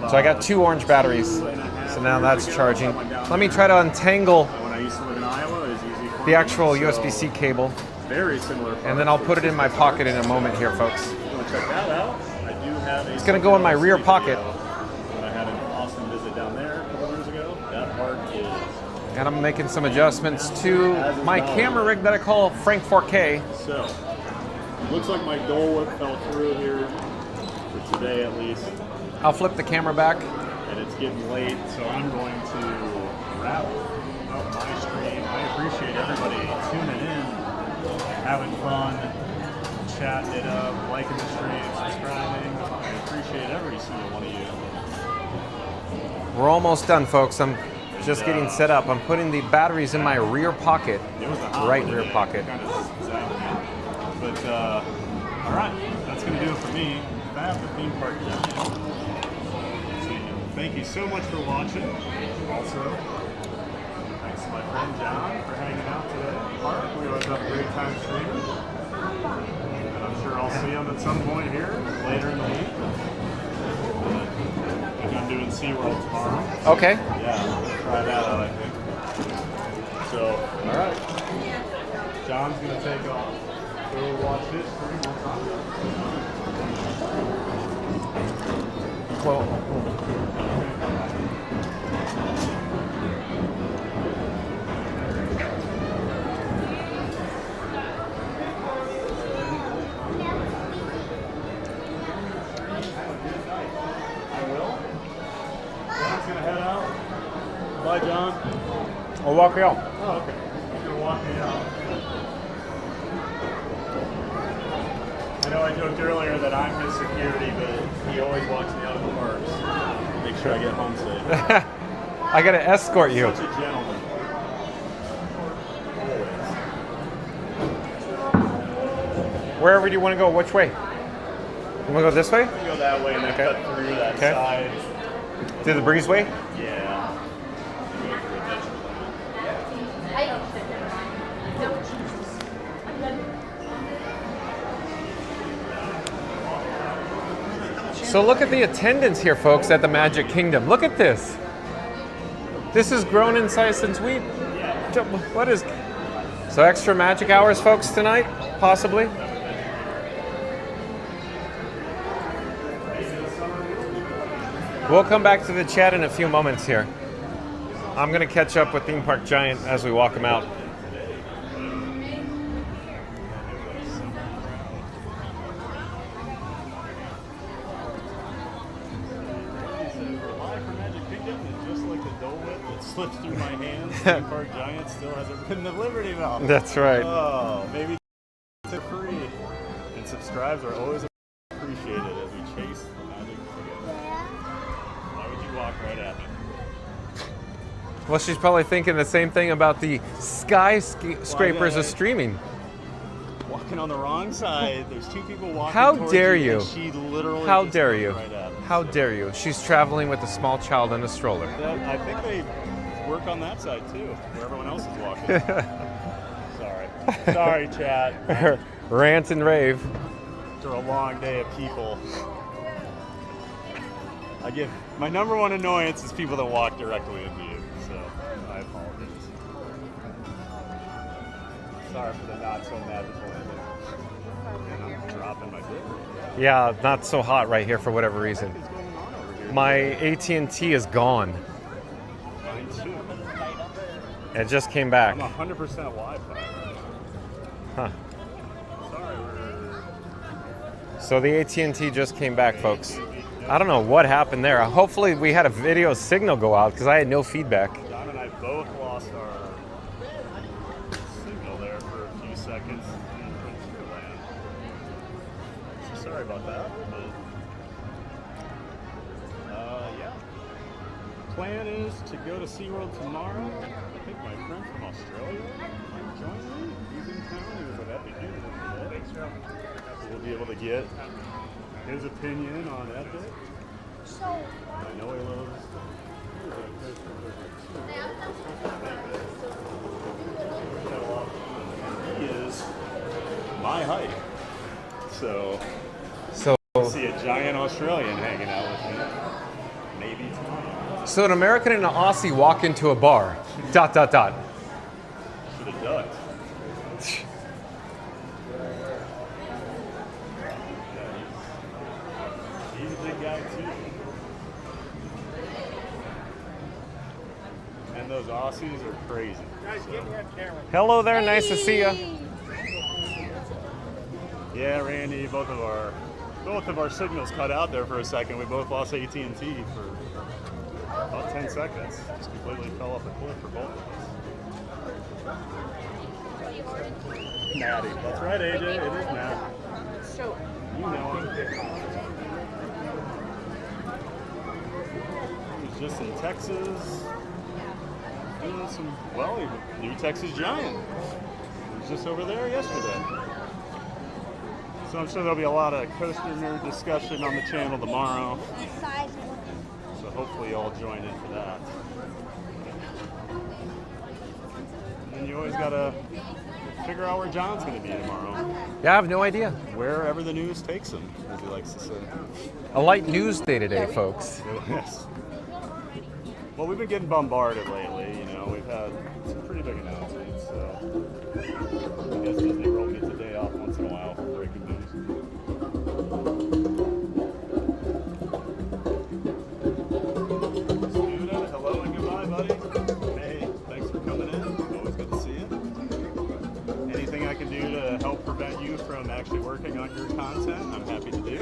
So I got 2 orange batteries. So now that's charging. Let me try to untangle the actual USB-C cable. Very similar. And then I'll put it in my pocket in a moment here, folks. You want to check that out? I do have a... It's going to go in my rear pocket. I had an awesome visit down there a couple years ago. That part is... And I'm making some adjustments to my camera rig that I call Frank 4K. So, looks like my Dole Whip fell through here for today at least. I'll flip the camera back. And it's getting late, so I'm going to wrap up my stream. I appreciate everybody tuning in, having fun, chatting it up, liking the stream, subscribing. I appreciate every single one of you. We're almost done, folks. I'm just getting set up. I'm putting the batteries in my rear pocket. Right rear pocket. But, all right, that's going to do it for me. That the theme park journey. Thank you so much for watching. Also, thanks to my friend John for hanging out today at the park. We always have a great time streaming. And I'm sure I'll see him at some point here later in the week. I think I'm doing SeaWorld tomorrow. Okay. Yeah, I'm going to try that out, I think. So, all right. John's going to take off. So we'll watch his stream on time. Well, bye, John. I'll walk you out. Oh, okay. He's going to walk me out. I know I joked earlier that I'm his security, but he always walks me out of the parks. Make sure I get home safe. I got to escort you. Such a gentleman. Wherever do you want to go? Which way? You want to go this way? You can go that way and then cut through that side. To the breezeway? Yeah. So look at the attendance here, folks, at the Magic Kingdom. Look at this. This has grown in size since we... What is... So extra magic hours, folks, tonight? Possibly? We'll come back to the chat in a few moments here. I'm going to catch up with Theme Park Giant as we walk him out. Slipped through my hands. Theme Park Giant still hasn't been the Liberty Bell. That's right. Oh, maybe it's free. And subscribes are always appreciated as we chase the magic together. Why would you walk right at me? Well, she's probably thinking the same thing about the skyscrapers of streaming. Walking on the wrong side. There's 2 people walking. How towards dare you? And she literally How just dare goes you? Right at me. How dare you? She's traveling with a small child in a stroller. I think they work on that side too, where everyone else is walking. Sorry, chat. Rant and rave. After a long day of people, my number one annoyance is people that walk directly into you. So I apologize. Sorry for the not so magical ending. And I'm dropping my bit. Yeah, not so hot right here for whatever reason. What is going on over here? My AT&T is gone. Mine too. It just came back. I'm 100% Wi-Fi. Huh. Sorry, So the AT&T just came back, folks. I don't know what happened there. Hopefully we had a video signal go out because I had no feedback. John and I both lost our signal there for a few seconds in Frontierland. So sorry about that, but yeah. Plan is to go to SeaWorld tomorrow. I think my friend from Australia might join me. He's in town. He was at Epic Universe today. So we'll be able to get his opinion on Epic. I know he loves He is my height. So see a giant Australian hanging out with me. Maybe tomorrow. So an American and an Aussie walk into a bar. ... Should have ducked. He's a big guy too. And those Aussies are crazy. Hello there, nice to see you. Yeah, Randy, both of our signals cut out there for a second. We both lost AT&T for about 10 seconds. Just completely fell off a cliff for both of us. Natty. That's right, AJ. It is Natty. You know him. He's just in Texas. Doing some, well, new Texas Giant. He was just over there yesterday. So I'm sure there'll be a lot of coaster nerd discussion on the channel tomorrow. So hopefully y'all join in for that. And you always gotta figure out where John's gonna be tomorrow. Yeah, I have no idea. Wherever the news takes him, as he likes to say. A light news day today, folks. Yes. Well, we've been getting bombarded lately, you know. We've had some pretty big announcements, so I guess Disney World gets a day off once in a while for breaking news. Student, hello and goodbye, buddy. Hey, thanks for coming in. Always good to see you. Anything I can do to help prevent you from actually working on your content, I'm happy to do.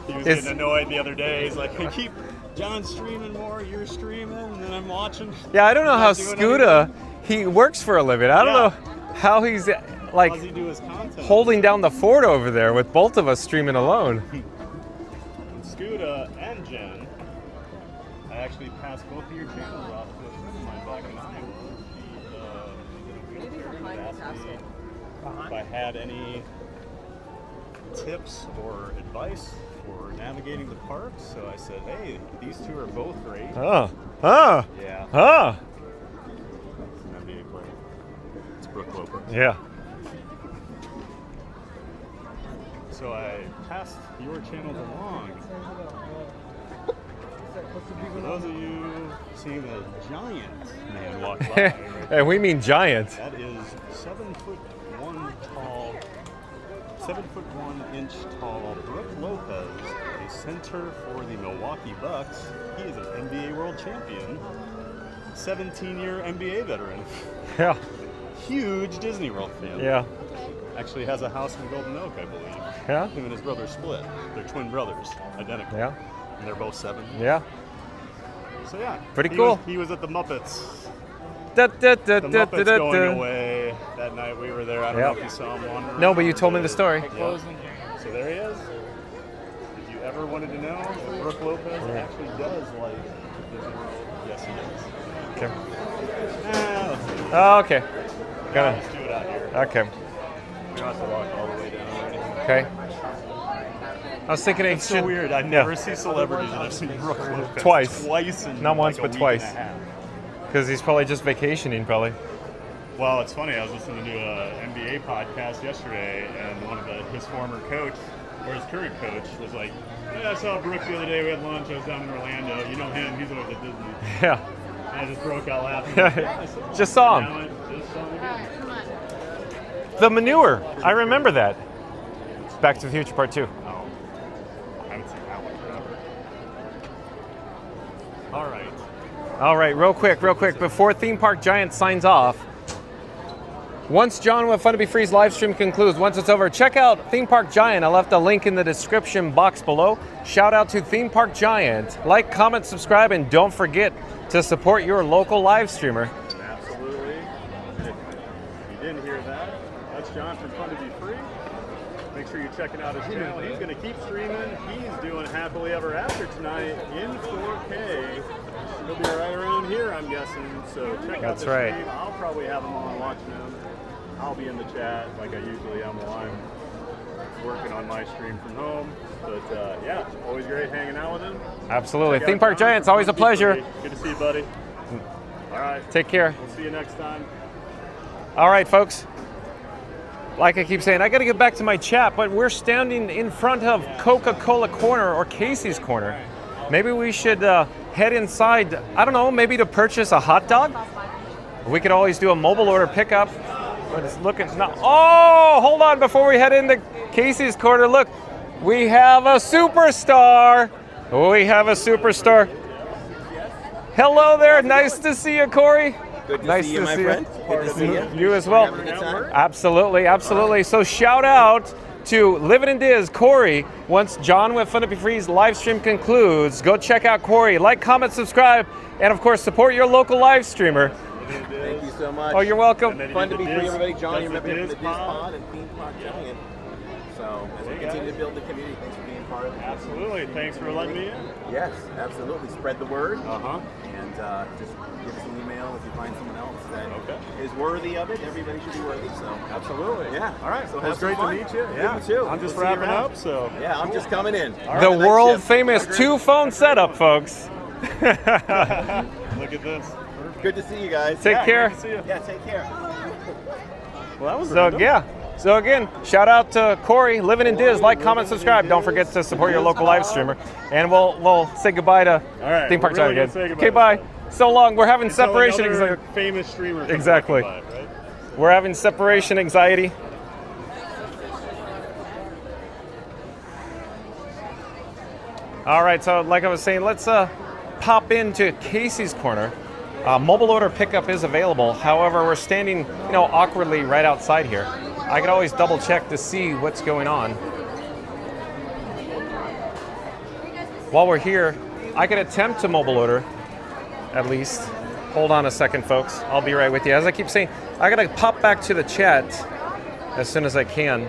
He was getting annoyed the other day. He's like, I keep John's streaming more, you're streaming, and then I'm watching. Yeah, I don't know how Scooter, he works for a living. I don't know how he's like How does he do his content? holding down the fort over there with both of us streaming alone. Scooter and Jen, I actually passed both of your channels off to a friend of mine back in Iowa. He asked me if I had any tips or advice for navigating the park, so I said, hey, these two are both great. Yeah. It's an NBA player. It's Brooke Lopez. Yeah. So I passed your channels along. For those of you seeing the giant man walk by, right And we mean giant. that is 7'1" tall Brooke Lopez, a center for the Milwaukee Bucks. He is an NBA world champion, 17-year NBA veteran. Yeah. Huge Disney World fan. Yeah. Actually has a house in Golden Oak, I believe. Yeah. Him and his brother split. They're twin brothers, identical. Yeah. And they're both 7. Yeah. So yeah. Pretty cool. He was at the Muppets. The Muppets going away that night we were there. I don't know if you saw him wandering. No, but you told me the story. Yeah. So there he is. If you ever wanted to know if Brooke Lopez actually does like Disney World, yes he does. Okay. Let's see. Oh, okay. Let's do it out here. Okay. We don't have to walk all the way down or anything. Okay. I was thinking It's so weird. I never see celebrities that I've seen Brooke Lopez Twice. in Not once, like but a week twice. and a half. Because he's probably just vacationing, probably. Well, it's funny. I was listening to an NBA podcast yesterday, and one of his former coach, or his current coach, was like, "Yeah, I saw Brooke the other day. We had lunch. I was down in Orlando. You know him? He's always at Disney." Yeah. And I just broke out laughing. Just saw him. Just saw him again. The manure. I remember that. Back to the Future Part 2. Oh, I haven't seen that one forever. All right. All right, real quick, before Theme Park Giant signs off, once John with Fun to Be Free's live stream concludes, once it's over, check out Theme Park Giant. I left a link in the description box below. Shout out to Theme Park Giant. Like, comment, subscribe, and don't forget to support your local live streamer. Absolutely. And if you didn't hear that, that's John from Fun to Be Free. Make sure you're checking out his channel. He's going to keep streaming. He's doing Happily Ever After tonight in 4K. He'll be right around here, I'm guessing. So check out the stream. I'll probably have him on watching him. I'll be in the chat like I usually am while I'm working on my stream from home. But yeah, always great hanging out with him. Absolutely. Check Theme out Park John Giants, from always a pleasure. Good to see you, buddy. All right. Take care. We'll see you next time. All right, folks. Like I keep saying, I got to get back to my chat, but we're standing in front of Coca-Cola Corner or Casey's Corner. Maybe we should head inside, I don't know, maybe to purchase a hot dog? We could always do a mobile order pickup, but it's looking not. Oh, hold on, before we head into Casey's Corner, look, we have a superstar. We have a superstar. Hello there, nice to see you, Corey. Good to nice see you, to my see friend. Good to see you. You as well. Having a good time? Absolutely, absolutely. So shout out to Livin' in Diz, Corey. Once John with Fun to Be Free's live stream concludes, go check out Corey. Like, comment, subscribe, and of course, support your local live streamer. Thank you so much. Oh, you're welcome. Fun to be free, everybody. John, you remember him from the Diz Pod and Theme Park Giant. So as we continue to build the community, thanks for being part of it. Absolutely. Thanks for letting me in. Yes, absolutely. Spread the word. Uh-huh. And just give us an email if you find someone else that is worthy of it. Everybody should be worthy. So absolutely. Yeah. All right. So have it's great some to fun. meet you. Yeah. You too. I'm just We'll see you wrapping around. up. So yeah, I'm just coming in. The world famous 2-phone setup, folks. Look at this. Perfect. Good to see you guys. Take care. Good to see you. Yeah, take care. Well, that was So random. yeah. So again, shout out to Corey, Livin' in Diz. Like, comment, subscribe. Don't forget to support your local live streamer. And we'll say goodbye to Theme Park Giant again. Okay, bye. So long. We're having separation anxiety. Famous streamer. Exactly. By, right? We're having separation anxiety. All right. So like I was saying, let's pop into Casey's Corner. Mobile order pickup is available. However, we're standing, awkwardly right outside here. I could always double check to see what's going on. While we're here, I could attempt to mobile order, at least. Hold on a second, folks. I'll be right with you. As I keep saying, I gotta pop back to the chat as soon as I can.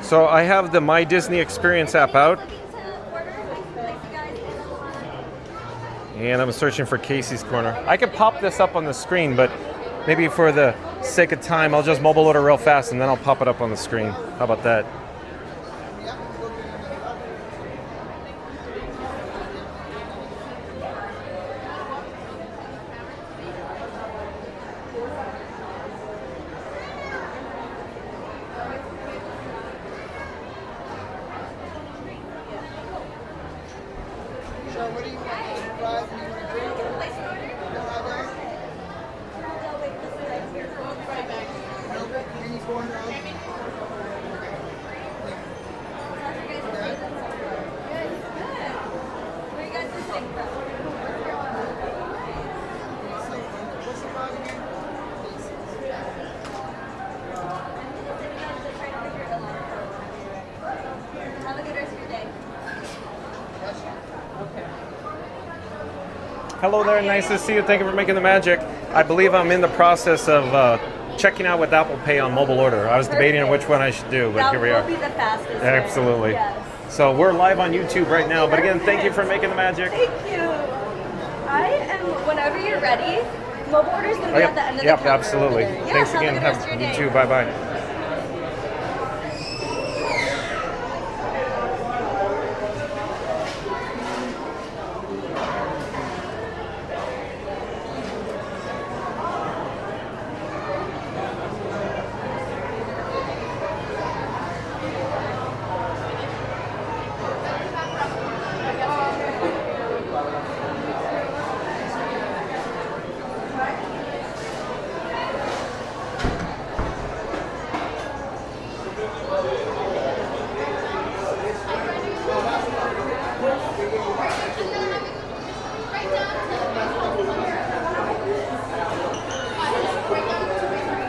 So I have the My Disney Experience app out. And I'm searching for Casey's Corner. I could pop this up on the screen, but maybe for the sake of time, I'll just mobile order real fast and then I'll pop it up on the screen. How about that? Hello there, nice to see you. Thank you for making the magic. I believe I'm in the process of checking out with Apple Pay on mobile order. I was debating on which one I should do, but here we are. That will be the fastest. Absolutely. Yes. So we're live on YouTube right now, but again, thank you for making the magic. Thank you. I am, whenever you're ready, mobile order's going to be at the end of the counter. Absolutely. Yeah, Thanks have a again. good rest of your You day. too. Bye-bye.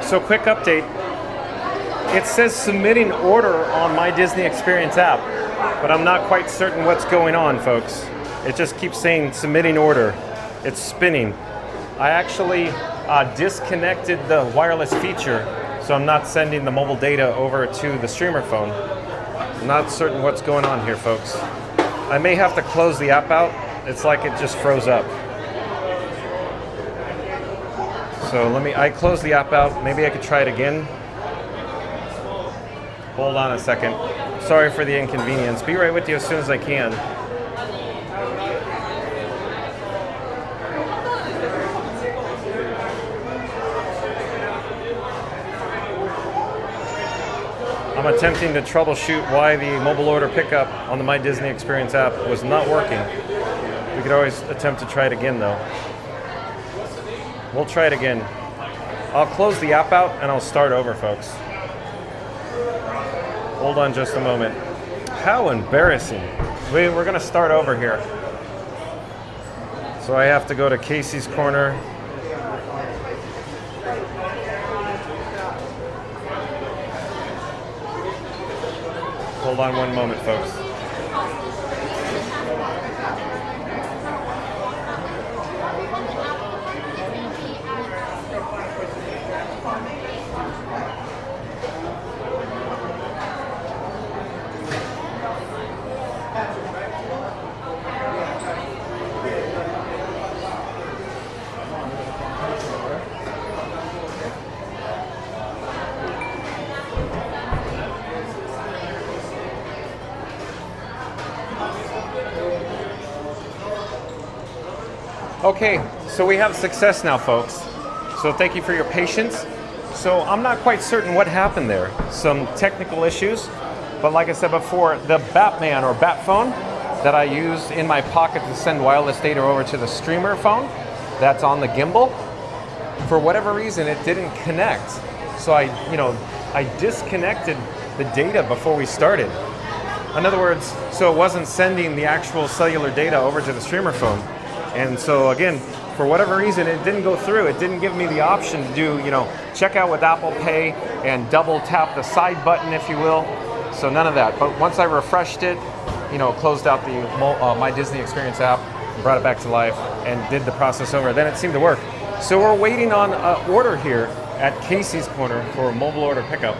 So quick update. It says submitting order on My Disney Experience app, but I'm not quite certain what's going on, folks. It just keeps saying submitting order. It's spinning. I actually disconnected the wireless feature, so I'm not sending the mobile data over to the streamer phone. I'm not certain what's going on here, folks. I may have to close the app out. It's like it just froze up. So I closed the app out. Maybe I could try it again. Hold on a second. Sorry for the inconvenience. Be right with you as soon as I can. I'm attempting to troubleshoot why the mobile order pickup on the My Disney Experience app was not working. We could always attempt to try it again though. We'll try it again. I'll close the app out and I'll start over, folks. Hold on just a moment. How embarrassing. We're gonna start over here. So I have to go to Casey's Corner. Hold on one moment, folks. Okay, so we have success now, folks. So thank you for your patience. So I'm not quite certain what happened there. Some technical issues, but like I said before, the Batman or Bat phone that I used in my pocket to send wireless data over to the streamer phone that's on the gimbal, for whatever reason it didn't connect. So I disconnected the data before we started. In other words, so it wasn't sending the actual cellular data over to the streamer phone. And so again, for whatever reason, it didn't go through. It didn't give me the option to do, check out with Apple Pay and double tap the side button, if you will. So none of that. But once I refreshed it, closed out the My Disney Experience app, brought it back to life, and did the process over, then it seemed to work. So we're waiting on an order here at Casey's Corner for mobile order pickup.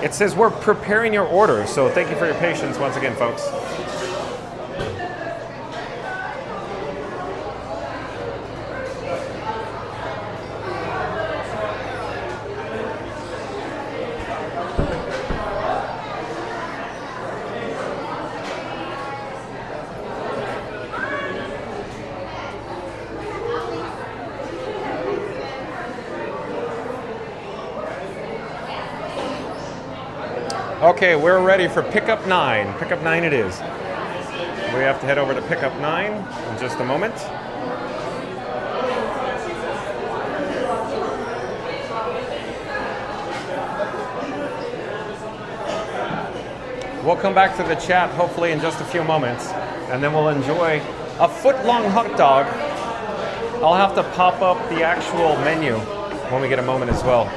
It says we're preparing your order. So thank you for your patience once again, folks. Okay, we're ready for pickup 9. Pickup 9 it is. We have to head over to pickup 9 in just a moment. We'll come back to the chat hopefully in just a few moments, and then we'll enjoy a foot-long hot dog. I'll have to pop up the actual menu when we get a moment as well.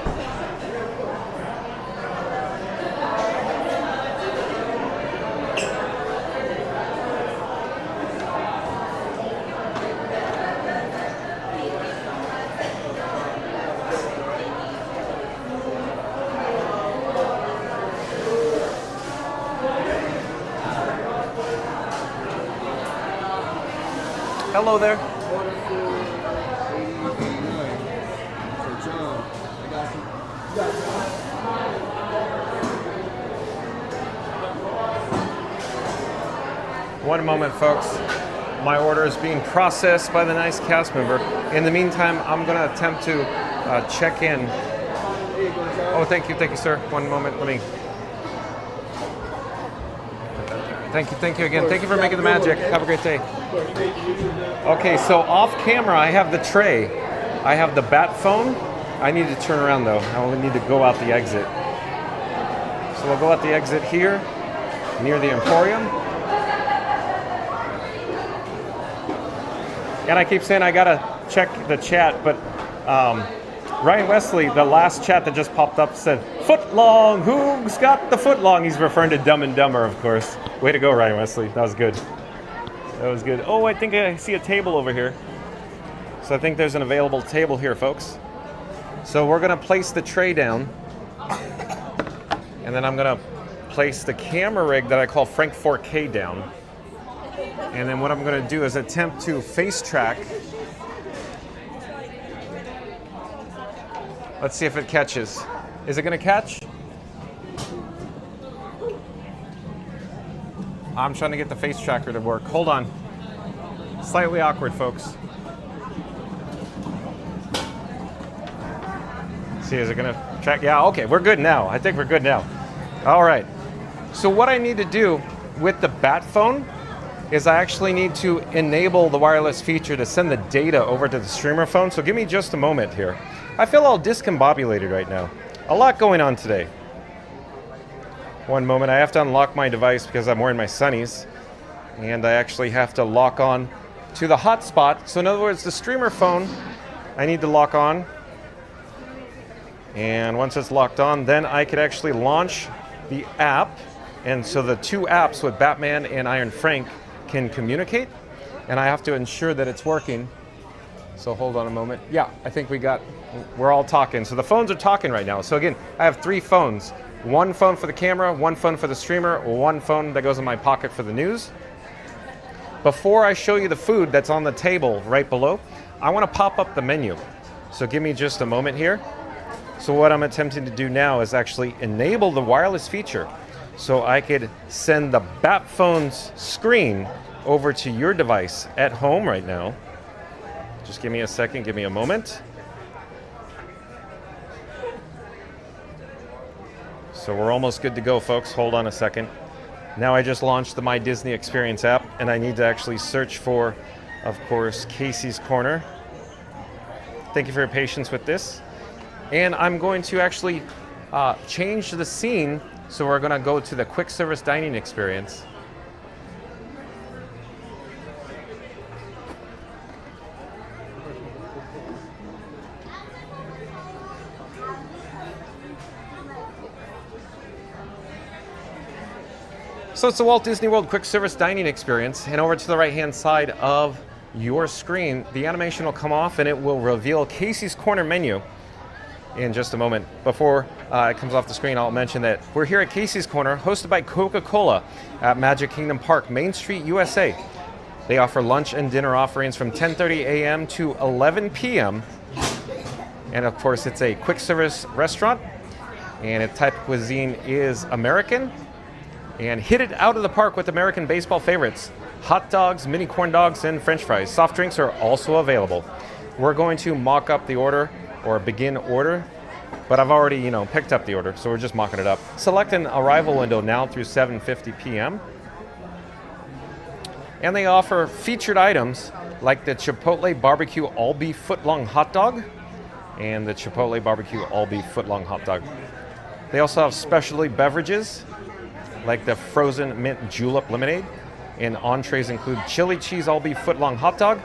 Hello there. One moment, folks. My order is being processed by the nice cast member. In the meantime, I'm going to attempt to check in. Oh, thank you, sir. One moment, let me. Thank you again. Thank you for making the magic. Have a great day. Okay, so off camera, I have the tray. I have the Bat phone. I need to turn around though. I only need to go out the exit. So we'll go out the exit here, near the Emporium. And I keep saying I gotta check the chat, but Ryan Wesley, the last chat that just popped up said, "Footlong, who's got the footlong?" He's referring to Dumb and Dumber, of course. Way to go, Ryan Wesley. That was good. That was good. Oh, I think I see a table over here. So I think there's an available table here, folks. So we're gonna place the tray down. And then I'm gonna place the camera rig that I call Frank 4K down. And then what I'm gonna do is attempt to face track Let's see if it catches. Is it going to catch? I'm trying to get the face tracker to work. Hold on. Slightly awkward, folks. See, is it going to track? Yeah, okay, we're good now. I think we're good now. All right. So what I need to do with the bat phone is I actually need to enable the wireless feature to send the data over to the streamer phone. So give me just a moment here. I feel all discombobulated right now. A lot going on today. One moment, I have to unlock my device because I'm wearing my sunnies, and I actually have to lock on to the hotspot. So in other words, the streamer phone, I need to lock on. And once it's locked on, then I could actually launch the app. And so the two apps with Batman and Iron Frank can communicate. And I have to ensure that it's working. So hold on a moment. Yeah, I think we're all talking. So the phones are talking right now. So again, I have 3 phones. One phone for the camera, one phone for the streamer, one phone that goes in my pocket for the news. Before I show you the food that's on the table right below, I want to pop up the menu. So give me just a moment here. So what I'm attempting to do now is actually enable the wireless feature so I could send the Bat phone's screen over to your device at home right now. Just give me a second, give me a moment. So we're almost good to go, folks. Hold on a second. Now I just launched the My Disney Experience app, and I need to actually search for, of course, Casey's Corner. Thank you for your patience with this. And I'm going to actually change the scene, so we're going to go to the quick service dining experience. So it's the Walt Disney World Quick Service Dining Experience, and over to the right-hand side of your screen, the animation will come off and it will reveal Casey's Corner menu in just a moment. Before it comes off the screen, I'll mention that we're here at Casey's Corner, hosted by Coca-Cola at Magic Kingdom Park, Main Street, USA. They offer lunch and dinner offerings from 10:30 a.m. to 11 p.m. And of course, it's a quick service restaurant, and its type of cuisine is American. And hit it out of the park with American baseball favorites. Hot dogs, mini corn dogs, and French fries. Soft drinks are also available. We're going to mock up the order, or begin order, but I've already, picked up the order, so we're just mocking it up. Select an arrival window now through 7:50 p.m. And they offer featured items like the Chipotle Barbecue All-Beef Footlong Hot Dog and the Chipotle Barbecue All-Beef Footlong Hot Dog. They also have specialty beverages like the frozen mint julep lemonade, and entrees include chili cheese all-beef footlong hot dog,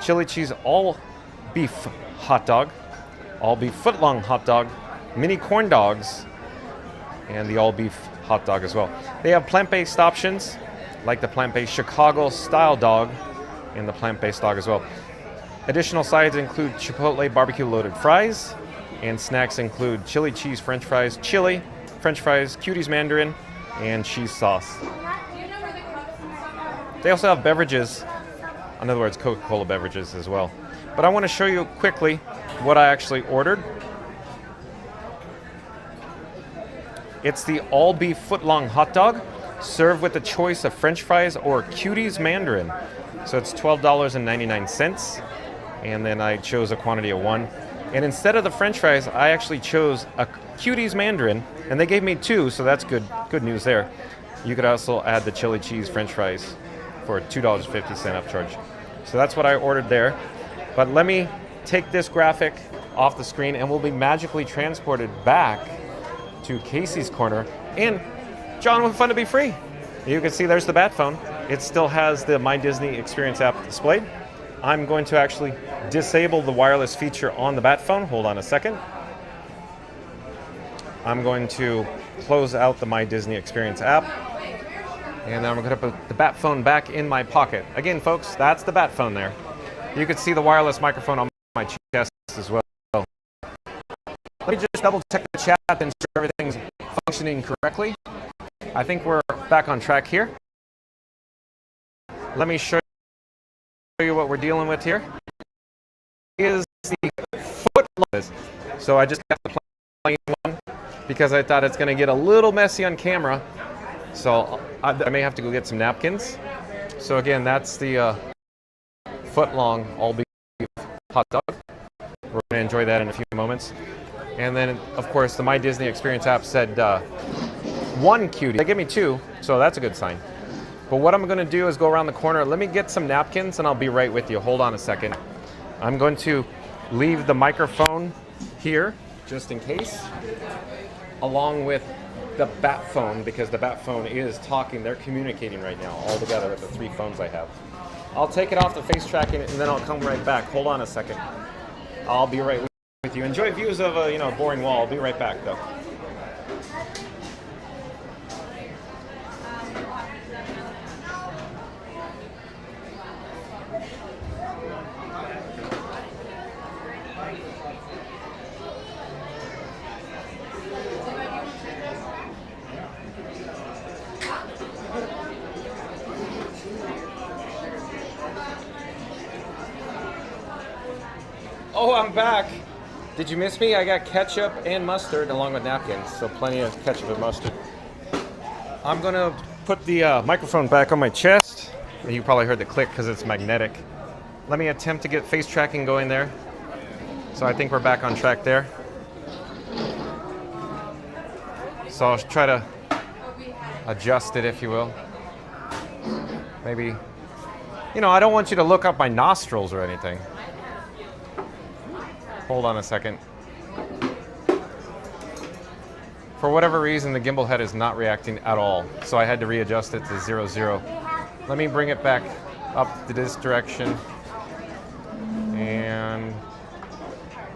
chili cheese all-beef hot dog, all-beef footlong hot dog, mini corn dogs, and the all-beef hot dog as well. They have plant-based options like the plant-based Chicago-style dog and the plant-based dog as well. Additional sides include Chipotle barbecue loaded fries, and snacks include chili cheese French fries, chili, French fries, Cuties Mandarin, and cheese sauce. They also have beverages, in other words, Coca-Cola beverages as well. But I want to show you quickly what I actually ordered. It's the all-beef footlong hot dog, served with a choice of French fries or Cuties Mandarin. So it's $12.99, and then I chose a quantity of 1. And instead of the French fries, I actually chose a Cuties Mandarin, and they gave me 2, so that's good news there. You could also add the chili cheese French fries for $2.50 upcharge. So that's what I ordered there. But let me take this graphic off the screen, and we'll be magically transported back to Casey's Corner. And John, with Fun to Be Free. You can see there's the Bat phone. It still has the My Disney Experience app displayed. I'm going to actually disable the wireless feature on the Bat phone. Hold on a second. I'm going to close out the My Disney Experience app. And then I'm going to put the Bat phone back in my pocket. Again, folks, that's the Bat phone there. You can see the wireless microphone on my chest as well. Let me just double check the chat and ensure everything's functioning correctly. I think we're back on track here. Let me show you what we're dealing with here. Is the foot So I just got the plain one because I thought it's going to get a little messy on camera. So I may have to go get some napkins. So again, that's the foot-long all-beef hot dog. We're going to enjoy that in a few moments. And then, of course, the My Disney Experience app said 1 cutie. They gave me 2, so that's a good sign. But what I'm going to do is go around the corner. Let me get some napkins, and I'll be right with you. Hold on a second. I'm going to leave the microphone here, just in case, along with the bat phone, because the bat phone is talking. They're communicating right now, all together with the 3 phones I have. I'll take it off the face tracking, and then I'll come right back. Hold on a second. I'll be right with you. Enjoy views of a boring wall. I'll be right back, though. Oh, I'm back. Did you miss me? I got ketchup and mustard along with napkins, so plenty of ketchup and mustard. I'm gonna put the microphone back on my chest. You probably heard the click because it's magnetic. Let me attempt to get face tracking going there. So I think we're back on track there. So I'll try to adjust it, if you will. Maybe, I don't want you to look up my nostrils or anything. Hold on a second. For whatever reason, the gimbal head is not reacting at all, so I had to readjust it to 0, 0. Let me bring it back up to this direction and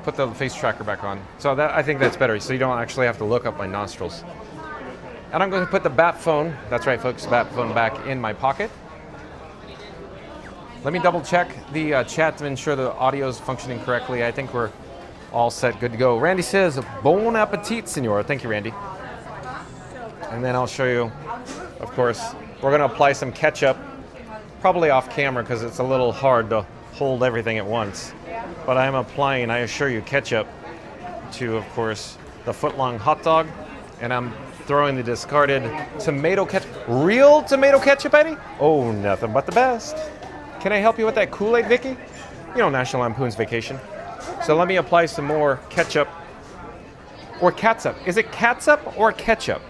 put the face tracker back on. So I think that's better, so you don't actually have to look up my nostrils. And I'm going to put the bat phone, that's right folks, bat phone back in my pocket. Let me double check the chat to ensure the audio is functioning correctly. I think we're all set, good to go. Randy says, bon appetit, senor. Thank you, Randy. And then I'll show you, of course, we're going to apply some ketchup, probably off camera because it's a little hard to hold everything at once. But I'm applying, I assure you, ketchup to, of course, the foot-long hot dog. And I'm throwing the discarded tomato ketchup. Real tomato ketchup, Eddie? Oh, nothing but the best. Can I help you with that Kool-Aid, Vicky? National Lampoon's Vacation. So let me apply some more ketchup. Or catsup. Is it catsup or ketchup?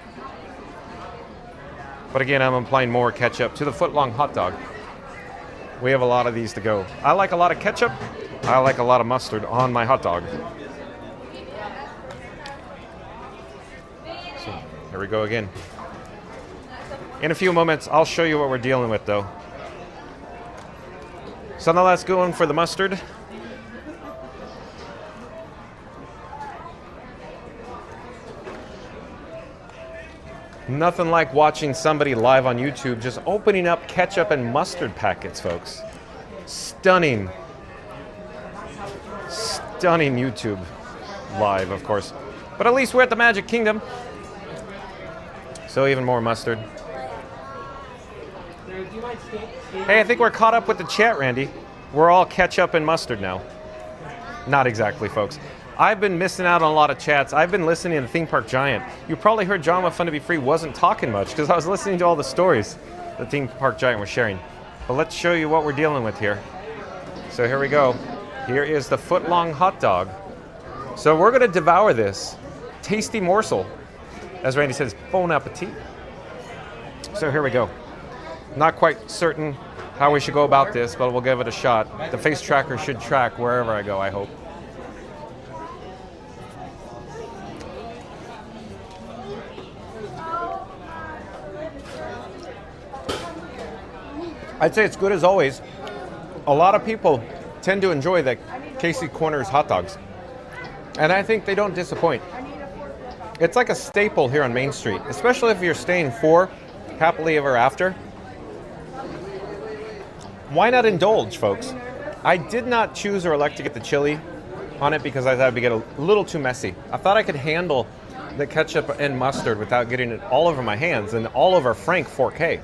But again, I'm applying more ketchup to the foot-long hot dog. We have a lot of these to go. I like a lot of ketchup. I like a lot of mustard on my hot dog. So here we go again. In a few moments, I'll show you what we're dealing with, though. So now let's go in for the mustard. Nothing like watching somebody live on YouTube just opening up ketchup and mustard packets, folks. Stunning. Stunning YouTube live, of course. But at least we're at the Magic Kingdom. So even more mustard. Hey, I think we're caught up with the chat, Randy. We're all ketchup and mustard now. Not exactly, folks. I've been missing out on a lot of chats. I've been listening to Theme Park Giant. You probably heard John with Fun to Be Free wasn't talking much because I was listening to all the stories that Theme Park Giant was sharing. But let's show you what we're dealing with here. So here we go. Here is the foot-long hot dog. So we're going to devour this tasty morsel. As Randy says, bon appetit. So here we go. Not quite certain how we should go about this, but we'll give it a shot. The face tracker should track wherever I go, I hope. I'd say it's good as always. A lot of people tend to enjoy the Casey Corners hot dogs. And I think they don't disappoint. It's like a staple here on Main Street, especially if you're staying for happily ever after. Why not indulge, folks? I did not choose or elect to get the chili on it because I thought it would get a little too messy. I thought I could handle the ketchup and mustard without getting it all over my hands and all over Frank 4K.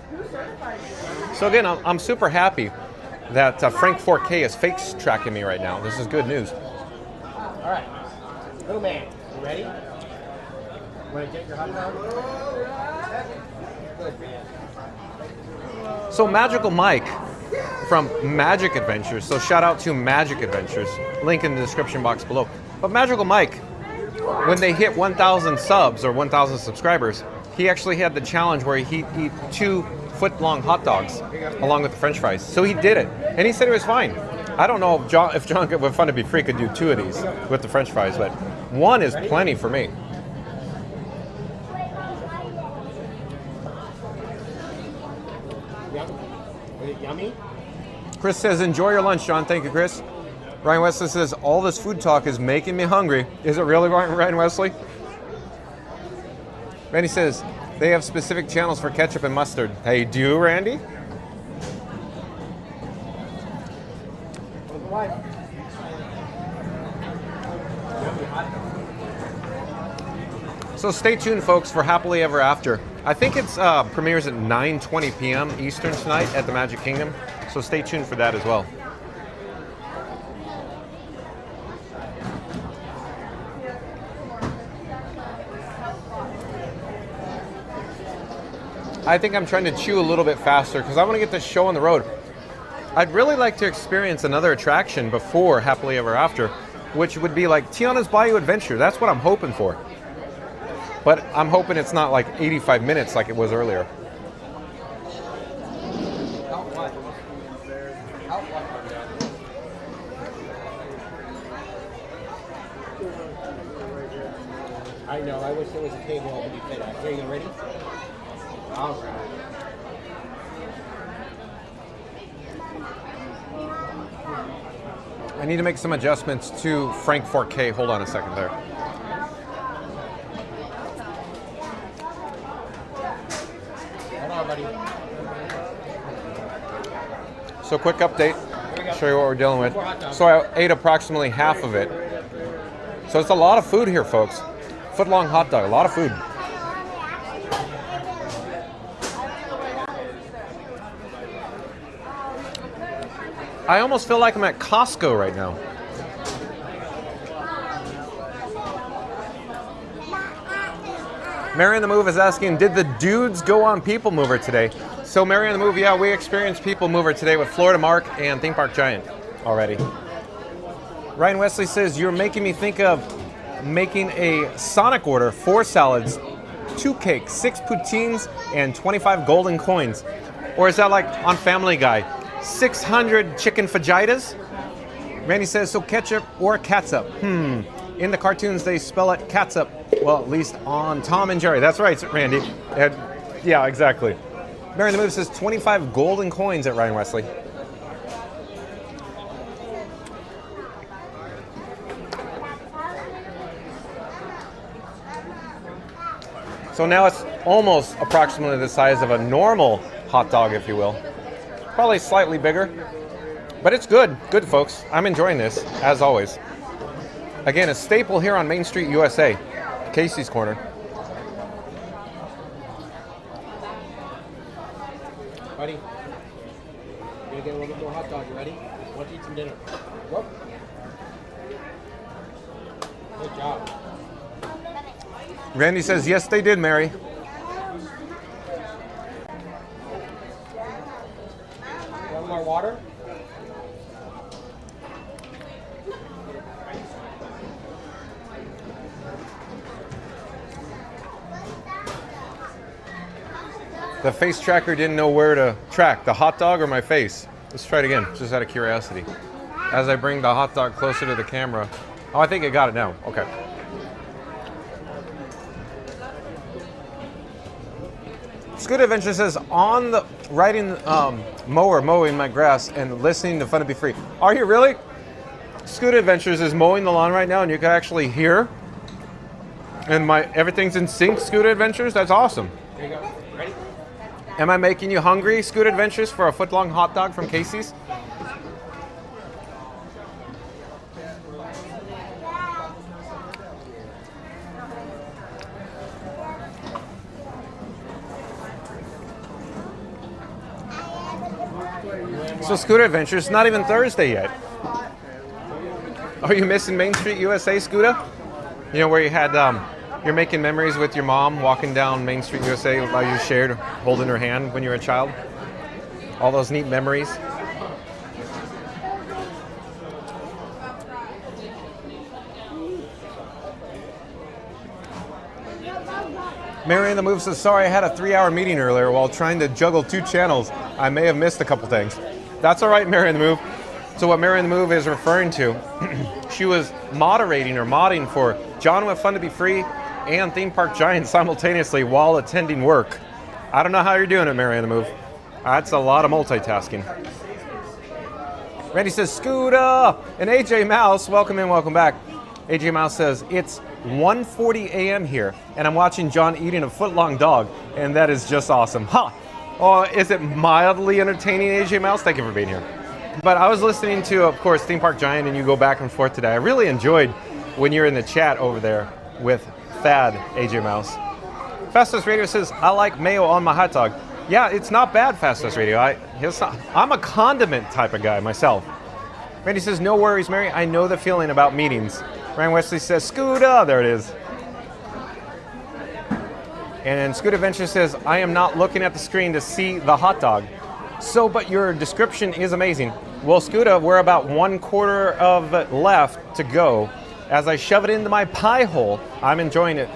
So again, I'm super happy that Frank 4K is face tracking me right now. This is good news. All right. Little man, you ready? Want to get your hot dog? Good man. So Magical Mike from Magic Adventures. So shout out to Magic Adventures. Link in the description box below. But Magical Mike, when they hit 1,000 subs or 1,000 subscribers, he actually had the challenge where he'd eat 2 foot-long hot dogs along with the French fries. So he did it, and he said it was fine. I don't know if John with Fun to Be Free could do 2 of these with the French fries, but 1 is plenty for me. Is it yummy? Chris says, enjoy your lunch, John. Thank you, Chris. Ryan Wesley says, all this food talk is making me hungry. Is it really, Ryan Wesley? Randy says, they have specific channels for ketchup and mustard. Hey, do you, Randy? So stay tuned, folks, for Happily Ever After. I think it's premieres at 9:20 p.m. Eastern tonight at the Magic Kingdom. So stay tuned for that as well. I think I'm trying to chew a little bit faster because I want to get this show on the road. I'd really like to experience another attraction before Happily Ever After, which would be like Tiana's Bayou Adventure. That's what I'm hoping for. But I'm hoping it's not like 85 minutes like it was earlier. I know, I wish there was a table to be fit at. Here, you ready? All right. I need to make some adjustments to Frank 4K. Hold on a second there. Hold on, buddy. So quick update, show you what we're dealing with. So I ate approximately half of it. So it's a lot of food here, folks. Foot-long hot dog, a lot of food. I almost feel like I'm at Costco right now. Mary on the Move is asking, did the dudes go on PeopleMover today? So Mary on the Move, yeah, we experienced PeopleMover today with Florida Mark and Theme Park Giant already. Ryan Wesley says, you're making me think of making a Sonic order, 4 salads, 2 cakes, 6 poutines, and 25 golden coins. Or is that like on Family Guy? 600 chicken fajitas? Randy says, so ketchup or catsup? In the cartoons, they spell it catsup. Well, at least on Tom and Jerry. That's right, Randy. Yeah, exactly. Mary the Move says 25 golden coins at Ryan Wesley. So now it's almost approximately the size of a normal hot dog, if you will. Probably slightly bigger, but it's good. Good, folks. I'm enjoying this, as always. Again, a staple here on Main Street, USA. Casey's Corner. Buddy, you're gonna get a little bit more hot dog. You ready? I want to eat some dinner. Whoop. Good job. Randy says, yes, they did, Mary. Want more water? The face tracker didn't know where to track, the hot dog or my face. Let's try it again, just out of curiosity. As I bring the hot dog closer to the camera. Oh, I think it got it now. Okay. Scoot Adventure says, on the riding mower, mowing my grass and listening to Fun to Be Free. Are you really? Scoot Adventures is mowing the lawn right now, and you can actually hear. And everything's in sync. Scoot Adventures. That's awesome. There you go. Ready? Am I making you hungry, Scoot Adventures, for a foot-long hot dog from Casey's? So Scooter Adventures, not even Thursday yet. Are you missing Main Street USA, Scooter? You know, where you had, you're making memories with your mom walking down Main Street USA while you shared holding her hand when you were a child? All those neat memories. Mary in the Move says, sorry, I had a 3-hour meeting earlier while trying to juggle 2 channels. I may have missed a couple things. That's all right, Mary in the Move. So what Mary in the Move is referring to, she was moderating or modding for John with Fun to Be Free and Theme Park Giant simultaneously while attending work. I don't know how you're doing it, Mary in the Move. That's a lot of multitasking. Randy says, Scooter! And AJ Mouse, welcome in, welcome back. AJ Mouse says, it's 1:40 a.m. here, and I'm watching John eating a foot-long dog, and that is just awesome. Ha! Oh, is it mildly entertaining, AJ Mouse? Thank you for being here. But I was listening to, of course, Theme Park Giant, and you go back and forth today. I really enjoyed when you're in the chat over there with Thad, AJ Mouse. Fastest Radio says, I like mayo on my hot dog. Yeah, it's not bad, Fastest Radio. I'm a condiment type of guy myself. Randy says, no worries, Mary. I know the feeling about meetings. Ryan Wesley says, Scooter. There it is. And then Scoot Adventure says, I am not looking at the screen to see the hot dog. So, but your description is amazing. Well, Scooter, we're about 1/4 of it left to go. As I shove it into my pie hole, I'm enjoying it.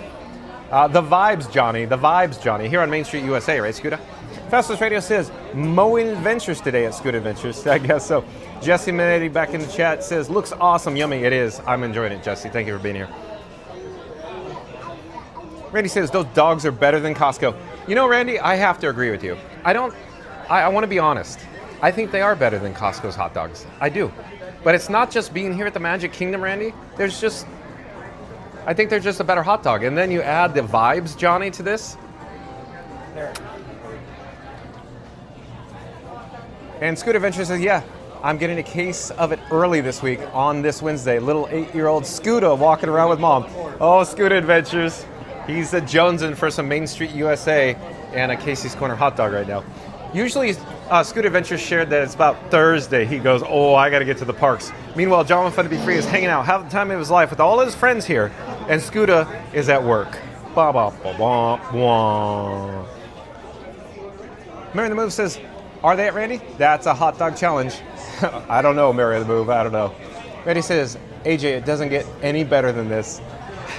The vibes, Johnny. The vibes, Johnny. Here on Main Street USA, right, Scooter? Fastest Radio says, mowing adventures today at Scoot Adventures. I guess so. Jesse Minetti back in the chat says, looks awesome, yummy. It is. I'm enjoying it, Jesse. Thank you for being here. Randy says, those dogs are better than Costco. You know, Randy, I have to agree with you. I want to be honest. I think they are better than Costco's hot dogs. I do. But it's not just being here at the Magic Kingdom, Randy. I think they're just a better hot dog. And then you add the vibes, Johnny, to this. There. And Scoot Adventure says, yeah, I'm getting a case of it early this week on this Wednesday. Little 8-year-old Scooter walking around with mom. Oh, Scoot Adventures. He's jonesing for some Main Street USA and a Casey's Corner hot dog right now. Usually, Scoot Adventures shared that it's about Thursday. He goes, oh, I got to get to the parks. Meanwhile, John with Fun to Be Free is hanging out, having the time of his life with all his friends here, and Scooter is at work. Ba ba ba ba ba. Mary in the Move says, are they at Randy? That's a hot dog challenge. I don't know, Mary in the Move. I don't know. Randy says, AJ, it doesn't get any better than this.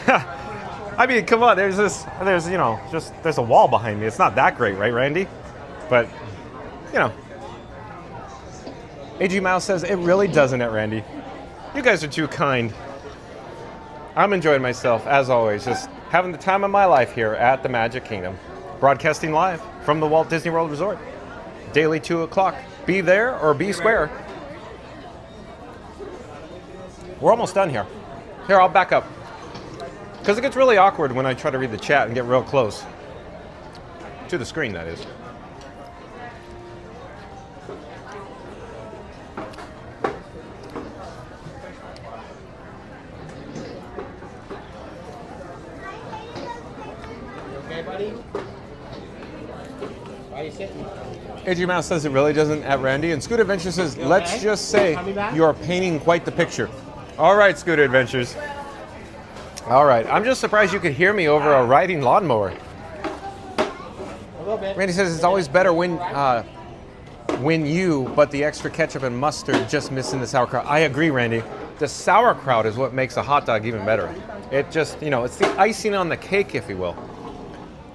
I mean, come on. There's a wall behind me. It's not that great, right, Randy? But, you know. AG Mouse says, it really doesn't at Randy. You guys are too kind. I'm enjoying myself, as always, just having the time of my life here at the Magic Kingdom. Broadcasting live from the Walt Disney World Resort. Daily 2 o'clock. Be there or be square. We're almost done here. Here, I'll back up. Because it gets really awkward when I try to read the chat and get real close. To the screen, that is. Okay, buddy? Why are you sitting? AG Mouse says it really doesn't at Randy. And Scooter Adventures says, let's just say you're painting quite the picture. All right, Scooter Adventures. All right. I'm just surprised you could hear me over a riding lawnmower. A little bit. Randy says it's always better when but the extra ketchup and mustard just missing the sauerkraut. I agree, Randy. The sauerkraut is what makes a hot dog even better. It just, it's the icing on the cake, if you will.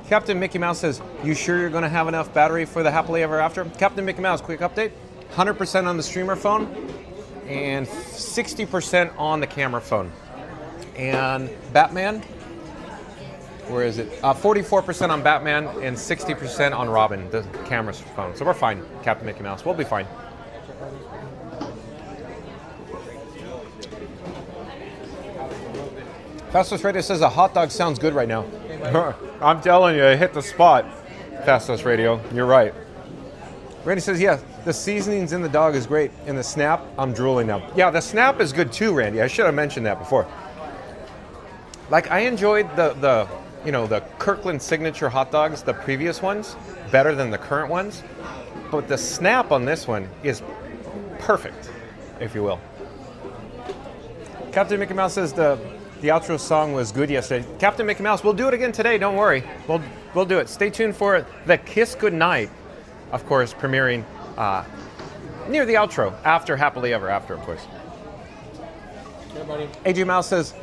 Captain Mickey Mouse says, you sure you're going to have enough battery for the Happily Ever After? Captain Mickey Mouse, quick update. 100% on the streamer phone and 60% on the camera phone. And Batman, where is it? 44% on Batman and 60% on Robin, the camera's phone. So we're fine, Captain Mickey Mouse. We'll be fine. Fastest Radio says a hot dog sounds good right now. I'm telling you, it hit the spot. Fastest Radio, you're right. Randy says, yeah, the seasonings in the dog is great. And the snap, I'm drooling now. Yeah, the snap is good too, Randy. I should have mentioned that before. Like, I enjoyed the Kirkland signature hot dogs, the previous ones, better than the current ones. But the snap on this one is perfect, if you will. Captain Mickey Mouse says the The outro song was good yesterday. Captain Mickey Mouse, we'll do it again today, don't worry. We'll do it. Stay tuned for the Kiss Goodnight, of course, premiering near the outro, after Happily Ever After, of course. AJ Mouse says,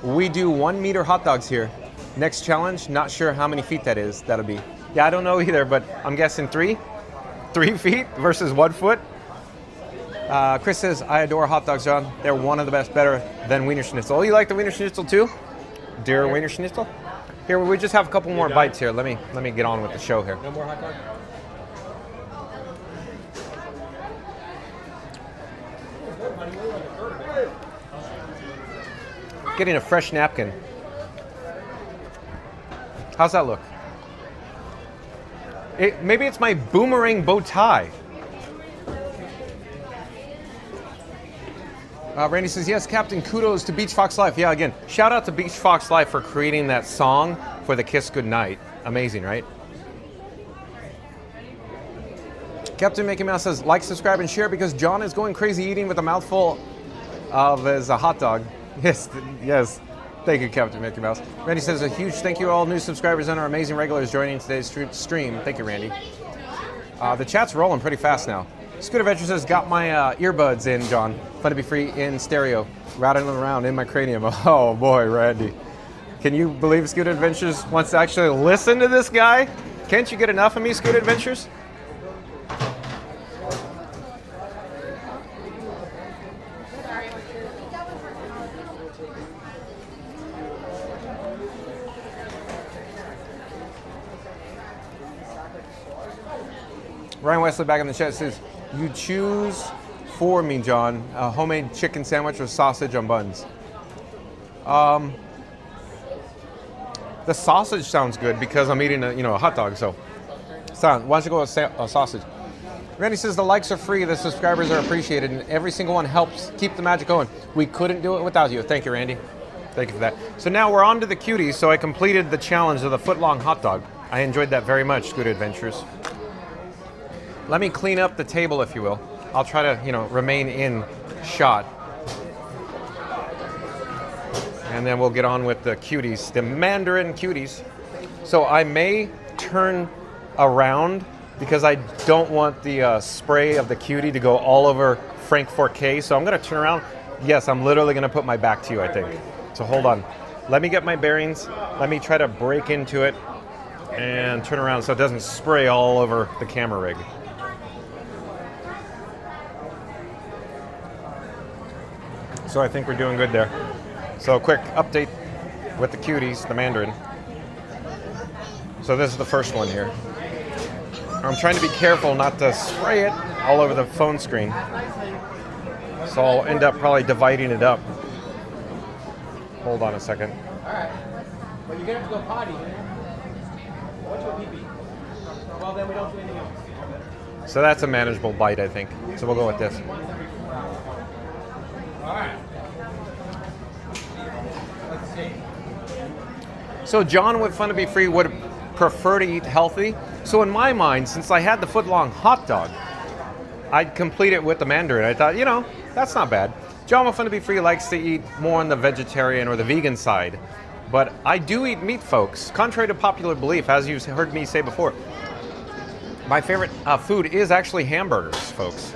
we do 1 meter hot dogs here. Next challenge, not sure how many feet that is. That'll be. Yeah, I don't know either, but I'm guessing 3 feet versus 1 foot. Chris says, I adore hot dogs, John. They're one of the best, better than Wiener Schnitzel. Oh, you like the Wiener Schnitzel too? Dear Wiener Schnitzel? Here, we just have a couple more bites here. Let me get on with the show here. No more hot dog? Getting a fresh napkin. How's that look? Maybe it's my boomerang bow tie. Randy says, yes, Captain, kudos to Beach Fox Life. Yeah, again, shout out to Beach Fox Life for creating that song for the Kiss Goodnight. Amazing, right? Captain Mickey Mouse says, like, subscribe, and share because John is going crazy eating with a mouthful of his hot dog. Yes, yes. Thank you, Captain Mickey Mouse. Randy says, a huge thank you to all new subscribers and our amazing regulars joining today's stream. Thank you, Randy. The chat's rolling pretty fast now. Scooter Adventure says, got my earbuds in, John. Fun to be free in stereo, rattling around in my cranium. Oh boy, Randy. Can you believe Scooter Adventures wants to actually listen to this guy? Can't you get enough of me, Scooter Adventures? Ryan Wesley back in the chat says, you choose for me, John, a homemade chicken sandwich or sausage on buns. The sausage sounds good because I'm eating a hot dog. So, why don't you go with a sausage? Randy says the likes are free, the subscribers are appreciated, and every single one helps keep the magic going. We couldn't do it without you. Thank you, Randy. Thank you for that. So now we're on to the cuties. So I completed the challenge of the foot-long hot dog. I enjoyed that very much, Good Adventures. Let me clean up the table, if you will. I'll try to, remain in shot. And then we'll get on with the cuties, the Mandarin cuties. So I may turn around because I don't want the spray of the cutie to go all over Frank 4K. So I'm going to turn around. Yes, I'm literally going to put my back to you, I think. So hold on. Let me get my bearings. Let me try to break into it and turn around so it doesn't spray all over the camera rig. So I think we're doing good there. So quick update with the cuties, the Mandarin. So this is the first one here. I'm trying to be careful not to spray it all over the phone screen. So I'll end up probably dividing it up. Hold on a second. All right. But you're going to have to go potty. What's your pee-pee? Well, then we don't do anything else. So that's a manageable bite, I think. So we'll go with this. All right. Let's see. So John with Fun to Be Free would prefer to eat healthy. So in my mind, since I had the foot-long hot dog, I'd complete it with the Mandarin. I thought, that's not bad. John with Fun to Be Free likes to eat more on the vegetarian or the vegan side. But I do eat meat, folks. Contrary to popular belief, as you've heard me say before, my favorite food is actually hamburgers, folks.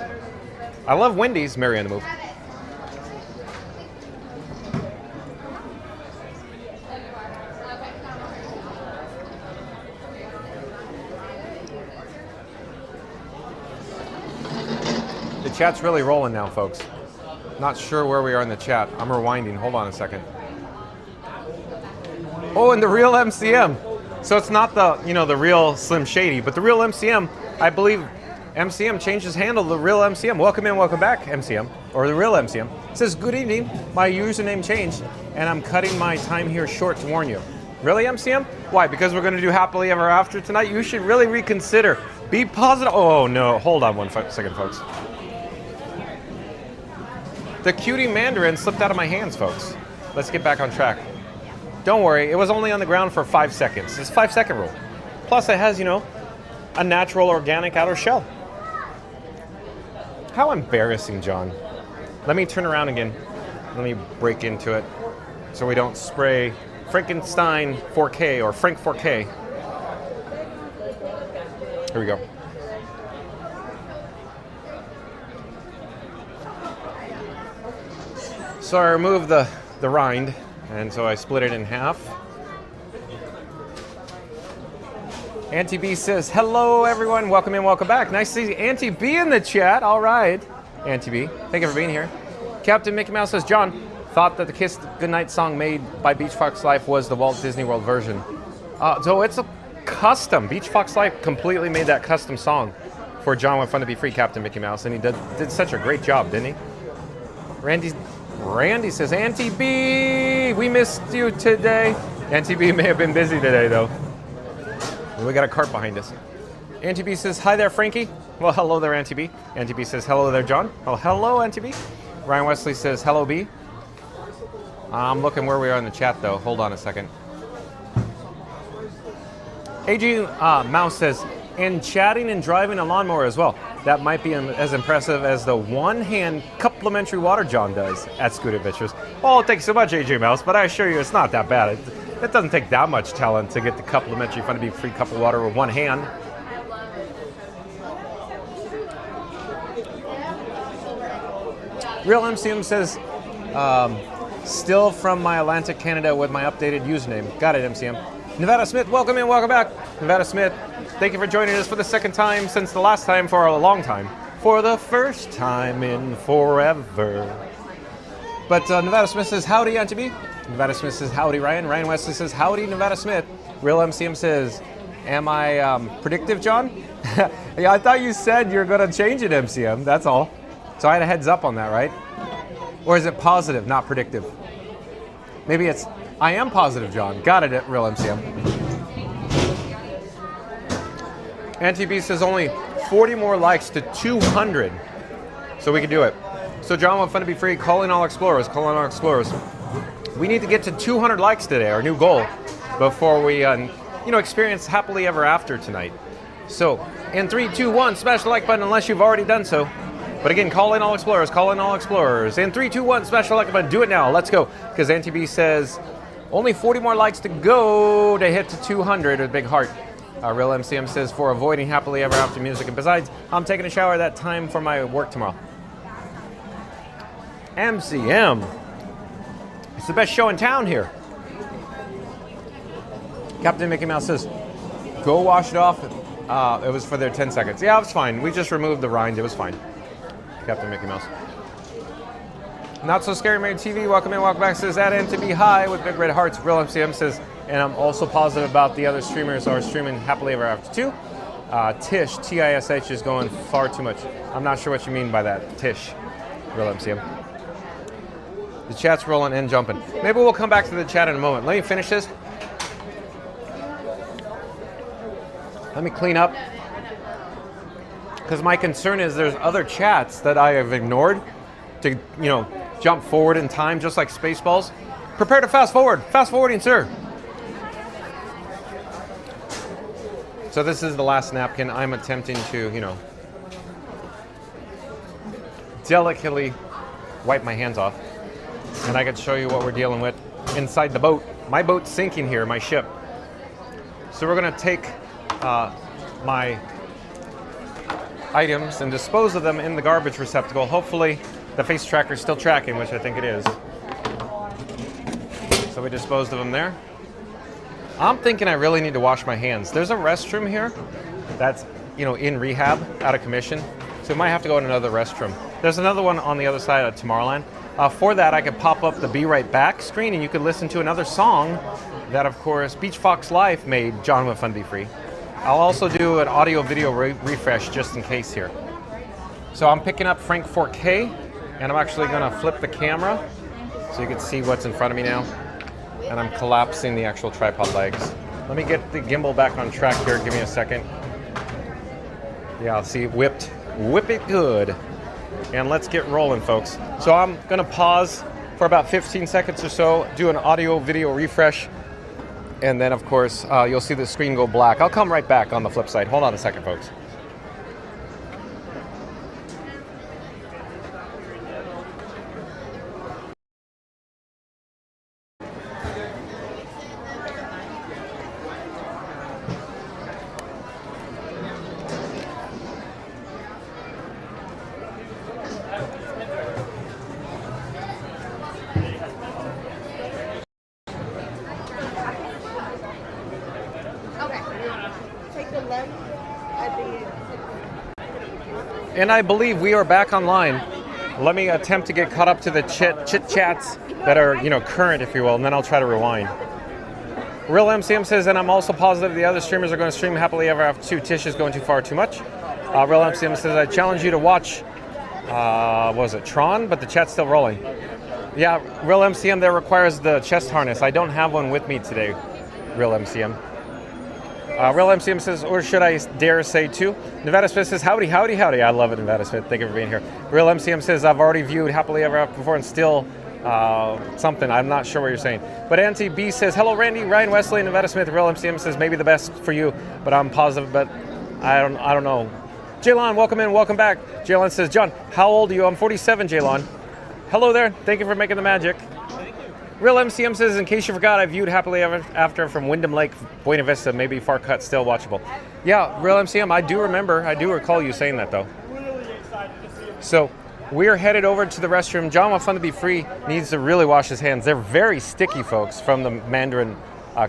I love Wendy's, Mary on the Move. The chat's really rolling now, folks. Not sure where we are in the chat. I'm rewinding. Hold on a second. Oh, and the real MCM. So it's not the real Slim Shady, but the real MCM. I believe MCM changed his handle to the real MCM. Welcome in, welcome back, MCM, or the real MCM. It says, good evening. My username changed, and I'm cutting my time here short to warn you. Really, MCM? Why? Because we're going to do Happily Ever After tonight? You should really reconsider. Be positive. Oh, no. Hold on one second, folks. The cutie Mandarin slipped out of my hands, folks. Let's get back on track. Don't worry, it was only on the ground for 5 seconds. It's a 5-second rule. Plus it has, a natural organic outer shell. How embarrassing, John. Let me turn around again. Let me break into it. so we don't spray Frankenstein 4K or Frank 4K. Here we go. So I removed the rind, and so I split it in half. Auntie B says, hello everyone, welcome in, welcome back. Nice to see Auntie B in the chat. All right, Auntie B, thank you for being here. Captain Mickey Mouse says, John, thought that the Kiss Goodnight song made by Beach Fox Life was the Walt Disney World version. So it's a custom. Beach Fox Life completely made that custom song for John With Fun to Be Free, Captain Mickey Mouse, and he did such a great job, didn't he? Randy says, Auntie B, we missed you today. Auntie B may have been busy today, though. We got a cart behind us. Auntie B says, hi there, Frankie. Well, hello there, Auntie B. Auntie B says, hello there, John. Oh, hello, Auntie B. Ryan Wesley says, hello, B. I'm looking where we are in the chat, though. Hold on a second. AG Mouse says, and chatting and driving a lawnmower as well. That might be as impressive as the one-hand complimentary water John does at Scoot Adventures. Oh, thanks so much, AJ Mouse, but I assure you it's not that bad. It doesn't take that much talent to get the complimentary Fun to Be Free cup of water with one hand. Real MCM says, still from my Atlantic, Canada with my updated username. Got it, MCM. Nevada Smith, welcome in, welcome back. Nevada Smith, thank you for joining us for the second time since the last time for a long time. For the first time in forever. But Nevada Smith says, howdy, Auntie B. Nevada Smith says, howdy, Ryan. Ryan Wesley says, howdy, Nevada Smith. Real MCM says, am I predictive, John? Yeah, I thought you said you're going to change it, MCM. That's all. So I had a heads up on that, right? Or is it positive, not predictive? Maybe it's, I am positive, John. Got it at Real MCM. Auntie B says only 40 more likes to 200. So we can do it. So John With Fun to Be Free, calling all explorers, calling all explorers. We need to get to 200 likes today, our new goal, before we experience happily ever after tonight. So in 3, 2, 1, smash the like button unless you've already done so. But again, call in all explorers, call in all explorers. In 3, 2, 1, smash the like button, do it now, let's go. Because Auntie B says, only 40 more likes to go to hit to 200 with a big heart. Real MCM says, for avoiding happily ever after music. And besides, I'm taking a shower at that time for my work tomorrow. MCM. It's the best show in town here. Captain Mickey Mouse says, go wash it off. It was for their 10 seconds. Yeah, it was fine. We just removed the rind. It was fine. Captain Mickey Mouse. Not So Scary Made TV, welcome in, welcome back, says that and to be high with big red hearts. Real MCM says, and I'm also positive about the other streamers are streaming happily ever after too. Tish, T-I-S-H is going far too much. I'm not sure what you mean by that, Tish. Real MCM. The chat's rolling and jumping. Maybe we'll come back to the chat in a moment. Let me finish this. Let me clean up. Because my concern is there's other chats that I have ignored to, jump forward in time, just like Spaceballs. Prepare to fast forward. Fast forwarding, sir. So this is the last napkin. I'm attempting to, delicately wipe my hands off. And I can show you what we're dealing with inside the boat. My boat's sinking here, my ship. So we're going to take my items and dispose of them in the garbage receptacle. Hopefully the face tracker's still tracking, which I think it is. So we disposed of them there. I'm thinking I really need to wash my hands. There's a restroom here that's, in rehab, out of commission. So we might have to go in another restroom. There's another one on the other side of Tomorrowland. For that, I could pop up the Be Right Back screen and you could listen to another song that, of course, Beach Fox Life made John With Fun Be Free. I'll also do an audio video refresh just in case here. So I'm picking up Frank 4K and I'm actually going to flip the camera so you can see what's in front of me now. And I'm collapsing the actual tripod legs. Let me get the gimbal back on track here. Give me a second. Yeah, I'll see, whip it good. And let's get rolling, folks. So I'm gonna pause for about 15 seconds or so, do an audio video refresh, and then of course, you'll see the screen go black. I'll come right back on the flip side. Hold on a second, folks. And I believe we are back online. Let me attempt to get caught up to the chit chats that are, current, if you will, and then I'll try to rewind. Real MCM says, and I'm also positive the other streamers are going to stream happily ever after 2. Tish is going too far too much. Real MCM says, I challenge you to watch, what was it, Tron? But the chat's still rolling. Yeah, Real MCM there requires the chest harness. I don't have one with me today, Real MCM. Real MCM says, or should I dare say too? Nevada Smith says, howdy, howdy, howdy. I love it, Nevada Smith. Thank you for being here. Real MCM says, I've already viewed Happily Ever After before and still something. I'm not sure what you're saying. But Auntie B says, hello, Randy, Ryan Wesley, Nevada Smith. Real MCM says, maybe the best for you, but I'm positive, but I don't know. Jaylon, welcome in, welcome back. Jaylon says, John, how old are you? I'm 47, Jaylon. Hello there. Thank you for making the magic. Real MCM says, in case you forgot, I viewed Happily Ever After from Wyndham Lake, Buena Vista, maybe far cut, still watchable. Yeah, Real MCM, I do recall you saying that though. So we're headed over to the restroom. John, with Fun to Be Free, needs to really wash his hands. They're very sticky, folks, from the Mandarin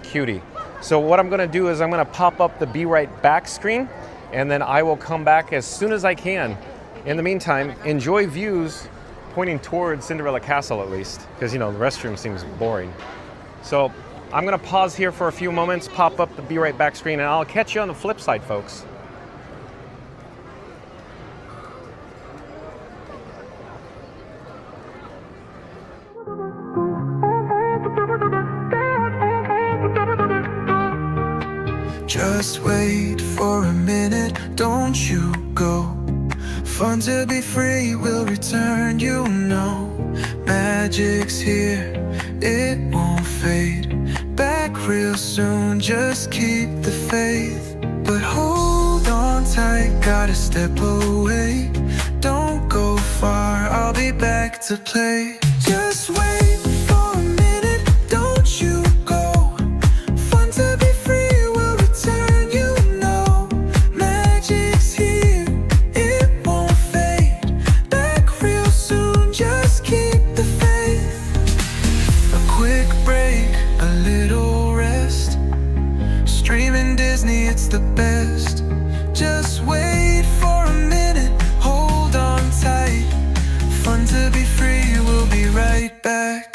Cutie. So what I'm gonna do is I'm gonna pop up the Be Right Back screen, and then I will come back as soon as I can. In the meantime, enjoy views pointing towards Cinderella Castle at least, because the restroom seems boring. So I'm gonna pause here for a few moments, pop up the Be Right Back screen, and I'll catch you on the flip side, folks. Just wait for a minute, don't you go. Fun to be free will return, magic's here, it won't fade. Back real soon, just keep the faith. But hold on tight, gotta step away. Don't go far, I'll be back to play. Just wait for a minute, don't you go. Fun to be free will return, magic's here, it won't fade. Back real soon, just keep the faith. A quick break, a little rest. Streaming Disney, it's the best. Just wait for a minute, hold on tight. Fun to be free, we'll be right back.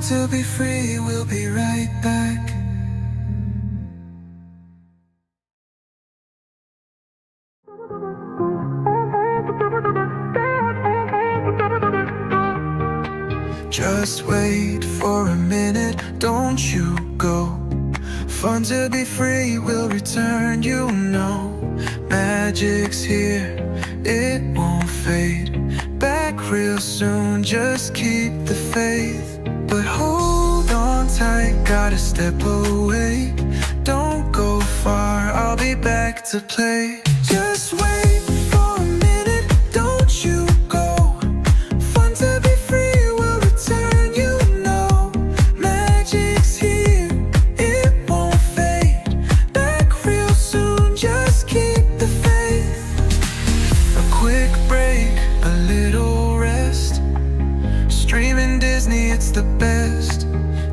To be free, we'll be right back. Just wait for a minute, don't you go. Fun to be free will return, magic's here, it won't fade. Back real soon, just keep the faith. But hold on tight, gotta step away. Don't go far, I'll be back to play. Just wait for a minute, don't you go. Fun to be free will return, magic's here, it won't fade. Back real soon, just keep the faith. it's the best.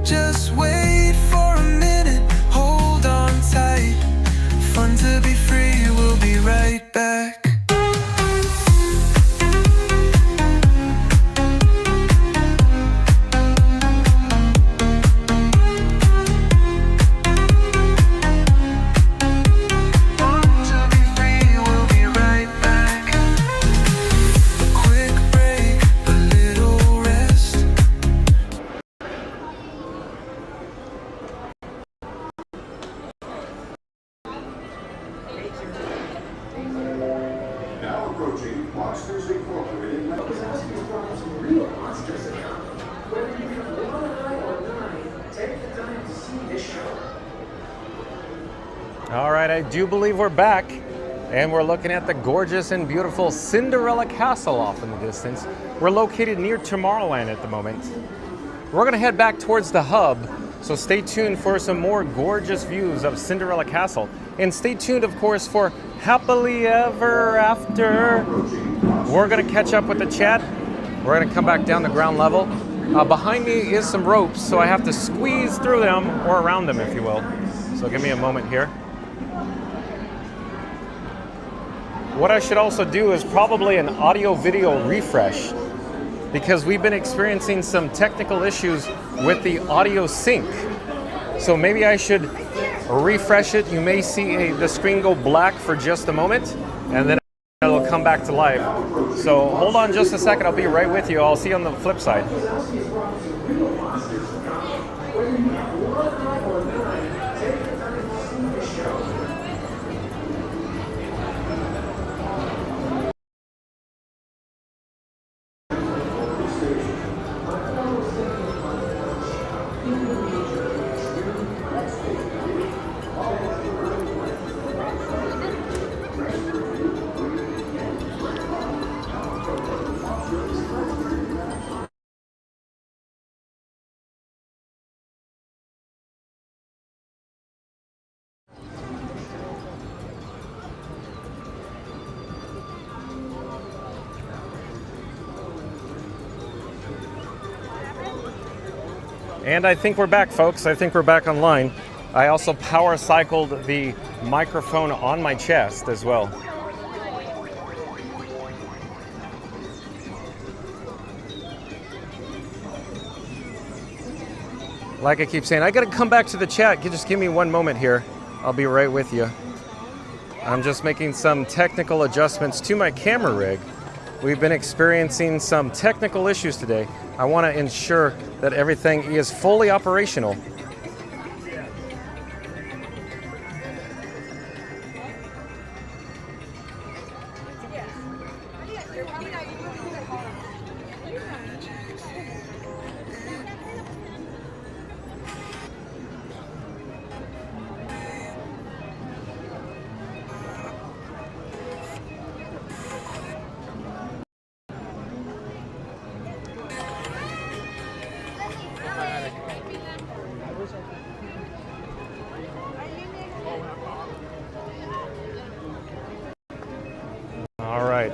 Just wait for a minute, hold on tight. Fun to be free, we'll be right back. Now approaching Monsters Incorporated. Real monsters are coming. Whether you have one eye or nine, take the time to see this show. All right, I do believe we're back, and we're looking at the gorgeous and beautiful Cinderella Castle off in the distance. We're located near Tomorrowland at the moment. We're gonna head back towards the hub, so stay tuned for some more gorgeous views of Cinderella Castle. And stay tuned, of course, for Happily Ever After. We're gonna catch up with the chat. We're gonna come back down the ground level. Behind me is some ropes, so I have to squeeze through them, or around them, if you will. So give me a moment here. What I should also do is probably an audio-video refresh, because we've been experiencing some technical issues with the audio sync. So maybe I should refresh it. You may see the screen go black for just a moment, and then it'll come back to life. So hold on just a second, I'll be right with you. I'll see you on the flip side. And I think we're back, folks. I think we're back online. I also power cycled the microphone on my chest as well. Like I keep saying, I gotta come back to the chat. Just give me one moment here. I'll be right with you. I'm just making some technical adjustments to my camera rig. We've been experiencing some technical issues today. I want to ensure that everything is fully operational.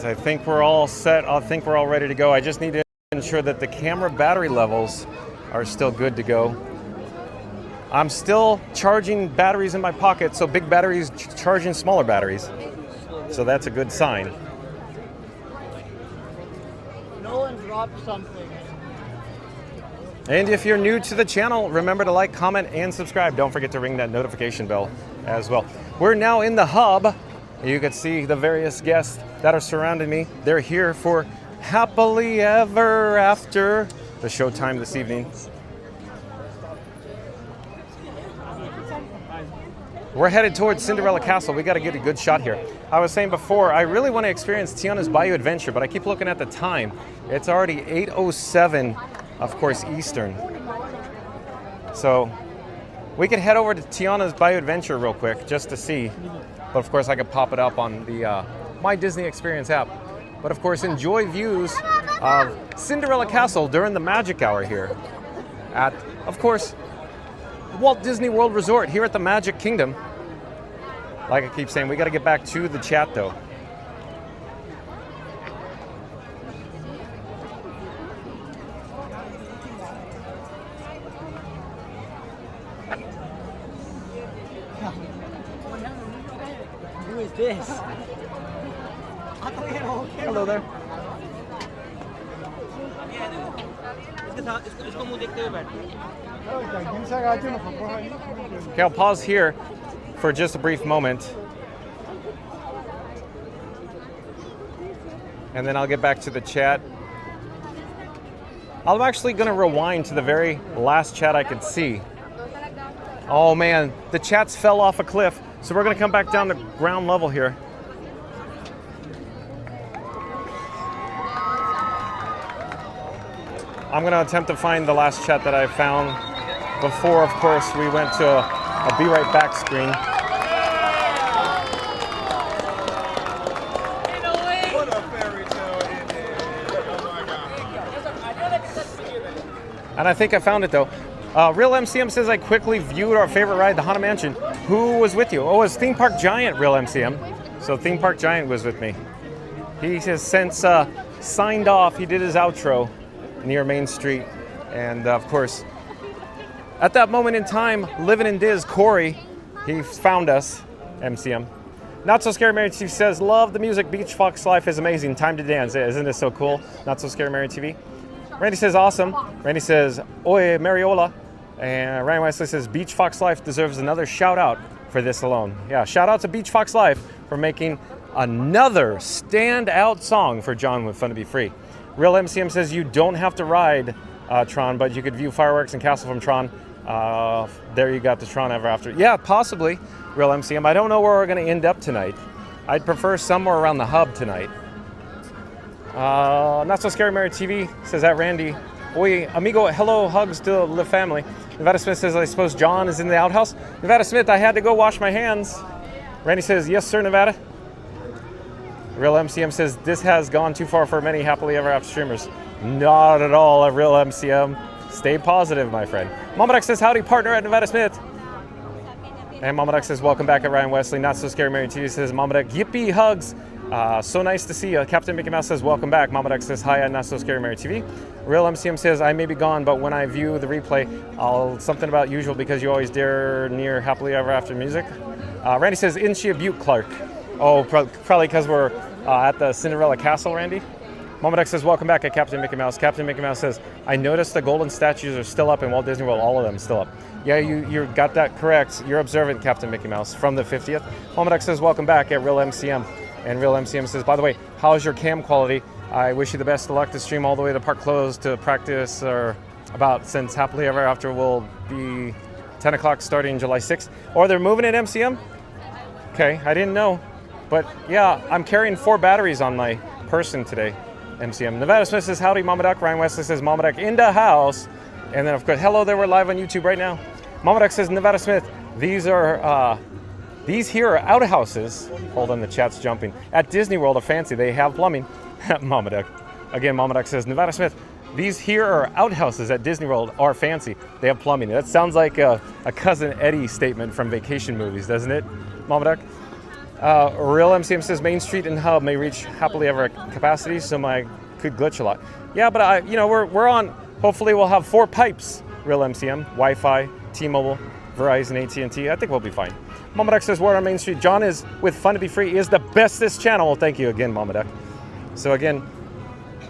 I think we're all set. I think we're all ready to go. I just need to ensure that the camera battery levels are still good to go. I'm still charging batteries in my pocket, so big batteries charging smaller batteries. So that's a good sign. No one dropped something. And if you're new to the channel, remember to like, comment, and subscribe. Don't forget to ring that notification bell as well. We're now in the hub. You can see the various guests that are surrounding me. They're here for Happily Ever After, the showtime this evening. We're headed towards Cinderella Castle. We got to get a good shot here. I was saying before, I really want to experience Tiana's Bayou Adventure, but I keep looking at the time. It's already 8:07, of course, Eastern. So we could head over to Tiana's Bayou Adventure real quick just to see. But of course, I could pop it up on the My Disney Experience app. But of course, enjoy views of Cinderella Castle during the magic hour here at, of course, Walt Disney World Resort here at the Magic Kingdom. Like I keep saying, we got to get back to the chat though. this? Hello there. Es como un deck de Uber. Okay, I'll pause here for just a brief moment. And then I'll get back to the chat. I'm actually going to rewind to the very last chat I could see. Oh man, the chats fell off a cliff, so we're going to come back down to ground level here. I'm going to attempt to find the last chat that I found before, of course, we went to a Be Right Back screen. What a fairy tale it is. Oh my God. And I think I found it though. Real MCM says I quickly viewed our favorite ride, the Haunted Mansion. Who was with you? Oh, it was Theme Park Giant, Real MCM. So Theme Park Giant was with me. He has since signed off. He did his outro near Main Street. And of course, at that moment in time, living in Diz, Corey, he found us, MCM. Not So Scary Mary TV says, love the music, Beach Fox Life is amazing, time to dance. Isn't this so cool? Not So Scary Mary TV. Randy says, awesome. Randy says, oye, Mariola. And Ryan Wesley says, Beach Fox Life deserves another shout out for this alone. Yeah, shout out to Beach Fox Life for making another standout song for John with Fun to Be Free. Real MCM says, you don't have to ride Tron, but you could view fireworks and castle from Tron. There you got the Tron Ever After. Yeah, possibly, Real MCM. I don't know where we're going to end up tonight. I'd prefer somewhere around the hub tonight. Not So Scary Mary TV says that Randy. Oye, amigo, hello, hugs to the family. Nevada Smith says, I suppose John is in the outhouse. Nevada Smith, I had to go wash my hands. Randy says, yes, sir, Nevada. Real MCM says, this has gone too far for many happily ever after streamers. Not at all, Real MCM. Stay positive, my friend. Mama Duck says, howdy, partner at Nevada Smith. And Mama Duck says, welcome back at Ryan Wesley. Not So Scary Mary TV says, Mama Duck, yippee, hugs. So nice to see you. Captain Mickey Mouse says, welcome back. Mama Duck says, hi at Not So Scary Mary TV. Real MCM says, I may be gone, but when I view the replay, I'll something about usual because you always dare near happily ever after music. Randy says, isn't she a beaut, Clark? Oh, probably because we're at the Cinderella Castle, Randy. Mama Duck says, welcome back at Captain Mickey Mouse. Captain Mickey Mouse says, I noticed the golden statues are still up in Walt Disney World, all of them still up. Yeah, you got that correct. You're observant, Captain Mickey Mouse, from the 50th. Mama Duck says, welcome back at Real MCM. And Real MCM says, by the way, how's your cam quality? I wish you the best of luck to stream all the way to park closed to practice or about since Happily Ever After will be 10 o'clock starting July 6th. Or they're moving it, MCM? Okay, I didn't know. But yeah, I'm carrying 4 batteries on my person today, MCM. Nevada Smith says, howdy, Mama Duck. Ryan Wesley says, Mama Duck in the house. And then, of course, hello there, we're live on YouTube right now. Mama Duck says, Nevada Smith, these here are outhouses. Hold on, the chat's jumping. At Disney World, a fancy, they have plumbing. Mama Duck. Again, Mama Duck says, Nevada Smith, these here are outhouses at Disney World are fancy. They have plumbing. That sounds like a Cousin Eddie statement from vacation movies, doesn't it, Mama Duck? Real MCM says, Main Street and Hub may reach happily ever capacity, so my could glitch a lot. Yeah, but we're on, hopefully we'll have 4 pipes, Real MCM, Wi-Fi, T-Mobile, Verizon, AT&T. I think we'll be fine. Mama Duck says, we're on Main Street. John is with Fun to Be Free is the bestest channel. Well, thank you again, Mama Duck. So again,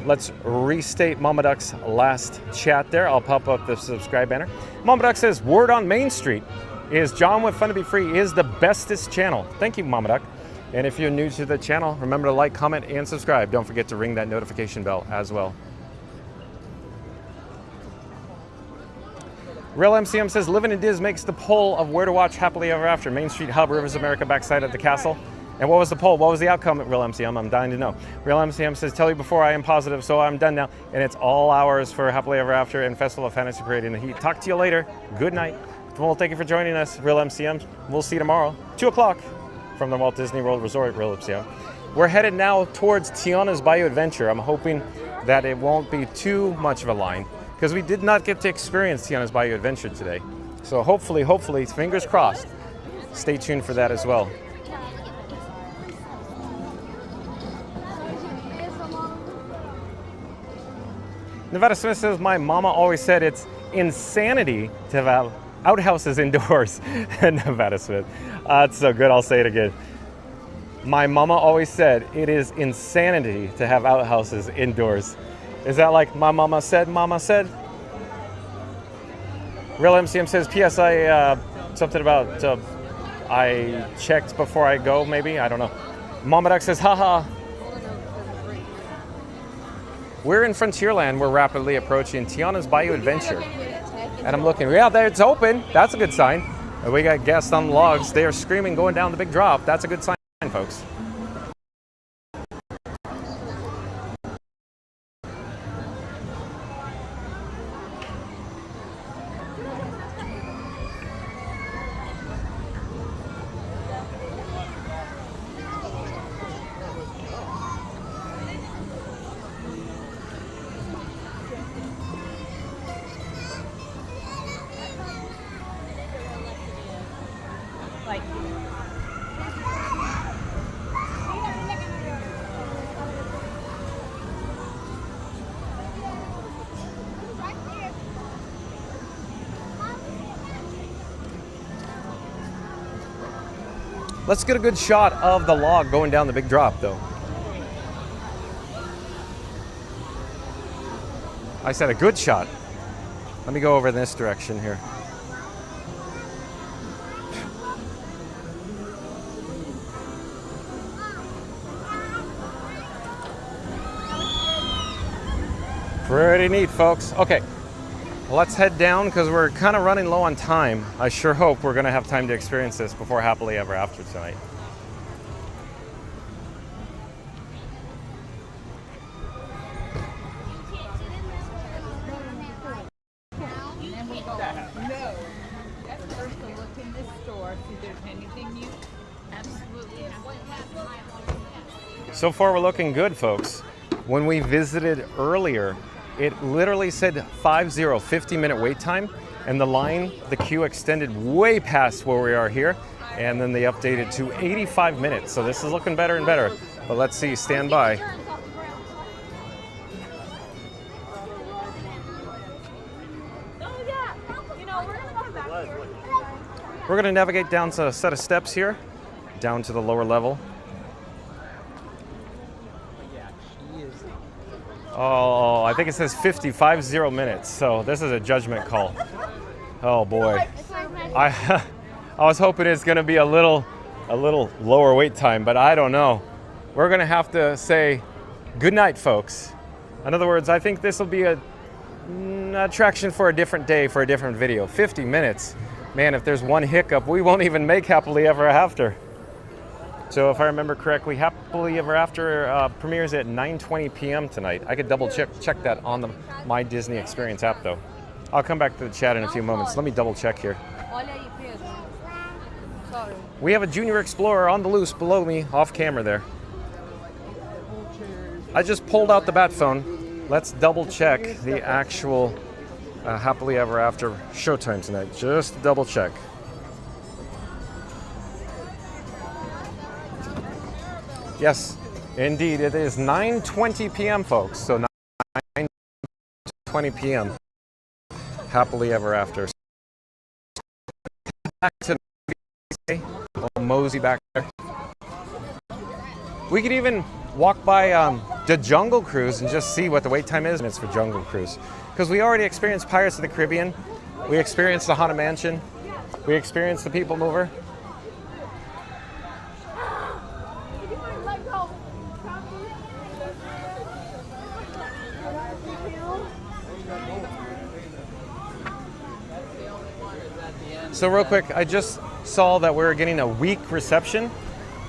let's restate Mama Duck's last chat there. I'll pop up the subscribe banner. Mama Duck says, word on Main Street is John with Fun to Be Free is the bestest channel. Thank you, Mama Duck. And if you're new to the channel, remember to like, comment, and subscribe. Don't forget to ring that notification bell as well. Real MCM says, living in Diz makes the poll of where to watch Happily Ever After. Main Street, Hub, Rivers America, backside at the castle. And what was the poll? What was the outcome at Real MCM? I'm dying to know. Real MCM says, tell you before I am positive, so I'm done now. And it's all hours for Happily Ever After and Festival of Fantasy Parade in the heat. Talk to you later. Good night. Well, thank you for joining us, Real MCM. We'll see you tomorrow, 2 o'clock from the Walt Disney World Resort, Real MCM. We're headed now towards Tiana's Bayou Adventure. I'm hoping that it won't be too much of a line because we did not get to experience Tiana's Bayou Adventure today. So hopefully, fingers crossed, stay tuned for that as well. Nevada Smith says, my mama always said it's insanity to have outhouses indoors. Nevada Smith. That's so good, I'll say it again. My mama always said it is insanity to have outhouses indoors. Is that like my mama said, mama said? Real MCM says, PSI, something about I checked before I go, maybe? I don't know. Mama Duck says, haha. We're in Frontierland. We're rapidly approaching Tiana's Bayou Adventure. And I'm looking, yeah, there it's open. That's a good sign. And we got guests on the logs. They are screaming going down the big drop. That's a good sign, folks. Let's get a good shot of the log going down the big drop, though. I said a good shot. Let me go over in this direction here. Pretty neat, folks. Okay, let's head down because we're kind of running low on time. I sure hope we're going to have time to experience this before Happily Ever After tonight. So far, we're looking good, folks. When we visited earlier, it literally said 50-minute wait time, and the line, the queue extended way past where we are here, and then they updated to 85 minutes. So this is looking better and better. But let's see, stand by. We're gonna navigate down a set of steps here, down to the lower level. Oh, I think it says 50 minutes, so this is a judgment call. Oh boy. I was hoping it's gonna be a little lower wait time, but I don't know. We're gonna have to say good night, folks. In other words, I think this will be an attraction for a different day, for a different video. 50 minutes. Man, if there's one hiccup, we won't even make Happily Ever After. So if I remember correctly, Happily Ever After premieres at 9:20 p.m. tonight. I could double check that on the My Disney Experience app, though. I'll come back to the chat in a few moments. Let me double check here. We have a Junior Explorer on the loose below me, off camera there. I just pulled out the bat phone. Let's double check the actual Happily Ever After showtime tonight. Just to double check. Yes, indeed, it is 9:20 p.m., folks. So 9:20 p.m. Happily Ever After. Back to mosey back there. We could even walk by the Jungle Cruise and just see what the wait time is. And it's for Jungle Cruise because we already experienced Pirates of the Caribbean. We experienced the Haunted Mansion. We experienced the PeopleMover. So real quick, I just saw that we're getting a weak reception,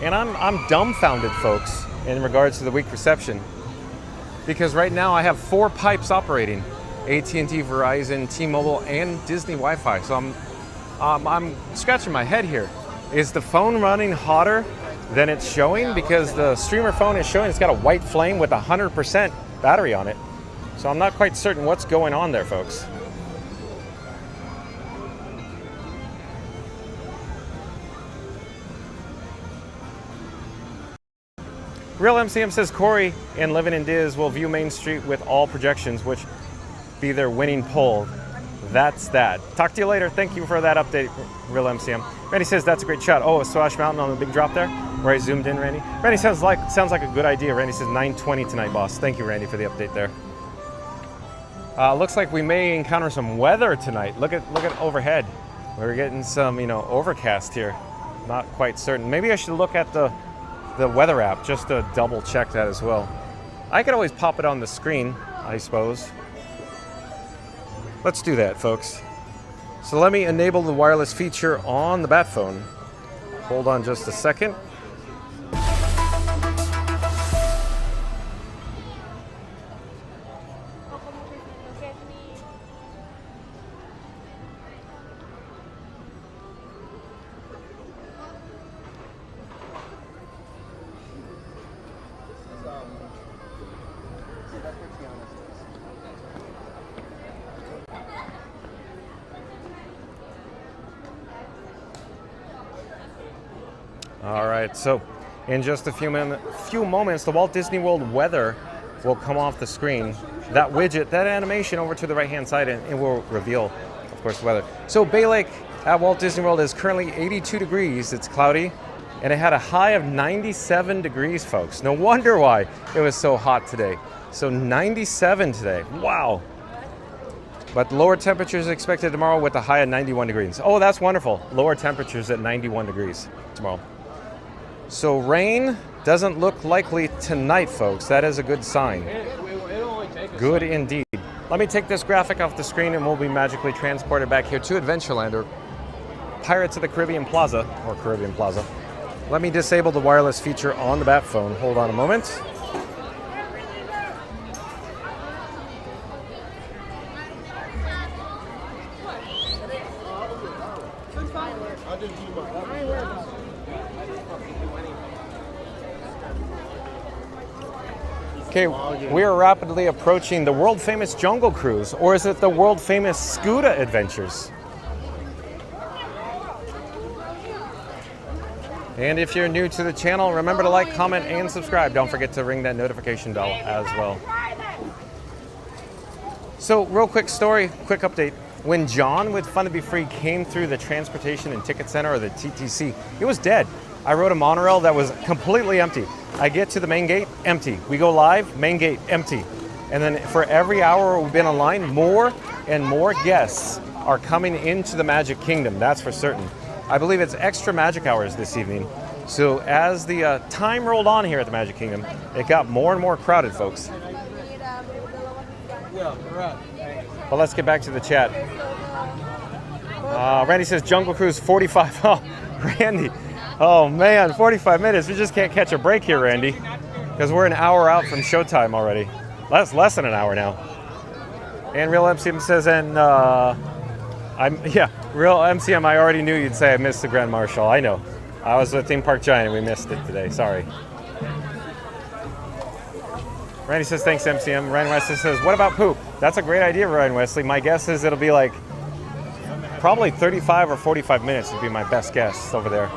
and I'm dumbfounded, folks, in regards to the weak reception, because right now I have 4 pipes operating: AT&T, Verizon, T-Mobile, and Disney Wi-Fi. So I'm scratching my head here. Is the phone running hotter than it's showing? Because the streamer phone is showing it's got a white flame with 100% battery on it. So I'm not quite certain what's going on there, folks. Real MCM says Corey and Living in Diz will view Main Street with all projections, which be their winning poll. That's that. Talk to you later. Thank you for that update, Real MCM. Randy says that's a great shot. Oh, a Swash Mountain on the big drop there, where I zoomed in, Randy. Randy sounds like a good idea. Randy says 9:20 tonight, boss. Thank you, Randy, for the update there. Looks like we may encounter some weather tonight. Look at overhead. We're getting some, overcast here. Not quite certain. Maybe I should look at the weather app just to double check that as well. I could always pop it on the screen, I suppose. Let's do that, folks. So let me enable the wireless feature on the Bat phone. Hold on just a second. All right, so in just a few moments, the Walt Disney World weather will come off the screen. That widget, that animation over to the right-hand side, and it will reveal, of course, the weather. So Bay Lake at Walt Disney World is currently 82 degrees. It's cloudy, and it had a high of 97 degrees, folks. No wonder why it was so hot today. So 97 today. Wow. But lower temperatures expected tomorrow with a high of 91 degrees. Oh, that's wonderful. Lower temperatures at 91 degrees tomorrow. So rain doesn't look likely tonight, folks. That is a good sign. Good indeed. Let me take this graphic off the screen and we'll be magically transported back here to Adventureland, or Pirates of the Caribbean Plaza, or Caribbean Plaza. Let me disable the wireless feature on the Bat phone. Hold on a moment. Okay, we are rapidly approaching the world-famous Jungle Cruise, or is it the world-famous Scuba Adventures? And if you're new to the channel, remember to like, comment, and subscribe. Don't forget to ring that notification bell as well. So, real quick story, quick update. When John with Fun to Be Free came through the Transportation and Ticket Center, or the TTC, it was dead. I rode a monorail that was completely empty. I get to the main gate, empty. We go live, main gate, empty. And then for every hour we've been online, more and more guests are coming into the Magic Kingdom, that's for certain. I believe it's extra magic hours this evening. So as the time rolled on here at the Magic Kingdom, it got more and more crowded, folks. Well, let's get back to the chat. Randy says Jungle Cruise 45. Oh, Randy. Oh man, 45 minutes. We just can't catch a break here, Randy, because we're an hour out from showtime already. That's less than an hour now. And Real MCM says, Real MCM, I already knew you'd say I missed the Grand Marshal. I know. I was with Theme Park Giant and we missed it today. Sorry. Randy says, thanks, MCM. Ryan Wesley says, what about poop? That's a great idea, Ryan Wesley. My guess is it'll be like probably 35 or 45 minutes would be my best guess over there.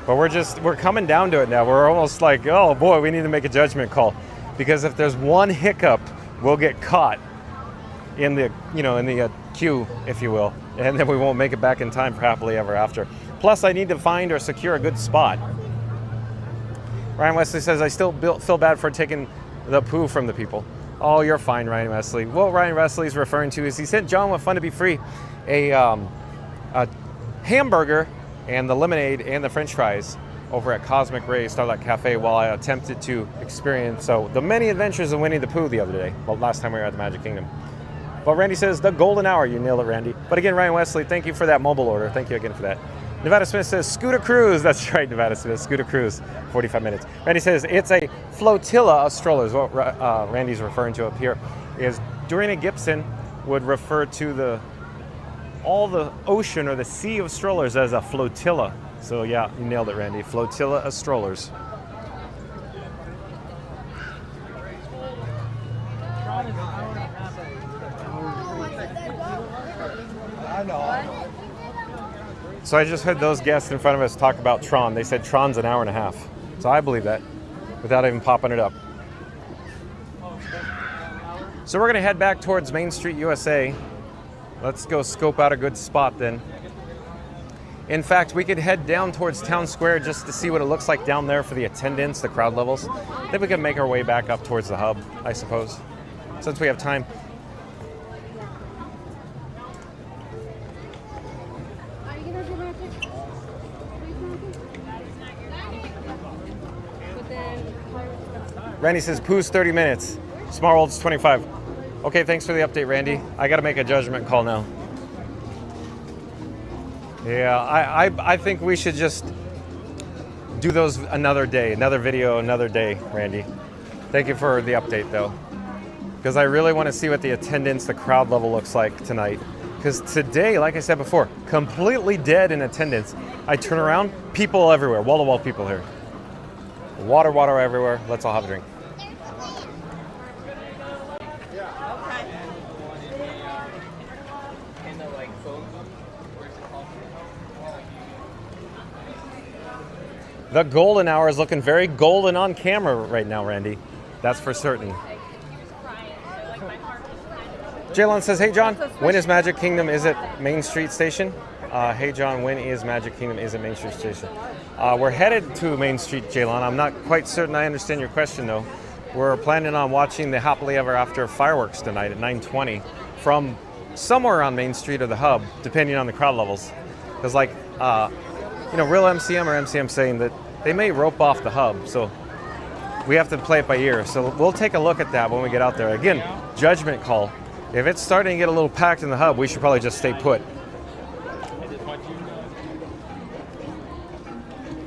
But we're coming down to it now. We're almost like, oh boy, we need to make a judgment call, because if there's one hiccup, we'll get caught in the queue, if you will, and then we won't make it back in time for Happily Ever After. Plus, I need to find or secure a good spot. Ryan Wesley says, I still feel bad for taking the poo from the people. Oh, you're fine, Ryan Wesley. What Ryan Wesley is referring to is he sent John with Fun to Be Free a hamburger and the lemonade and the french fries over at Cosmic Ray Starlight Cafe while I attempted to experience the many adventures of Winnie the Pooh the other day. Well, last time we were at the Magic Kingdom. But Randy says, the golden hour. You nailed it, Randy. But again, Ryan Wesley, thank you for that mobile order. Thank you again for that. Nevada Smith says, Scooter Cruise. That's right, Nevada Smith. Scooter Cruise, 45 minutes. Randy says, it's a flotilla of strollers. What Randy's referring to up here is Dorina Gibson would refer to all the ocean or the sea of strollers as a flotilla. So yeah, you nailed it, Randy. Flotilla of strollers. So I just heard those guests in front of us talk about Tron. They said Tron's an hour and a half. So I believe that without even popping it up. So we're going to head back towards Main Street USA. Let's go scope out a good spot then. In fact, we could head down towards Town Square just to see what it looks like down there for the attendance, the crowd levels. Then we can make our way back up towards the hub, I suppose, since we have time. Randy says, Pooh's 30 minutes. Smart World's 25. Okay, thanks for the update, Randy. I got to make a judgment call now. Yeah, I think we should just do those another day, another video, another day, Randy. Thank you for the update, though. Because I really want to see what the attendance, the crowd level looks like tonight. Because today, like I said before, completely dead in attendance. I turn around, people everywhere, wall-to-wall people here. Water everywhere. Let's all have a drink. The golden hour is looking very golden on camera right now, Randy. That's for certain. Jaylon says, hey John, when is Magic Kingdom? Is it Main Street Station? Hey John, when is Magic Kingdom? Is it Main Street Station? We're headed to Main Street, Jaylon. I'm not quite certain I understand your question though. We're planning on watching the Happily Ever After fireworks tonight at 9:20 from somewhere around Main Street or the hub, depending on the crowd levels. Because like, Real MCM or MCM saying that they may rope off the hub, so we have to play it by ear. So we'll take a look at that when we get out there. Again, judgment call. If it's starting to get a little packed in the hub, we should probably just stay put.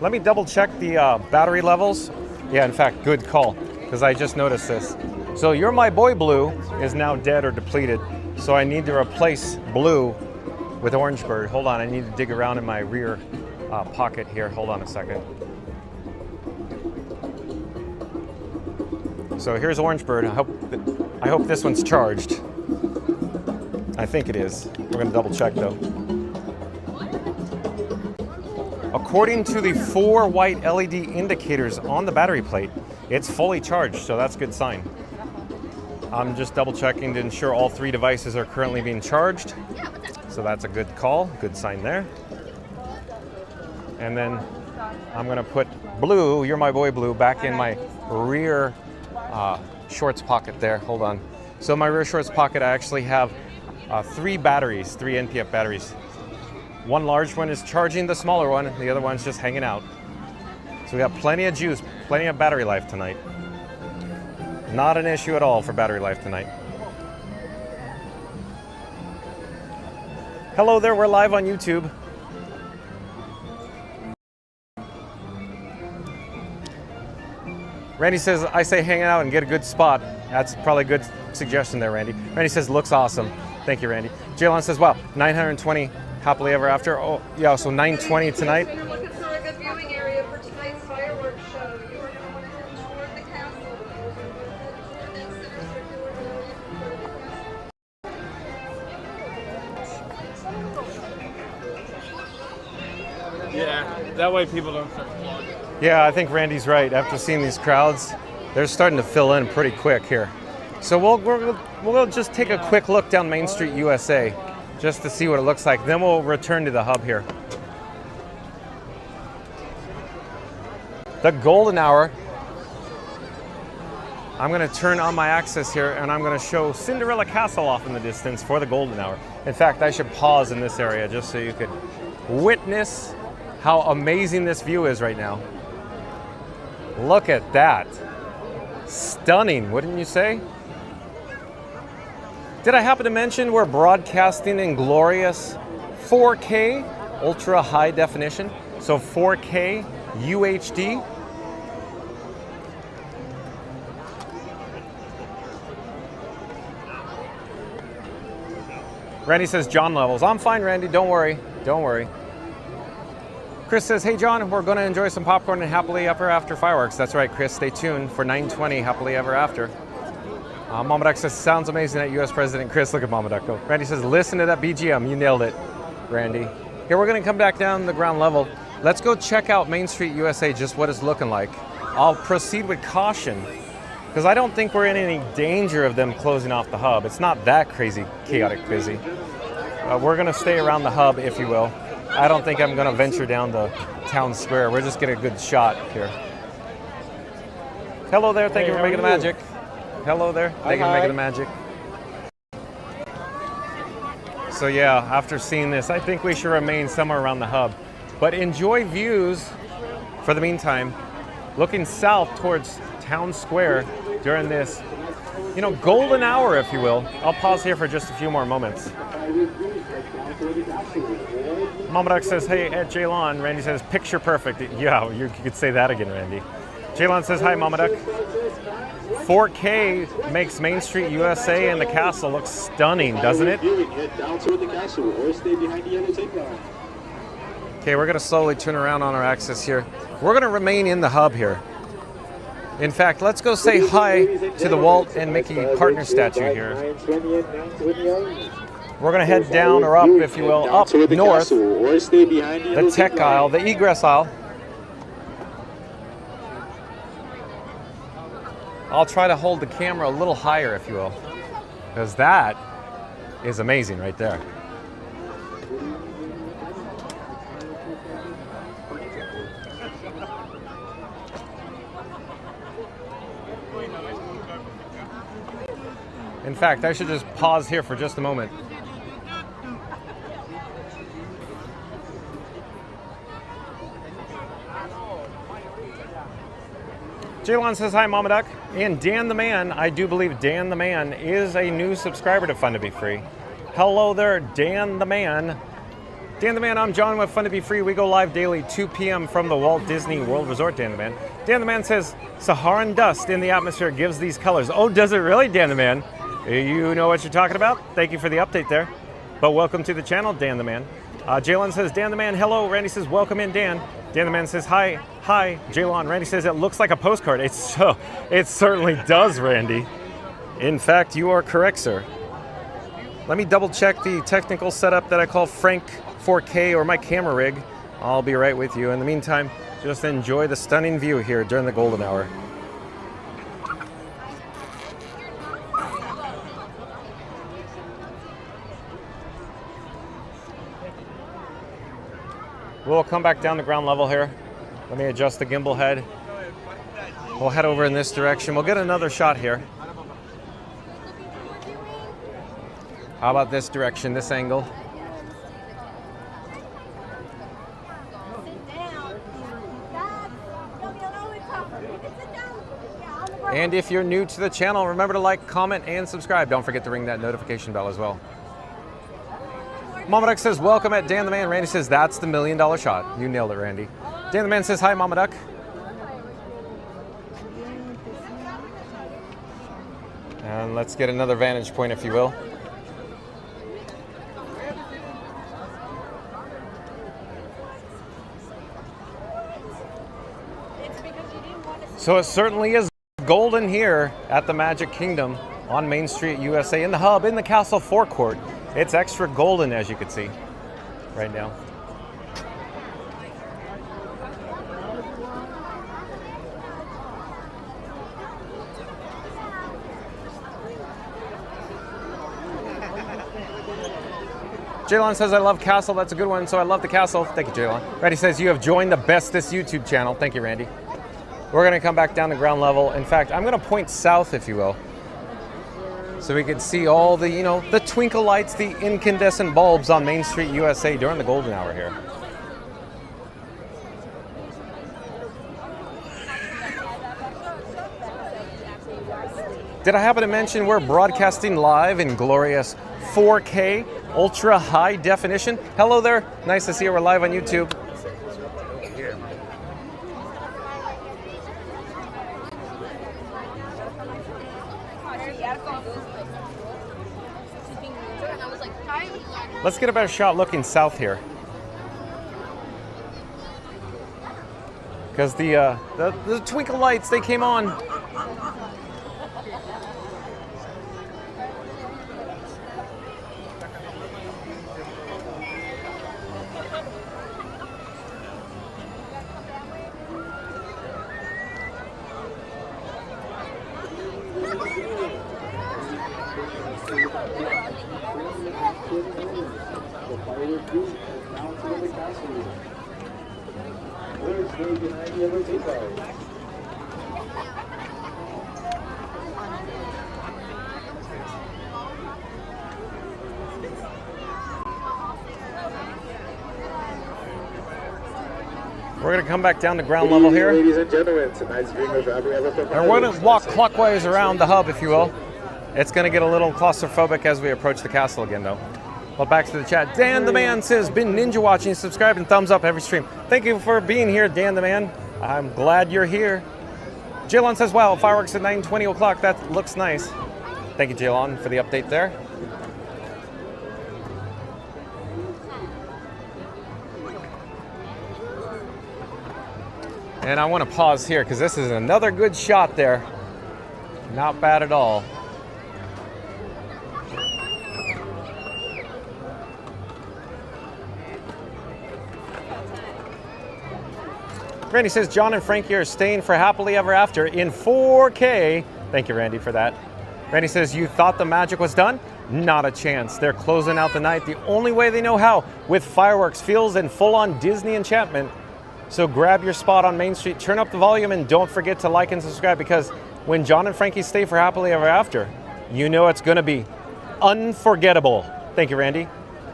Let me double check the battery levels. Yeah, in fact, good call, because I just noticed this. So You're My Boy Blue is now dead or depleted, so I need to replace blue with Orange Bird. Hold on, I need to dig around in my rear pocket here. Hold on a second. So here's Orange Bird. I hope this one's charged. I think it is. We're going to double check though. According to the 4 white LED indicators on the battery plate, it's fully charged, so that's a good sign. I'm just double checking to ensure all 3 devices are currently being charged. So that's a good call, good sign there. And then I'm gonna put blue, You're My Boy Blue, back in my rear shorts pocket there. Hold on. So my rear shorts pocket, I actually have 3 batteries, 3 NPF batteries. One large one is charging the smaller one, the other one's just hanging out. So we got plenty of juice, plenty of battery life tonight. Not an issue at all for battery life tonight. Hello there, we're live on YouTube. Randy says, I say hang out and get a good spot. That's probably a good suggestion there, Randy. Randy says, looks awesome. Thank you, Randy. Jaylon says, wow, 920 Happily Ever After. Oh, yeah, so 920 tonight. You're looking for a good viewing area for tonight's fireworks show. You are going to want to head toward the castle. Yeah, that way people don't start vlogging. Yeah, I think Randy's right. After seeing these crowds, they're starting to fill in pretty quick here. So we'll just take a quick look down Main Street USA just to see what it looks like. Then we'll return to the hub here. The golden hour. I'm going to turn on my access here and I'm going to show Cinderella Castle off in the distance for the golden hour. In fact, I should pause in this area just so you could witness how amazing this view is right now. Look at that. Stunning, wouldn't you say? Did I happen to mention we're broadcasting in glorious 4K ultra high definition? So 4K UHD. Randy says John levels. I'm fine, Randy, don't worry, don't worry. Chris says, hey John, we're going to enjoy some popcorn and Happily Ever After fireworks. That's right, Chris, stay tuned for 920 Happily Ever After. Mama Duck says, sounds amazing at US President Chris. Look at Mama Duck go. Randy says, listen to that BGM. You nailed it, Randy. Here, we're going to come back down the ground level. Let's go check out Main Street USA, just what it's looking like. I'll proceed with caution, because I don't think we're in any danger of them closing off the hub. It's not that crazy, chaotic busy. We're going to stay around the hub, if you will. I don't think I'm going to venture down the town square. We're just getting a good shot here. Hello there. Thank you for making the magic. Hello there. Thank you for making the magic. So yeah, after seeing this, I think we should remain somewhere around the hub. But enjoy views for the meantime, looking south towards Town Square during this, you know, golden hour, if you will. I'll pause here for just a few more moments. Mama Duck says, hey, at Jaylon. Randy says, picture perfect. Yeah, you could say that again, Randy. Jaylon says, hi, Mama Duck. 4K makes Main Street USA and the castle look stunning, doesn't it? Okay, we're going to slowly turn around on our axis here. We're going to remain in the hub here. In fact, let's go say hi to the Walt and Mickey partner statue here. We're going to head down or up, if you will, up north, the tech aisle, the egress aisle. I'll try to hold the camera a little higher, if you will, because that is amazing right there. In fact, I should just pause here for just a moment. Jaylon says, hi, Mama Duck. And Dan the Man, I do believe Dan the Man is a new subscriber to Fun to Be Free. Hello there, Dan the Man. Dan the Man, I'm John with Fun to Be Free. We go live daily, 2 p.m. from the Walt Disney World Resort, Dan the Man. Dan the Man says, Saharan dust in the atmosphere gives these colors. Oh, does it really, Dan the Man? You know what you're talking about? Thank you for the update there. But welcome to the channel, Dan the Man. Jaylon says, Dan the Man, hello. Randy says, welcome in, Dan. Dan the Man says, hi, Jaylon. Randy says, it looks like a postcard. It certainly does, Randy. In fact, you are correct, sir. Let me double check the technical setup that I call Frank 4K or my camera rig. I'll be right with you. In the meantime, just enjoy the stunning view here during the golden hour. We'll come back down the ground level here. Let me adjust the gimbal head. We'll head over in this direction. We'll get another shot here. How about this direction, this angle? And if you're new to the channel, remember to like, comment, and subscribe. Don't forget to ring that notification bell as well. Mama Duck says, welcome at Dan the Man. Randy says, that's the $1 million shot. You nailed it, Randy. Dan the Man says, hi, Mama Duck. And let's get another vantage point, if you will. So it certainly is golden here at the Magic Kingdom on Main Street, USA, in the hub, in the castle forecourt. It's extra golden, as you can see right now. Jaylon says, I love Castle. That's a good one. So I love the castle. Thank you, Jaylon. Randy says, you have joined the bestest YouTube channel. Thank you, Randy. We're going to come back down the ground level. In fact, I'm going to point south, if you will, so we can see all the, the twinkle lights, the incandescent bulbs on Main Street, USA during the golden hour here. Did I happen to mention we're broadcasting live in glorious 4K, ultra high definition? Hello there. Nice to see you. We're live on YouTube. Let's get a better shot looking south here. Because the twinkle lights, they came on. down to the castle. Where's the United Ever People? We're going to come back down to ground level here. Ladies and gentlemen, tonight's dream of ever. And we're going to walk clockwise around the hub, if you will. It's going to get a little claustrophobic as we approach the castle again, though. Well, back to the chat. Dan the Man says, been ninja watching, subscribe and thumbs up every stream. Thank you for being here, Dan the Man. I'm glad you're here. Jaylon says, wow, fireworks at 9:20 o'clock. That looks nice. Thank you, Jaylon, for the update there. And I want to pause here because this is another good shot there. Not bad at all. Randy says, John and Frankie are staying for Happily Ever After in 4K. Thank you, Randy, for that. Randy says, you thought the magic was done? Not a chance. They're closing out the night the only way they know how, with fireworks, feels, and full-on Disney enchantment. So grab your spot on Main Street, turn up the volume, and don't forget to like and subscribe, because when John and Frankie stay for Happily Ever After, you know it's going to be unforgettable. Thank you, Randy.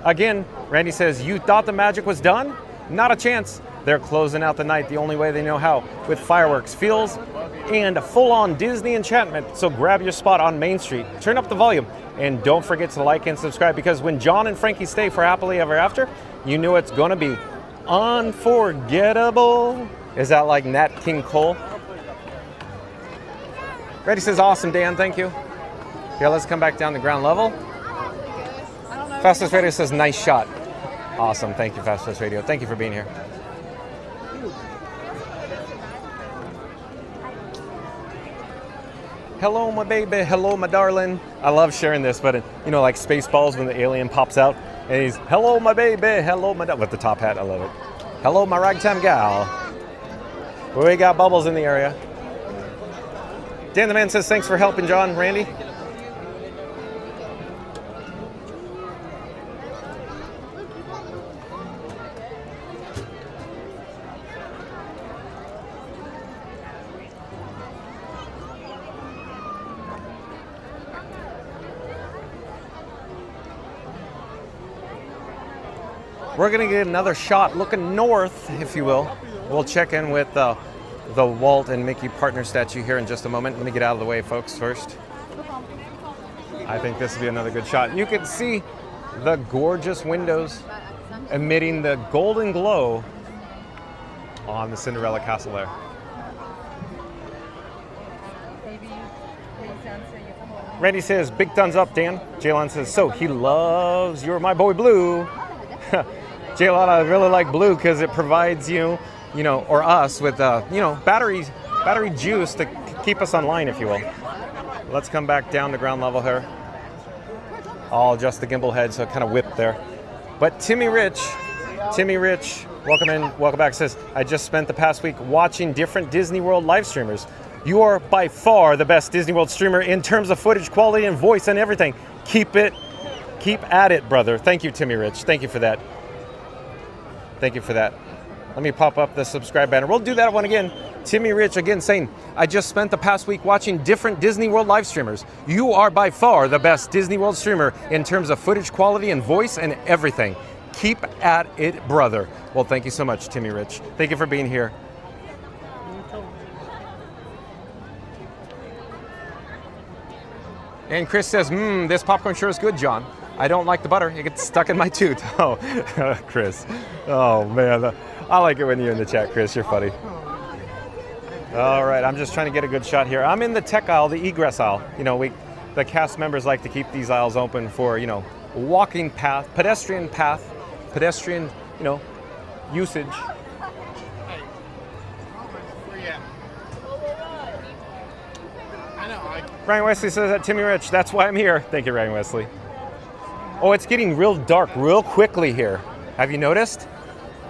Again, Randy says, you thought the magic was done? Not a chance. They're closing out the night the only way they know how, with fireworks, feels, and full-on Disney enchantment. So grab your spot on Main Street, turn up the volume, and don't forget to like and subscribe, because when John and Frankie stay for Happily Ever After, you know it's going to be unforgettable. Is that like Nat King Cole? Reddy says, awesome, Dan, thank you. Yeah, let's come back down to ground level. Fastest Radio says, nice shot. Awesome, thank you, Fastest Radio. Thank you for being here. Hello, my baby. Hello, my darling. I love sharing this, but you know, like Spaceballs when the alien pops out and he's, hello, my baby. Hello, my with the top hat. I love it. Hello, my ragtime gal. We got bubbles in the area. Dan the Man says, thanks for helping, John. Randy? We're going to get another shot looking north, if you will. We'll check in with the Walt and Mickey partner statue here in just a moment. Let me get out of the way, folks, first. I think this will be another good shot. You can see the gorgeous windows emitting the golden glow on the Cinderella Castle there. Randy says, big thumbs up, Dan. Jaylon says, so he loves You're My Boy Blue. Jaylon, I really like blue because it provides you know, or us with, you know, battery juice to keep us online, if you will. Let's come back down to ground level here. I'll adjust the gimbal head so it kind of whipped there. But Timmy Rich, welcome in, welcome back, says, I just spent the past week watching different Disney World live streamers. You are by far the best Disney World streamer in terms of footage, quality, and voice and everything. Keep at it, brother. Thank you, Timmy Rich. Thank you for that. Thank you for that. Let me pop up the subscribe banner. We'll do that one again. Timmy Rich again saying, I just spent the past week watching different Disney World live streamers. You are by far the best Disney World streamer in terms of footage, quality, and voice and everything. Keep at it, brother. Well, thank you so much, Timmy Rich. Thank you for being here. And Chris says, this popcorn sure is good, John. I don't like the butter. It gets stuck in my tooth. Oh, Chris. Oh, man. I like it when you're in the chat, Chris. You're funny. All right. I'm just trying to get a good shot here. I'm in the tech aisle, the egress aisle. You know, the cast members like to keep these aisles open for, you know, walking path, pedestrian, you know, usage. Ryan Wesley says that, Timmy Rich, that's why I'm here. Thank you, Ryan Wesley. Oh, it's getting real dark real quickly here. Have you noticed?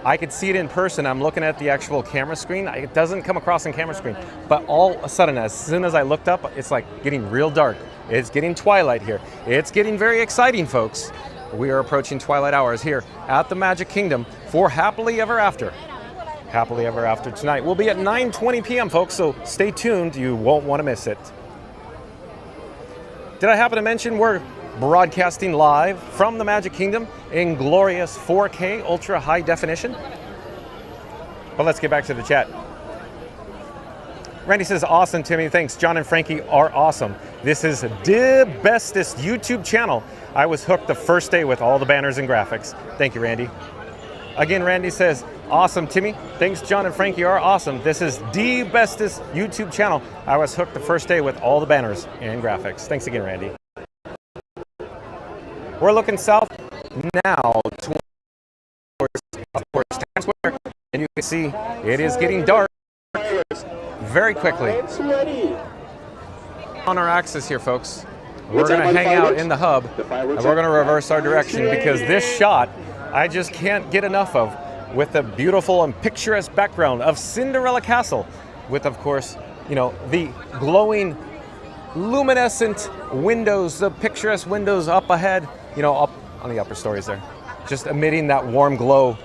I could see it in person. I'm looking at the actual camera screen. It doesn't come across on camera screen. But all of a sudden, as soon as I looked up, it's like getting real dark. It's getting twilight here. It's getting very exciting, folks. We are approaching twilight hours here at the Magic Kingdom for Happily Ever After. Happily Ever After tonight will be at 9:20 p.m., folks, so stay tuned. You won't want to miss it. Did I happen to mention we're broadcasting live from the Magic Kingdom in glorious 4K ultra high definition? But let's get back to the chat. Randy says, awesome, Timmy. Thanks. John and Frankie are awesome. This is the bestest YouTube channel. I was hooked the first day with all the banners and graphics. Thank you, Randy. Again, Randy says, awesome, Timmy. Thanks, John and Frankie are awesome. This is the bestest YouTube channel. I was hooked the first day with all the banners and graphics. Thanks again, Randy. We're looking south now towards, of course, Times Square, and you can see it is getting dark very quickly. On our axis here, folks, we're going to hang out in the hub, and we're going to reverse our direction because this shot I just can't get enough of, with the beautiful and picturesque background of Cinderella Castle, with, of course, you know, the glowing, luminescent windows, the picturesque windows up ahead, you know, up on the upper stories there, just emitting that warm glow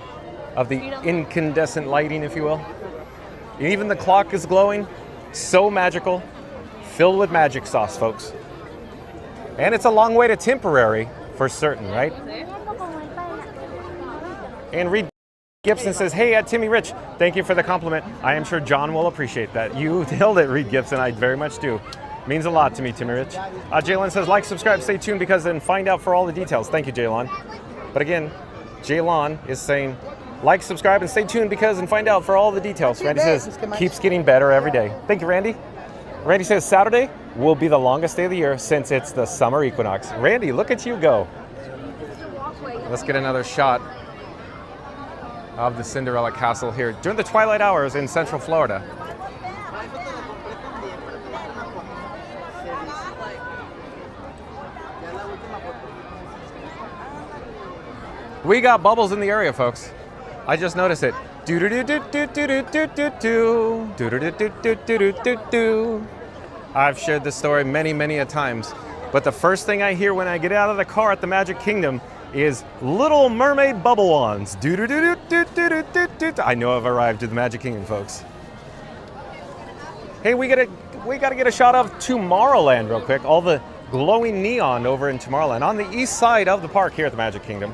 of the incandescent lighting, if you will. Even the clock is glowing, so magical, filled with magic sauce, folks. And it's a long way to Temporary, for certain, right? And Reed Gibson says, hey, at Timmy Rich, thank you for the compliment. I am sure John will appreciate that. You nailed it, Reed Gibson. I very much do. Means a lot to me, Timmy Rich. Jaylon says, like, subscribe, stay tuned, because then find out for all the details. Thank you, Jaylon. But again, Jaylon is saying, like, subscribe, and stay tuned, because and find out for all the details. Randy says, keeps getting better every day. Thank you, Randy. Randy says, Saturday will be the longest day of the year since it's the summer equinox. Randy, look at you go. Let's get another shot of the Cinderella Castle here during the twilight hours in Central Florida. We got bubbles in the area, folks. I just noticed it. I've shared this story many, many a times, but the first thing I hear when I get out of the car at the Magic Kingdom is Little Mermaid bubble wands. I know I've arrived at the Magic Kingdom, folks. Hey, we gotta get a shot of Tomorrowland real quick. All the glowing neon over in Tomorrowland on the east side of the park here at the Magic Kingdom.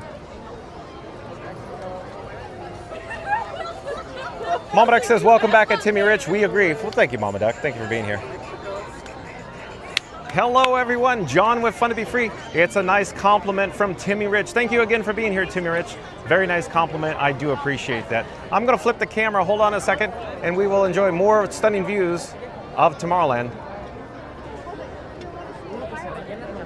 Mama Duck says, welcome back at Timmy Rich. We agree. Well, thank you, Mama Duck. Thank you for being here. Hello, everyone. John with Fun to Be Free. It's a nice compliment from Timmy Rich. Thank you again for being here, Timmy Rich. Very nice compliment. I do appreciate that. I'm going to flip the camera. Hold on a second, and we will enjoy more stunning views of Tomorrowland.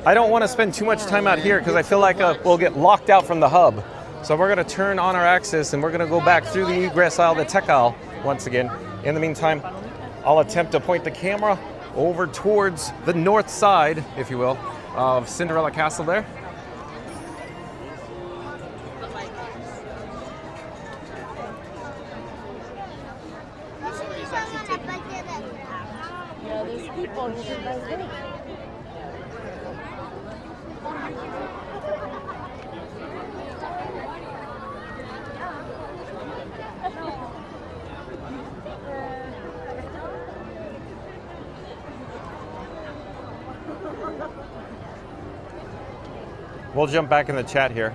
I don't want to spend too much time out here because I feel like we'll get locked out from the hub. So we're going to turn on our axis, and we're going to go back through the egress aisle, the tech aisle, once again. In the meantime, I'll attempt to point the camera over towards the north side, if you will, of Cinderella Castle there. Yeah, there's people who We'll jump back in the chat here.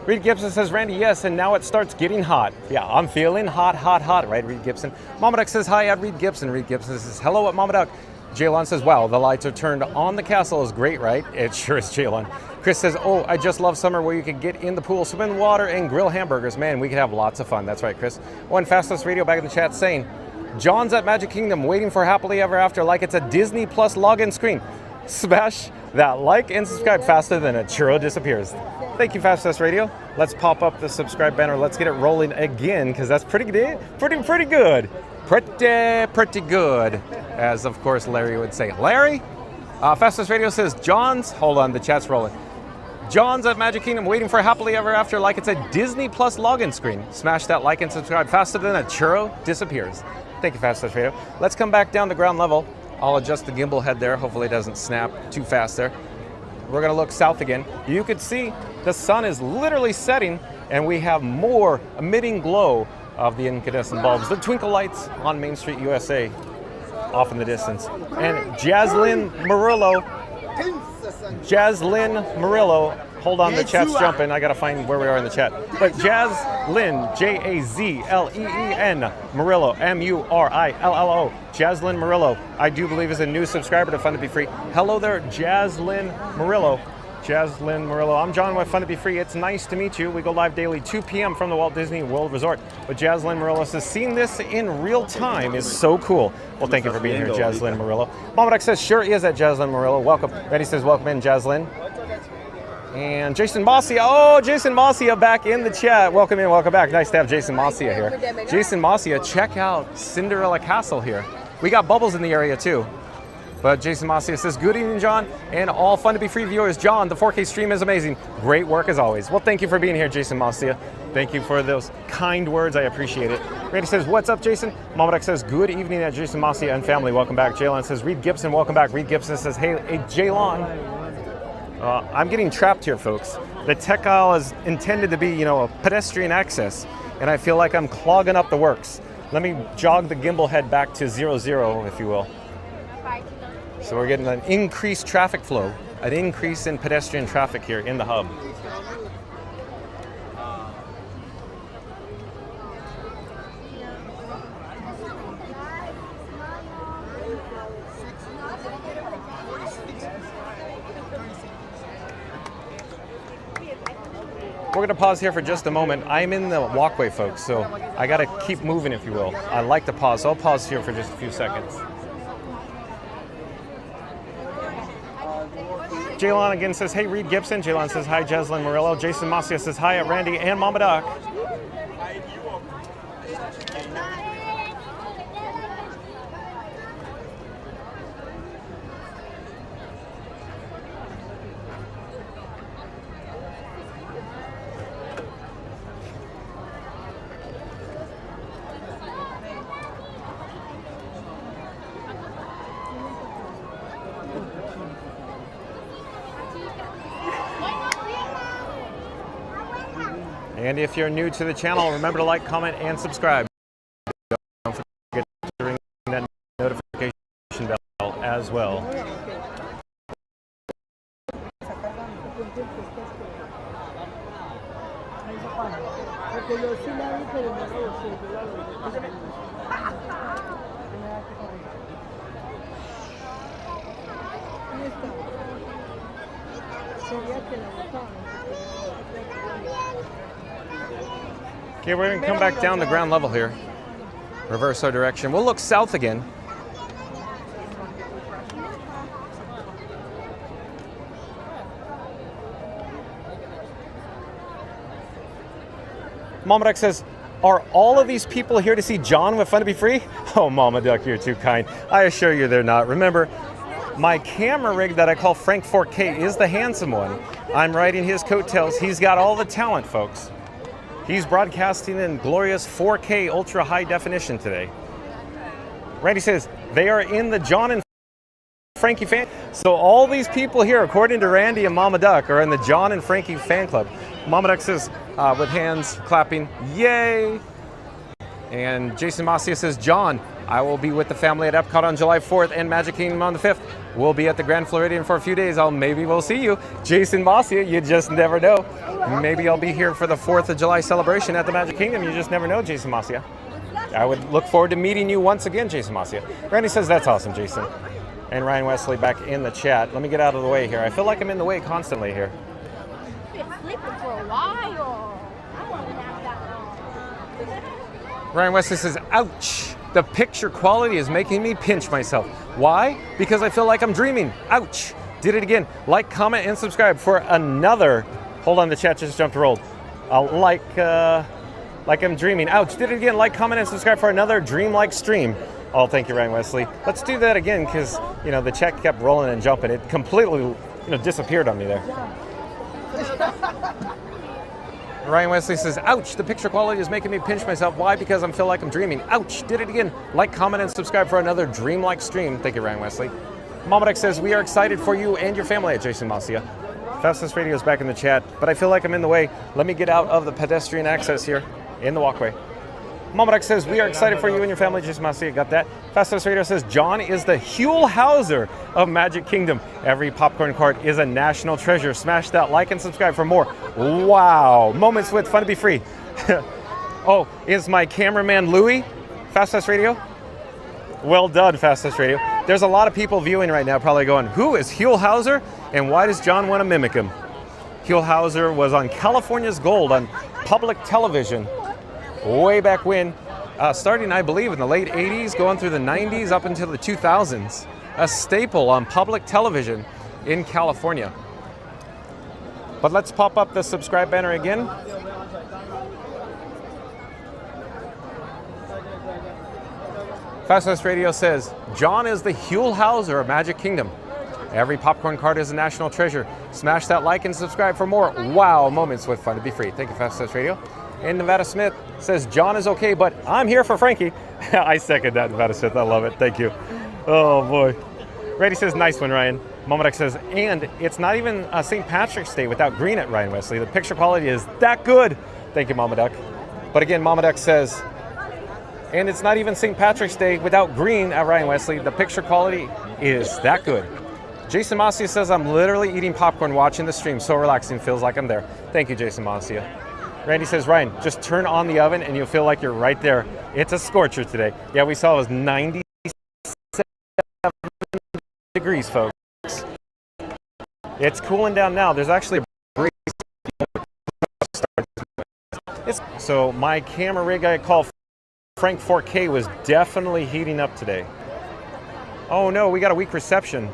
Reed Gibson says, Randy, yes, and now it starts getting hot. Yeah, I'm feeling hot, hot, hot, right, Reed Gibson? Mama Duck says, hi, at Reed Gibson. Reed Gibson says, hello at Mama Duck. Jaylon says, wow, the lights are turned on the castle is great, right? It sure is, Jaylon. Chris says, oh, I just love summer where you can get in the pool, swim in the water, and grill hamburgers. Man, we could have lots of fun. That's right, Chris. One Fastless Radio back in the chat saying, John's at Magic Kingdom waiting for Happily Ever After like it's a Disney Plus login screen. Smash that like and subscribe faster than a churro disappears. Thank you, Fastless Radio. Let's pop up the subscribe banner. Let's get it rolling again, because that's pretty good. Pretty good. Pretty good, as of course Larry would say. Larry? Fastless Radio says, John's, hold on, the chat's rolling. John's at Magic Kingdom waiting for Happily Ever After like it's a Disney Plus login screen. Smash that like and subscribe faster than a churro disappears. Thank you, Fastless Radio. Let's come back down to ground level I'll adjust the gimbal head there. Hopefully it doesn't snap too fast there. We're gonna look south again. You could see the sun is literally setting and we have more emitting glow of the incandescent bulbs, the twinkle lights on Main Street, USA, off in the distance. And Jaslyn Murillo, hold on, the chat's jumping. I gotta find where we are in the chat. But Jaslyn, Jazleen Murillo, Murillo. Jaslyn Murillo, I do believe is a new subscriber to Fun to Be Free. Hello there, Jaslyn Murillo. Jaslyn Murillo. I'm John with Fun to Be Free. It's nice to meet you. We go live daily 2 p.m. from the Walt Disney World Resort. But Jaslyn Murillo says, seeing this in real time is so cool. Well, thank you for being here, Jaslyn Murillo. Mamadek says, sure is at Jaslyn Murillo. Welcome. Betty says, welcome in, Jaslyn. And Jason Massia. Oh, Jason Massia back in the chat. Welcome in, welcome back. Nice to have Jason Massia here. Jason Massia, check out Cinderella Castle here. We got bubbles in the area too. But Jason Massia says, good evening, John, and all Fun to Be Free viewers. John, the 4K stream is amazing. Great work as always. Well, thank you for being here, Jason Massia. Thank you for those kind words. I appreciate it. Randy says, what's up, Jason? Mamadek says, good evening at Jason Massia and family. Welcome back. Jaylon says, Reed Gibson, welcome back. Reed Gibson says, hey Jaylon. I'm getting trapped here, folks. The tech aisle is intended to be, a pedestrian access, and I feel like I'm clogging up the works. Let me jog the gimbal head back to 0, if you will. So we're getting an increased traffic flow, an increase in pedestrian traffic here in the hub. We're going to pause here for just a moment. I'm in the walkway, folks, so I got to keep moving, if you will. I like to pause, so I'll pause here for just a few seconds. Jaylon again says, hey, Reed Gibson. Jaylon says, hi, Jaslyn Murillo. Jason Massia says, hi, at Randy and Mama Doc. And if you're new to the channel, remember to like, comment, and subscribe. Don't forget to ring that notification bell as well. Okay, we're going to come back down the ground level here. Reverse our direction. We'll look south again. Mama Duck says, are all of these people here to see John with Fun to Be Free? Oh, Mama Duck, you're too kind. I assure you they're not. Remember, my camera rig that I call Frank 4K is the handsome one. I'm riding his coattails. He's got all the talent, folks. He's broadcasting in glorious 4K ultra high definition today. Randy says, they are in the John and Frankie fan. So all these people here, according to Randy and Mama Duck, are in the John and Frankie fan club. Mama Duck says, with hands clapping, yay. And Jason Massia says, John, I will be with the family at Epcot on July 4th and Magic Kingdom on the 5th. We'll be at the Grand Floridian for a few days. Maybe we'll see you. Jason Massia, you just never know. Maybe I'll be here for the 4th of July celebration at the Magic Kingdom. You just never know, Jason Massia. I would look forward to meeting you once again, Jason Massia. Randy says, that's awesome, Jason. And Ryan Wesley back in the chat. Let me get out of the way here. I feel like I'm in the way constantly here. Been sleeping for a while. I want to nap that long. Ryan Wesley says, ouch. The picture quality is making me pinch myself. Why? Because I feel like I'm dreaming. Ouch. Did it again. Like, comment, and subscribe for another. Hold on, the chat just jumped rolled. Like I'm dreaming. Ouch. Did it again. Like, comment, and subscribe for another dream-like stream. Oh, thank you, Ryan Wesley. Let's do that again because, the chat kept rolling and jumping. It completely, disappeared on me there. Ryan Wesley says, ouch, the picture quality is making me pinch myself. Why? Because I feel like I'm dreaming. Ouch, did it again. Like, comment, and subscribe for another dreamlike stream. Thank you, Ryan Wesley. Mamadek says, we are excited for you and your family at Jason Masia. Fastest Radio is back in the chat, but I feel like I'm in the way. Let me get out of the pedestrian access here in the walkway. Mamadek says, we are excited for you and your family. Jason Masia, got that. Fastest Radio says, John is the Huell Hauser of Magic Kingdom. Every popcorn cart is a national treasure. Smash that like and subscribe for more. Wow. Moments with Fun to Be Free. Oh, is my cameraman Louie? Fastest Radio? Well done, Fastest Radio. There's a lot of people viewing right now probably going, who is Huell Hauser and why does John want to mimic him? Huell Hauser was on California's Gold on public television way back when, starting, I believe, in the late 80s, going through the 90s up until the 2000s. A staple on public television in California. But let's pop up the subscribe banner again. Fastest Radio says, John is the Huell Hauser of Magic Kingdom. Every popcorn cart is a national treasure. Smash that like and subscribe for more wow moments with Fun to Be Free. Thank you, Fastest Radio. And Nevada Smith says, John is okay, but I'm here for Frankie. I second that, Nevada Smith. I love it. Thank you. Oh, boy. Reddy says, nice one, Ryan. Momodek says, and it's not even St. Patrick's Day without green at Ryan Wesley. The picture quality is that good. Thank you, Momodek. But again, Momodek says, and it's not even St. Patrick's Day without green at Ryan Wesley. The picture quality is that good. Jason Masia says, I'm literally eating popcorn watching the stream. So relaxing, feels like I'm there. Thank you, Jason Masia. Randy says, Ryan, just turn on the oven and you'll feel like you're right there. It's a scorcher today. Yeah, we saw it was 97 degrees, folks. It's cooling down now. There's actually a breeze. So my camera rig I call Frank 4K was definitely heating up today. Oh no, we got a weak reception.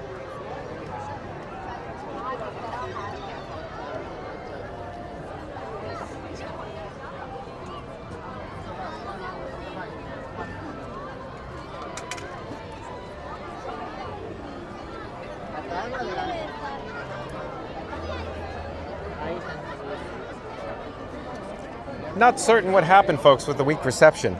Not certain what happened, folks, with the weak reception,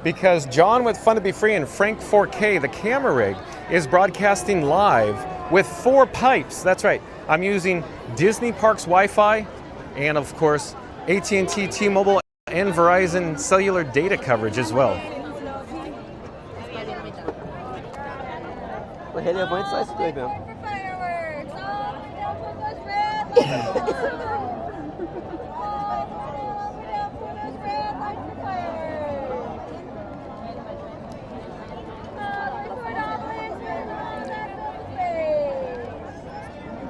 because John with Fun to Be Free and Frank 4K, the camera rig, is broadcasting live with 4 pipes. That's right. I'm using Disney Parks Wi-Fi and, of course, AT&T, T-Mobile, and Verizon cellular data coverage as well.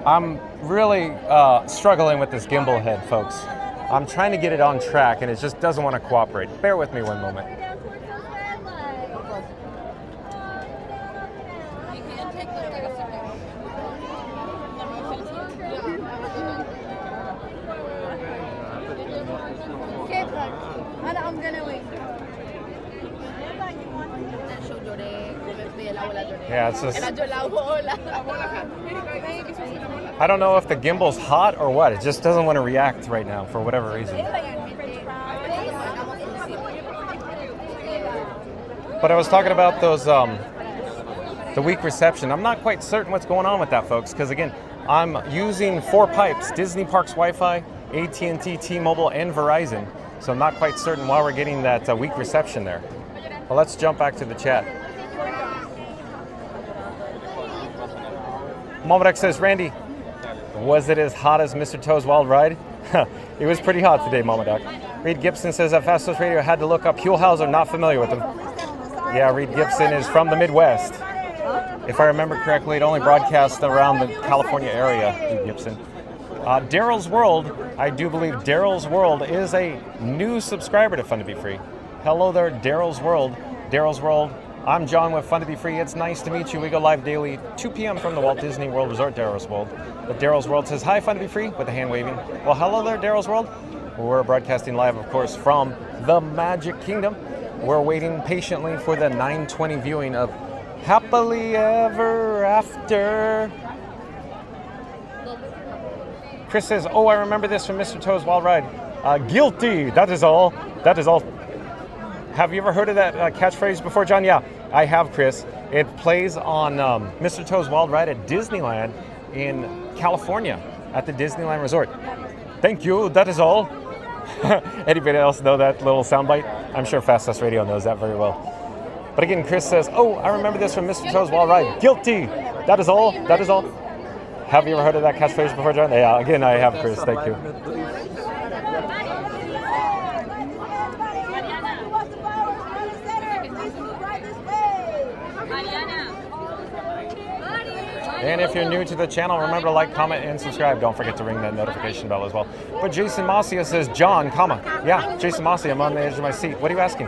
I'm really struggling with this gimbal head, folks. I'm trying to get it on track and it just doesn't want to cooperate. Bear with me one moment. I'm gonna wait. Yeah, it's just, I don't know if the gimbal's hot or what. It just doesn't want to react right now for whatever reason. But I was talking about those, the weak reception. I'm not quite certain what's going on with that, folks, because again, I'm using 4 pipes, Disney Parks Wi-Fi, AT&T, T-Mobile, and Verizon. So I'm not quite certain why we're getting that weak reception there. Well, let's jump back to the chat. Momodek says, Randy, was it as hot as Mr. Toad's Wild Ride? It was pretty hot today, Momodek. Reed Gibson says that Fastest Radio had to look up Huell Hauser, not familiar with him. Yeah, Reed Gibson is from the Midwest. If I remember correctly, it only broadcasts around the California area, Reed Gibson. Daryl's World, I do believe Daryl's World is a new subscriber to Fun to Be Free. Hello there, Daryl's World. Daryl's World, I'm John with Fun to Be Free. It's nice to meet you. We go live daily, 2 p.m. from the Walt Disney World Resort, Daryl's World. But Daryl's World says, hi, Fun to Be Free, with a hand waving. Well, hello there, Daryl's World. We're broadcasting live, of course, from the Magic Kingdom. We're waiting patiently for the 9:20 viewing of Happily Ever After. Chris says, oh, I remember this from Mr. Toad's Wild Ride. Guilty. That is all. That is all. Have you ever heard of that catchphrase before, John? Yeah, I have, Chris. It plays on Mr. Toad's Wild Ride at Disneyland in California at the Disneyland Resort. Thank you. That is all. Anybody else know that little soundbite? I'm sure Fast Us Radio knows that very well. But again, Chris says, oh, I remember this from Mr. Toad's Wild Ride. Guilty. That is all. That is all. Have you ever heard of that catchphrase before, John? Yeah, again, I have, Chris. Thank you. And if you're new to the channel, remember to like, comment, and subscribe. Don't forget to ring that notification bell as well. But Jason Massia says, John, comma. Yeah, Jason Massia, I'm on the edge of my seat. What are you asking?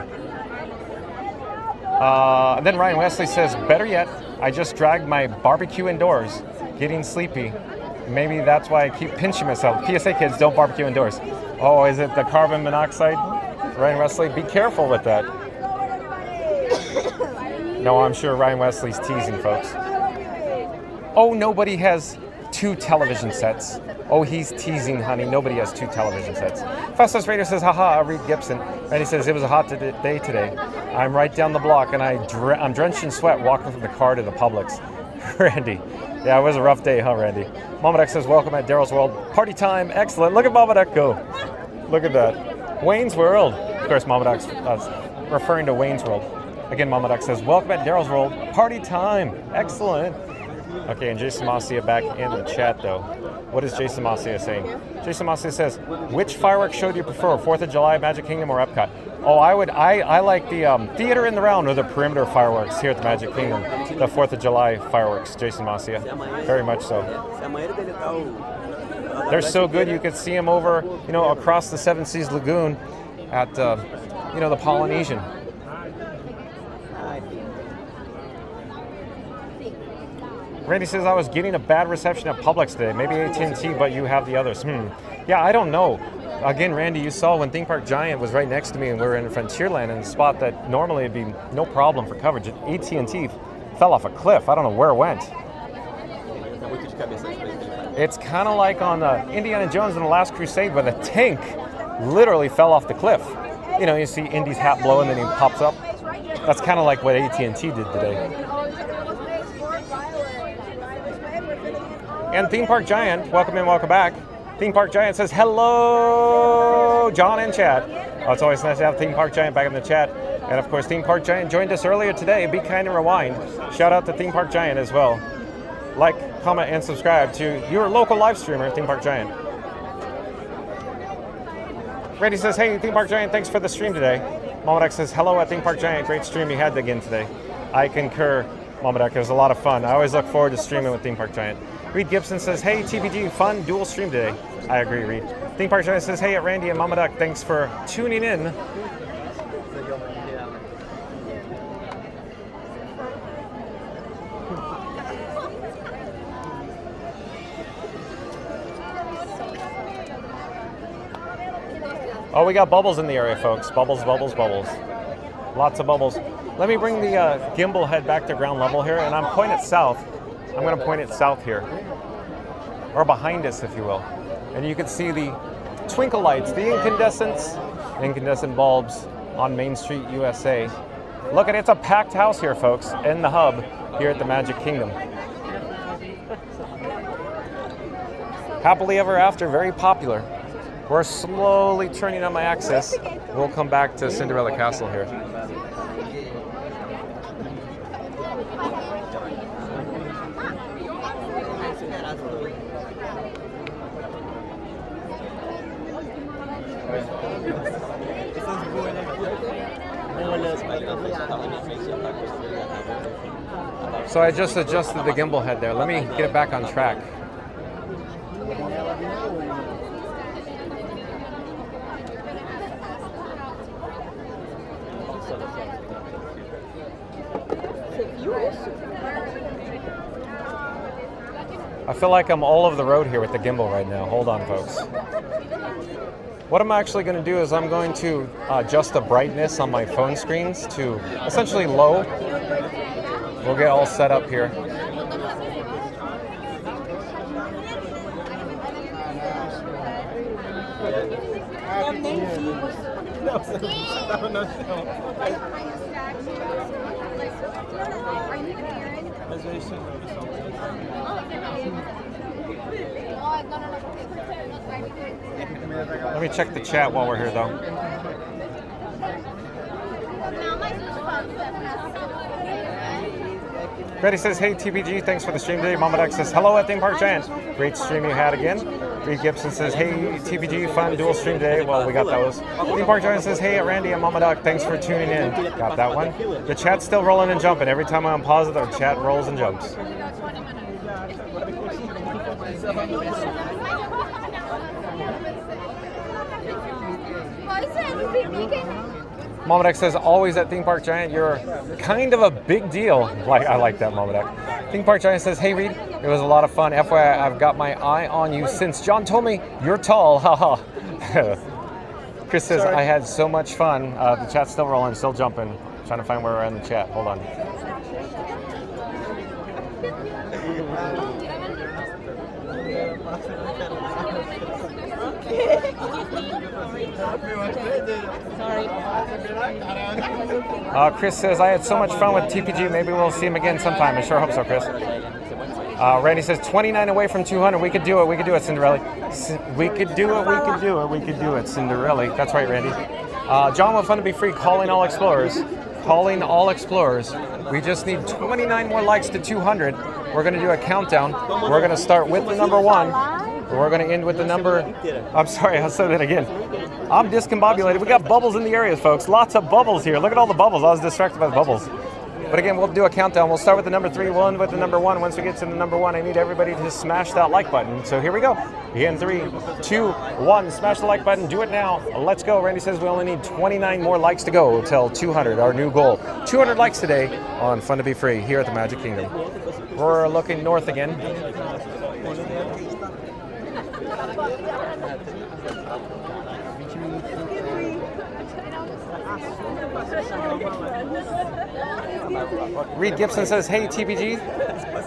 Then Ryan Wesley says, better yet, I just dragged my barbecue indoors, getting sleepy. Maybe that's why I keep pinching myself. PSA kids, don't barbecue indoors. Oh, is it the carbon monoxide? Ryan Wesley, be careful with that. No, I'm sure Ryan Wesley's teasing, folks. Oh, nobody has 2 television sets. Oh, he's teasing, honey. Nobody has 2 television sets. Fastest Radio says, haha, Reed Gibson. And he says, it was a hot day today. I'm right down the block, and I'm drenched in sweat walking from the car to the Publix. Randy. Yeah, it was a rough day, huh, Randy? Mama Duck says, welcome at Daryl's World. Party time. Excellent. Look at Mama Duck go. Look at that. Wayne's World. Of course, Mama Duck's referring to Wayne's World. Again, Mama Duck says, welcome at Daryl's World. Party time. Excellent. Okay, and Jason Massia back in the chat, though. What is Jason Massia saying? Jason Massia says, which fireworks show do you prefer, 4th of July, Magic Kingdom, or Epcot? Oh, I like the Theater in the Round or the Perimeter fireworks here at the Magic Kingdom. The 4th of July fireworks, Jason Massia. Very much so. They're so good, you could see them over, across the Seven Seas Lagoon at, the Polynesian. Randy says, I was getting a bad reception at Publix today. Maybe AT&T, but you have the others. Yeah, I don't know. Again, Randy, you saw when Theme Park Giant was right next to me and we were in Frontierland in a spot that normally would be no problem for coverage. AT&T fell off a cliff. I don't know where it went. It's kind of like on Indiana Jones and the Last Crusade where the tank literally fell off the cliff. You see Indy's hat blow and then he pops up. That's kind of like what AT&T did today. And Theme Park Giant, welcome in, welcome back. Theme Park Giant says, hello, John in chat. Oh, it's always nice to have Theme Park Giant back in the chat. And of course, Theme Park Giant joined us earlier today. Be kind and rewind. Shout out to Theme Park Giant as well. Like, comment, and subscribe to your local live streamer, Theme Park Giant. Randy says, hey, Theme Park Giant, thanks for the stream today. Mama Duck says, hello at Theme Park Giant. Great stream you had again today. I concur, Mama Duck. It was a lot of fun. I always look forward to streaming with Theme Park Giant. Reed Gibson says, hey, TPG, fun dual stream today. I agree, Reed. Theme Park Giant says, hey, at Randy and Mama Duck, thanks for tuning in. Oh, we got bubbles in the area, folks. Bubbles, bubbles, bubbles. Lots of bubbles. Let me bring the gimbal head back to ground level here, and I'm pointing it south. I'm going to point it south here, or behind us, if you will. And you can see the twinkle lights, the incandescent bulbs on Main Street, USA. Look at it, it's a packed house here, folks, in the hub here at the Magic Kingdom. Happily ever after, very popular. We're slowly turning on my axis. We'll come back to Cinderella Castle here. So I just adjusted the gimbal head there. Let me get it back on track. I feel like I'm all over the road here with the gimbal right now. Hold on, folks. What I'm actually going to do is I'm going to adjust the brightness on my phone screens to essentially low. We'll get all set up here. Eu nem vi. Não, você tava no chão. Mas eu estou Let me check the chat while we're here, though. Betty says, hey TPG, thanks for the stream today. Mama Duck says, hello at Theme Park Giant. Great stream you had again. Reed Gibson says, hey TPG, fun dual stream today. Well, we got those. Theme Park Giant says, hey Randy and Mama Duck, thanks for tuning in. Got that one. The chat's still rolling and jumping. Every time I unpause it, the chat rolls and jumps. Mama Duck says, always at Theme Park Giant, you're kind of a big deal. I like that, Mama Duck. Theme Park Giant says, hey Reed, it was a lot of fun. FYI, I've got my eye on you since John told me you're tall. Haha. Chris says, I had so much fun. The chat's still rolling, still jumping. Trying to find where we're in the chat. Hold on. Chris says, I had so much fun with TPG. Maybe we'll see him again sometime. I sure hope so, Chris. Randy says, 29 away from 200. We could do it. We could do it, Cinderella. We could do it. We could do it. We could do it, Cinderella. That's right, Randy. John with Fun to Be Free, calling all explorers. Calling all explorers. We just need 29 more likes to 200. We're going to do a countdown. We're going to start with the number 1. We're going to end with the number... I'm sorry, I'll say that again. I'm discombobulated. We got bubbles in the areas, folks. Lots of bubbles here. Look at all the bubbles. I was distracted by the bubbles. But again, we'll do a countdown. We'll start with the number 3. We'll end with the number 1. Once we get to the number 1, I need everybody to smash that like button. So here we go. Again, 3, 2, 1. Smash the like button. Do it now. Let's go. Randy says we only need 29 more likes to go till 200, our new goal. 200 likes today on Fun to Be Free here at the Magic Kingdom. We're looking north again. Reed Gibson says, hey TPG,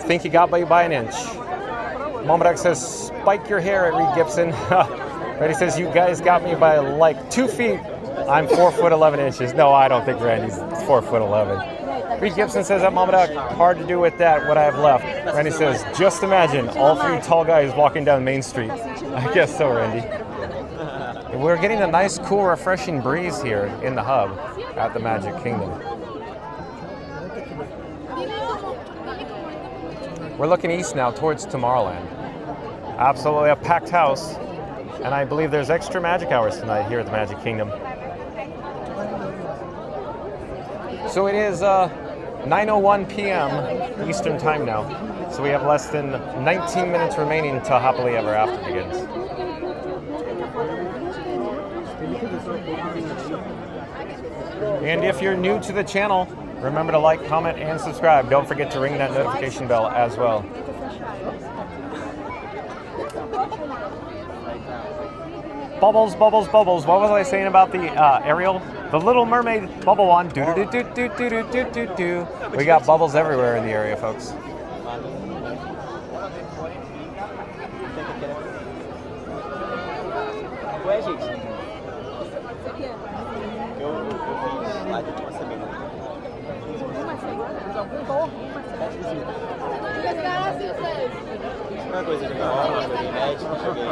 think you got by an inch. Mama Duck says, spike your hair at Reed Gibson. Randy says, you guys got me by like 2 feet. I'm 4 foot 11 inches. No, I don't think Randy's 4 foot 11. Reed Gibson says, at Mama Duck, hard to do with that, what I have left. Randy says, just imagine all 3 tall guys walking down Main Street. I guess so, Randy. We're getting a nice, cool, refreshing breeze here in the hub at the Magic Kingdom. We're looking east now towards Tomorrowland. Absolutely a packed house. And I believe there's extra magic hours tonight here at the Magic Kingdom. So it is 9:01 p.m. Eastern Time now. So we have less than 19 minutes remaining till Happily Ever After begins. And if you're new to the channel, remember to like, comment, and subscribe. Don't forget to ring that notification bell as well. Bubbles, bubbles, bubbles. What was I saying about the Ariel? The Little Mermaid bubble wand. Do do do do do do do do do. We got bubbles everywhere in the area, folks. Ué, gente. Eu fiz lá de uma semana. Uma coisa legal, joguei médico, joguei.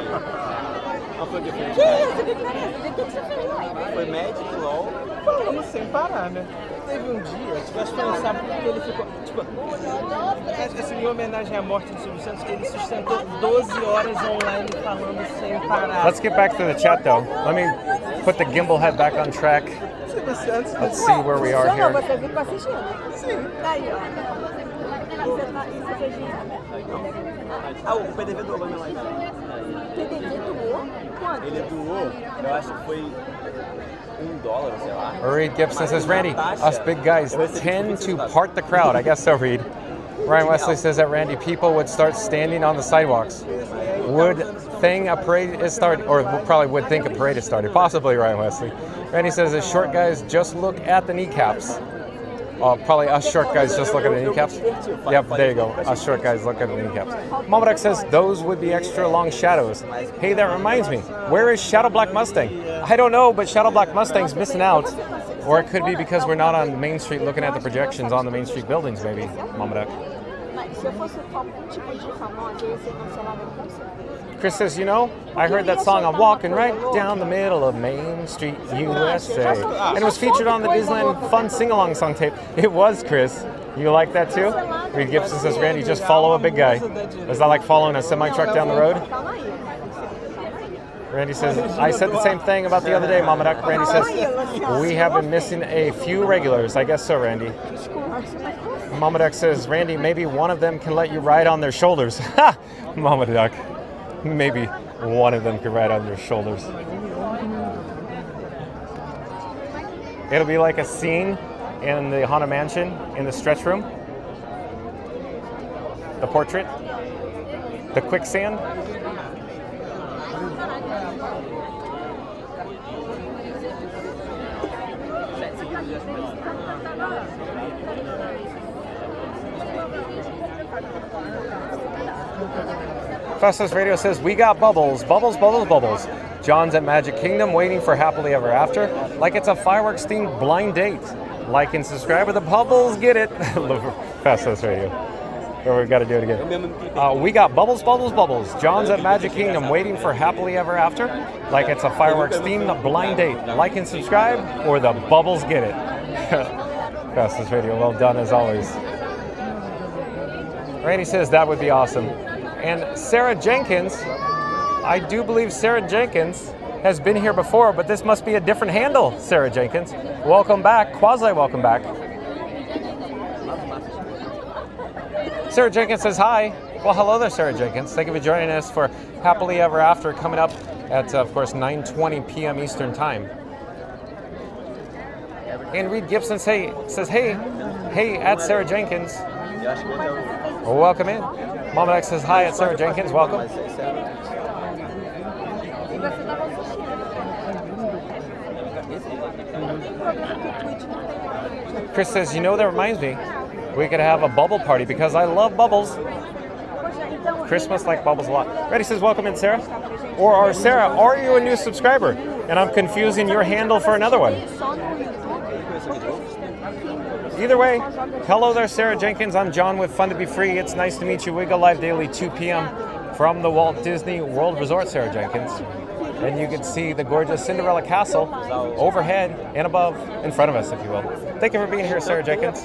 Não foi o que eu fiz. Que isso? O que que você fez lá? Foi médico, LOL. Foi isso, sem parar, né? Teve um dia, tipo, acho que foi um sábado que ele ficou. Tipo, assim, em homenagem à morte do Silvio Santos, ele sustentou 12 horas online falando sem parar. Let's get back to the chat though. Let me put the gimbal head back on track. Let's see where we are here. Você ficou assistindo? Sim. Aí, ó. Ah, o PDV doou na minha live. O PDV doou? Quanto? Ele doou, eu acho que foi $1, sei lá. Reed Gibson says, Randy, us big guys tend to part the crowd. I guess so, Reed. Ryan Wesley says that, Randy, people would start standing on the sidewalks. Would think a parade is started, or probably would think a parade is started. Possibly, Ryan Wesley. Randy says the short guys just look at the kneecaps. Probably us short guys just look at the kneecaps. Yep, there you go. Us short guys look at the kneecaps. Momoduck says those would be extra long shadows. Hey, that reminds me. Where is Shadow Black Mustang? I don't know, but Shadow Black Mustang's missing out. Or it could be because we're not on Main Street looking at the projections on the Main Street buildings, maybe, Mama Duck. Chris says, you know, I heard that song, I'm walking right down the middle of Main Street, USA. And it was featured on the Disneyland Fun Sing-Along song tape. It was, Chris. You like that too? Reed Gibson says, Randy, just follow a big guy. Is that like following a semi-truck down the road? Randy says, I said the same thing about the other day, Mama Duck. Randy says, we have been missing a few regulars. I guess so, Randy. Mama Duck says, Randy, maybe one of them can let you ride on their shoulders. Ha! Mama Duck. Maybe one of them can ride on their shoulders. It'll be like a scene in the Haunted Mansion in the stretch room. The portrait. The quicksand. Festus Radio says, we got bubbles, bubbles, bubbles, bubbles. John's at Magic Kingdom waiting for Happily Ever After, like it's a fireworks-themed blind date. Like and subscribe, or the bubbles get it. Festus Radio. Or we've got to do it again. We got bubbles, bubbles, bubbles. John's at Magic Kingdom waiting for Happily Ever After, like it's a fireworks-themed blind date. Like and subscribe, or the bubbles get it. Festus Radio, well done as always. Randy says that would be awesome. And Sarah Jenkins, I do believe Sarah Jenkins has been here before, but this must be a different handle, Sarah Jenkins. Welcome back, quasi-welcome back. Sarah Jenkins says hi. Well, hello there, Sarah Jenkins. Thank you for joining us for Happily Ever After, coming up at, of course, 9:20 p.m. Eastern Time. And Reed Gibson says, hey, at Sarah Jenkins. Welcome in. Mama X says hi at Sarah Jenkins. Welcome. Chris says, you know, that reminds me, we could have a bubble party because I love bubbles. Chris must like bubbles a lot. Reddy says, welcome in, Sarah. Or Sarah, are you a new subscriber? And I'm confusing your handle for another one. Either way, hello there, Sarah Jenkins. I'm John with Fun to Be Free. It's nice to meet you. We go live daily, 2 p.m. from the Walt Disney World Resort, Sarah Jenkins. And you can see the gorgeous Cinderella Castle overhead and above, in front of us, if you will. Thank you for being here, Sarah Jenkins.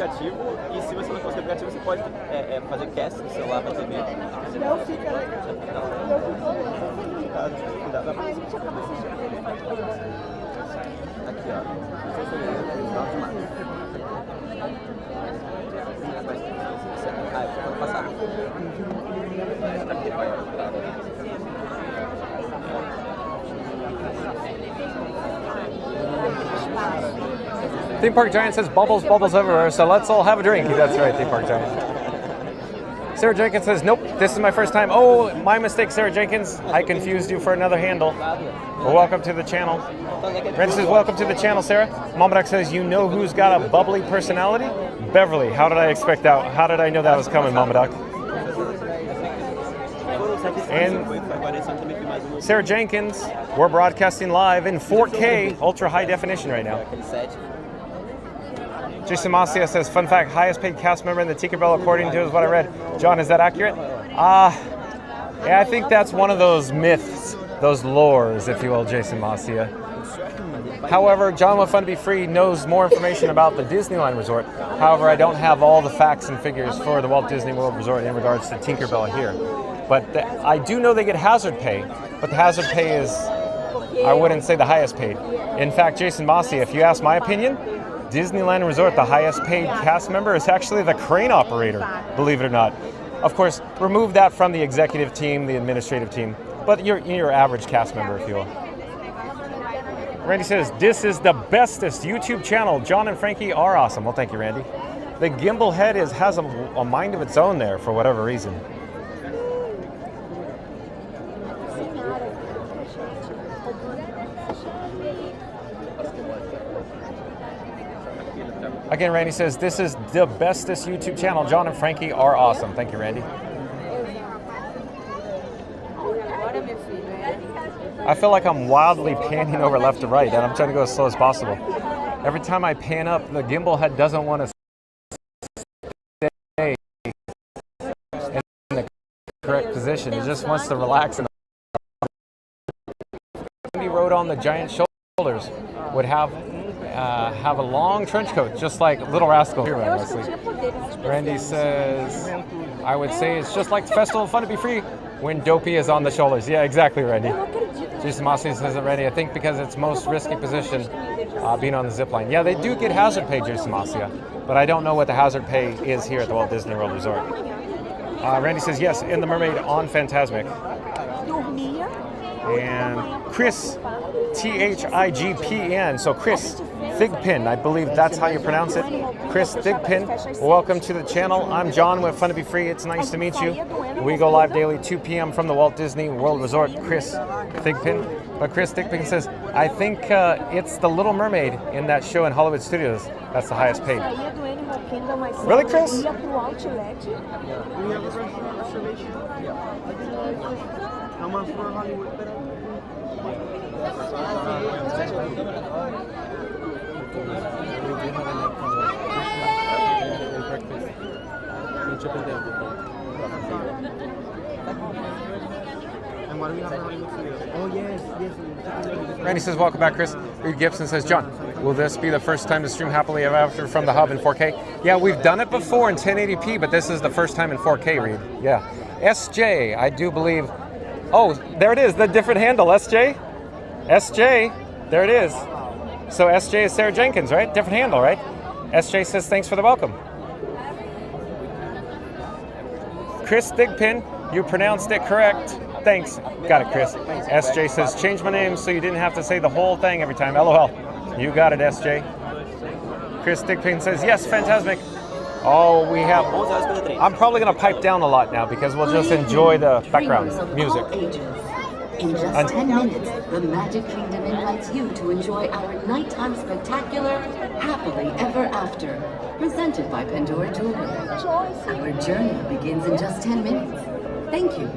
Theme Park Giant says bubbles, bubbles everywhere, so let's all have a drink. That's right, Theme Park Giant. Sarah Jenkins says, nope, this is my first time. Oh, my mistake, Sarah Jenkins. I confused you for another handle. Well, welcome to the channel. Ren says, welcome to the channel, Sarah. Mama Duck says, you know who's got a bubbly personality? Beverly. How did I expect that? How did I know that was coming, Mama Duck? And Sarah Jenkins, we're broadcasting live in 4K, ultra high definition right now. Jason Masia says, fun fact, highest paid cast member in the Tinkerbell according to what I read. John, is that accurate? Yeah, I think that's one of those myths, those lores, if you will, Jason Masia. However, John with Fun to Be Free knows more information about the Disneyland Resort. However, I don't have all the facts and figures for the Walt Disney World Resort in regards to Tinkerbell here. But I do know they get hazard pay, but the hazard pay is, I wouldn't say the highest paid. In fact, Jason Masia, if you ask my opinion, Disneyland Resort, the highest paid cast member is actually the crane operator, believe it or not. Of course, remove that from the executive team, the administrative team, but your average cast member, if you will. Randy says, this is the bestest YouTube channel. John and Frankie are awesome. Well, thank you, Randy. The gimbal head has a mind of its own there for whatever reason. Again, Randy says, this is the bestest YouTube channel. John and Frankie are awesome. Thank you, Randy. I feel like I'm wildly panning over left to right, and I'm trying to go as slow as possible. Every time I pan up, the gimbal head doesn't want to stay in the correct position. It just wants to relax. And Randy rode on the giant shoulders would have a long trench coat, just like Little Rascal here, honestly. Randy says, I would say it's just like the Festival of Fun to be Free when Dopey is on the shoulders. Yeah, exactly, Randy. Jason Mossy says it, Randy. I think because it's most risky position being on the zip line. Yeah, they do get hazard pay, Jason Mossy, but I don't know what the hazard pay is here at the Walt Disney World Resort. Randy says, yes, in the Mermaid on Fantasmic. And Chris, Thigpn, so Chris Thigpen, I believe that's how you pronounce it. Chris Thigpen, welcome to the channel. I'm John with Fun to be Free. It's nice to meet you. We go live daily 2 p.m. from the Walt Disney World Resort. Chris Thigpen. But Chris Thigpen says, I think it's the Little Mermaid in that show in Hollywood Studios. That's the highest paid. Really, Chris? How much for Hollywood? And what do we have for Hollywood Studios? Oh, yes. Randy says, welcome back, Chris. Reed Gibson says, John, will this be the first time to stream Happily Ever After from the Hub in 4K? Yeah, we've done it before in 1080p, but this is the first time in 4K, Reed. Yeah. SJ, I do believe. Oh, there it is, the different handle, SJ. SJ, there it is. So SJ is Sarah Jenkins, right? Different handle, right? SJ says, thanks for the welcome. Chris Thigpen, you pronounced it correct. Thanks. Got it, Chris. SJ says, change my name so you didn't have to say the whole thing every time. LOL. You got it, SJ. Chris Thigpen says, yes, Fantasmic. Oh, we have. I'm probably going to pipe down a lot now because we'll just enjoy the background music. In just 10 minutes, the Magic Kingdom invites you to enjoy our nighttime spectacular Happily Ever After, presented by Pandora Jewelry. Our journey begins in just 10 minutes. Thank you.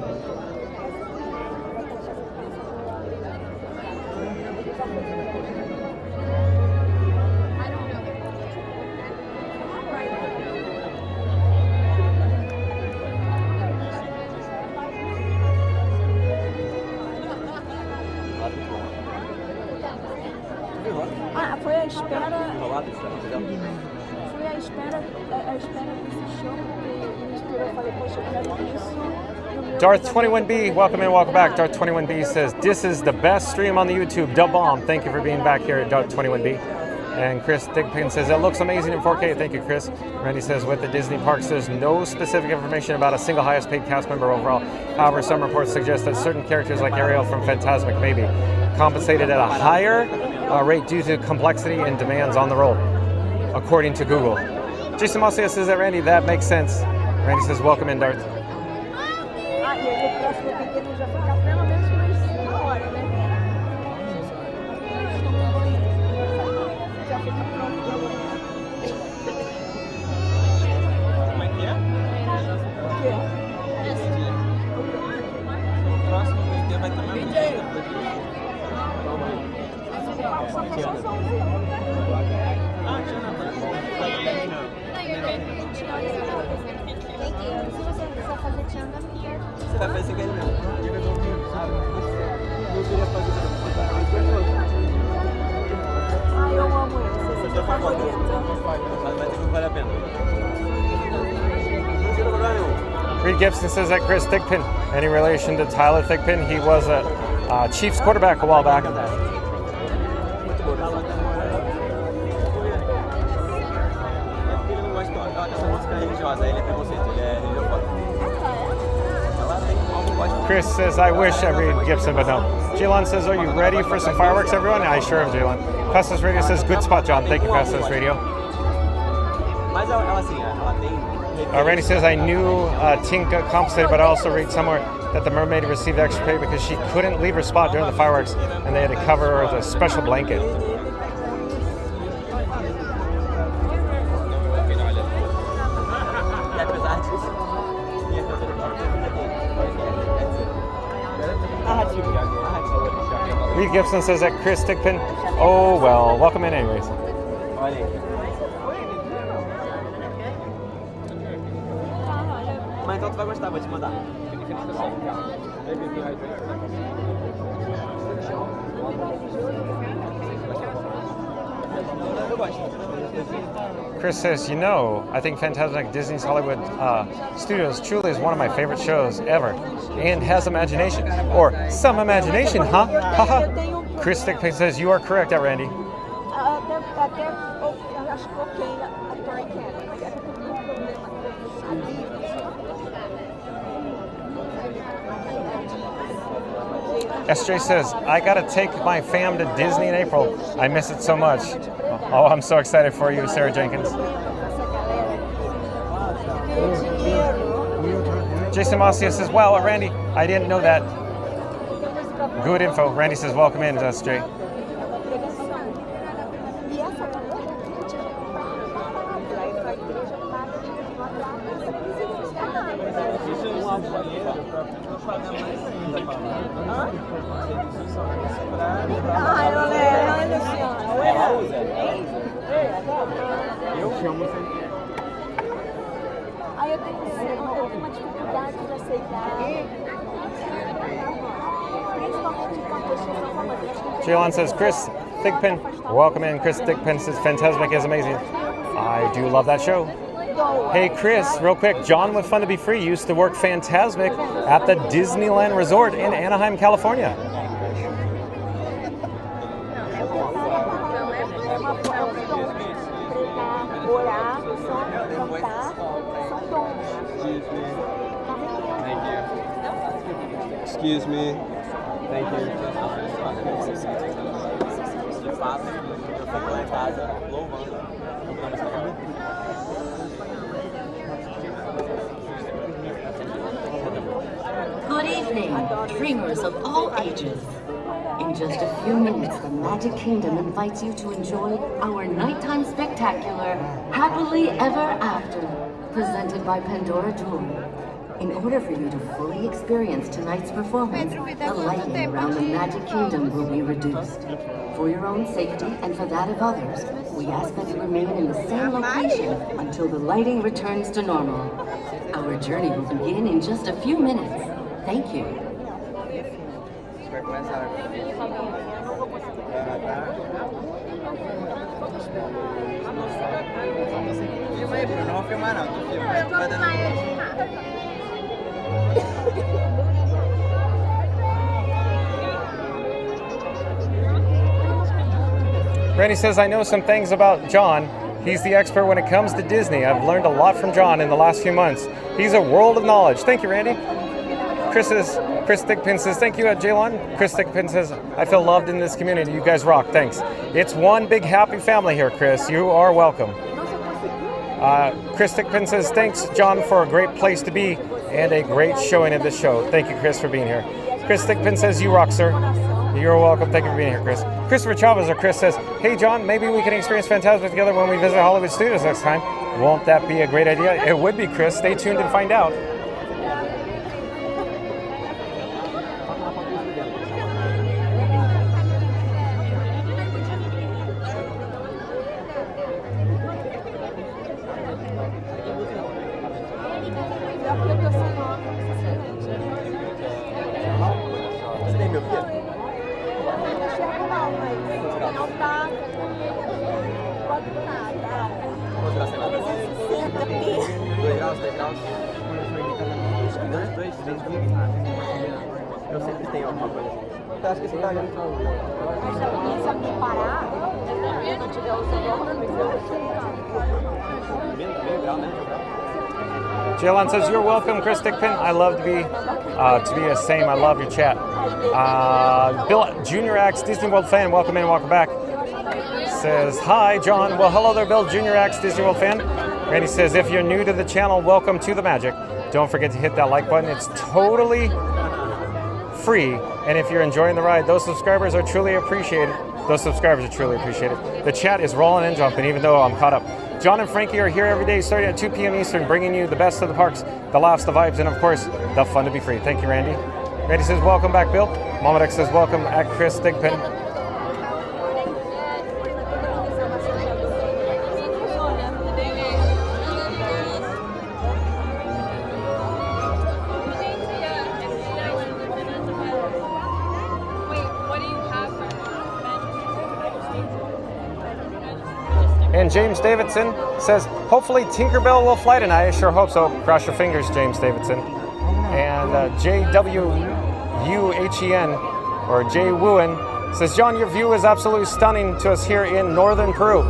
Foi a espera. Foi a espera desse show. Eu falei, poxa, eu quero isso. Darth 21B, welcome in, welcome back. Darth 21B says, this is the best stream on the YouTube. Dub bomb. Thank you for being back here at Darth 21B. And Chris Thigpen says, it looks amazing in 4K. Thank you, Chris. Randy says, with the Disney parks, there's no specific information about a single highest paid cast member overall. However, some reports suggest that certain characters like Ariel from Fantasmic may be compensated at a higher rate due to complexity and demands on the role, according to Google. Jason Mossier says that, Randy, that makes sense. Randy says, welcome in, Darth. Você vai fazer aquele mesmo. Eu queria fazer Ai, eu amo ele. Você é favorito. Mas vai ter que valer a pena. Reed Gibson says that Chris Thigpen, any relation to Tyler Thigpen? He was a Chiefs quarterback a while back. Chris says, I wish I read Gibson, but no. Jalen says, are you ready for some fireworks, everyone? I sure am, Jalen. Festus Radio says, good spot, John. Thank you, Festus Radio. Randy says, I knew Tinka compensated, but I also read somewhere that the mermaid received extra pay because she couldn't leave her spot during the fireworks, and they had to cover her with a special blanket. Reed Gibson says that Chris Stickpin. Oh well, welcome in anyways. Mas então tu vai gostar, vou te mandar. Eu gosto. Chris says, you know, I think Fantasmic Disney's Hollywood Studios truly is one of my favorite shows ever, and has imagination, or some imagination, huh? Haha. Chris Stickpin says, you are correct, Randy. SJ says, I gotta take my fam to Disney in April. I miss it so much. Oh, I'm so excited for you, Sarah Jenkins. Jason Mossier says, wow, Randy, I didn't know that. Good info. Randy says, welcome in, SJ. Aí eu tenho uma dificuldade de aceitar. Principalmente quando eu sou famosa. Jalen says, Chris Thigpen, welcome in. Chris Thigpen says, Fantasmic is amazing. I do love that show. Hey Chris, real quick, John with Fun to Be Free used to work Fantasmic at the Disneyland Resort in Anaheim, California. Excuse me. Thank you. De fato, eu fico lá em casa louvando. Good evening, dreamers of all ages. In just a few minutes, the Magic Kingdom invites you to enjoy our nighttime spectacular, Happily Ever After, presented by Pandora Jewelry. In order for you to fully experience tonight's performance, the lighting around the Magic Kingdom will be reduced. For your own safety and for that of others, we ask that you remain in the same location until the lighting returns to normal. Our journey will begin in just a few minutes. Thank you. Filma aí, Bruno. Não vou filmar não. Tu filma aí, tu vai dando... Randy says, I know some things about John. He's the expert when it comes to Disney. I've learned a lot from John in the last few months. He's a world of knowledge. Thank you, Randy. Chris Thigpen says, thank you, Jaylon. Chris Thigpen says, I feel loved in this community. You guys rock. Thanks. It's one big happy family here, Chris. You are welcome. Chris Thigpen says, thanks, John, for a great place to be and a great showing of this show. Thank you, Chris, for being here. Chris Thigpen says, you rock, sir. You're welcome. Thank you for being here, Chris. Christopher Chavez or Chris says, hey, John, maybe we can experience Fantasmic together when we visit Hollywood Studios next time. Won't that be a great idea? It would be, Chris. Stay tuned and find out. Eu sempre tenho alguma coisa. Eu acho que esse tá Mas se alguém me parar, eu não tiver usando Jalen says, you're welcome, Chris Thigpen. I love to be the same. I love your chat. Bill, Junior Acts, Disney World fan, welcome in, welcome back. Says, hi, John. Well, hello there, Bill, Junior Acts, Disney World fan. Randy says, if you're new to the channel, welcome to the magic. Don't forget to hit that like button. It's totally free. And if you're enjoying the ride, those subscribers are truly appreciated. Those subscribers are truly appreciated. The chat is rolling and jumping, even though I'm caught up. John and Frankie are here every day starting at 2 p.m. Eastern, bringing you the best of the parks, the laughs, the vibes, and of course, the fun to be free. Thank you, Randy. Randy says, welcome back, Bill. Momadek says, welcome at Chris Stigpin. And James Davidson says, hopefully Tinkerbell will fly tonight. I sure hope so. Cross your fingers, James Davidson. And JWUHEN, or Jay Wooen, says, John, your view is absolutely stunning to us here in northern Peru.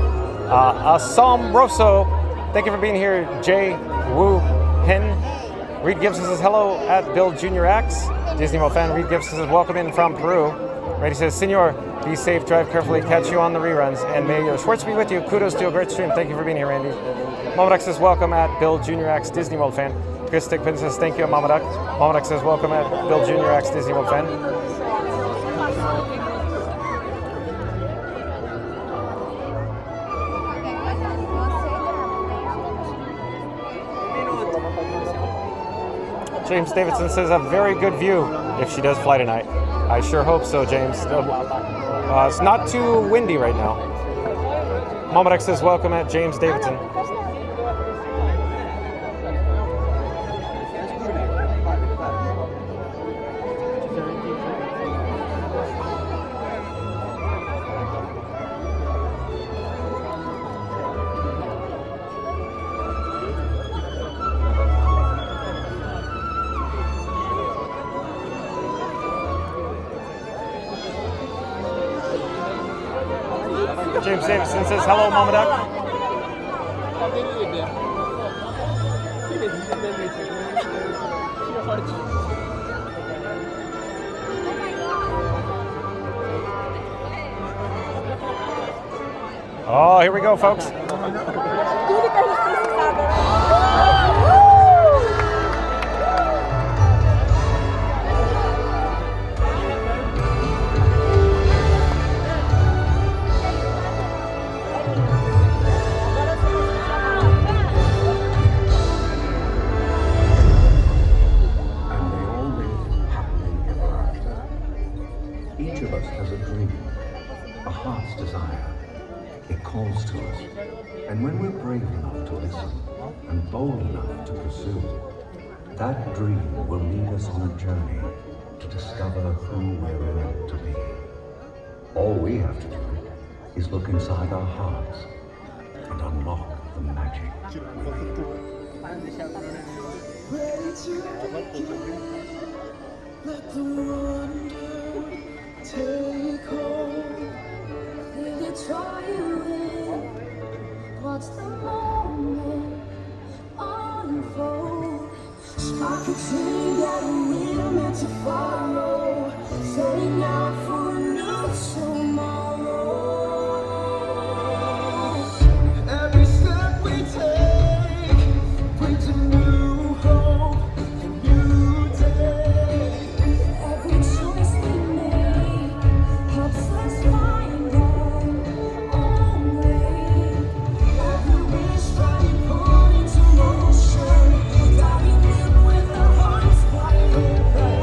Asombroso, thank you for being here, Jay Woohen. Reed Gibson says, hello at Bill Jr. X. Disney World fan Reed Gibson says, welcome in from Peru. Randy says, Senor, be safe, drive carefully, catch you on the reruns, and may your Schwartz be with you. Kudos to a great stream. Thank you for being here, Randy. Momadek says, welcome at Bill Jr. X, Disney World fan. Chris Stickpin says, thank you, Momadek. Momadek says, welcome at Bill Jr. X, Disney World fan. James Davidson says, a very good view if she does fly tonight. I sure hope so, James. It's not too windy right now. Momadek says, welcome at James Davidson. James Davidson says, hello, Mama Duck. Oh, here we go, folks. That dream will lead us on a journey to discover who we're meant to be. All we have to do is look inside our hearts and unlock the magic within. Let the wonder take hold. Will you try you in? Watch the moment unfold. Spark a dream that we're meant to follow. Setting out for a new tomorrow. Every step we take brings a new hope, a new day. Every choice we make helps us find our own way. Every wish that we put into motion, guiding them with our hearts wide open.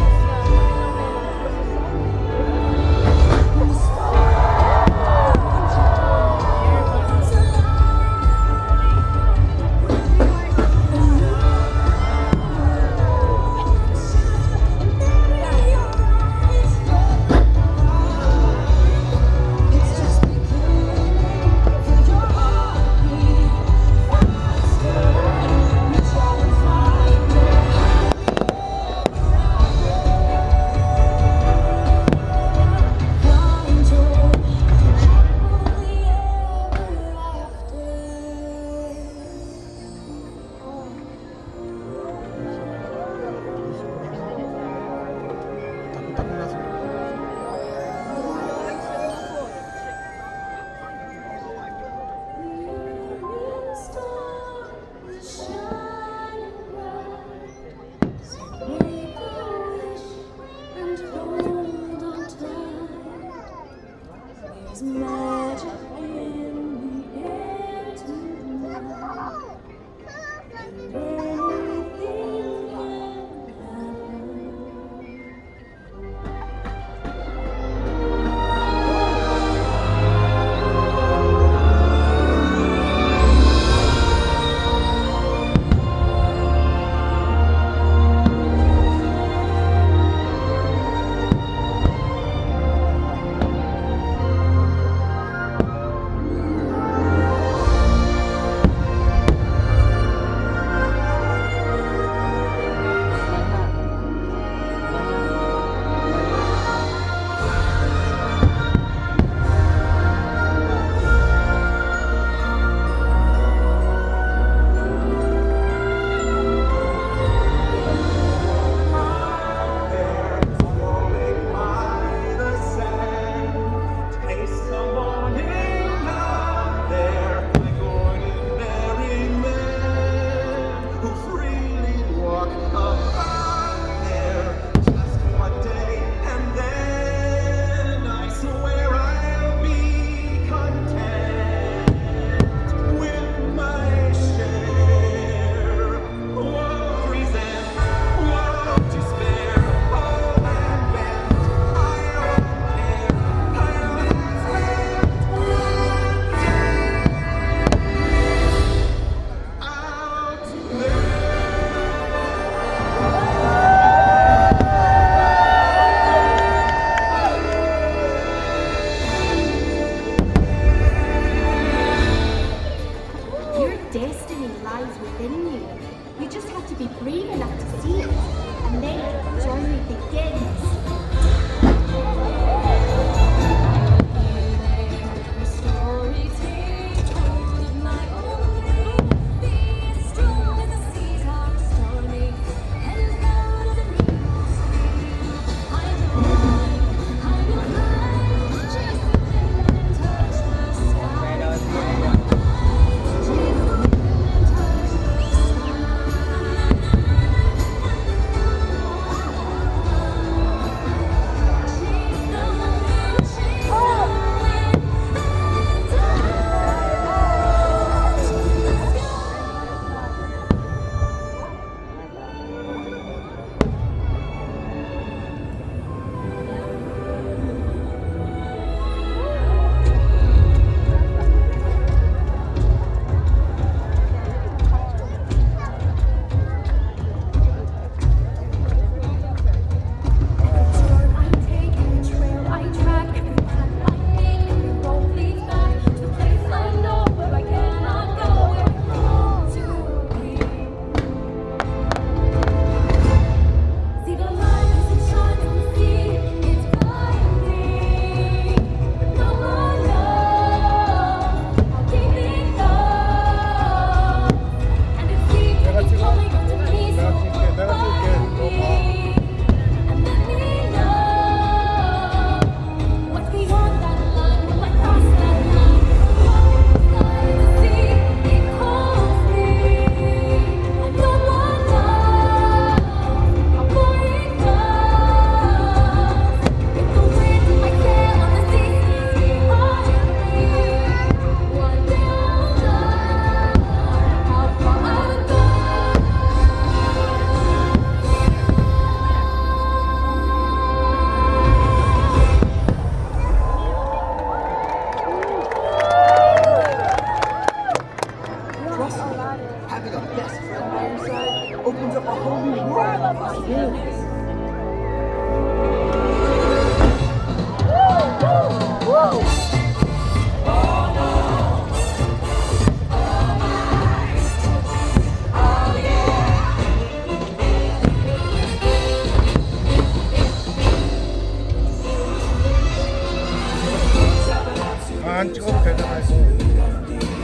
안 찍어도 되잖아 이거.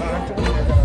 안 찍어도 되잖아.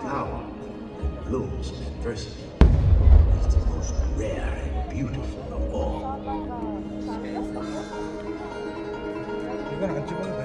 Flower blooms in adversity. It's the most rare and beautiful of all. 이건 안 찍어도 돼.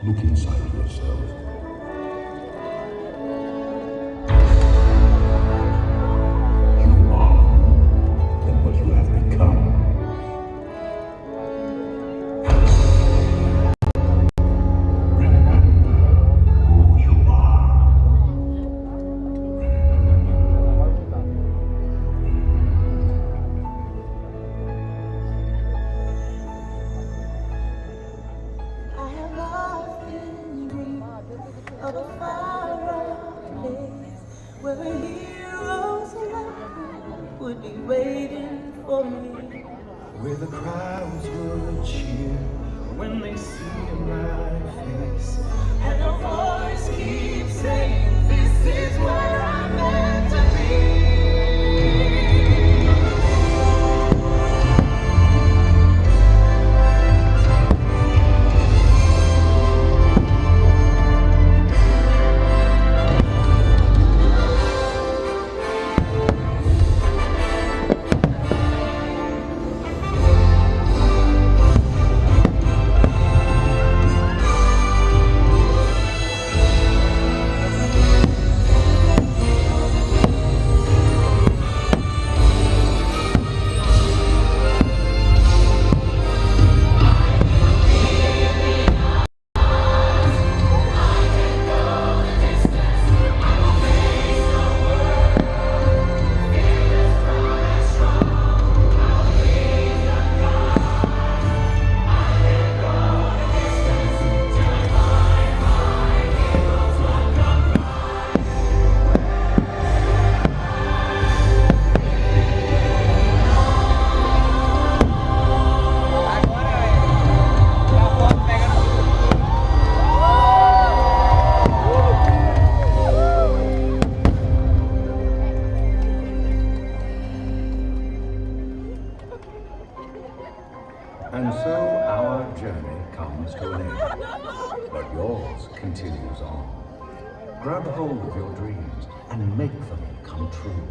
Look inside yourself. You are more than what you have become. Of a far-off place where heroes would be waiting for me, where the crowds would cheer when they see my face, and a voice keeps saying, "This is where I'm meant to be." And so our journey comes to an end, but yours continues on. Grab hold of your dreams and make them come true.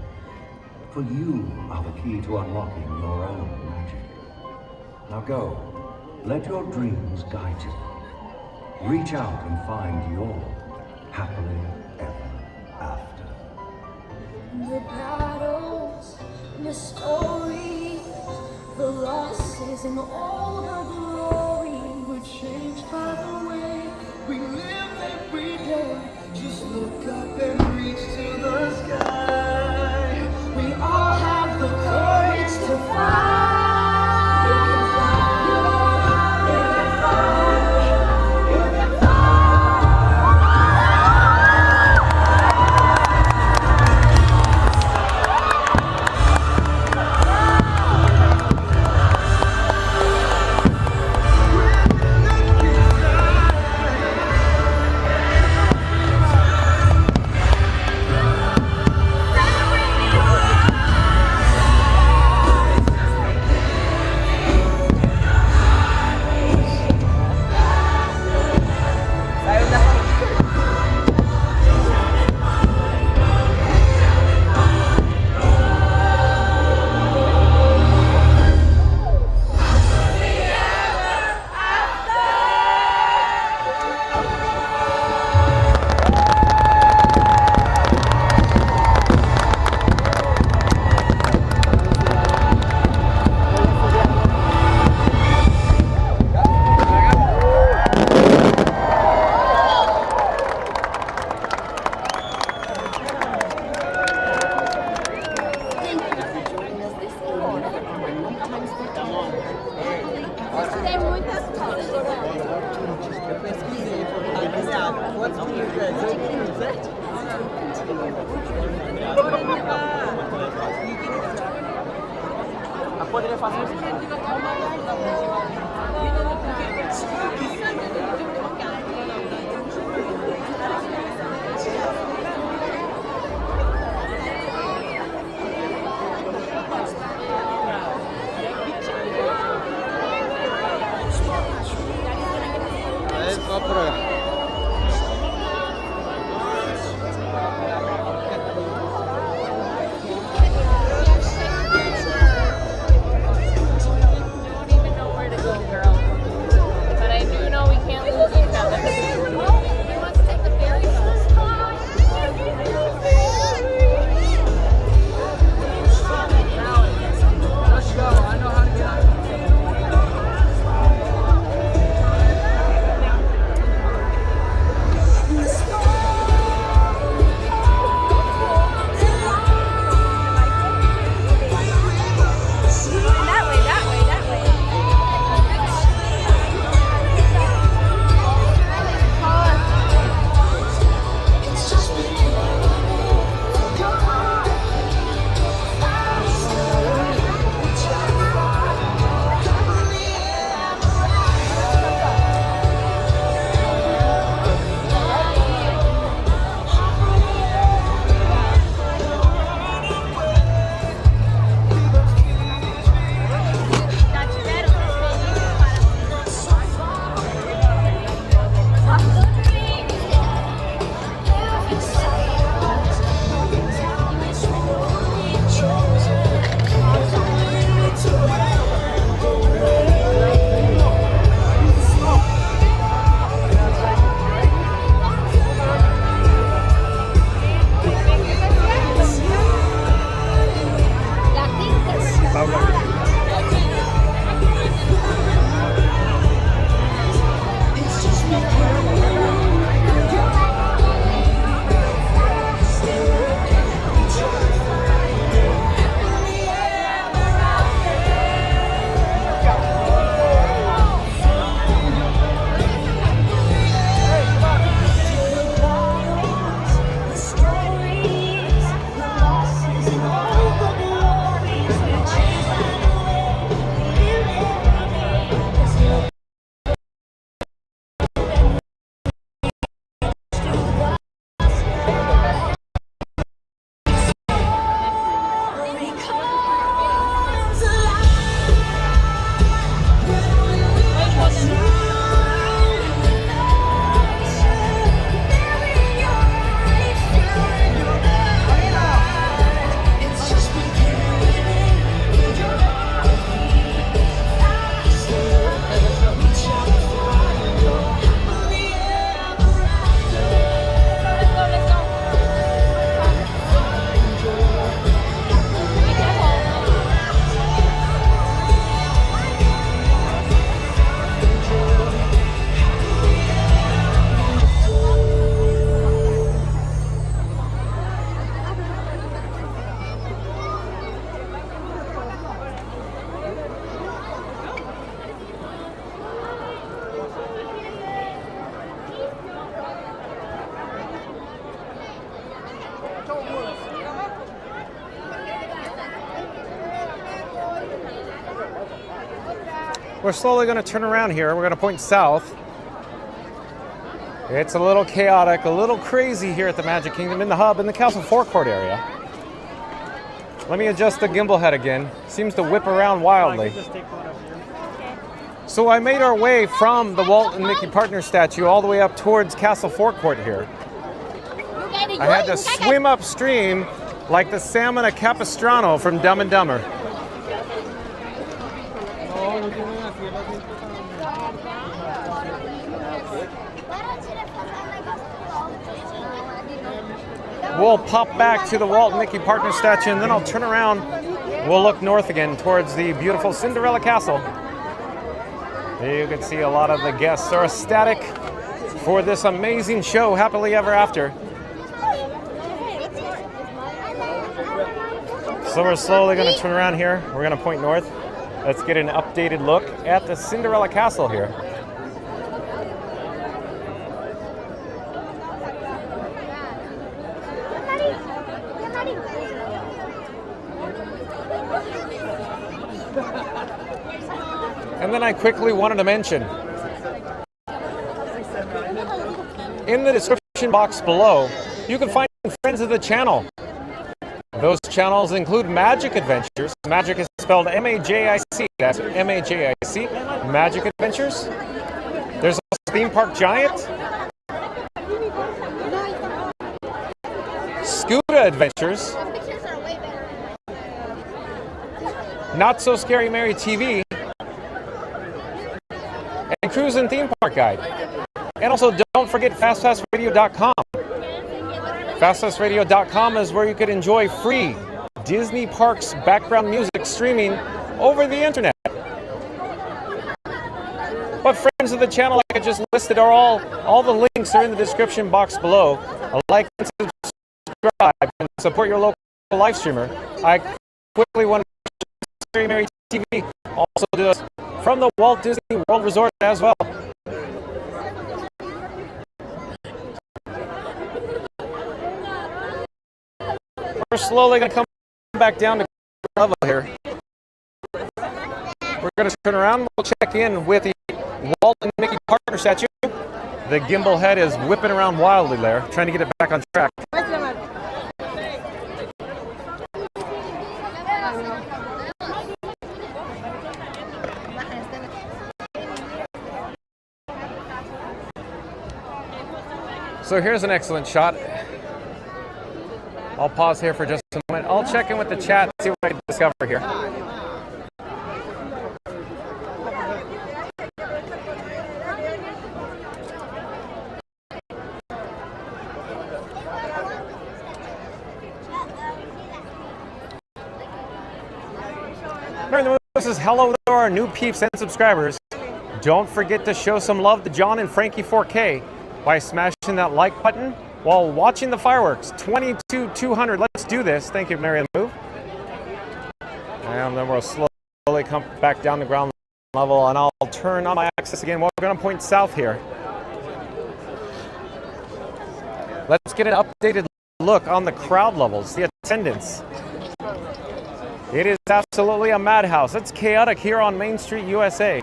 For you are the key to unlocking your own magic. Now go, let your dreams guide you. Reach out and find your happily ever after. The battles, the stories, the losses and all the glory were changed by the way we live every day. Just look up and reach to the sky. We all have the courage to fly. You can fly. You can fly. You can Poderia fazer isso. We're slowly going to turn around here. We're going to point south. It's a little chaotic, a little crazy here at the Magic Kingdom in the hub, in the Castle Forecourt area. Let me adjust the gimbal head again. Seems to whip around wildly. So I made our way from the Walt and Mickey Partner statue all the way up towards Castle Forecourt here. I had to swim upstream like the salmon at Capistrano from Dumb and Dumber. We'll pop back to the Walt and Mickey Partner statue, and then I'll turn around. We'll look north again towards the beautiful Cinderella Castle. You can see a lot of the guests are ecstatic for this amazing show, Happily Ever After. So we're slowly going to turn around here. We're going to point north. Let's get an updated look at the Cinderella Castle here. And then I quickly wanted to mention, in the description box below, you can find friends of the channel. Those channels include Magic Adventures. Magic is spelled M-A-J-I-C. That's M-A-J-I-C. Magic Adventures. There's also Theme Park Giant. Scuba Adventures. Not So Scary Mary TV. And Cruise and Theme Park Guide. And also don't forget FastPassRadio.com. FastPassRadio.com is where you could enjoy free Disney Parks background music streaming over the internet. But friends of the channel, like I just listed, are all the links are in the description box below. Like and subscribe and support your local live streamer. I quickly want to Scary Mary TV also does from the Walt Disney World Resort as well. We're slowly going to come back down to level here. We're going to turn around. We'll check in with the Walt and Mickey Partner statue. The gimbal head is whipping around wildly there, trying to get it back on track. So here's an excellent shot. I'll pause here for just a moment. I'll check in with the chat and see what I can discover here. This is hello to our new peeps and subscribers. Don't forget to show some love to John and Frankie 4K by smashing that like button while watching the fireworks. 22,200. Let's do this. Thank you, Mary Move. And then we'll slowly come back down to ground level, and I'll turn on my axis again. We're going to point south here. Let's get an updated look on the crowd levels, the attendance. It is absolutely a madhouse. It's chaotic here on Main Street, USA.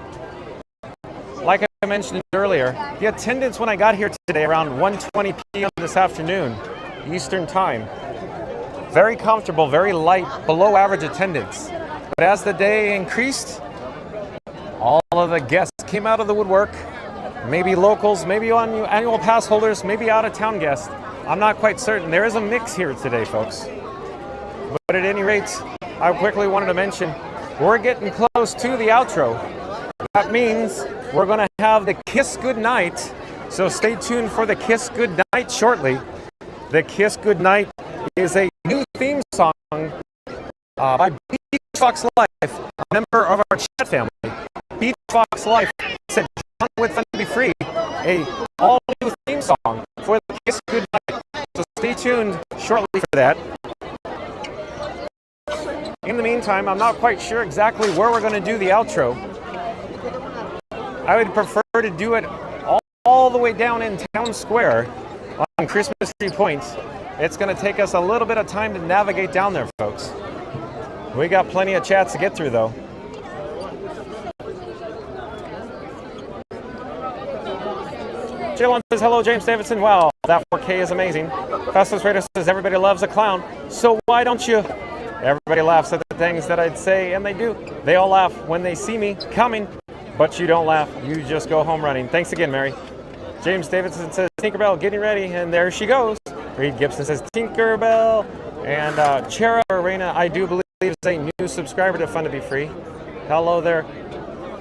Like I mentioned earlier, the attendance when I got here today around 1:20 p.m. this afternoon, Eastern Time. Very comfortable, very light, below average attendance. But as the day increased, all of the guests came out of the woodwork. Maybe locals, maybe annual pass holders, maybe out-of-town guests. I'm not quite certain. There is a mix here today, folks. But at any rate, I quickly wanted to mention, we're getting close to the outro. That means we're going to have the Kiss Goodnight, so stay tuned for the Kiss Goodnight shortly. The Kiss Goodnight is a new theme song by Beach Fox Life, a member of our chat family. Beach Fox Life said, "John with Fun to Be Free," a all-new theme song for the Kiss Goodnight. So stay tuned shortly for that. In the meantime, I'm not quite sure exactly where we're going to do the outro. I would prefer to do it all the way down in Town Square on Christmas Tree Point. It's going to take us a little bit of time to navigate down there, folks. We got plenty of chats to get through, though. says, hello, James Davidson. Wow, that 4K is amazing. Fastest Radio says, everybody loves a clown. So why don't you? Everybody laughs at the things that I'd say, and they do. They all laugh when they see me coming, but you don't laugh. You just go home running. Thanks again, Mary. James Davidson says, Tinkerbell, getting ready, and there she goes. Reed Gibson says, Tinkerbell. And Chera Arena, I do believe, is a new subscriber to Fun to Be Free. Hello there,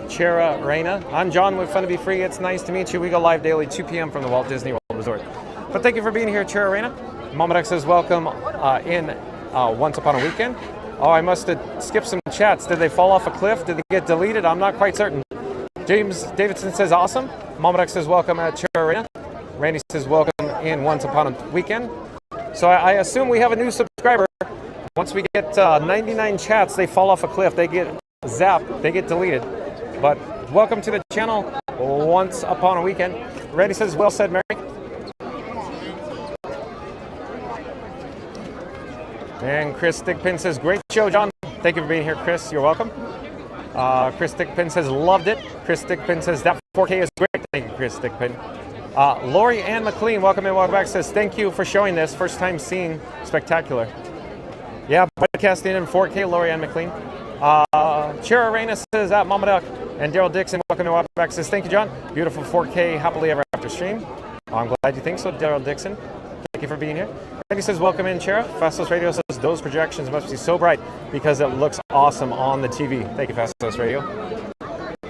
Chera Arena. I'm John with Fun to Be Free. It's nice to meet you. We go live daily, 2 p.m. from the Walt Disney World Resort. But thank you for being here, Chera Arena. Momodex says, welcome in Once Upon a Weekend. Oh, I must have skipped some chats. Did they fall off a cliff? Did they get deleted? I'm not quite certain. James Davidson says, awesome. Momodex says, welcome at Chera Arena. Randy says, welcome in Once Upon a Weekend. So I assume we have a new subscriber. Once we get 99 chats, they fall off a cliff. They get zapped. They get deleted. But welcome to the channel, Once Upon a Weekend. Randy says, well said, Mary. And Chris Stickpin says, great show, John. Thank you for being here, Chris. You're welcome. Chris Stickpin says, loved it. Chris Stickpin says, that 4K is great. Thank you, Chris Stickpin. Lori Ann McLean, welcome in, welcome back, says, thank you for showing this. First time seeing spectacular. Yeah, broadcasting in 4K, Lori Ann McLean. Chera Arena says, at Mama Duck. And Daryl Dixon, welcome in, welcome back, says, thank you, John. Beautiful 4K, happily ever after stream. I'm glad you think so, Daryl Dixon. Thank you for being here. And he says, welcome in, Chera. Fastos Radio says, those projections must be so bright because it looks awesome on the TV. Thank you, Fastos Radio.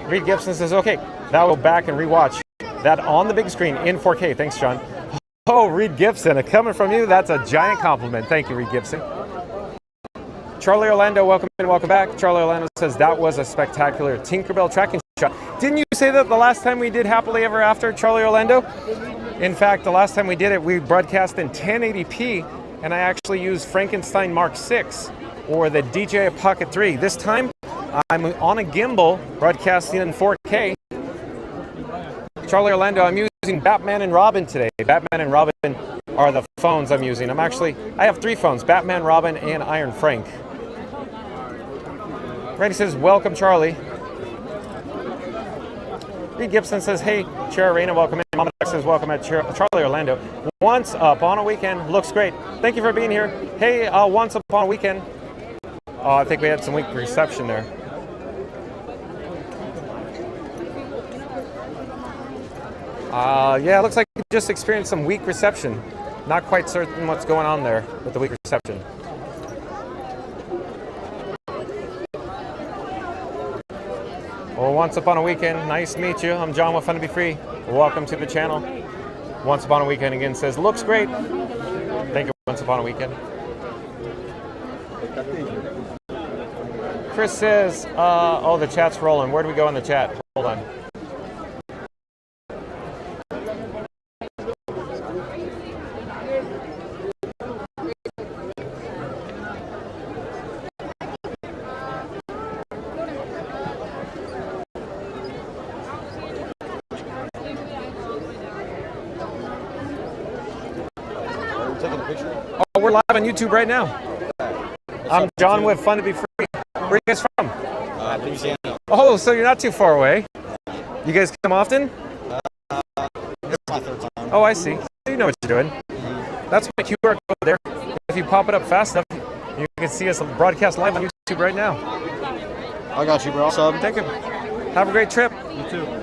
Reed Gibson says, okay, that will go back and rewatch that on the big screen in 4K. Thanks, John. Oh, Reed Gibson, coming from you, that's a giant compliment. Thank you, Reed Gibson. Charlie Orlando, welcome in, welcome back. Charlie Orlando says, that was a spectacular Tinkerbell tracking shot. Didn't you say that the last time we did Happily Ever After, Charlie Orlando? In fact, the last time we did it, we broadcast in 1080p, and I actually used Frankenstein Mark 6 or the DJI Pocket 3. This time, I'm on a gimbal broadcasting in 4K. Charlie Orlando, I'm using Batman and Robin today. Batman and Robin are the phones I'm using. I have 3 phones, Batman, Robin, and Iron Frank. Randy says, welcome, Charlie. Reed Gibson says, hey, Chera Arena, welcome in. Mama Duck says, welcome at Charlie Orlando. Once Upon a Weekend, looks great. Thank you for being here. Hey, Once Upon a Weekend. Oh, I think we had some weak reception there. Yeah, it looks like we just experienced some weak reception. Not quite certain what's going on there with the weak reception. Well, Once Upon a Weekend, nice to meet you. I'm John with Fun to Be Free. Welcome to the channel. Once Upon a Weekend again says, looks great. Thank you, Once Upon a Weekend. Chris says, oh, the chat's rolling. Where do we go in the chat? Hold on. Oh, we're live on YouTube right now. I'm John with Fun to Be Free. Where are you guys from? Louisiana. Oh, so you're not too far away. You guys come often? It's my 3rd time. Oh, I see. You know what you're doing. That's my QR code there. If you pop it up fast enough, you can see us broadcast live on YouTube right now. I got you, bro. Sub. Thank you. Have a great trip. You too.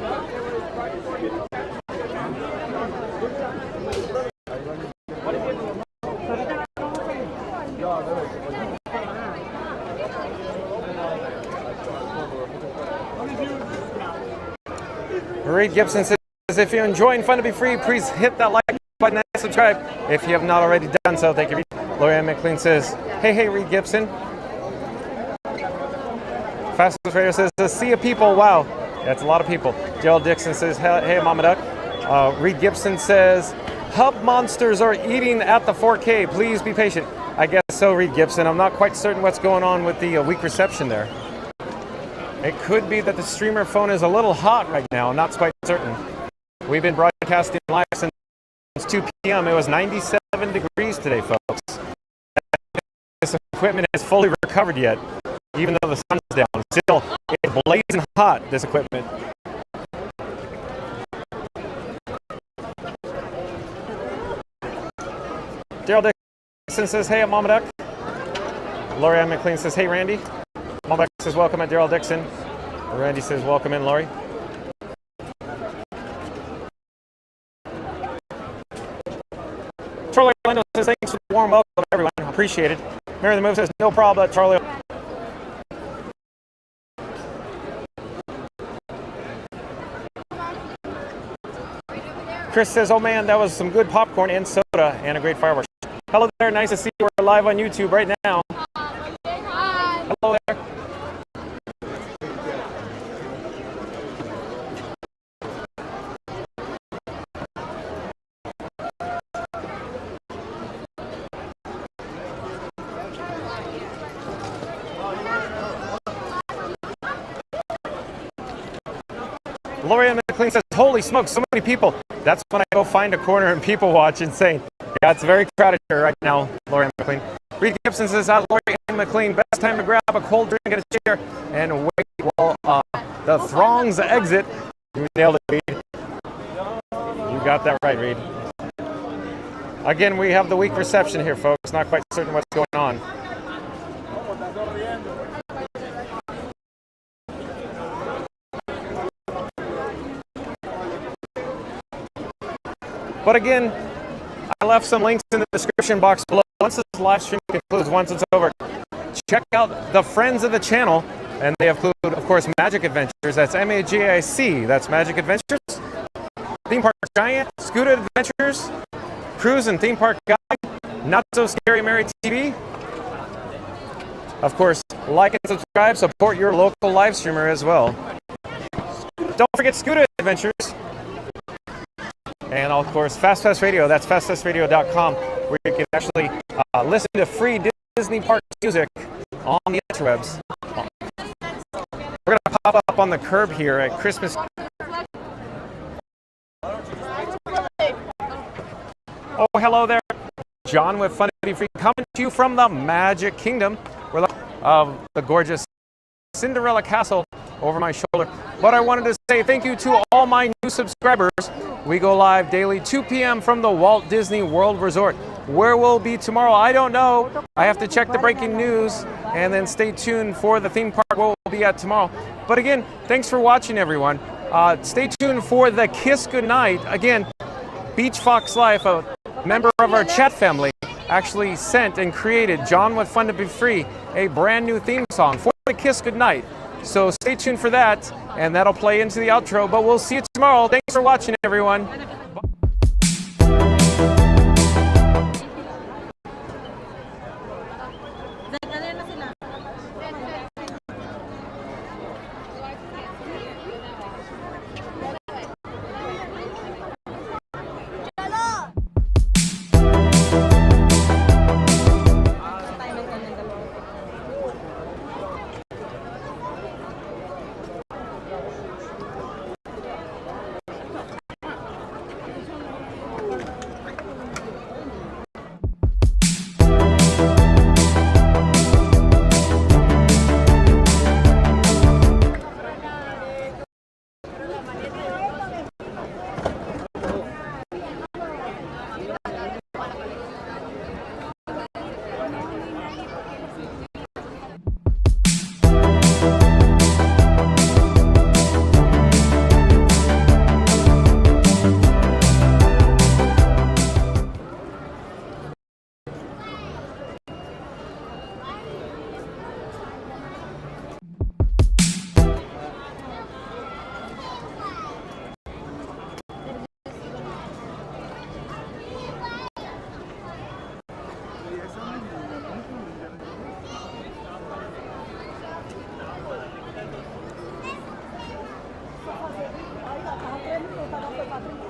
Reed Gibson says, if you're enjoying Fun to Be Free, please hit that like button and subscribe if you have not already done so. Thank you, Reed. Lorianne McLean says, hey, Reed Gibson. Fastest Radio says, a sea of people. Wow, that's a lot of people. Gerald Dixon says, hey, Mama Duck. Reed Gibson says, hub monsters are eating at the 4K. Please be patient. I guess so, Reed Gibson. I'm not quite certain what's going on with the weak reception there. It could be that the streamer phone is a little hot right now. I'm not quite certain. We've been broadcasting live since 2 p.m. It was 97 degrees today, folks. This equipment is fully recovered yet, even though the sun's down. Still, it's blazing hot, this equipment. Dixon says, hey, at Mama Duck. Lori Ann McLean says, hey, Randy. Mama Duck says, welcome at Daryl Dixon. Randy says, welcome in, Lori. Charlie Orlando says, thanks for the warm welcome, everyone. Appreciate it. Mary the Move says, no problem, Charlie. Chris says, oh man, that was some good popcorn and soda and a great fireworks. Hello there, nice to see you. We're live on YouTube right now. Hello there. Lori Ann McLean says, holy smokes, so many people. That's when I go find a corner and people watch and say, yeah, it's very crowded here right now, Lori Ann McLean. Reed Gibson says, Lori Ann McLean, best time to grab a cold drink, get a chair, and wait while the throngs exit. You nailed it, Reed. You got that right, Reed. Again, we have the weak reception here, folks. Not quite certain what's going on. But again, I left some links in the description box below. Once this live stream concludes, once it's over, check out the friends of the channel. And they include, of course, Magic Adventures. That's MAGIC. That's Magic Adventures. Theme Park Giant, Scooter Adventures, Cruise and Theme Park Guide, Not So Scary Mary TV. Of course, like and subscribe. Support your local live streamer as well. Don't forget Scooter Adventures. And of course, FastFest Radio, that's fastfestradio.com, where you can actually listen to free Disney Park music on the interwebs. We're going to pop up on the curb here at Christmas. Oh, hello there. John with Fun to Be Free, coming to you from the Magic Kingdom, where the gorgeous Cinderella Castle over my shoulder. But I wanted to say thank you to all my new subscribers. We go live daily 2 p.m. from the Walt Disney World Resort. Where we'll be tomorrow, I don't know. I have to check the breaking news and then stay tuned for the theme park where we'll be at tomorrow. But again, thanks for watching, everyone. Stay tuned for the Kiss Goodnight. Again, Beach Fox Life, a member of our chat family, actually sent and created John with Fun to Be Free, a brand new theme song for the Kiss Goodnight. So stay tuned for that, and that'll play into the outro. But we'll see you tomorrow. Thanks for watching, everyone. Aí, ó, tava tremendo, tava